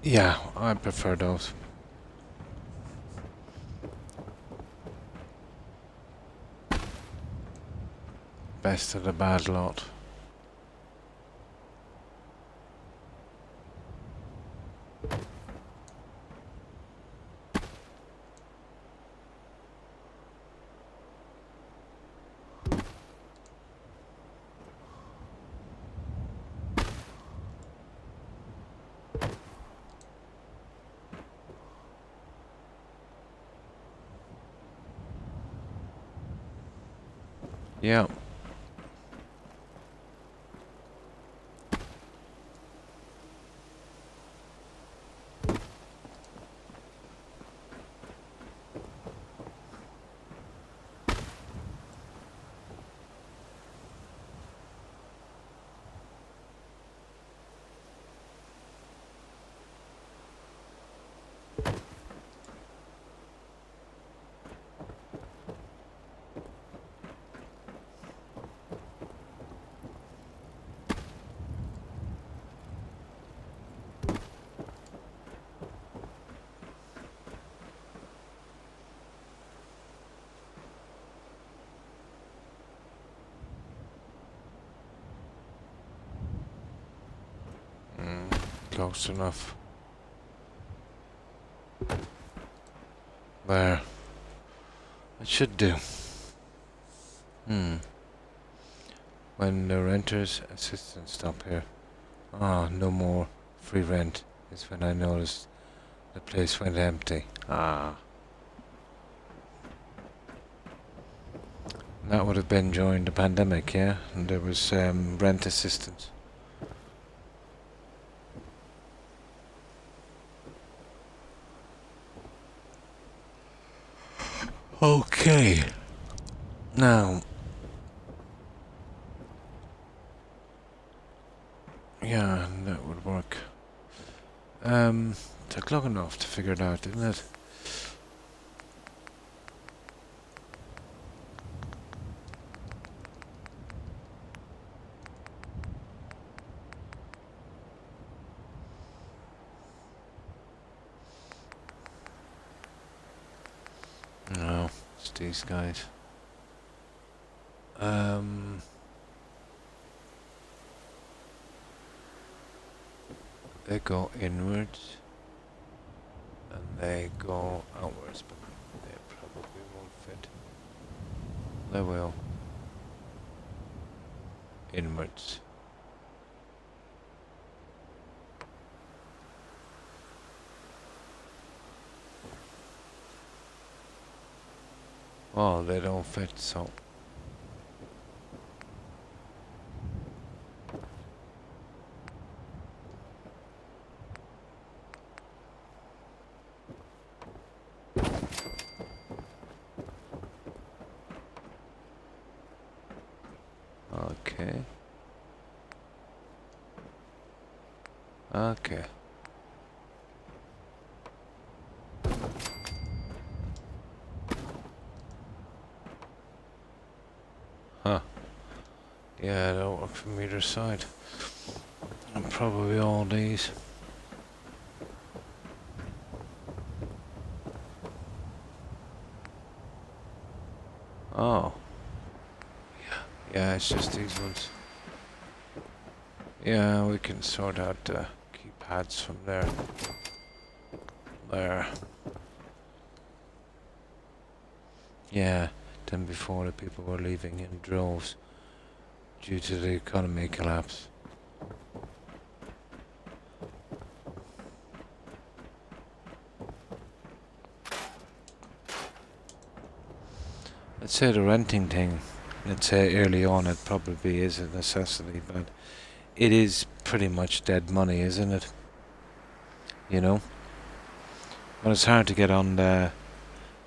Yeah, I prefer those. Best of the bad lot. Yeah. Close enough. There. It should do. When the renter's assistant stopped here. Ah, no more free rent is when I noticed the place went empty. Ah. That would have been during the pandemic, yeah? And there was rent assistance. Okay. Now. Yeah, that would work. Took long enough to figure it out, didn't it? No, it's these guys. They go inwards and they go outwards, but they probably won't fit. They will. Inwards. Oh, they don't fit, so. Okay. Okay. Huh. Yeah, that'll work from either side. And probably all these. Oh. Yeah, it's just these ones. Yeah, we can sort out the keypads from there. There. Yeah, then before the people were leaving in droves due to the economy collapse. Let's say the renting thing, let's say early on it probably is a necessity, but it is pretty much dead money, isn't it? You know? But it's hard to get on the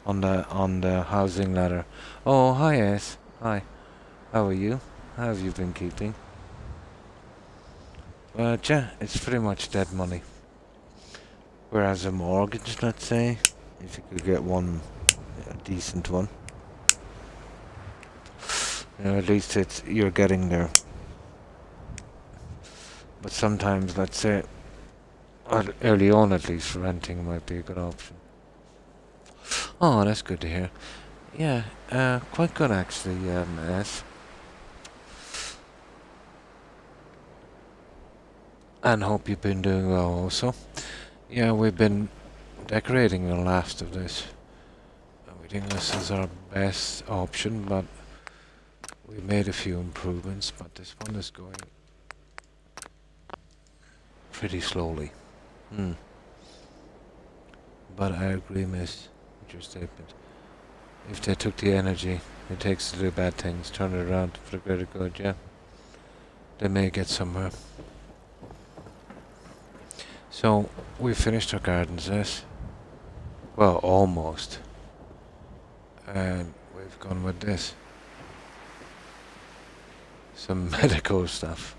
housing ladder. Oh, hi S. Hi. How are you? How have you been keeping? Yeah, it's pretty much dead money. Whereas a mortgage, let's say, if you could get one, a decent one, at least you're getting there. But sometimes, let's say, early on at least, renting might be a good option. Oh, that's good to hear. Yeah, quite good actually, S. And hope you've been doing well also. Yeah, we've been decorating the last of this. We think this is our best option, but we made a few improvements, but this one is going pretty slowly. But I agree, miss, with your statement. If they took the energy it takes to do bad things, turn it around for the greater good, yeah, they may get somewhere. So, we finished our gardens, yes? Well, almost. And we've gone with this. Some medical stuff.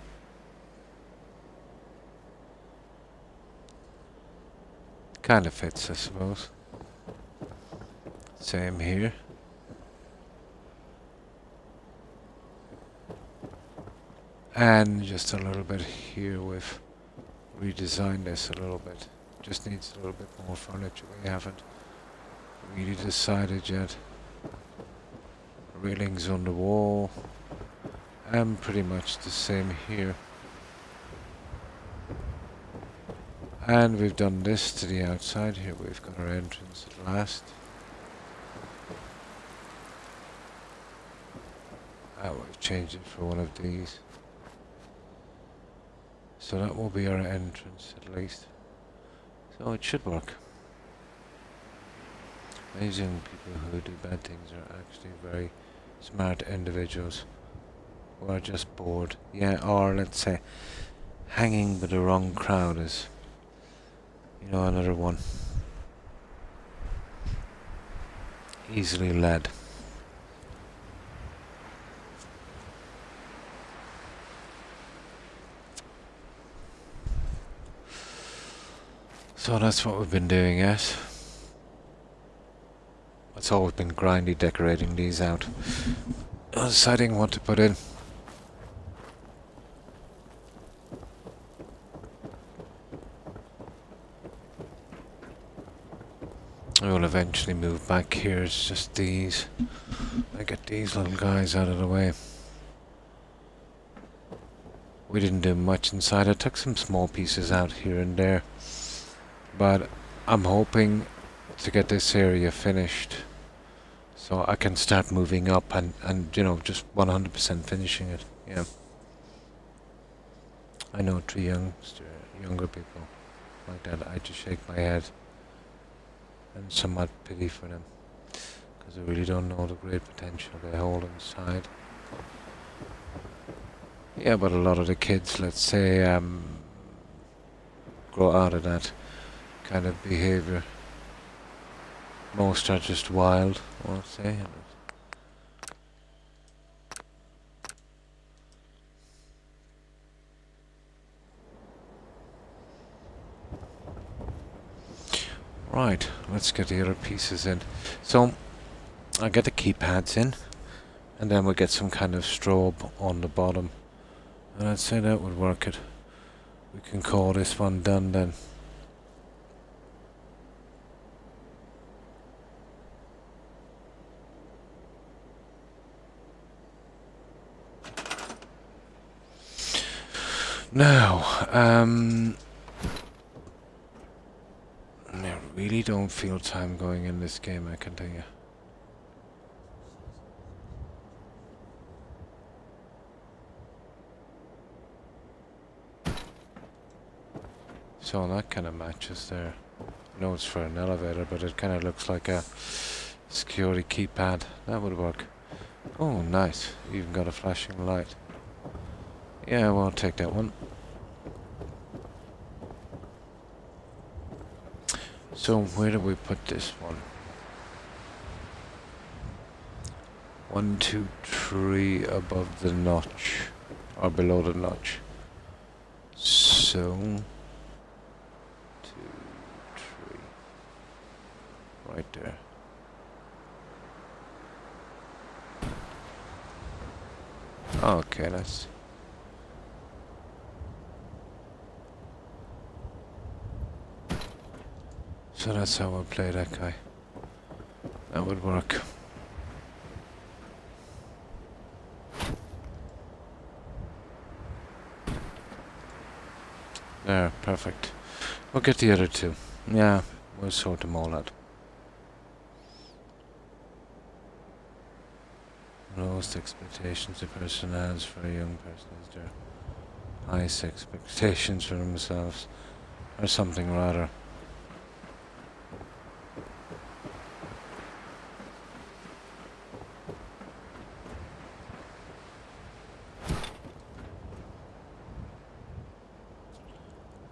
Kind of fits, I suppose. Same here. And just a little bit here, we've redesigned this a little bit. Just needs a little bit more furniture. We haven't really decided yet. Railings on the wall. And pretty much the same here. And we've done this to the outside here. We've got our entrance at last. We've changed it for one of these. So that will be our entrance at least. So it should work. Amazing people who do bad things are actually very smart individuals who are just bored. Yeah, or let's say hanging with the wrong crowd is, you know, another one. Easily led. So that's what we've been doing, yes. It's always been grindy decorating these out. Deciding what to put in. I will eventually move back here. It's just these. I get these little guys out of the way. We didn't do much inside. I took some small pieces out here and there. But I'm hoping to get this area finished so I can start moving up and you know, just 100% finishing it. Yeah. I know three younger people like that. I just shake my head and somewhat pity for them because I really don't know the great potential they hold inside. Yeah, but a lot of the kids, let's say, grow out of that kind of behavior. Most are just wild, I'll say. Right, let's get the other pieces in. So, I'll get the keypads in, and then we'll get some kind of strobe on the bottom. And I'd say that would work it. We can call this one done then. Now, I really don't feel time going in this game, I can tell you. So that kind of matches there. I know it's for an elevator, but it kind of looks like a security keypad. That would work. Oh, nice. Even got a flashing light. Yeah, well, I'll take that one. So where do we put this one? 1, 2, 3 above the notch. Or below the notch. So 2, 3. Right there. Okay, that's... So that's how we'll play that guy. That would work. There, perfect. We'll get the other two. Yeah, we'll sort them all out. Lowest expectations a person has for a young person is their highest expectations for themselves. Or something rather.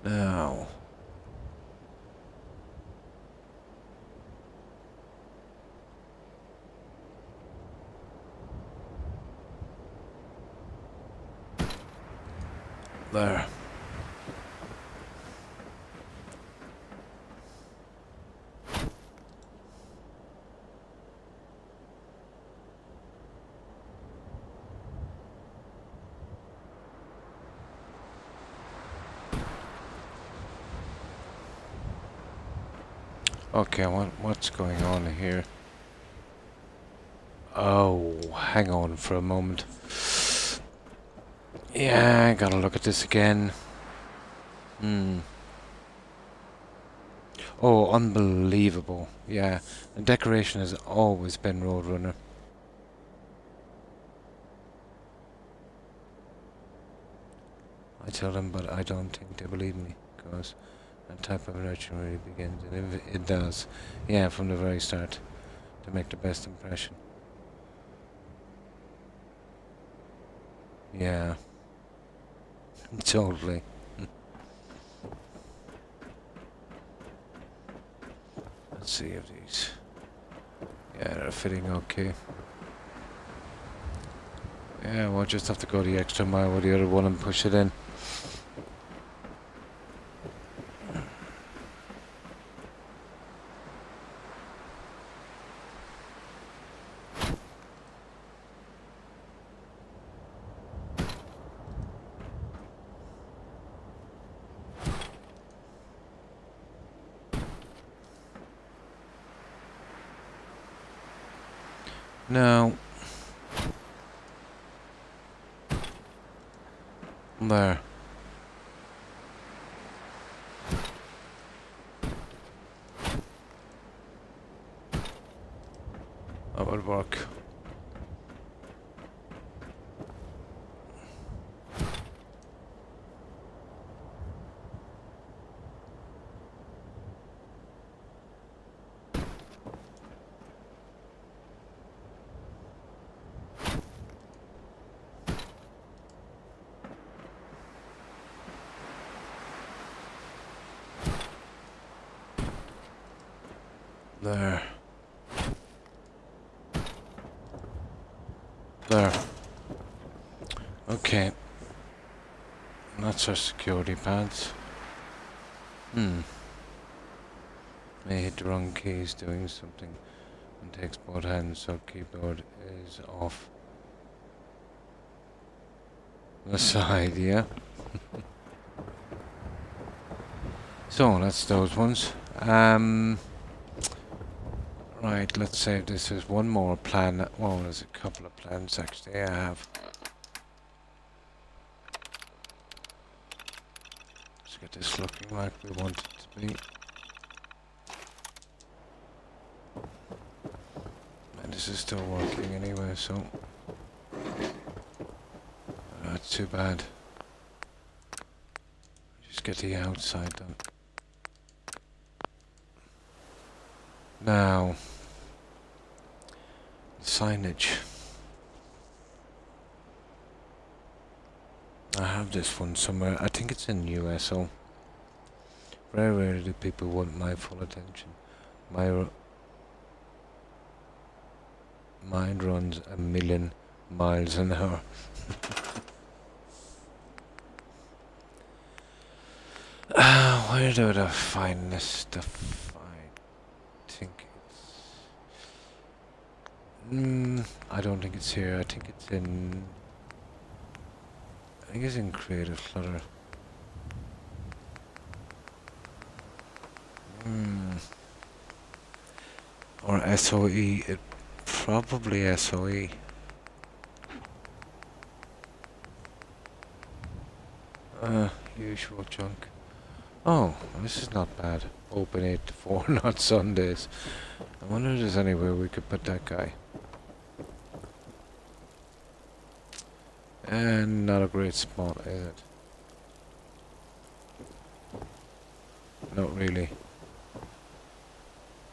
Now... There. Okay, what's going on here? Oh, hang on for a moment. Yeah, I gotta look at this again. Oh, unbelievable. Yeah, the decoration has always been Roadrunner. I tell them, but I don't think they believe me, because that type of nurture really begins, and it does. Yeah, from the very start, to make the best impression. Yeah. Totally. Let's see if these... Yeah, they're fitting okay. Yeah, we'll just have to go the extra mile with the other one and push it in. Now... There. That would work. There. There. Okay. That's our security pads. May hit the wrong keys doing something and takes both hands, so keyboard is off the side, yeah. So that's those ones. Right, let's say this is one more plan. Well, there's a couple of plans actually I have. Let's get this looking like we want it to be. And this is still working anyway, so not too bad. Just get the outside done. Now, signage. I have this one somewhere. I think it's in USO. Very rarely do people want my full attention. Mine runs 1,000,000 miles an hour. Where do I find this stuff? Think it's I don't think it's here. I think it's in Creative Clutter. Or SOE. It probably SOE. Usual junk. Oh, this is not bad. Open 8 to 4, not Sundays. I wonder if there's anywhere we could put that guy. And not a great spot, is it? Not really.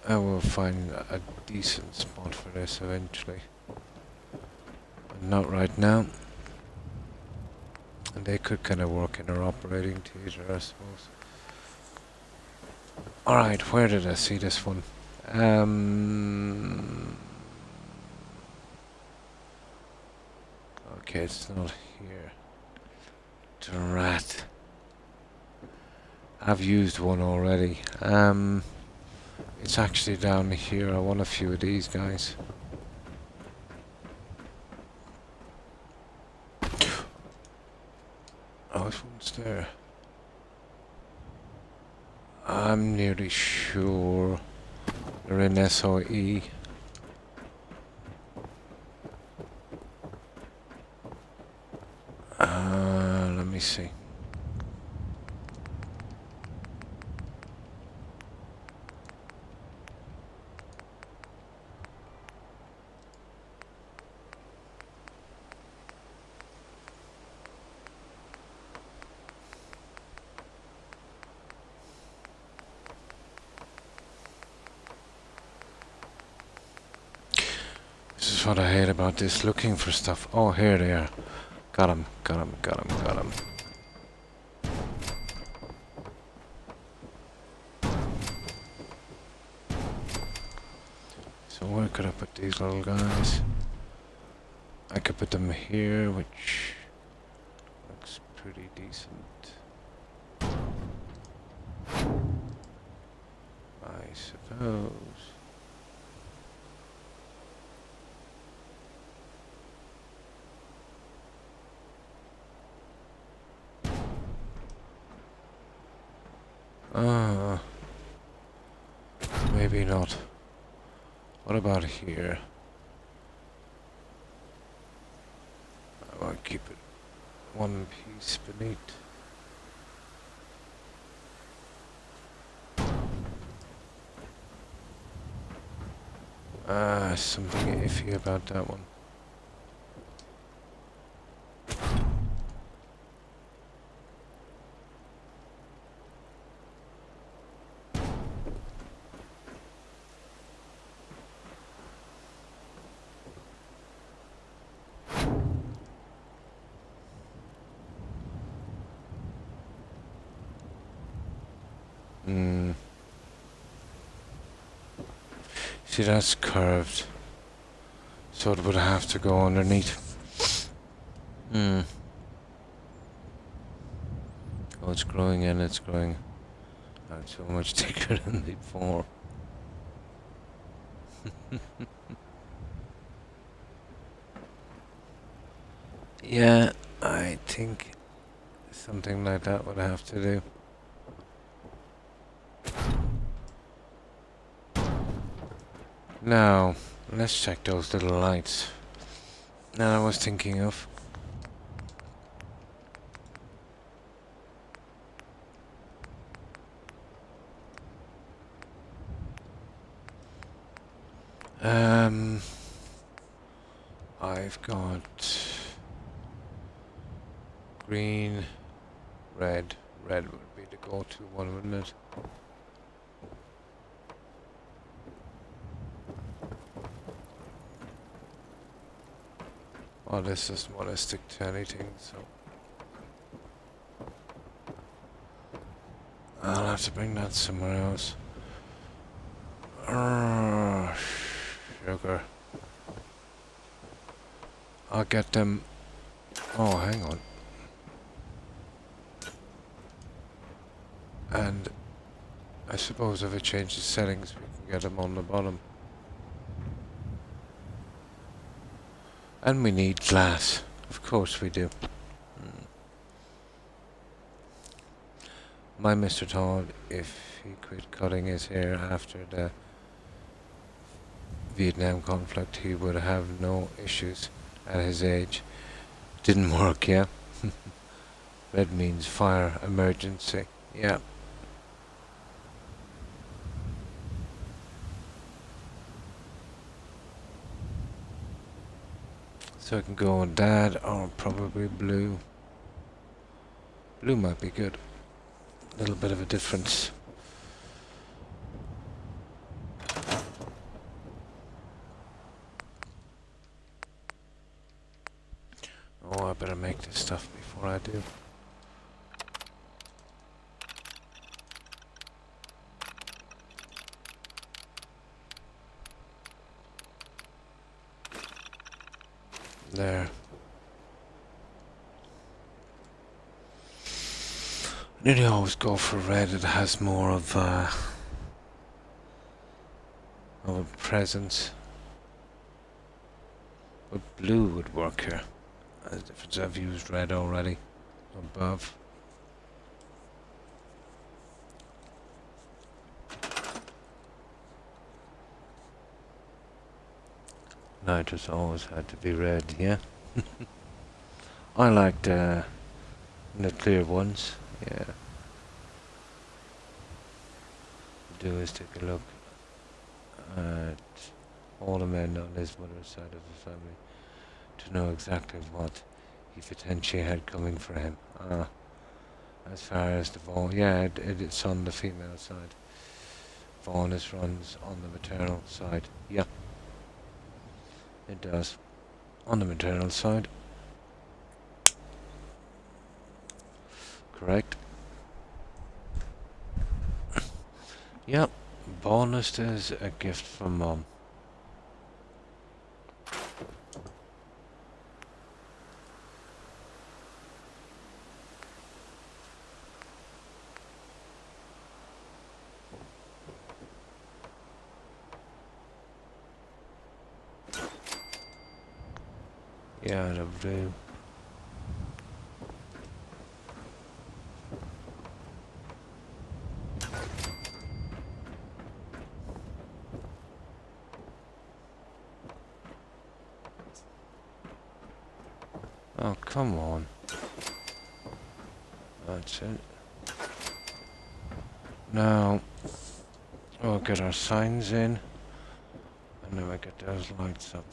I will find a decent spot for this eventually. But not right now. And they could kind of work in our operating theatre, I suppose. Alright, where did I see this one? Okay, it's not here. Drat. I've used one already. It's actually down here. I want a few of these guys. Oh, this one's there. I'm nearly sure they're in SOE. Let me see. This is what I hate about this, looking for stuff. Oh, here they are. Got him, got him, got him, got him. So where could I put these little guys? I could put them here, which looks pretty decent. I suppose. Maybe not. What about here? I want to keep it one piece beneath. Something iffy about that one. See, that's curved, so it would have to go underneath. Oh, it's growing and it's growing. Not so much thicker than before. Yeah, I think something like that would have to do. Now, let's check those little lights that I was thinking of. I've got green, red. Red would be the go-to one, wouldn't it? Oh, this doesn't want to stick to anything, so I'll have to bring that somewhere else. Sugar. I'll get them. Oh, hang on. And I suppose if I change the settings, we can get them on the bottom. And we need glass. Of course we do. My Mr. Todd, if he quit cutting his hair after the Vietnam conflict, he would have no issues at his age. Didn't work, yeah? Red means fire, emergency. Yeah. So I can go on that, or probably blue. Blue might be good. A little bit of a difference. Oh, I better make this stuff before I do. There. Nearly always go for red. It has more of a presence. But blue would work here. As difference, I've used red already. Above. Nitrous always had to be red, yeah? I liked the clear ones, yeah. Do is take a look at all the men on his mother's side of the family to know exactly what he potentially had coming for him. As far as the Vaughan, yeah, it's on the female side. Vaughanus runs on the maternal side, yeah. It does. On the maternal side. Correct. Yep. Bonus is a gift from Mum. Yeah, the blue. Oh, come on. That's it. Now, we'll get our signs in, and then we get those lights up.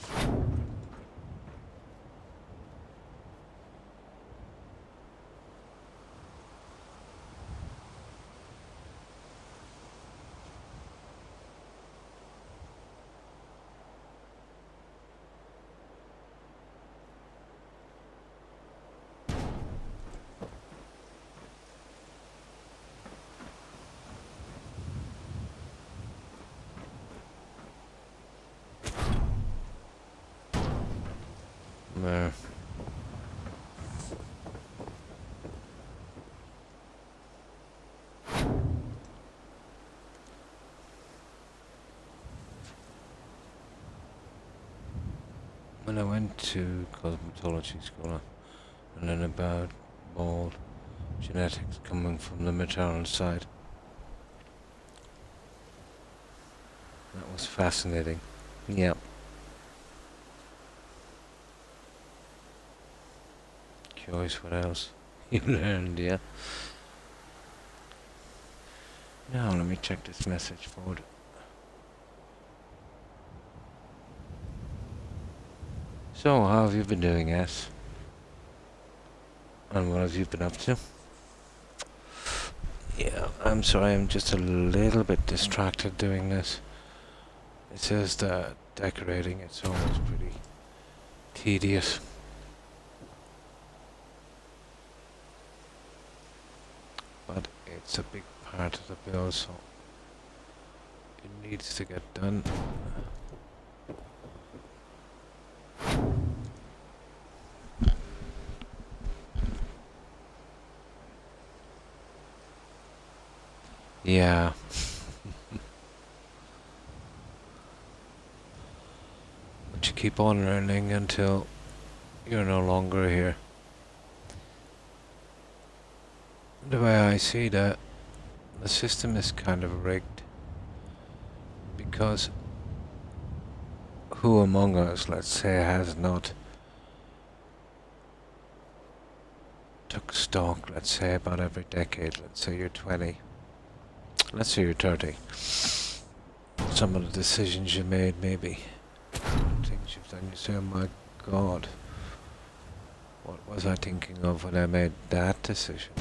when I went to cosmetology school and learned about mold genetics coming from the maternal side. That was fascinating. Yeah. Curious what else you learned, yeah? Now let me check this message board. So, how have you been doing, S? And what have you been up to? Yeah, I'm sorry, I'm just a little bit distracted doing this. It says that decorating, it's always pretty tedious. But it's a big part of the build, so it needs to get done. Yeah. But you keep on learning until you're no longer here. The way I see that, the system is kind of rigged. Because who among us, let's say, has not took stock, let's say, about every decade? Let's say you're 20. Let's say you're 30. Some of the decisions you made, maybe. Things you've done, you say, oh my God, what was I thinking of when I made that decision?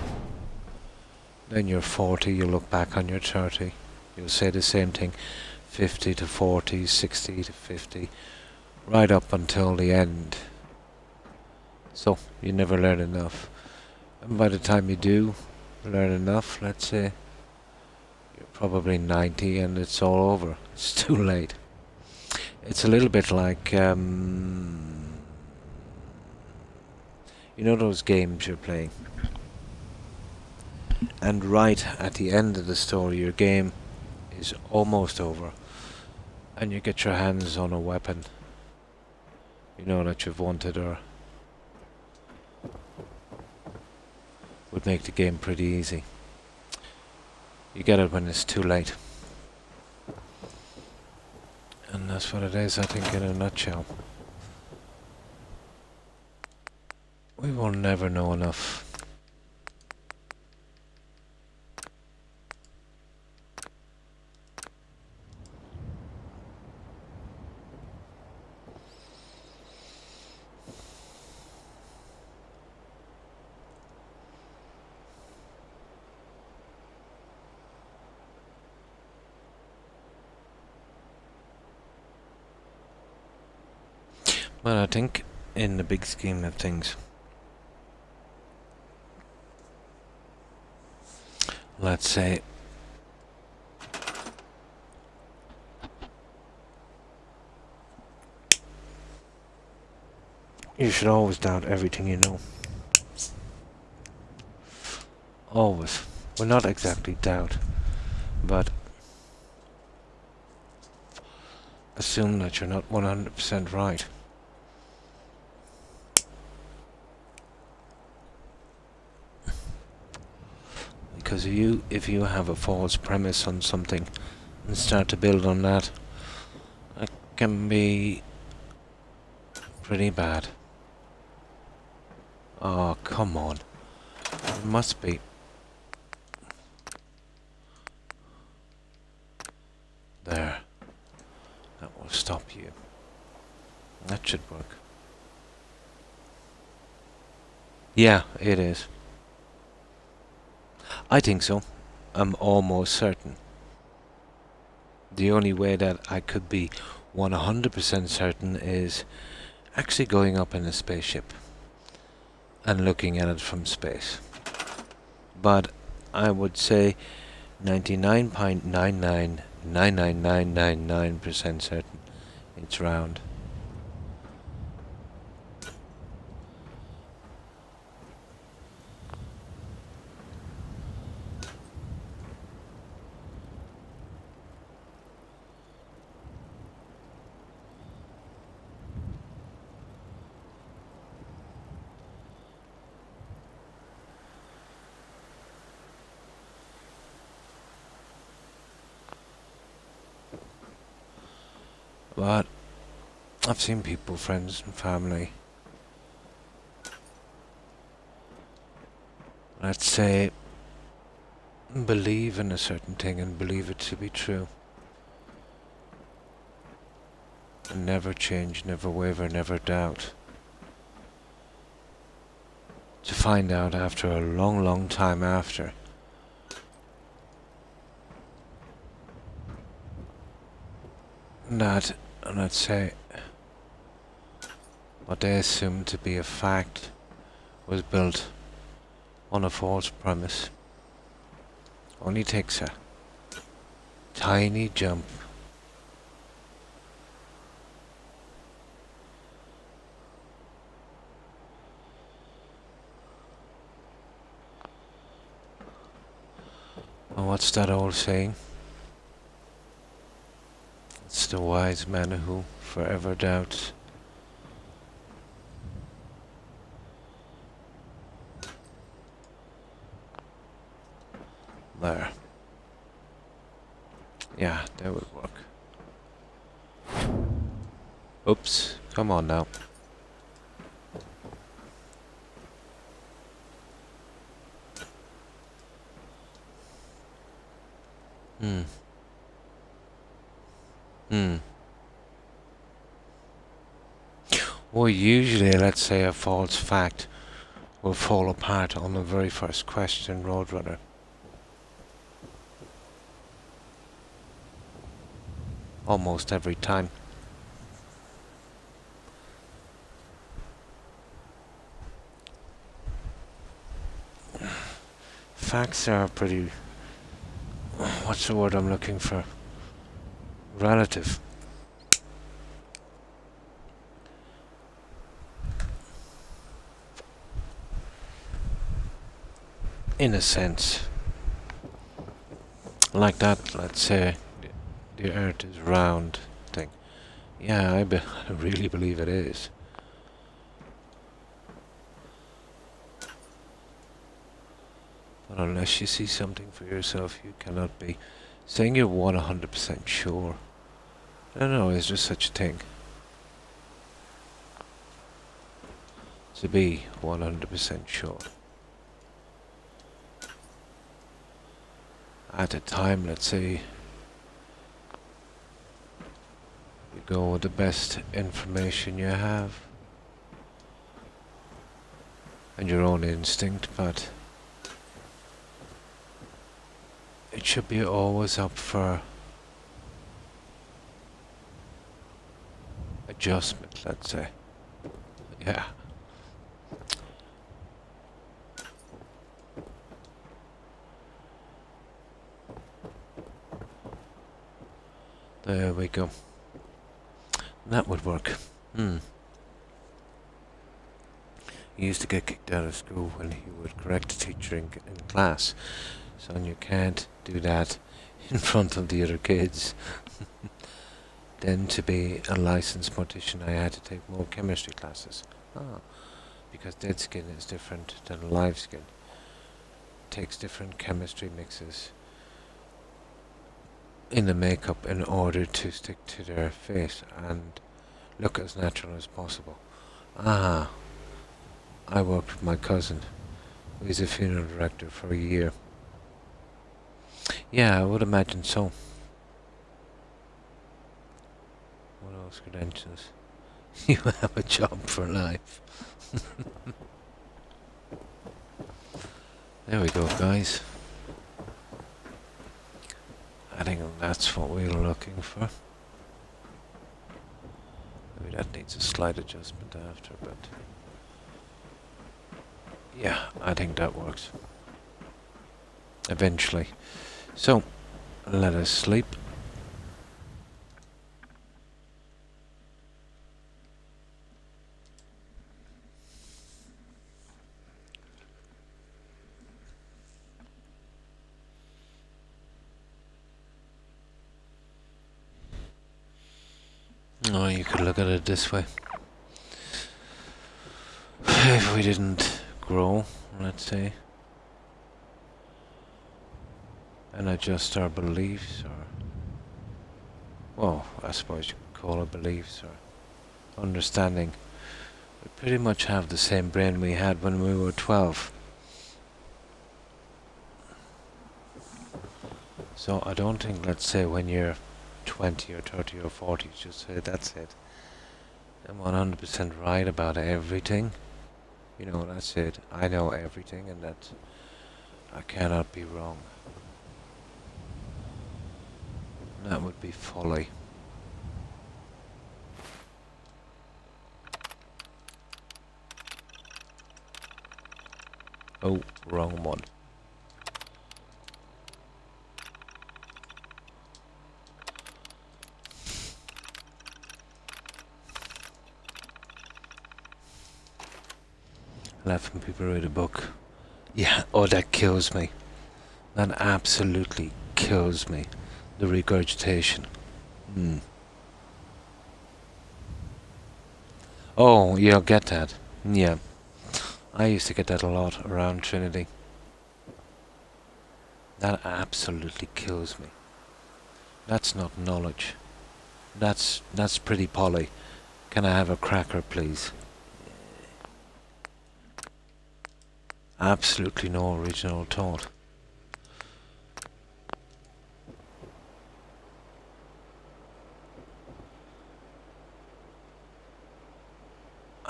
Then you're 40, you look back on your 30, you'll say the same thing, 50 to 40, 60 to 50, right up until the end. So, you never learn enough. And by the time you do learn enough, let's say, you're probably 90 and it's all over. It's too late. It's a little bit like, you know those games you're playing? And right at the end of the story, your game is almost over. And you get your hands on a weapon. You know that you've wanted, or would make the game pretty easy. You get it when it's too late. And that's what it is, I think, in a nutshell. We will never know enough. But I think, in the big scheme of things, let's say, you should always doubt everything you know. Always. Well, not exactly doubt, but assume that you're not 100% right. Because if you have a false premise on something and start to build on that, it can be pretty bad. Oh, come on. It must be. There. That will stop you. That should work. Yeah, it is. I think so. I'm almost certain. The only way that I could be 100% certain is actually going up in a spaceship and looking at it from space. But I would say 99.9999999% certain it's round. But I've seen people, friends and family, let's say, believe in a certain thing and believe it to be true. And never change, never waver, never doubt. To find out after a long, long time after that, let's say, what they assumed to be a fact was built on a false premise. Only takes a tiny jump. And what's that old saying? It's the wise man who forever doubts. There. Yeah, that would work. Oops, come on now. Well, usually, let's say a false fact will fall apart on the very first question, Roadrunner. Almost every time. Facts are pretty... what's the word I'm looking for? Relative. In a sense. Like that, let's say, the earth is round thing. Yeah, I really believe it is. But unless you see something for yourself, you cannot be saying you're 100% sure. I don't know, is there such a thing? To be 100% sure. At a time, let's say, you go with the best information you have and your own instinct, but it should be always up for adjustment, let's say. Yeah. There we go. That would work. He used to get kicked out of school when he would correct a teacher in class. Son, you can't do that in front of the other kids. Then to be a licensed mortician, I had to take more chemistry classes. Because dead skin is different than live skin. It takes different chemistry mixes in the makeup in order to stick to their face and look as natural as possible. I worked with my cousin, who is a funeral director, for a year. Yeah, I would imagine so. What else credentials? You have a job for life. There we go, guys. I think that's what we were looking for. Maybe that needs a slight adjustment after, but... yeah, I think that works. Eventually. So, let us sleep. Oh, you could look at it this way. If we didn't grow, let's say, and adjust our beliefs, or, well, I suppose you could call it beliefs or understanding. We pretty much have the same brain we had when we were 12. So I don't think, let's say, when you're 20 or 30 or 40, just say, that's it. I'm 100% right about everything. You know, that's it. I know everything and that I cannot be wrong. That would be folly. Oh, wrong one. Laughing people read a book. Yeah, oh, that kills me. That absolutely kills me. The regurgitation. Oh, you'll get that. Yeah. I used to get that a lot around Trinity. That absolutely kills me. That's not knowledge. That's pretty Polly. Can I have a cracker, please? Absolutely no original thought.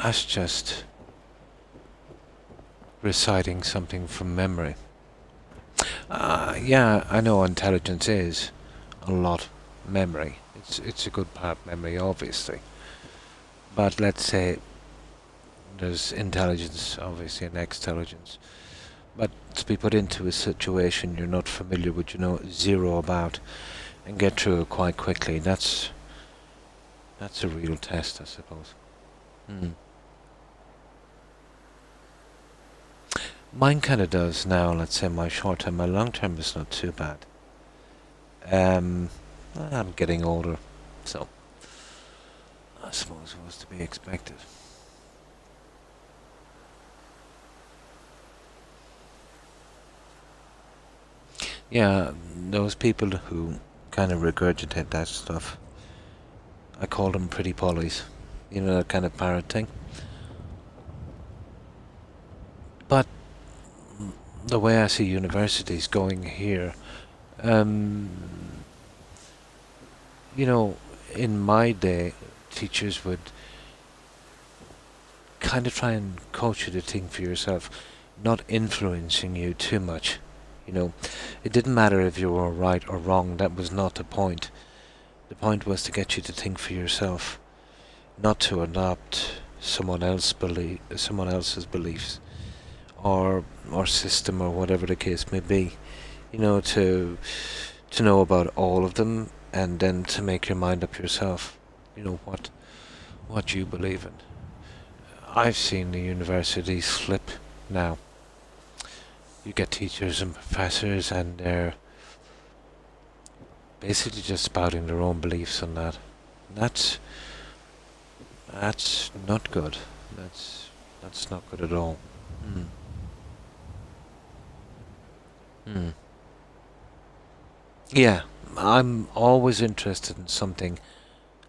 That's just reciting something from memory. Yeah, I know intelligence is a lot memory. It's a good part memory, obviously. But let's say there's intelligence, obviously, and extelligence. But to be put into a situation you're not familiar with, you know, zero about, and get through it quite quickly, that's a real test, I suppose. Mine kind of does now, let's say my short term. My long term is not too bad. I'm getting older, so I suppose it was to be expected. Yeah, those people who kind of regurgitate that stuff, I call them pretty pollies. You know, that kind of parrot thing. But the way I see universities going here, you know, in my day, teachers would kind of try and coach you to think for yourself, not influencing you too much. You know, it didn't matter if you were right or wrong, that was not the point. The point was to get you to think for yourself, not to adopt someone else's beliefs or system or whatever the case may be. You know, to know about all of them and then to make your mind up yourself. You know what you believe in. I've seen the universities flip now. You get teachers and professors and they're basically just spouting their own beliefs on that. That's not good. That's not good at all. Yeah, I'm always interested in something,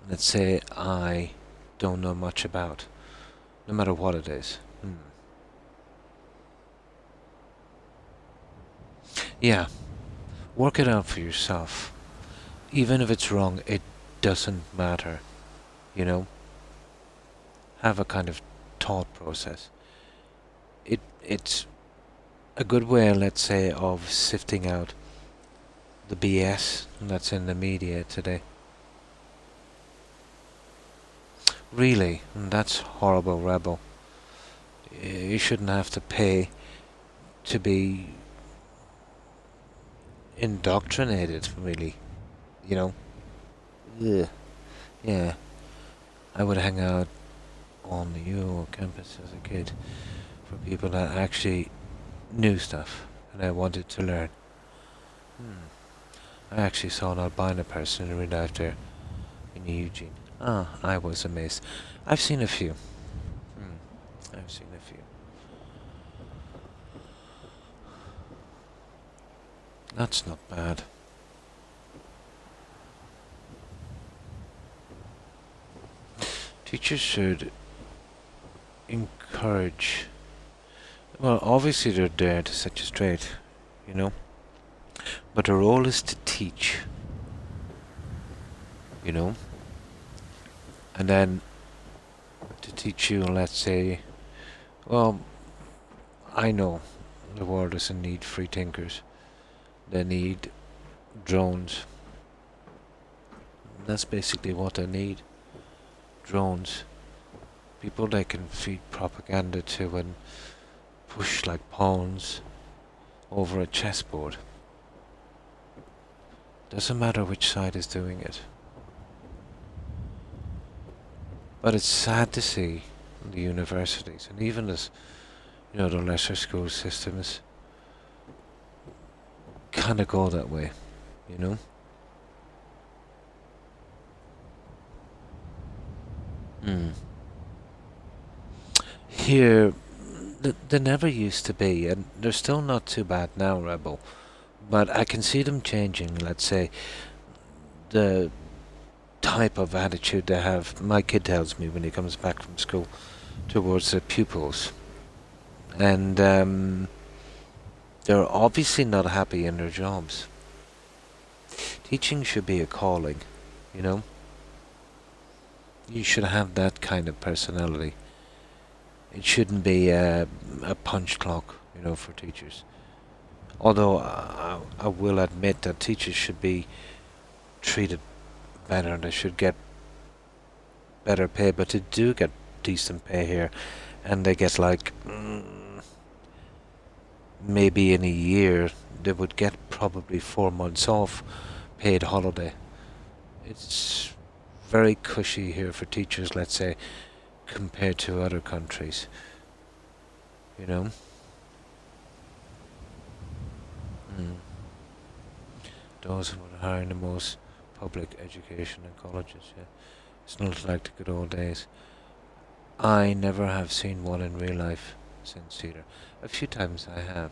let's say, I don't know much about, no matter what it is. Yeah, work it out for yourself. Even if it's wrong, it doesn't matter. You know, have a kind of thought process. It's a good way, let's say, of sifting out the BS that's in the media today. Really, that's horrible, rebel. You shouldn't have to pay to be indoctrinated, really. You know? Ugh. Yeah. I would hang out on the UO campus as a kid for people that actually knew stuff and I wanted to learn. I actually saw an albino person in real life there in Eugene. I was amazed. I've seen a few. I've seen a few. That's not bad. Teachers should encourage. Well, obviously they're there to set you straight, you know. But their role is to teach, you know. And then to teach you, let's say, well, I know the world doesn't need free thinkers. They need drones. That's basically what they need. Drones. People they can feed propaganda to and push like pawns over a chessboard. Doesn't matter which side is doing it. But it's sad to see the universities and even as the lesser school systems kind of go that way, you know. Here, they never used to be, and they're still not too bad now, Rebel. But I can see them changing. Let's say the type of attitude they have. My kid tells me when he comes back from school towards the pupils, and they're obviously not happy in their jobs. Teaching should be a calling, you know. You should have that kind of personality. It shouldn't be a punch clock, for teachers. Although I will admit that teachers should be treated better. They should get better pay, but they do get decent pay here, and they get like maybe in a year they would get probably 4 months off paid holiday. It's very cushy here for teachers, let's say, compared to other countries, you know. Those who are hiring the most public education and colleges, yeah. It's not like the good old days. I never have seen one in real life since either. A few times I have.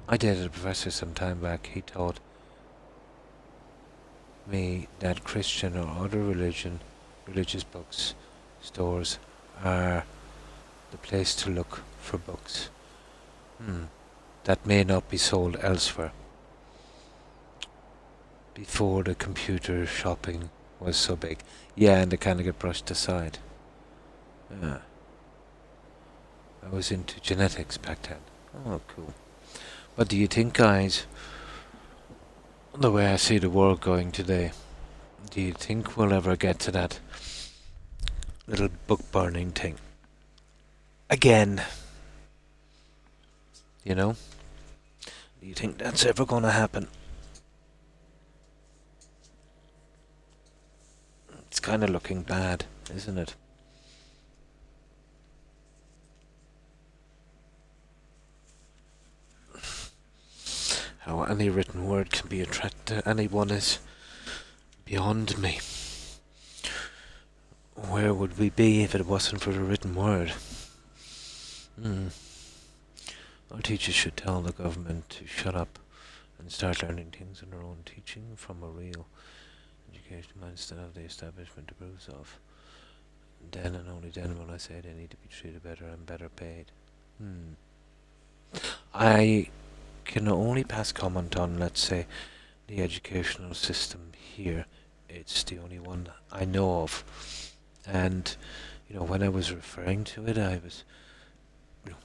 I dated a professor some time back. He taught me that Christian or other religious books stores are the place to look for books that may not be sold elsewhere. Before the computer shopping was so big. Yeah, and they kind of get brushed aside. Yeah. I was into genetics back then. Oh, cool. But do you think, guys, the way I see the world going today, do you think we'll ever get to that little book burning thing? Again. You know? Do you think that's ever going to happen? It's kind of looking bad, isn't it? How any written word can be attracted to anyone is beyond me. Where would we be if it wasn't for the written word? Our teachers should tell the government to shut up and start learning things on their own, teaching from a real education instead of the establishment approves of. Then and only then will I say they need to be treated better and better paid. I can only pass comment on, let's say, the educational system here. It's the only one I know of. And, when I was referring to it, I was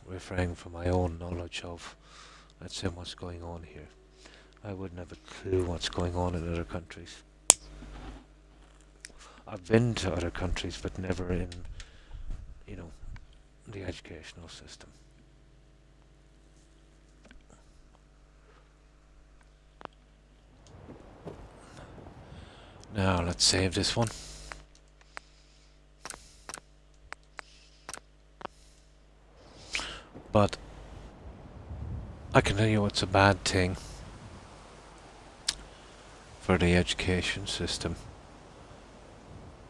referring from my own knowledge of, let's say, what's going on here. I wouldn't have a clue what's going on in other countries. I've been to other countries, but never in, the educational system. Now, let's save this one. But I can tell you what's a bad thing for the education system.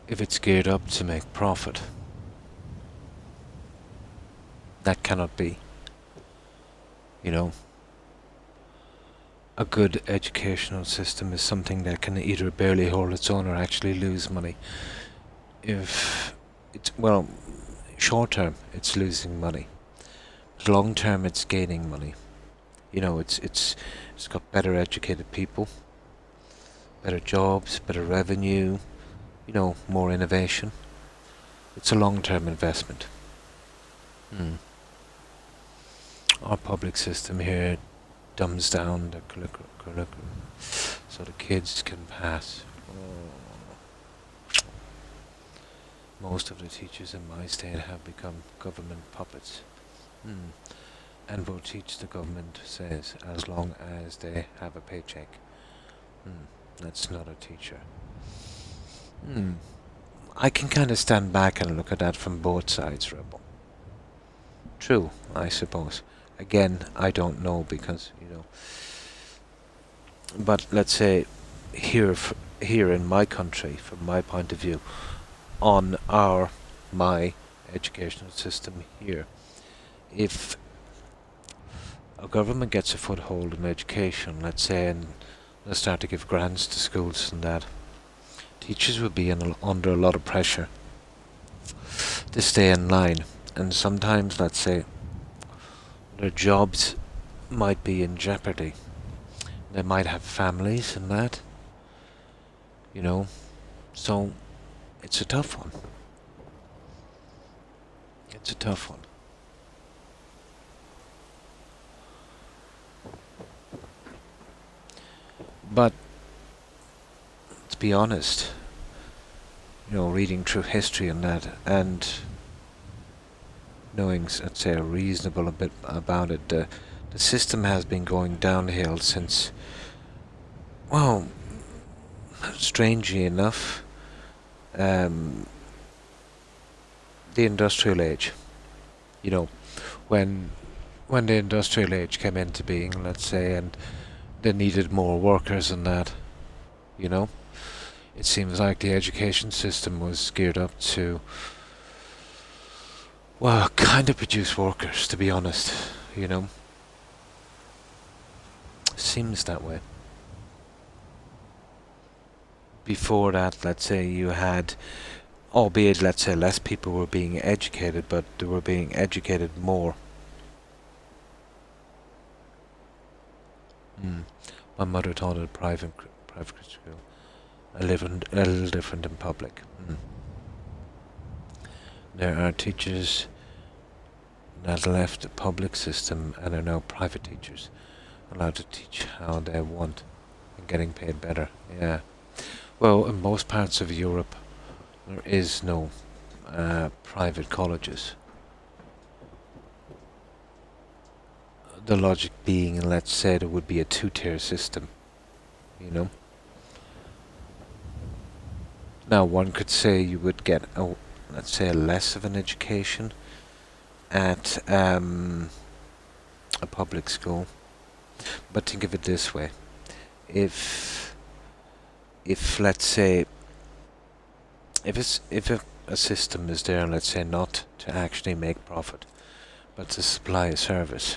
If it's geared up to make profit, that cannot be. a good educational system is something that can either barely hold its own or actually lose money. If it's, well, short term it's losing money, but long term it's gaining money. You know, it's got better educated people, better jobs, better revenue, you know, more innovation. It's a long-term investment. Our public system here dumbs down the curriculum so the kids can pass. Most of the teachers in my state have become government puppets. And will teach, the government says, as long as they have a paycheck. That's not a teacher. I can kind of stand back and look at that from both sides, Rebel. True, I suppose. Again, I don't know because, you know. But let's say here in my country, from my point of view, on my educational system here, if a government gets a foothold in education, let's say, and they start to give grants to schools and that, teachers will be under a lot of pressure to stay in line, and sometimes, let's say, their jobs might be in jeopardy. They might have families and that, you know, so it's a tough one. It's a tough one. But to be honest, you know, reading through history and that, and knowing, let's say, a reasonable bit about it, the system has been going downhill since, well, strangely enough, the industrial age. You know, when the industrial age came into being, let's say, and they needed more workers and that, you know, it seems like the education system was geared up to, well, kind of produce workers, to be honest, you know. Seems that way. Before that, let's say, you had, albeit, let's say, less people were being educated, but they were being educated more. My mother taught at a private school. A little different in public. There are teachers that left the public system and are now private teachers, allowed to teach how they want and getting paid better. Yeah. Well, in most parts of Europe, there is no private colleges. The logic being, let's say, there would be a two-tier system, you know. Now, one could say you would get, let's say, less of an education at a public school. But think of it this way: if let's say, if a system is there, let's say, not to actually make profit, but to supply a service,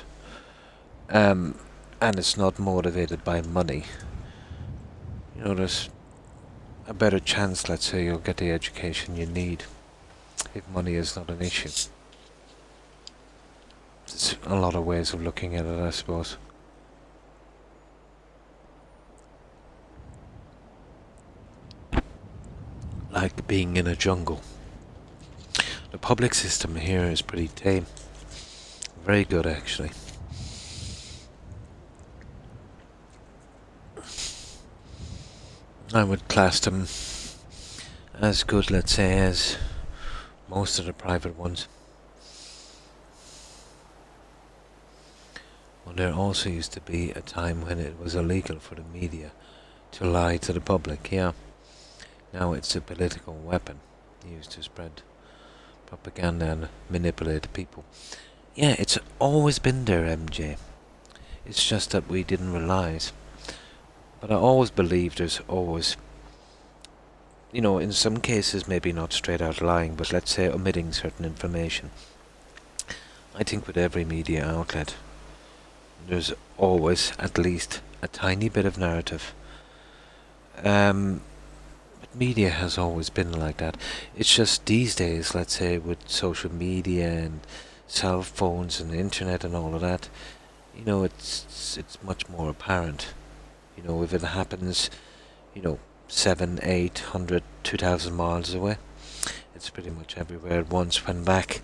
and it's not motivated by money, you know, there's a better chance, let's say, you'll get the education you need if money is not an issue. There's a lot of ways of looking at it, I suppose. Like being in a jungle. The public system here is pretty tame. Very good, actually. I would class them as good, let's say, as most of the private ones. Well, there also used to be a time when it was illegal for the media to lie to the public, yeah. Now it's a political weapon used to spread propaganda and manipulate people. Yeah, it's always been there, MJ. It's just that we didn't realize. But I always believe there's always, you know, in some cases maybe not straight out lying, but let's say omitting certain information. I think with every media outlet, there's always at least a tiny bit of narrative. But media has always been like that. It's just these days, let's say, with social media and cell phones and the internet and all of that, it's much more apparent. If it happens, 7, 800, 2,000 miles away, it's pretty much everywhere at once. When back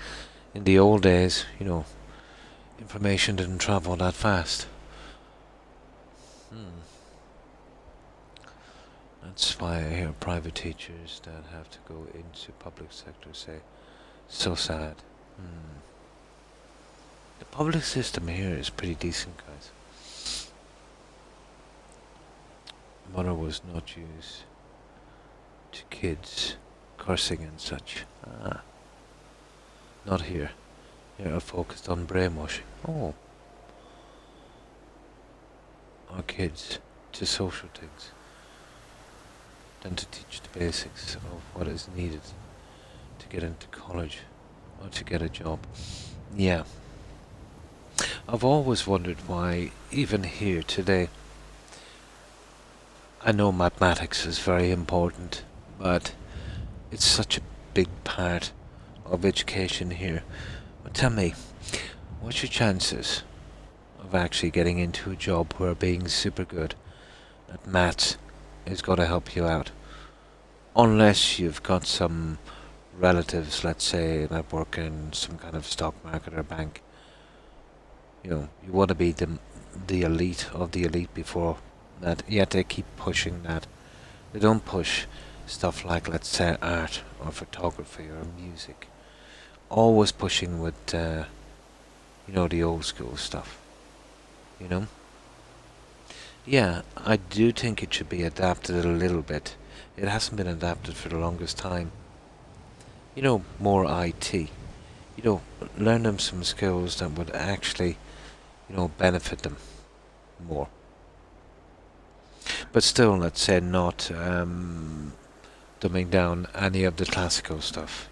in the old days, information didn't travel that fast. That's why I hear private teachers that have to go into public sector say, so sad. The public system here is pretty decent, guys. Mother was not used to kids cursing and such. Not here. Here are focused on brainwashing. Our kids to social things than to teach the basics of what is needed to get into college or to get a job. Yeah. I've always wondered why, even here today, I know mathematics is very important, but it's such a big part of education here. But tell me, what's your chances of actually getting into a job where being super good at maths is going to help you out? Unless you've got some relatives, let's say, that work in some kind of stock market or bank. You want to be the elite of the elite before that. Yet they keep pushing that. They don't push stuff like, let's say, art or photography or music. Always pushing with, the old school stuff. Yeah, I do think it should be adapted a little bit. It hasn't been adapted for the longest time. More IT. Learn them some skills that would actually, benefit them more. But still, let's say, not dumbing down any of the classical stuff,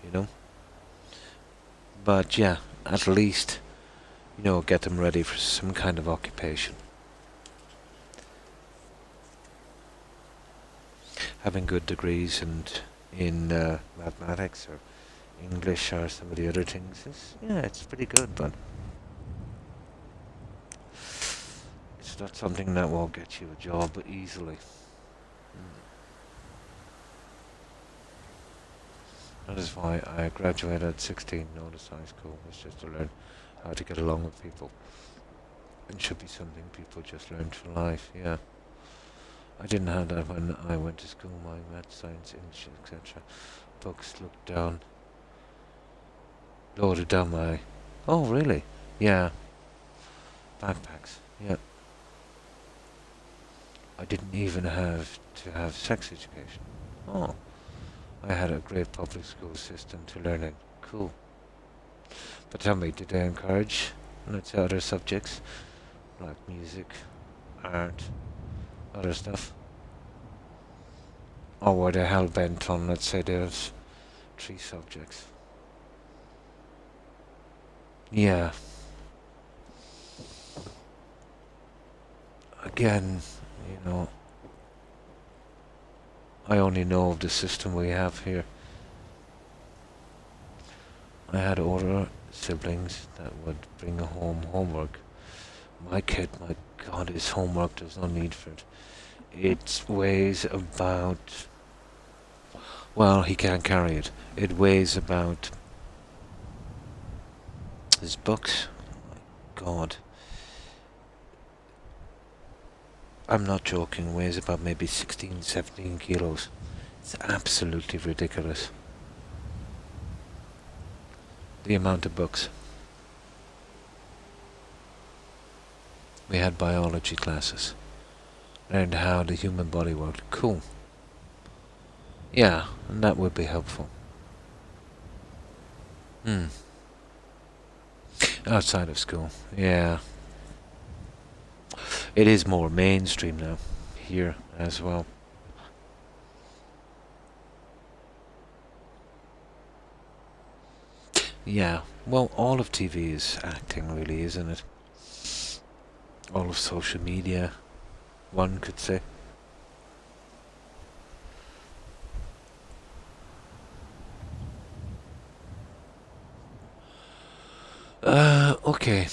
But yeah, at least, get them ready for some kind of occupation. Having good degrees in mathematics or English or some of the other things it's pretty good, but it's not something that will get you a job easily. That is why I graduated at 16, notice high school was just to learn how to get along with people. It should be something people just learn for life, yeah. I didn't have that when I went to school, my math, science, English, etc. Books looked down, loaded down my... Oh, really? Yeah. Backpacks, yeah. I didn't even have to have sex education. I had a great public school system to learn it. Cool. But tell me, did they encourage, let's say, other subjects like music, art, other stuff? Or were they hell-bent on, let's say, there's 3 subjects? Yeah. Again, I only know of the system we have here. I had older siblings that would bring home homework. My kid, my God, his homework, there's no need for it. It weighs about... Well, he can't carry it. It weighs about... His books? My God. I'm not joking, weighs about maybe 16, 17 kilos. It's absolutely ridiculous. The amount of books. We had biology classes. Learned how the human body worked. Cool. Yeah, and that would be helpful. Outside of school, yeah. It is more mainstream now, here as well. Yeah, well, all of TV is acting, really, isn't it? All of social media, one could say. Okay.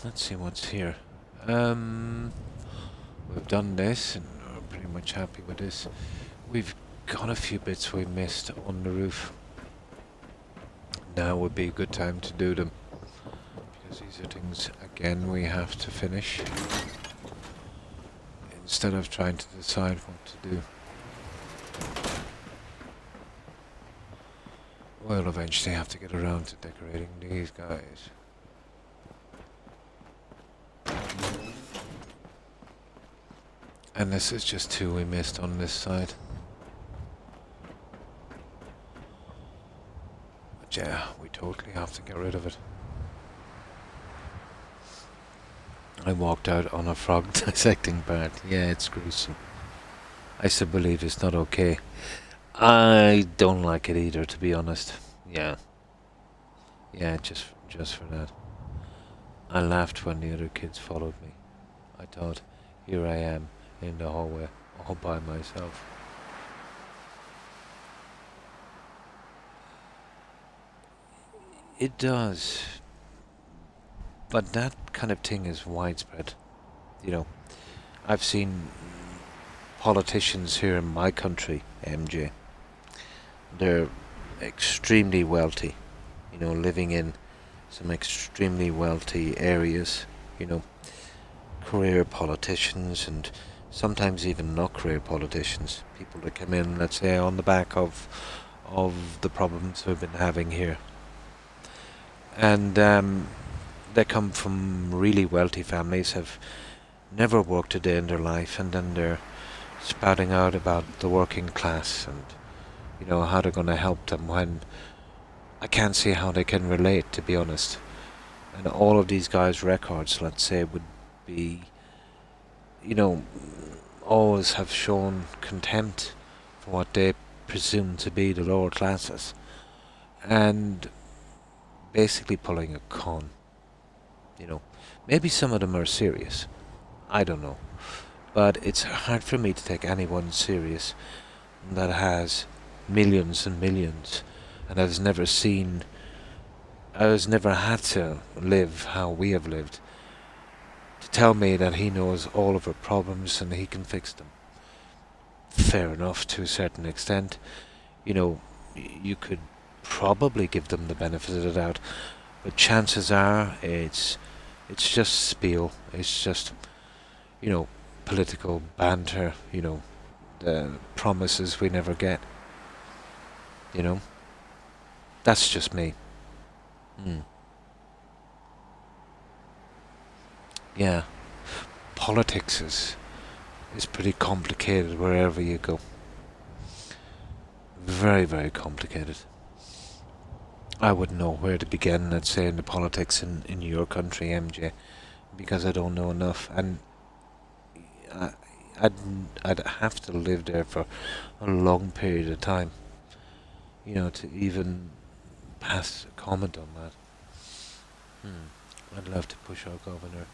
Let's see what's here. We've done this, and we're pretty much happy with this. We've got a few bits we missed on the roof. Now would be a good time to do them, because these are things, again, we have to finish, instead of trying to decide what to do. We'll eventually have to get around to decorating these guys. And this is just two we missed on this side. But yeah, we totally have to get rid of it. I walked out on a frog dissecting part. Yeah, it's gruesome. I still believe it's not okay. I don't like it either, to be honest. Yeah. Yeah, just for that. I laughed when the other kids followed me. I thought, here I am in the hallway, all by myself. It does. But that kind of thing is widespread. You know, I've seen politicians here in my country, MJ. They're extremely wealthy, you know, living in some extremely wealthy areas, you know, career politicians, and sometimes even not career politicians, people that come in, let's say, on the back of the problems we've been having here. And they come from really wealthy families, have never worked a day in their life, and then they're spouting out about the working class and, you know, how they're going to help them, when I can't see how they can relate, to be honest. And all of these guys' records, let's say, would be, you know, always have shown contempt for what they presume to be the lower classes, and basically pulling a con. You know, maybe some of them are serious, I don't know, but it's hard for me to take anyone serious that has millions and millions and has never had to live how we have lived, to tell me that he knows all of our problems and he can fix them. Fair enough, to a certain extent. You know, you could probably give them the benefit of the doubt, but chances are it's just spiel. It's just, you know, political banter, you know, the promises we never get. You know? That's just me. Yeah. Politics is pretty complicated wherever you go. Very, very complicated. I wouldn't know where to begin, let's say, in the politics in your country, MJ, because I don't know enough, and I'd have to live there for a long period of time, you know, to even pass a comment on that. I'd love to push our governor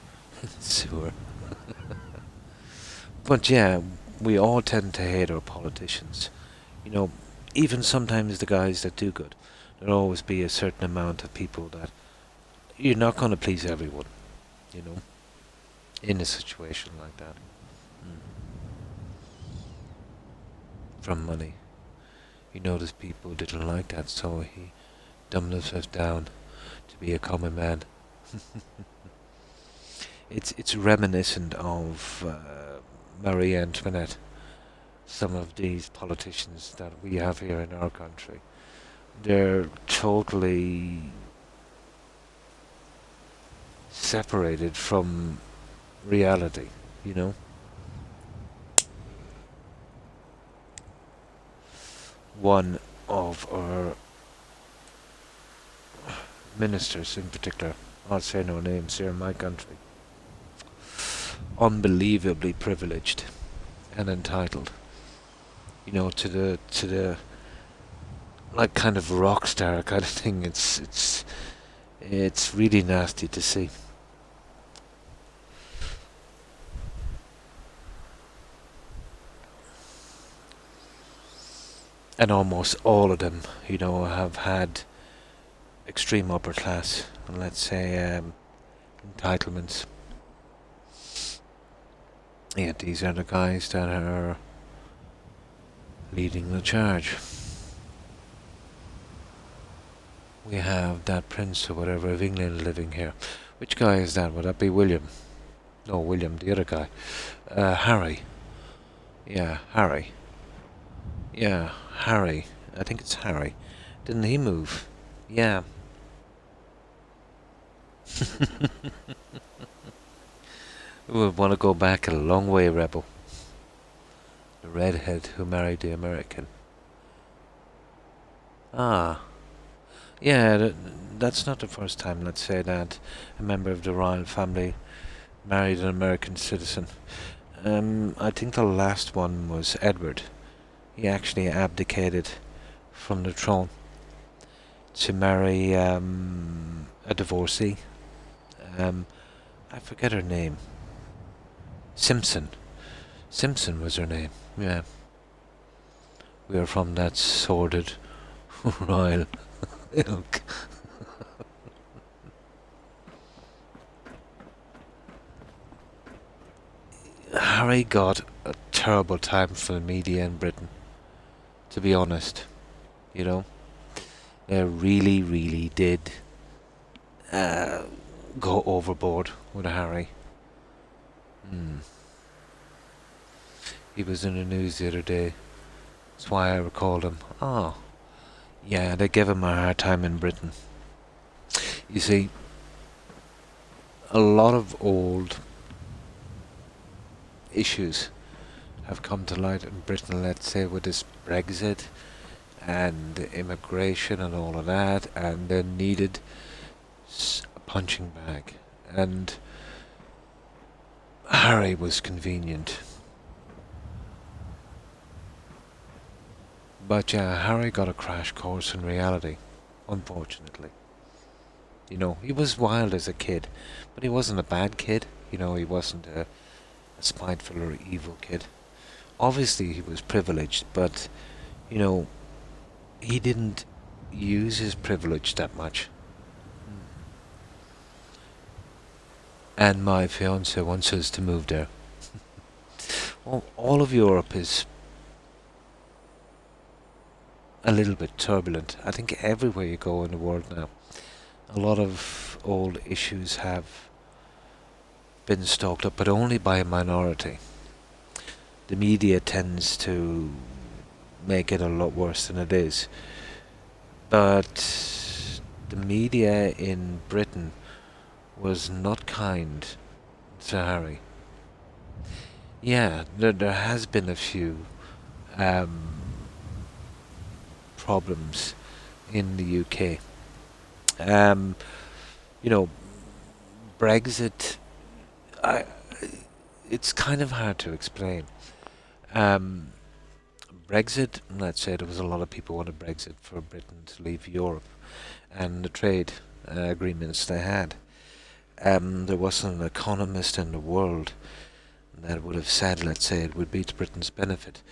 in the sewer. But yeah, we all tend to hate our politicians. You know, even sometimes the guys that do good. There'll always be a certain amount of people that you're not going to please everyone, you know, in a situation like that. From money. You notice people didn't like that, so he dumbed himself down to be a common man. It's reminiscent of Marie Antoinette. Some of these politicians that we have here in our country, they're totally separated from reality, you know. One of our ministers in particular, I'll say no names here in my country, unbelievably privileged and entitled, you know, to the like kind of rock star kind of thing. It's really nasty to see. and almost all of them, you know, have had extreme upper class, and let's say entitlements. Yeah, these are the guys that are leading the charge. We have that Prince or whatever of England living here. Which guy is that? Would that be William? No, William, the other guy. Harry. Yeah, Harry. Yeah, Harry. I think it's Harry. Didn't he move? Yeah. We would want to go back a long way, Rebel. The redhead who married the American. Ah. Yeah, that's not the first time, let's say, that a member of the royal family married an American citizen. I think the last one was Edward. He actually abdicated from the throne to marry a divorcee. I forget her name. Simpson. Simpson was her name, yeah. We are from that sordid royal ilk. Harry got a terrible time for the media in Britain, to be honest. You know, they really, really did go overboard with Harry. He was in the news the other day. That's why I recalled him. Oh, yeah, they gave him a hard time in Britain. You see, a lot of old issues have come to light in Britain, let's say, with this Brexit and immigration and all of that, and they needed a punching bag. And Harry was convenient. But yeah, Harry got a crash course in reality, unfortunately. You know, he was wild as a kid, but he wasn't a bad kid. You know, he wasn't a spiteful or evil kid. Obviously, he was privileged, but, you know, he didn't use his privilege that much. And my fiance wants us to move there. Well, all of Europe is a little bit turbulent. I think everywhere you go in the world now, a lot of old issues have been stoked up, but only by a minority. The media tends to make it a lot worse than it is. But the media in Britain was not kind to Harry. Yeah, there has been a few problems in the UK. You know, Brexit, it's kind of hard to explain. Brexit, let's say there was a lot of people wanted Brexit for Britain to leave Europe and the trade agreements they had. There wasn't an economist in the world that would have said, let's say, it would be to Britain's benefit.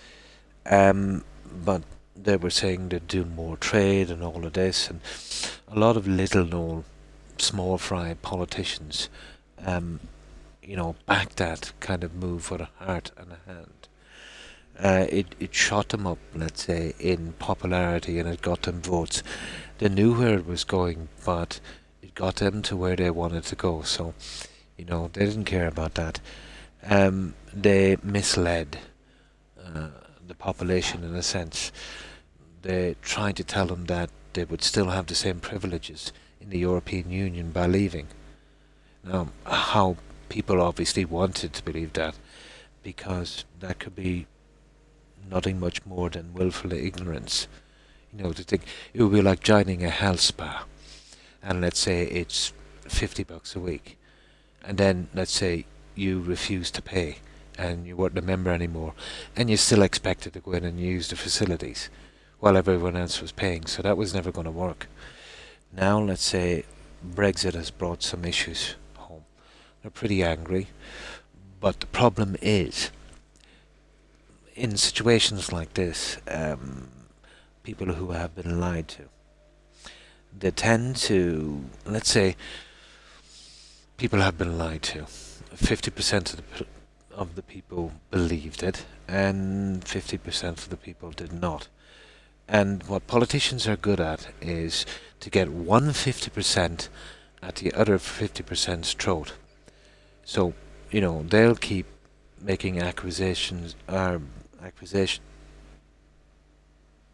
But they were saying they'd do more trade and all of this, and a lot of little known, small fry politicians, you know, backed that kind of move with a heart and a hand. It shot them up, let's say, in popularity, and it got them votes. They knew where it was going, but it got them to where they wanted to go. So, you know, they didn't care about that. They misled the population in a sense. They tried to tell them that they would still have the same privileges in the European Union by leaving. Now, how people obviously wanted to believe that, because that could be nothing much more than willful ignorance. You know, to think it would be like joining a health spa, and let's say it's $50 a week, and then let's say you refuse to pay, and you weren't a member anymore, and you're still expected to go in and use the facilities while everyone else was paying. So that was never going to work. Now, let's say Brexit has brought some issues home. They're pretty angry, but the problem is, in situations like this, people who have been lied to. They tend to, let's say, people have been lied to. 50% of the people believed it, and 50% of the people did not. And what politicians are good at is to get 150% at the other 50%'s throat. So, they'll keep making accusations.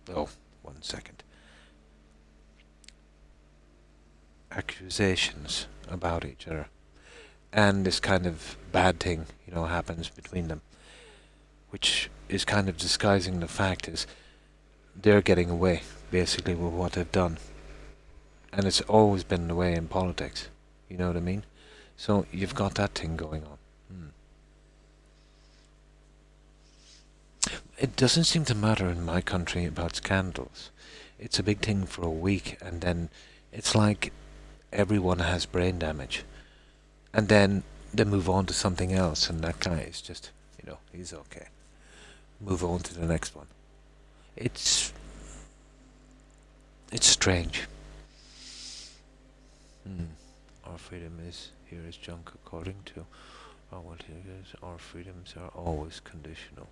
Oh, 1 second. Accusations about each other. And this kind of bad thing, happens between them, which is kind of disguising the fact is they're getting away, basically, with what they've done. And it's always been the way in politics. You know what I mean? So you've got that thing going on. It doesn't seem to matter in my country about scandals. It's a big thing for a week, and then it's like everyone has brain damage. And then they move on to something else, and that guy is just, he's okay. Move on to the next one. It's strange. Our freedom is here is junk according to our freedoms are always conditional.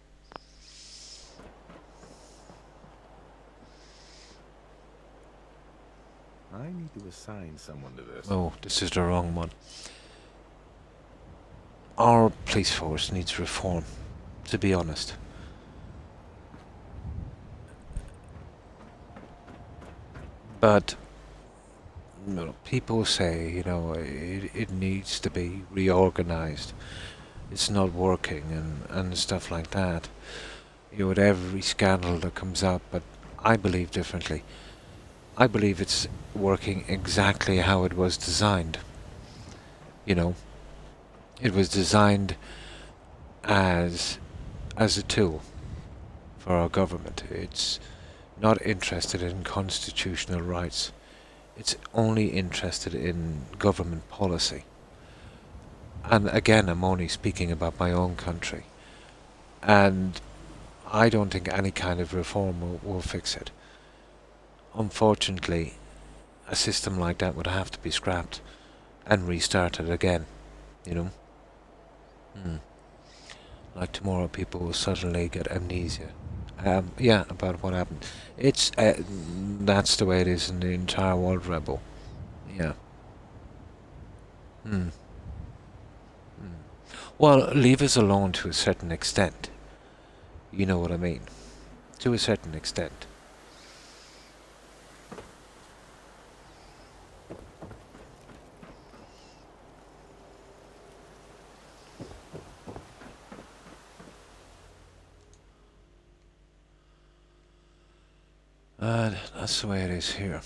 I need to assign someone to this. Oh, this is the wrong one. Our police force needs reform, to be honest. But people say, it needs to be reorganized. It's not working and stuff like that. With every scandal that comes out, but I believe differently. I believe it's working exactly how it was designed. It was designed as a tool for our government. It's not interested in constitutional rights. It's only interested in government policy. And again, I'm only speaking about my own country. And I don't think any kind of reform will fix it. Unfortunately, a system like that would have to be scrapped and restarted again, Like tomorrow people will suddenly get amnesia. About what happened. It's that's the way it is in the entire world, Rebel. Yeah. Well, leave us alone to a certain extent. You know what I mean? To a certain extent. That's the way it is here.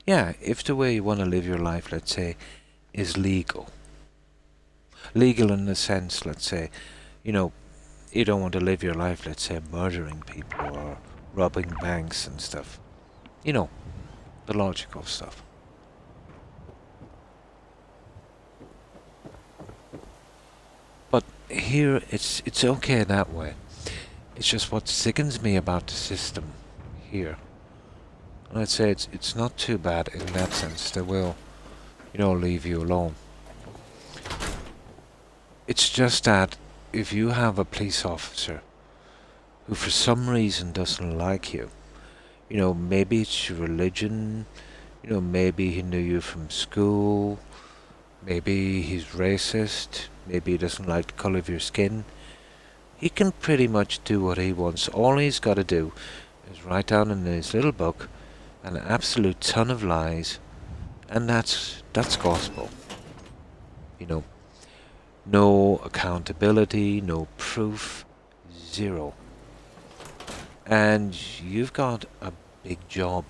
Yeah, if the way you want to live your life, let's say, is legal. Legal in the sense, let's say, you don't want to live your life, let's say, murdering people or robbing banks and stuff. The logical stuff. But here, it's okay that way. It's just what sickens me about the system here. And I'd say it's not too bad in that sense. They will, leave you alone. It's just that if you have a police officer who for some reason doesn't like you, maybe it's your religion, maybe he knew you from school, maybe he's racist, maybe he doesn't like the colour of your skin, he can pretty much do what he wants. All he's got to do is write down in his little book an absolute ton of lies, and that's gospel. No accountability, no proof, zero. And you've got a big job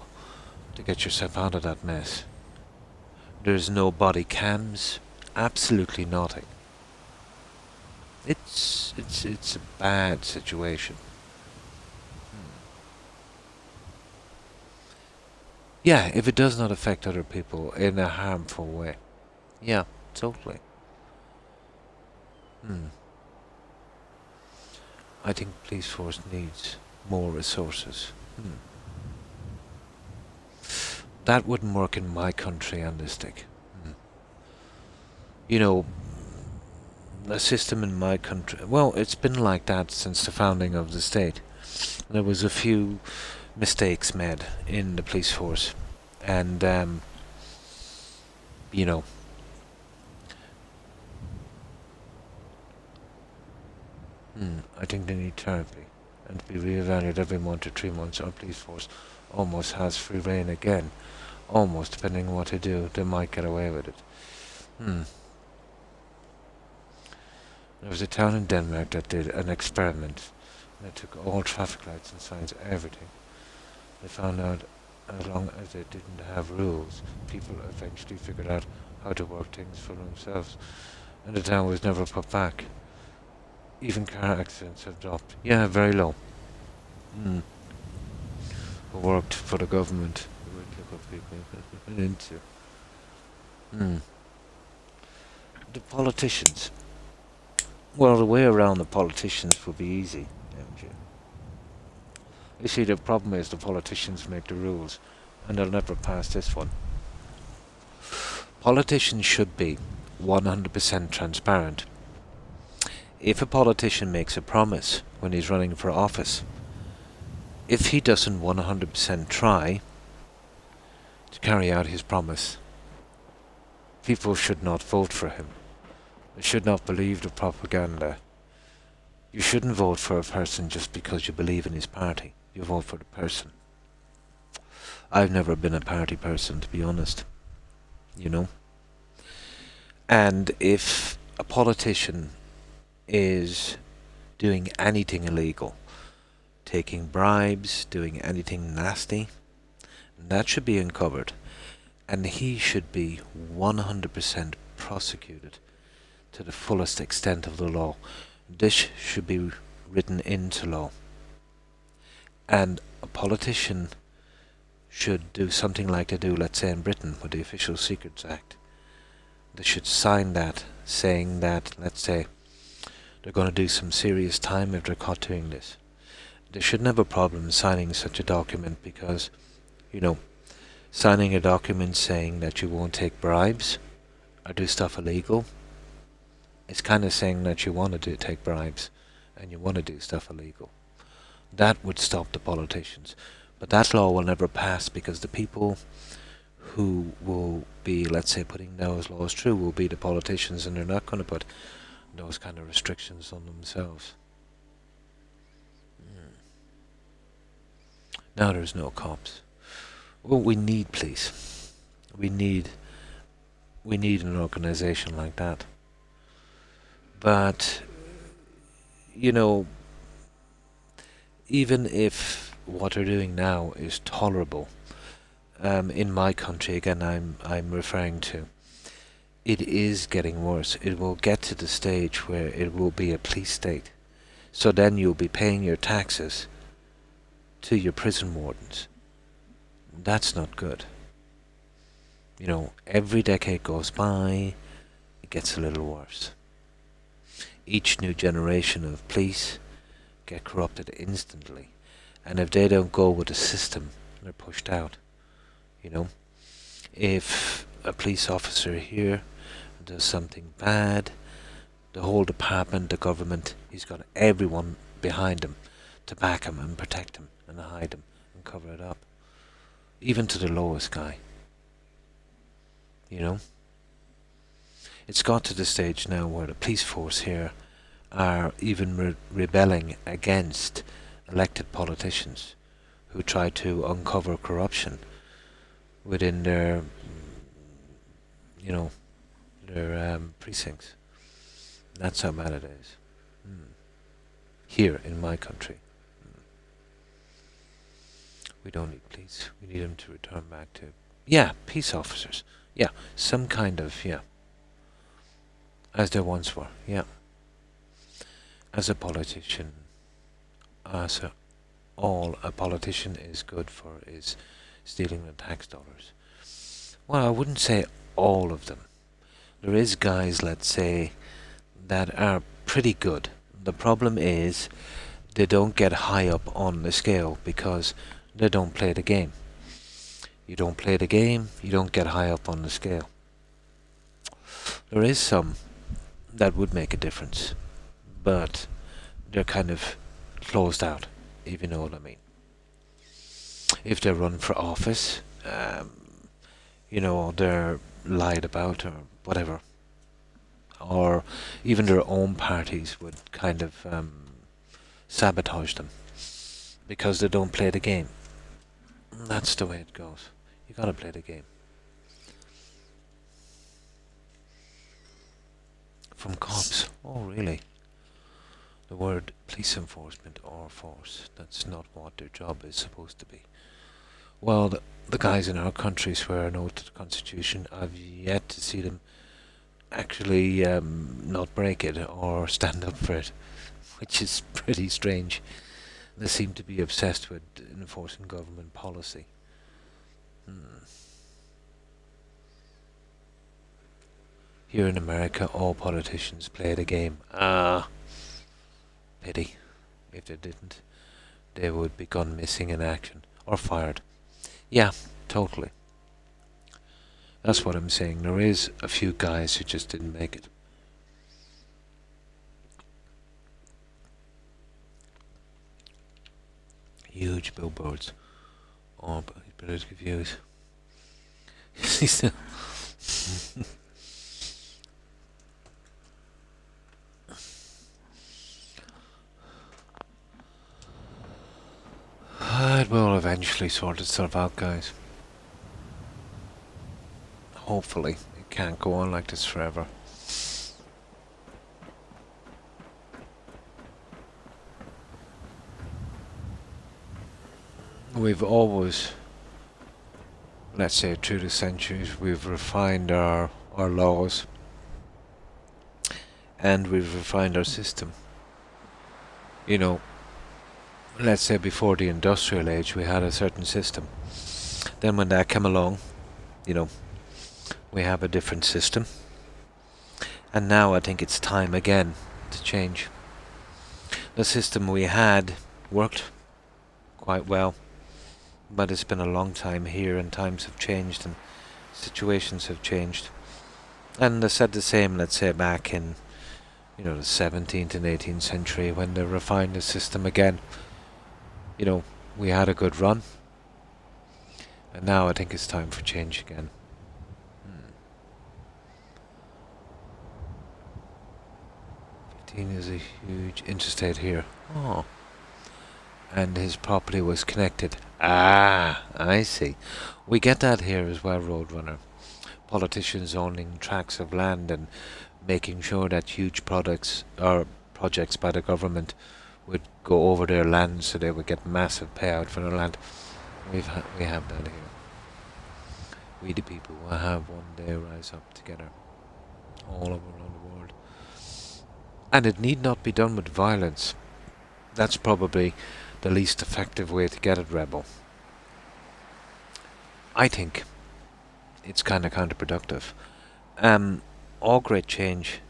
to get yourself out of that mess. There's no body cams, absolutely nothing. It's a bad situation. Yeah, if it does not affect other people in a harmful way. Yeah, totally. I think police force needs more resources. That wouldn't work in my country, on this stick. You know, the system in my country, well, it's been like that since the founding of the state. There was a few mistakes made in the police force, and you know, I think they need therapy and to be reevaluated every 1 to 3 months. Our police force almost has free reign again. Almost, depending on what they do, they might get away with it. There was a town in Denmark that did an experiment. They took all traffic lights and signs, everything. They found out as long as they didn't have rules, people eventually figured out how to work things for themselves. And the town was never put back. Even car accidents have dropped. Yeah, very low. Who worked for the government. Who would look what people went into. The politicians. Well, the way around the politicians would be easy, MJ. You see, the problem is the politicians make the rules, and they'll never pass this one. Politicians should be 100% transparent. If a politician makes a promise when he's running for office, if he doesn't 100% try to carry out his promise, people should not vote for him. They should not believe the propaganda. You shouldn't vote for a person just because you believe in his party. You vote for the person. I've never been a party person, to be honest. You know? And if a politician is doing anything illegal, taking bribes, doing anything nasty, that should be uncovered. And he should be 100% prosecuted to the fullest extent of the law. This should be written into law. And a politician should do something like they do, let's say in Britain, with the Official Secrets Act. They should sign that, saying that, let's say, they're going to do some serious time if they're caught doing this. They shouldn't have a problem signing such a document because, you know, signing a document saying that you won't take bribes or do stuff illegal, it's kind of saying that you want to take bribes and you want to do stuff illegal. That would stop the politicians. But that law will never pass because the people who will be, let's say, putting those laws through will be the politicians, and they're not going to put those kind of restrictions on themselves. Now there's no cops. Well, we need police. We need an organization like that. But, you know, even if what they're doing now is tolerable, in my country, again, I'm referring to, it is getting worse. It will get to the stage where it will be a police state. So then you'll be paying your taxes to your prison wardens. That's not good. You know, every decade goes by, it gets a little worse. Each new generation of police get corrupted instantly. And if they don't go with the system, they're pushed out. You know, if a police officer here does something bad, the whole department, the government, he's got everyone behind him to back him and protect him and hide him and cover it up. Even to the lowest guy. You know? It's got to the stage now where the police force here are even rebelling against elected politicians who try to uncover corruption within their, you know, their precincts. That's how bad it is. Here in my country. We don't need police. We need them to return back to, yeah, peace officers. Yeah, some kind of, yeah. As there once were, yeah. As a politician, all a politician is good for is stealing the tax dollars. Well, I wouldn't say all of them. There is guys, let's say, that are pretty good. The problem is they don't get high up on the scale because they don't play the game. You don't play the game, you don't get high up on the scale. There is some that would make a difference, but they're kind of closed out, if you know what I mean. If they run for office, they're lied about or whatever. Or even their own parties would kind of sabotage them because they don't play the game. That's the way it goes. You gotta play the game. From cops. Oh, really? The word police enforcement or force. That's not what their job is supposed to be. Well, the guys in our country swear an oath to the Constitution. I've yet to see them actually not break it or stand up for it, which is pretty strange. They seem to be obsessed with enforcing government policy. Here in America, all politicians play the game. Pity. If they didn't, they would be gone missing in action or fired. Yeah, totally. That's what I'm saying. There is a few guys who just didn't make it. Huge billboards. Oh, political views. It will eventually sort itself out, guys. Hopefully. It can't go on like this forever. We've always, let's say through the centuries, we've refined our laws and we've refined our system. You know, let's say before the industrial age we had a certain system. Then when that came along, we have a different system. And now I think it's time again to change. The system we had worked quite well, but it's been a long time here and times have changed and situations have changed. And I said the same, let's say back in the 17th and 18th century when they refined the system again. We had a good run, and now I think it's time for change again. 15 is a huge interstate here. Oh. And his property was connected. Ah, I see. We get that here as well, Roadrunner. Politicians owning tracts of land and making sure that huge projects by the government would go over their land so they would get massive payout for their land. We have that here. We the people will have one day rise up together all over around the world. And it need not be done with violence. That's probably the least effective way to get at Rebel. I think it's kind of counterproductive. All great change,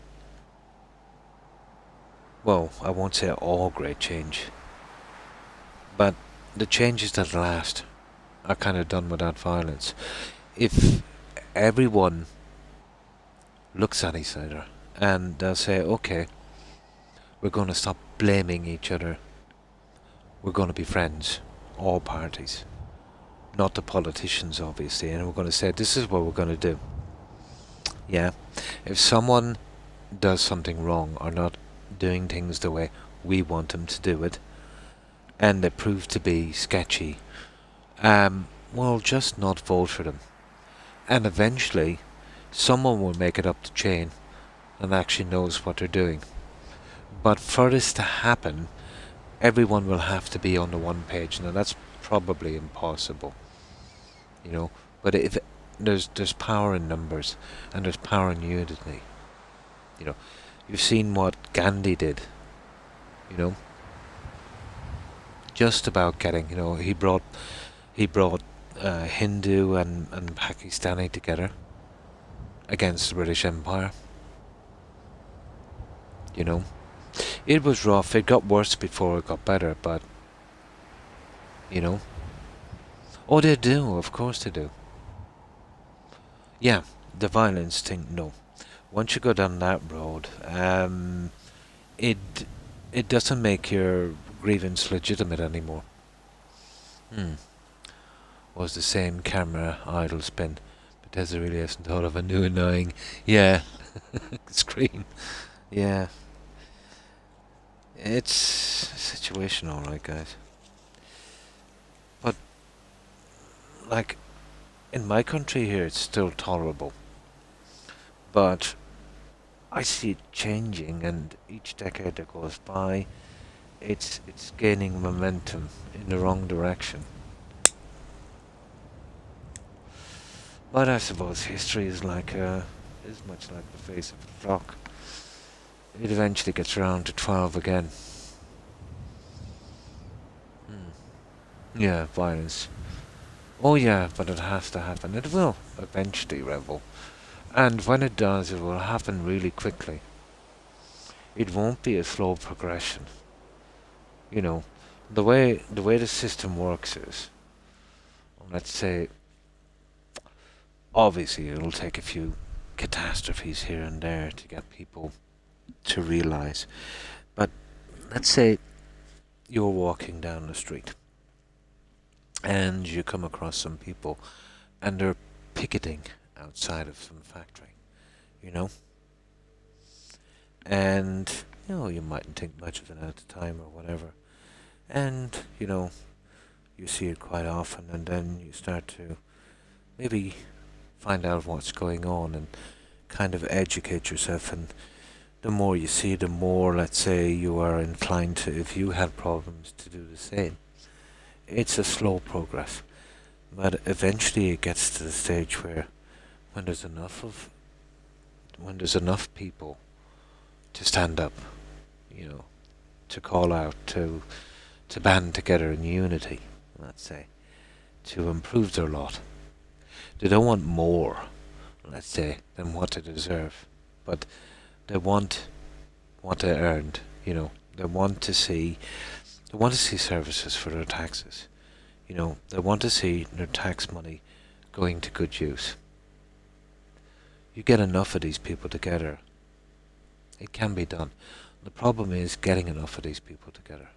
well, I won't say all great change, but the changes that last are kind of done without violence. If everyone looks at each other and they'll say, okay, we're going to stop blaming each other, we're going to be friends, all parties, not the politicians obviously, and we're going to say this is what we're going to do. Yeah, if someone does something wrong or not doing things the way we want them to do it, and they prove to be sketchy, well, just not vote for them. And eventually, someone will make it up the chain and actually knows what they're doing. But for this to happen, everyone will have to be on the one page. Now that's probably impossible, but if there's power in numbers and there's power in unity. You've seen what Gandhi did, just about getting, he brought Hindu and Pakistani together against the British Empire. It was rough. It got worse before it got better, but you know. Oh, they do. Of course they do. Yeah, the violence thing. No, once you go down that road, it it doesn't make your grievance legitimate anymore. Was the same camera idle spin. Bethesda really hasn't thought of a new annoying, yeah, screen. Yeah, it's a situation, alright, guys. But like in my country here, it's still tolerable. But I see it changing, and each decade that goes by, it's gaining momentum in the wrong direction. But I suppose history is is much like the face of a clock. It eventually gets around to 12 again. Yeah, violence. Oh yeah, but it has to happen. It will eventually, Rebel. And when it does, it will happen really quickly. It won't be a slow progression. You know, the way the system works is, let's say, obviously it'll take a few catastrophes here and there to get people to realize. But let's say you're walking down the street and you come across some people and they're picketing outside of some factory, you know? And, you mightn't think much of it at the time or whatever. And, you see it quite often, and then you start to maybe find out what's going on and kind of educate yourself. And the more you see, the more, let's say, you are inclined to, if you had problems, to do the same. It's a slow progress, but eventually it gets to the stage where when there's enough people to stand up, to call out, to band together in unity, let's say, to improve their lot. They don't want more, let's say, than what they deserve, but they want what they earned. They want to see services for their taxes. They want to see their tax money going to good use. You get enough of these people together, it can be done. The problem is getting enough of these people together,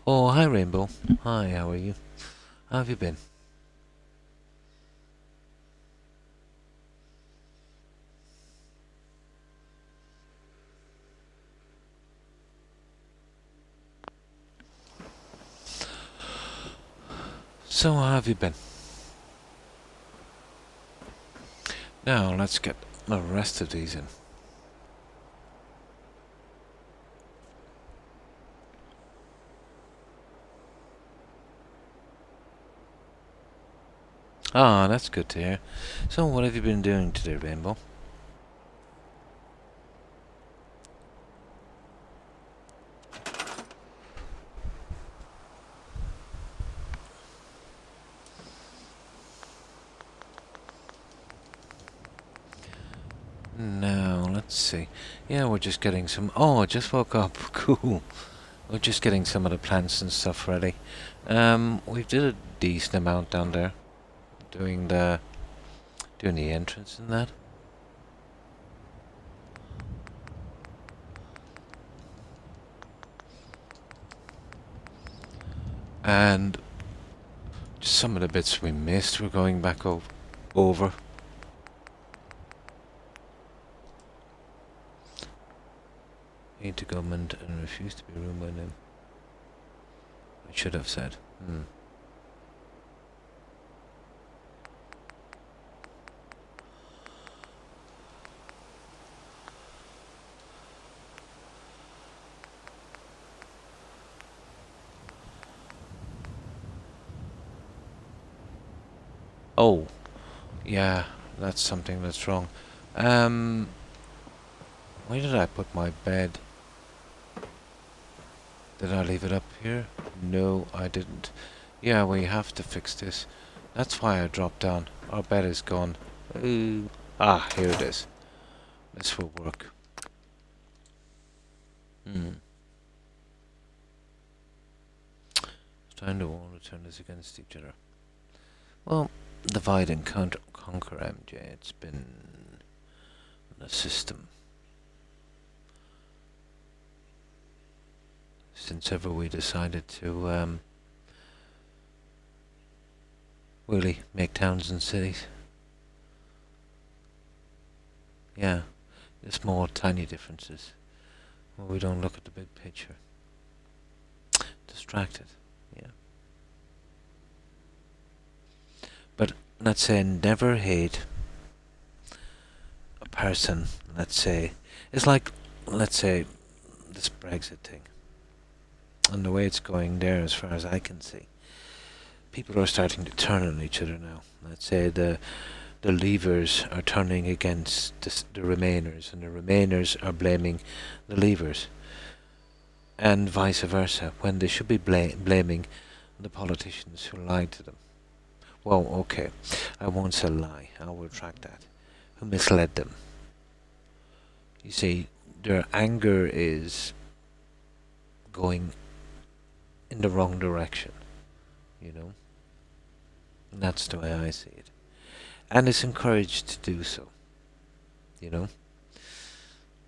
Oh, hi Rainbow. Hi, how are you? How have you been? So, how have you been? Now, let's get the rest of these in. Ah, that's good to hear. So, what have you been doing today, Rainbow? Now, let's see. Yeah, we're just getting some... Oh, I just woke up. Cool. We're just getting some of the plants and stuff ready. We did a decent amount down there. Doing the entrance and that. And just some of the bits we missed, we're going back over. Hate the government and refuse to be ruled by them. I should have said. Oh, yeah, that's something that's wrong. Where did I put my bed? Did I leave it up here? No, I didn't. Yeah, we have to fix this. That's why I dropped down. Our bed is gone. Here it is. This will work. Trying to all return this against each other. Well, divide and conquer MJ. It's been the system since ever we decided to really make towns and cities. Yeah, the small, tiny differences. Well, we don't look at the big picture. Distracted, yeah. But let's say never hate a person, let's say. It's like, let's say, this Brexit thing. And the way it's going there, as far as I can see. People are starting to turn on each other now. Let's say the Leavers are turning against the Remainers, and the Remainers are blaming the Leavers, and vice versa, when they should be blaming the politicians who lied to them. Well, okay, I won't say lie, I'll retract that. Who misled them. You see, their anger is going in the wrong direction, you know? And that's the way I see it. And it's encouraged to do so, you know?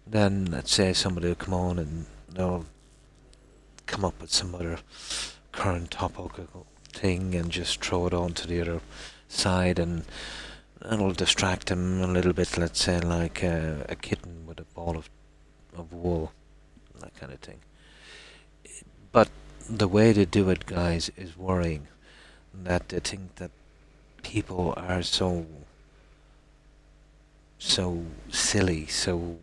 Then, let's say somebody will come on and they'll come up with some other current topical thing and just throw it on to the other side, and it'll distract them a little bit, let's say, like a kitten with a ball of wool, that kind of thing. But the way they do it, guys, is worrying. That they think that people are so silly, so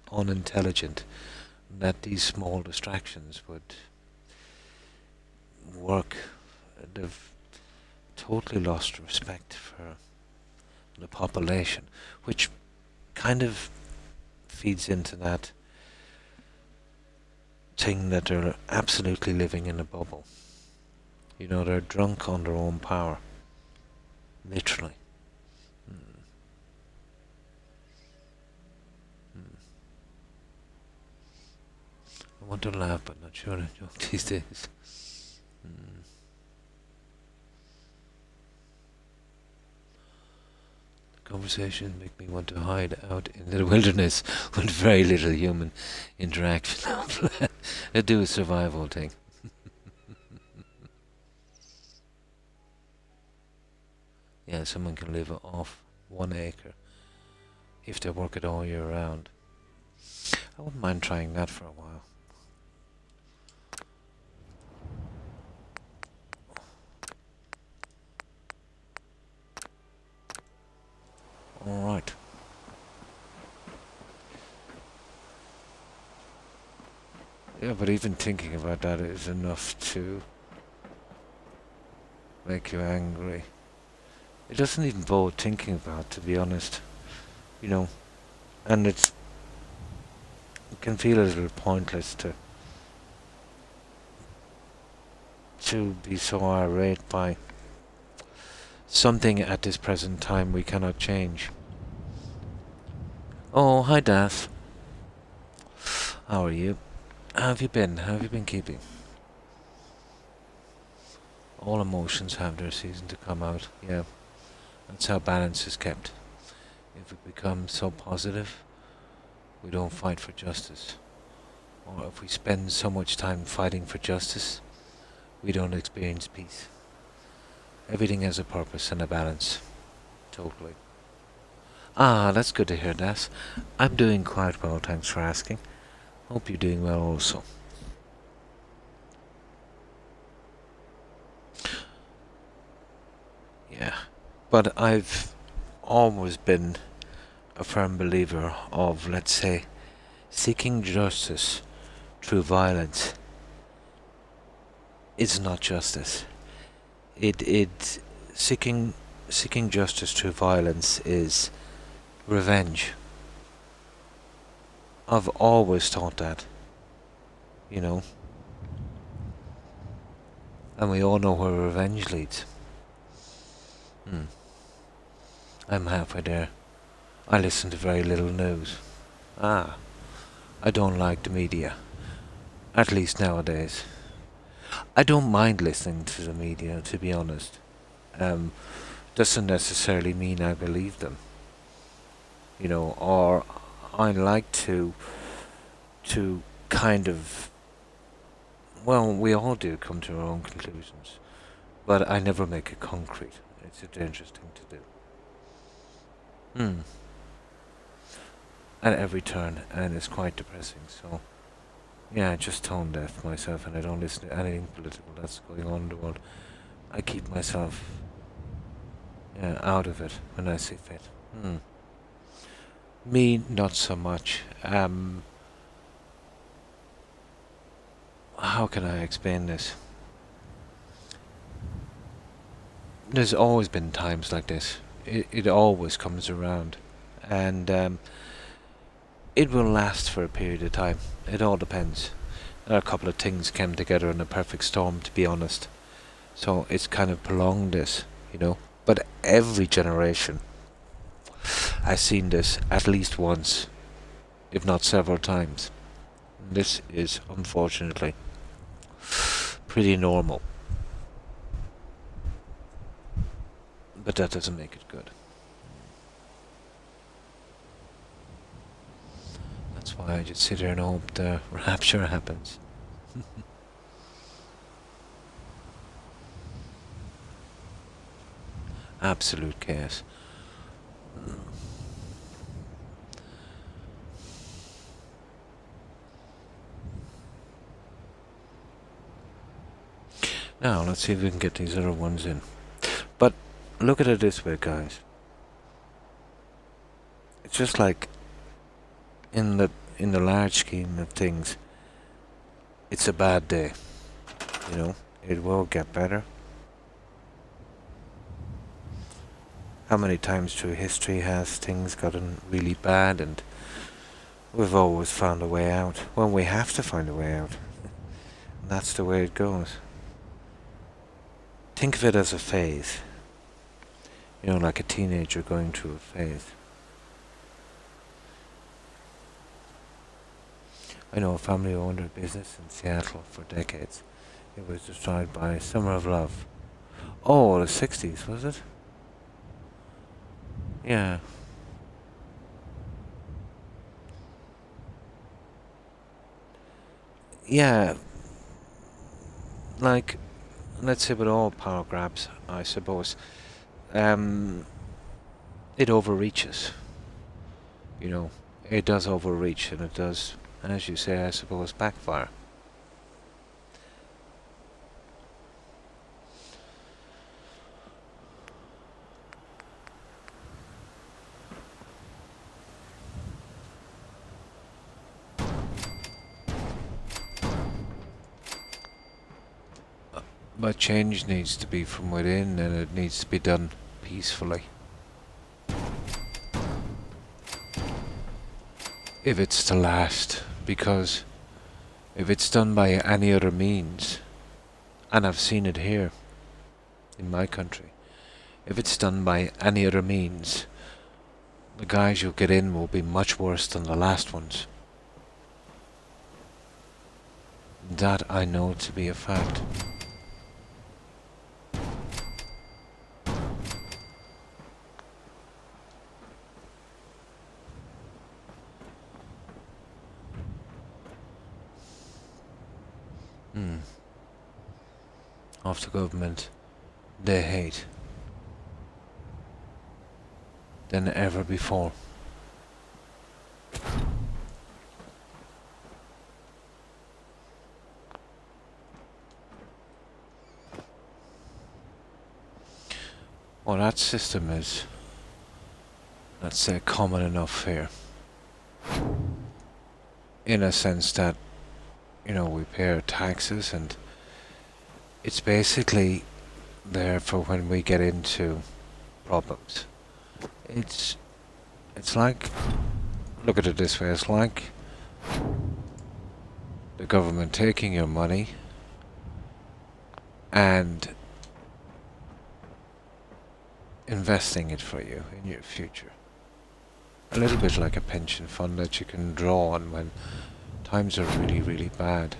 unintelligent, that these small distractions would work. They've totally lost respect for the population, which kind of feeds into that thing that they're absolutely living in a bubble. You know, they're drunk on their own power. Literally. I want to laugh, but not sure to joke these days. The conversations make me want to hide out in the wilderness with very little human interaction. They do a survival thing. Yeah, someone can live off 1 acre if they work it all year round. I wouldn't mind trying that for a while. Alright. Yeah, but even thinking about that is enough to make you angry. It doesn't even bother thinking about, to be honest. You know, and it can feel a little pointless to be so irate by something at this present time we cannot change. Oh, hi Dath. How are you? How have you been? How have you been keeping? All emotions have their season to come out, yeah. That's how balance is kept. If we become so positive, we don't fight for justice. Or if we spend so much time fighting for justice, we don't experience peace. Everything has a purpose and a balance. Totally. Ah, that's good to hear, Das. I'm doing quite well, thanks for asking. Hope you're doing well also. Yeah. But I've always been a firm believer of, let's say, seeking justice through violence is not justice. Seeking justice through violence is revenge. I've always thought that, you know. And we all know where revenge leads. I'm halfway there. I listen to very little news. I don't like the media. At least nowadays. I don't mind listening to the media, to be honest. Doesn't necessarily mean I believe them. You know, or I like to kind of, well, we all do come to our own conclusions, but I never make it concrete. It's a dangerous thing to do. At every turn, and it's quite depressing, so yeah, just tone deaf myself, and I don't listen to anything political that's going on in the world. I keep myself out of it when I see fit. Me, not so much. How can I explain this? There's always been times like this. It always comes around. And it will last for a period of time. It all depends. There are a couple of things came together in a perfect storm, to be honest. So it's kind of prolonged this, you know. But every generation has seen this at least once, if not several times. This is, unfortunately, pretty normal. But that doesn't make it good. That's why I just sit here and hope the rapture happens. Absolute chaos. Now, let's see if we can get these other ones in. But look at it this way, guys. It's just like in the large scheme of things, it's a bad day. You know, it will get better. How many times through history has things gotten really bad and we've always found a way out? Well, we have to find a way out. And that's the way it goes. Think of it as a phase. You know, like a teenager going through a phase. I know a family who owned a business in Seattle for decades. It was destroyed by Summer of Love. Oh, the 60s, was it? Yeah. Yeah. Like, let's say with all power grabs, I suppose, it overreaches. You know, it does overreach, and it does, as you say, I suppose, backfire. But change needs to be from within, and it needs to be done peacefully. If it's to last, because if it's done by any other means, and I've seen it here, in my country, if it's done by any other means, the guys you'll get in will be much worse than the last ones. That I know to be a fact. Of the government they hate than ever before. Well, that system is, let's say, common enough here. In a sense that, you know, we pay our taxes and it's basically there for when we get into problems. It's like, look at it this way, it's like the government taking your money and investing it for you in your future. A little bit like a pension fund that you can draw on when times are really, really bad.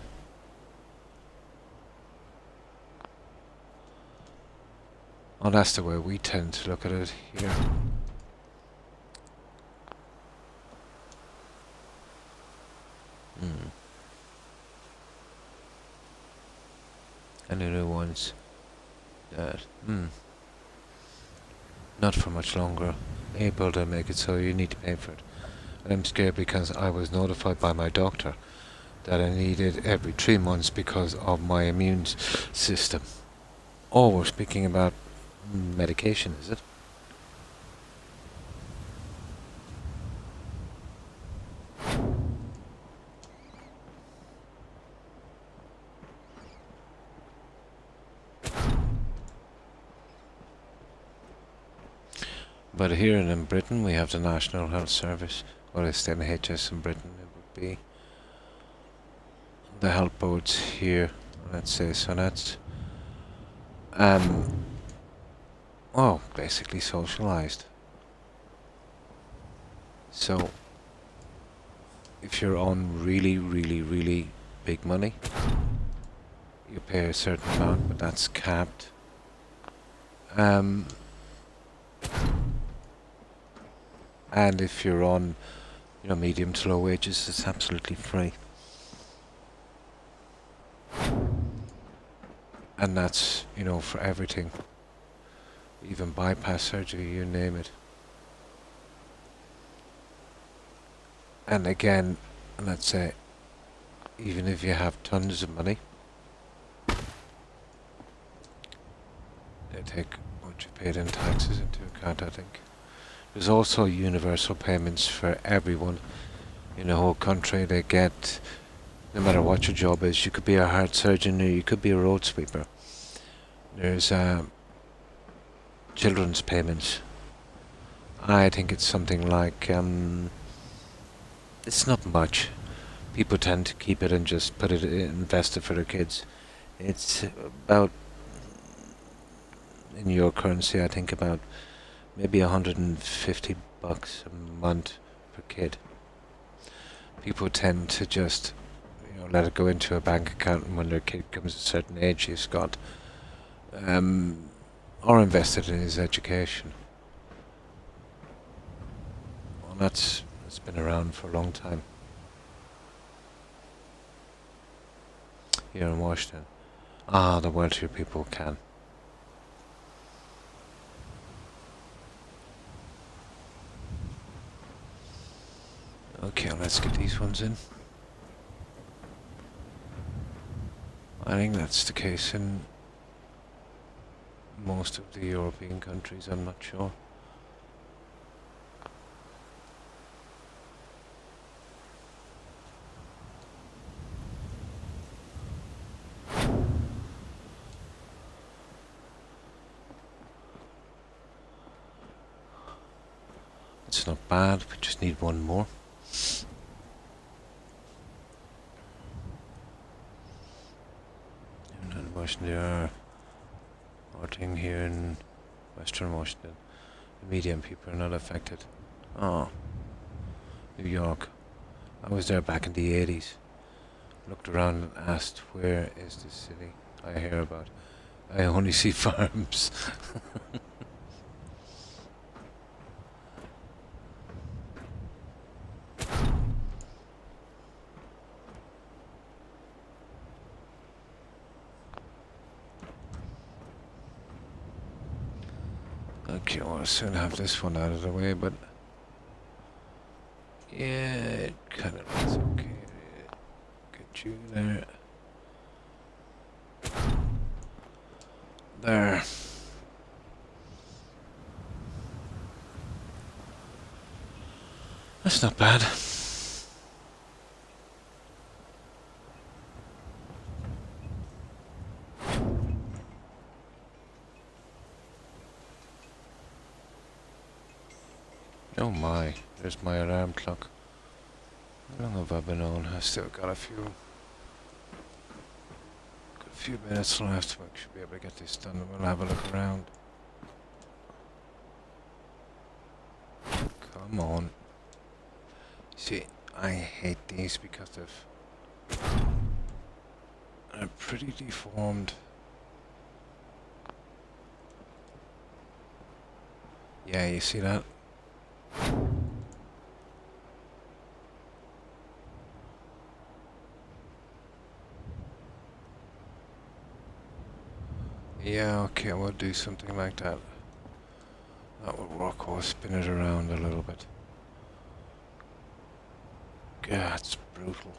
Well, that's the way we tend to look at it here. And the new ones that, not for much longer. April to make it so you need to pay for it. And I'm scared because I was notified by my doctor that I needed every 3 months because of my immune system. Oh, we're speaking about medication, is it? But here in Britain we have the National Health Service, or it's the NHS in Britain it would be. The health boards here, let's say, so that's well, basically socialized. So if you're on really, really, really big money, you pay a certain amount, but that's capped. And if you're on, medium to low wages, it's absolutely free. And that's, for everything. Even bypass surgery, you name it. And again, let's say, even if you have tons of money, they take what you paid in taxes into account, I think. There's also universal payments for everyone in the whole country. They get, no matter what your job is, you could be a heart surgeon or you could be a road sweeper. There's children's payments. I think it's something like, it's not much. People tend to keep it and just put it invested for their kids. It's about, in your currency, I think about maybe $150 a month per kid. People tend to just, let it go into a bank account, and when their kid comes a certain age, he's got, or invested in his education. Well, it's been around for a long time. Here in Washington. The wealthier people can. Okay, let's get these ones in. I think that's the case in most of the European countries, I'm not sure. It's not bad, we just need one more. And Washington, our thing here in Western Washington, the medium people are not affected. Oh, New York. I was there back in the 80s. Looked around and asked, where is this city I hear about? I only see farms. Okay, well, I'll soon have this one out of the way, but yeah, it kind of looks okay. Get you there. There. That's not bad. Oh my, there's my alarm clock. How long have I been on? I still got a few minutes left. We should be able to get this done and we'll have a look around. Come on. See, I hate these because they're pretty deformed. Yeah, you see that? Yeah, okay, we'll do something like that. That will work. We'll spin it around a little bit. God, it's brutal.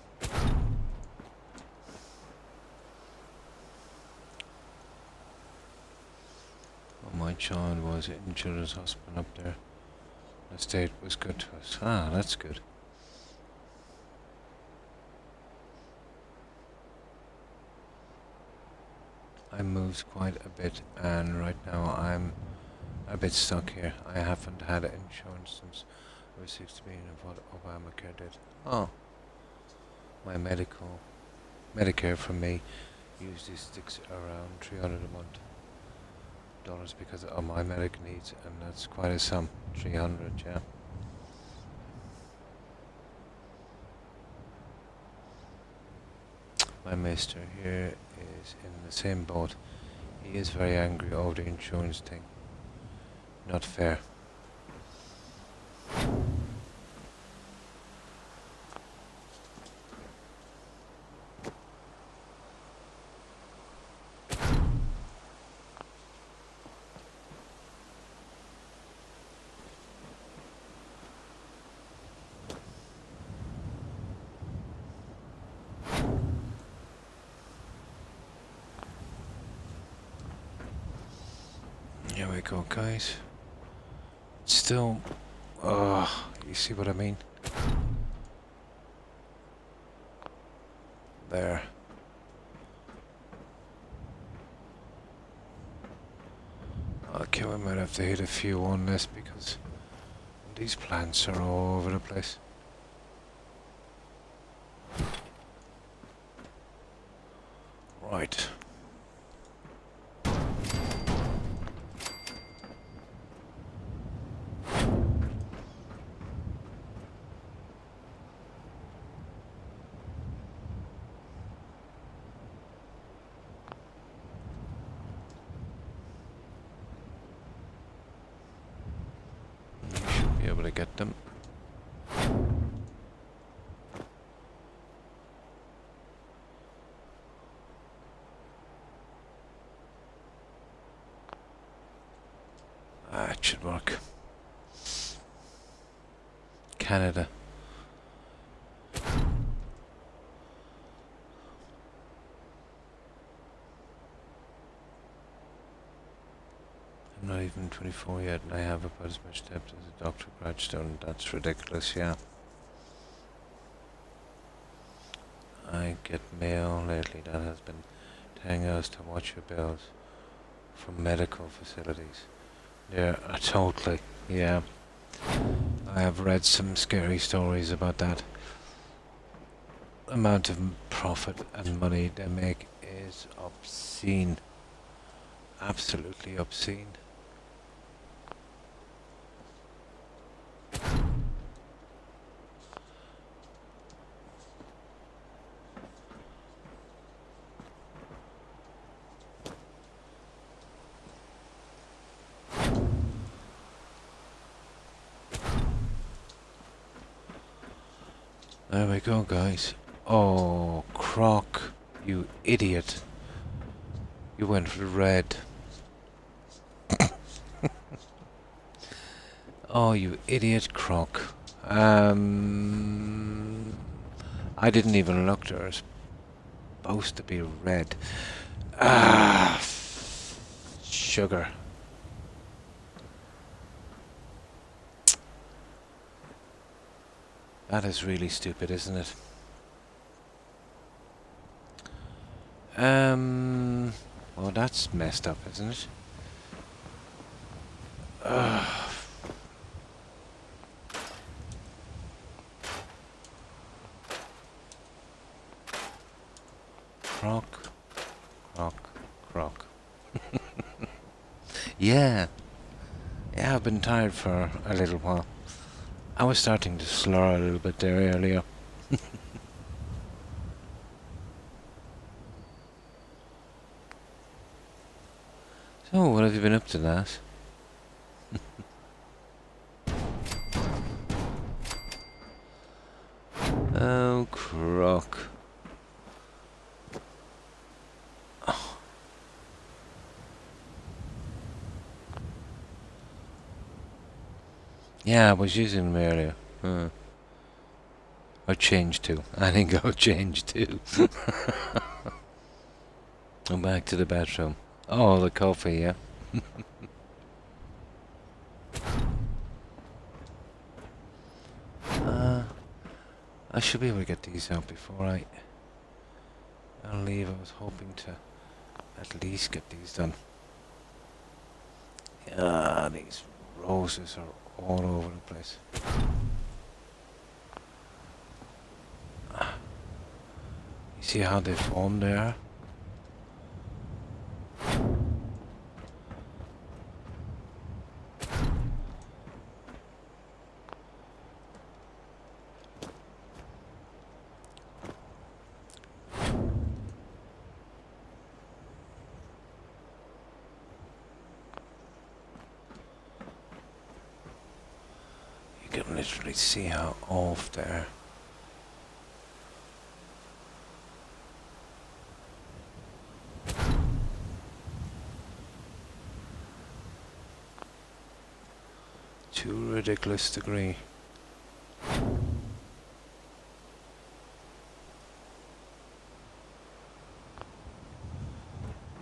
Oh, my child was in children's hospital up there. The state was good to us. Ah, that's good. I moved quite a bit, and right now I'm a bit stuck here. I haven't had insurance since I was 16 of what Obamacare did. Oh, my Medicare for me usually sticks around $300 a month because of my medical needs, and that's quite a sum. 300, yeah. My mister here is in the same boat. He is very angry over the insurance thing. Not fair. Here we go, guys. Still, you see what I mean? There. Okay, we might have to hit a few on this because these plants are all over the place. Right. Be able to get them. Ah, it should work. Canada. I'm not even 24 yet and I have about as much debt as a Dr. Gradstone. That's ridiculous, yeah. I get mail lately that has been telling us to watch your bills from medical facilities. Yeah, totally, yeah. I have read some scary stories about that. The amount of profit and money they make is obscene. Absolutely obscene. There we go, guys. Oh, Croc, you idiot. You went for red. Oh, you idiot, Croc. I didn't even look. They're supposed to be red. Ah, sugar. That is really stupid, isn't it? Well, that's messed up, isn't it? Croc. croc. Yeah. Yeah, I've been tired for a little while. I was starting to slur a little bit there earlier. So, what have you been up to, lass? Oh, croc. Oh. Yeah, I was using them earlier. Or change to. I think I'll change to. I'm back to the bathroom. Oh, the coffee, yeah. I should be able to get these out before I'll leave. I was hoping to at least get these done. Yeah, these roses are all over the place. You see how they form there? You can literally see how off there. To a ridiculous degree.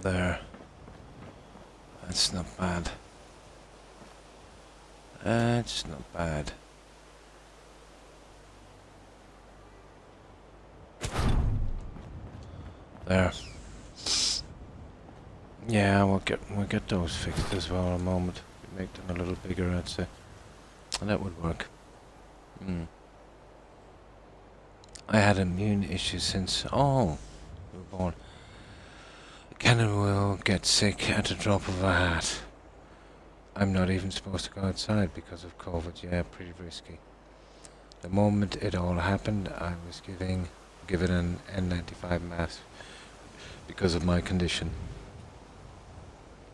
There. That's not bad. That's not bad. There. Yeah, we'll get those fixed as well in a moment. Make them a little bigger, I'd say. And that would work. I had immune issues since you were born. Cannon will get sick at the drop of a hat. I'm not even supposed to go outside because of COVID. Yeah, pretty risky. The moment it all happened, I was given an N95 mask because of my condition.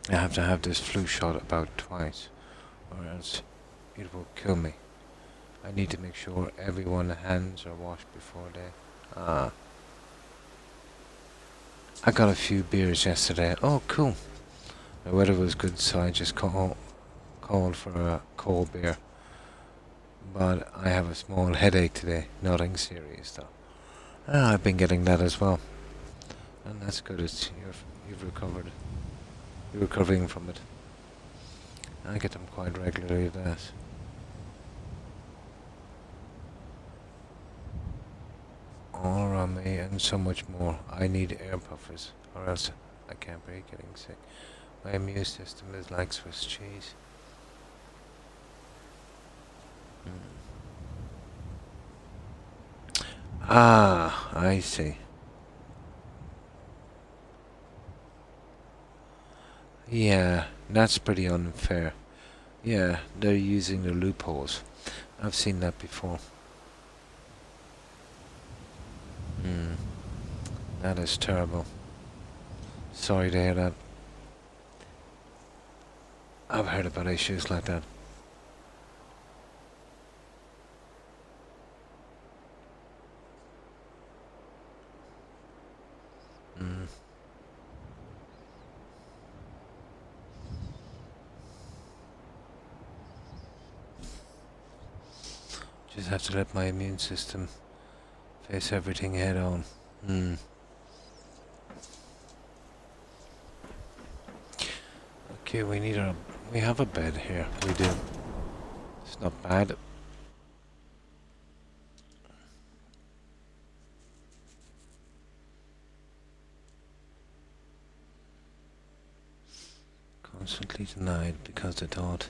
I have to have this flu shot about twice, or else it will kill me. I need to make sure everyone's hands are washed before they... I got a few beers yesterday. Oh, cool. The weather was good, so I just called for a cold beer. But I have a small headache today. Nothing serious, though. I've been getting that as well. And that's good. You've recovered. You're recovering from it. I get them quite regularly, that. All around me and so much more. I need air puffers, or else I can't break getting sick. My immune system is like Swiss cheese. Ah, I see. Yeah, that's pretty unfair. Yeah, they're using the loopholes. I've seen that before. That is terrible. Sorry to hear that. I've heard about issues like that. Just have to let my immune system face everything head on. Okay, we have a bed here. We do. It's not bad. Constantly denied because they thought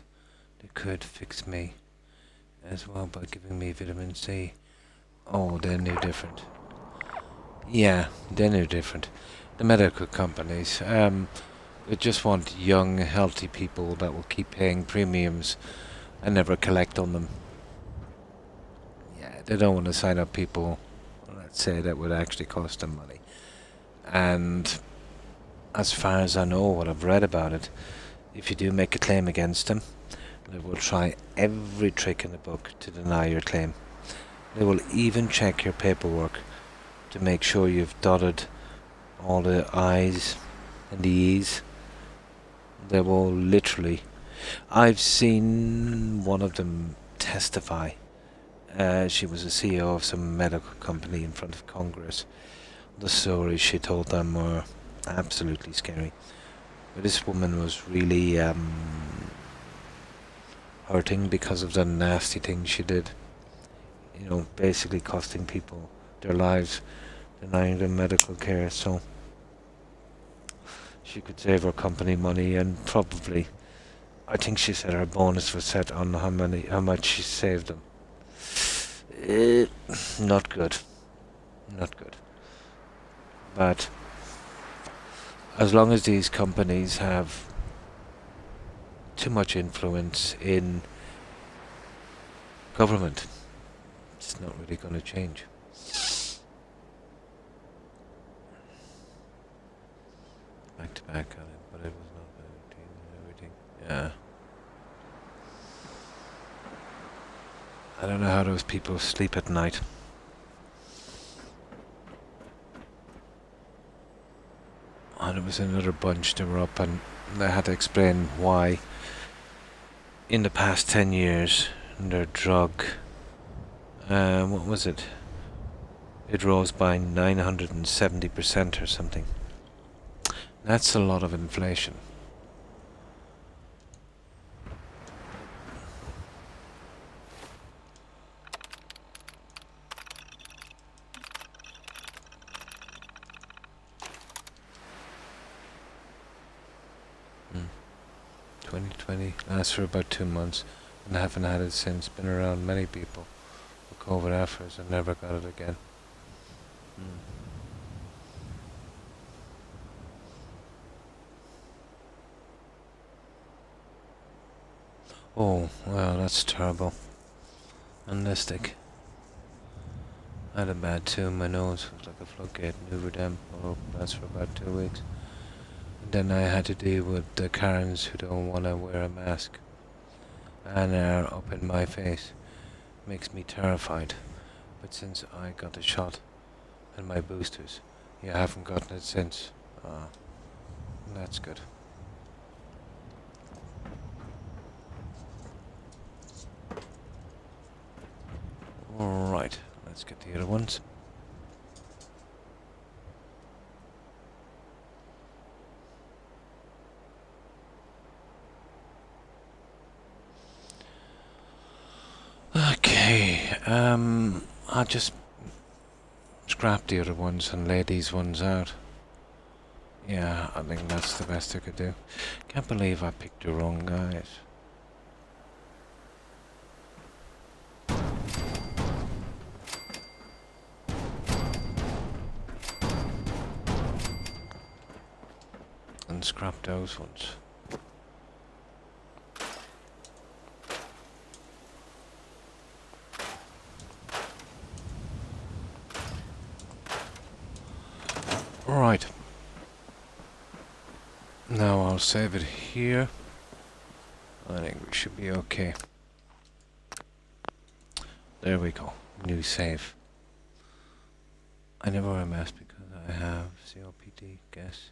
they could fix me as well by giving me vitamin C. Oh, they knew different. Yeah, they knew different. the medical companies. They just want young, healthy people that will keep paying premiums and never collect on them. Yeah, they don't want to sign up people, let's say, that would actually cost them money. And as far as I know, what I've read about it, if you do make a claim against them, they will try every trick in the book to deny your claim. They will even check your paperwork to make sure you've dotted all the I's and the E's. They will literally... I've seen one of them testify. She was a CEO of some medical company in front of Congress. The stories she told them were absolutely scary. But this woman was really hurting because of the nasty things she did. You know, basically costing people their lives, denying them medical care. So she could save her company money, and probably, I think she said her bonus was set on how much she saved them. Not good. Not good. But as long as these companies have too much influence in government, it's not really going to change. Back to back on it, but it was not everything. Yeah. I don't know how those people sleep at night. And there was another bunch that were up, and they had to explain why in the past 10 years their drug, what was it? It rose by 970% or something. That's a lot of inflation. Hmm. 2020 lasts for about 2 months, and I haven't had it since. Been around many people with COVID afterwards and never got it again. Hmm. Oh, wow, that's terrible. Unlistic. I had a bad too. My nose was like a floodgate in Hoover Dam. That's for about 2 weeks. And then I had to deal with the Karens who don't want to wear a mask and are up in my face. Makes me terrified. But since I got the shot and my boosters, I haven't gotten it since. That's good. Alright, let's get the other ones. Okay, I'll just scrap the other ones and lay these ones out. Yeah, I think that's the best I could do. Can't believe I picked the wrong guys. And scrap those ones. Right. Now I'll save it here. I think we should be okay. There we go. New save. I never wear a mask because I have COPD. Guess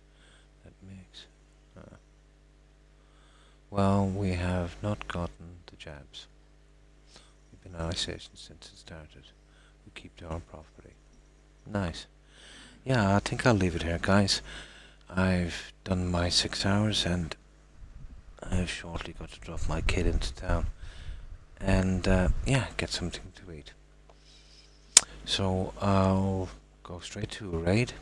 that makes. Well, we have not gotten the jabs. We've been in isolation since it started. We keep to our property. Nice. Yeah, I think I'll leave it here, guys. I've done my 6 hours and I've shortly got to drop my kid into town and yeah, get something to eat. So I'll go straight to a raid,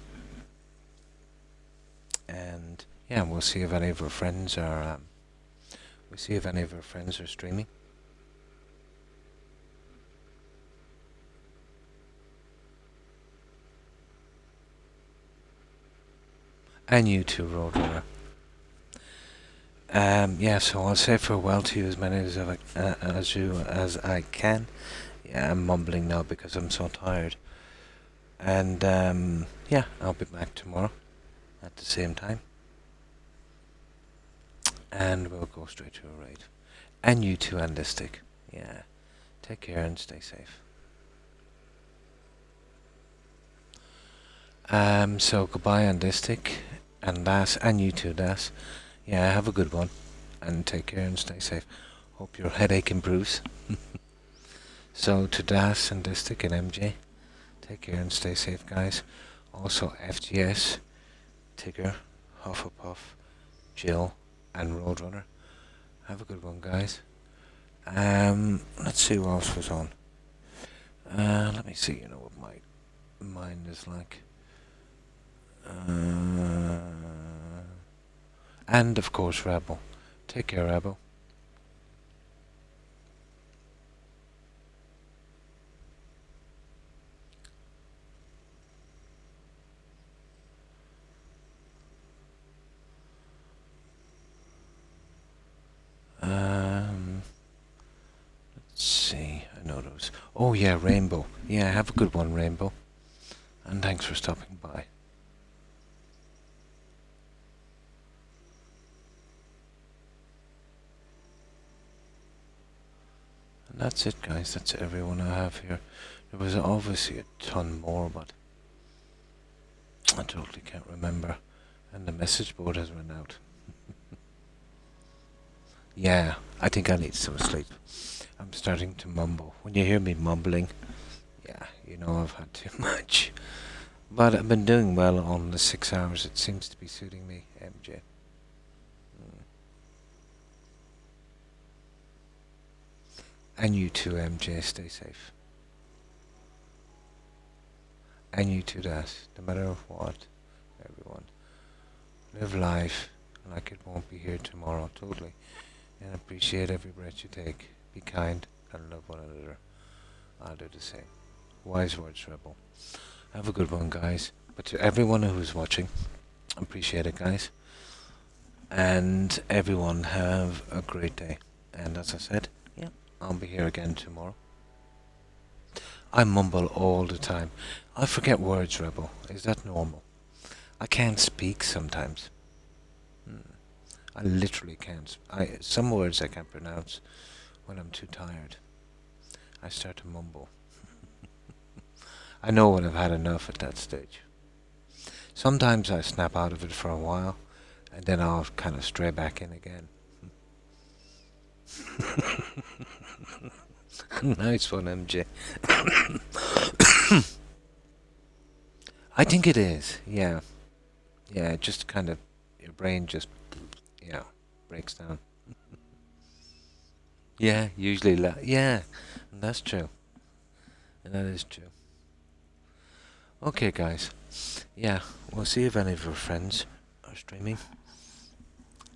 and yeah, we'll see if any of our friends are streaming. And you too, Roadrunner. Yeah, so I'll say farewell to you as many as I can. Yeah, I'm mumbling now because I'm so tired. And yeah, I'll be back tomorrow at the same time. And we'll go straight to a raid. And you too, Andistic. Yeah. Take care and stay safe. So goodbye, Andistic. And Das, and you too, Das. Yeah, have a good one. And take care and stay safe. Hope your headache improves. So to Das, Andistic, and MJ, take care and stay safe, guys. Also FGS, Tigger, Hufflepuff, Jill, and Roadrunner. Have a good one, guys. Let's see what else was on. Let me see, what my mind is like. And of course, Rebel. Take care, Rebel. Let's see. I know those. Oh yeah, Rainbow. Yeah, have a good one, Rainbow. And thanks for stopping by. And that's it, guys. That's everyone I have here. There was obviously a ton more, but I totally can't remember. And the message board has run out. Yeah, I think I need some sleep. I'm starting to mumble. When you hear me mumbling, yeah, you know I've had too much. But I've been doing well on the 6 hours. It seems to be suiting me, MJ. And you too, MJ. Stay safe. And you too, Das. No matter what, everyone. Live life like it won't be here tomorrow, totally. And appreciate every breath you take. Be kind and love one another. I'll do the same. Wise words, Rebel. Have a good one, guys. But to everyone who's watching, appreciate it, guys. And everyone have a great day. And as I said, yeah, I'll be here again tomorrow. I mumble all the time. I forget words, Rebel. Is that normal? I can't speak sometimes. I literally can't. Some words I can't pronounce when I'm too tired. I start to mumble. I know when I've had enough at that stage. Sometimes I snap out of it for a while, and then I'll kind of stray back in again. Nice one, MJ. I think it is, yeah. Yeah, just kind of, your brain just, breaks down. Yeah, usually, yeah, that's true. And that is true. Okay, guys. Yeah, we'll see if any of your friends are streaming.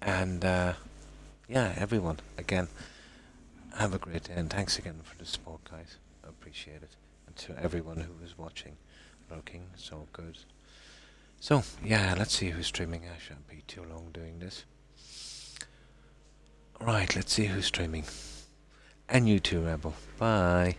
And, yeah, everyone, again, have a great day. And thanks again for the support, guys. I appreciate it. And to everyone who is watching, looking, so good. So, yeah, let's see who's streaming. I shan't be too long doing this. Right, let's see who's streaming. And you too, Rebel. Bye.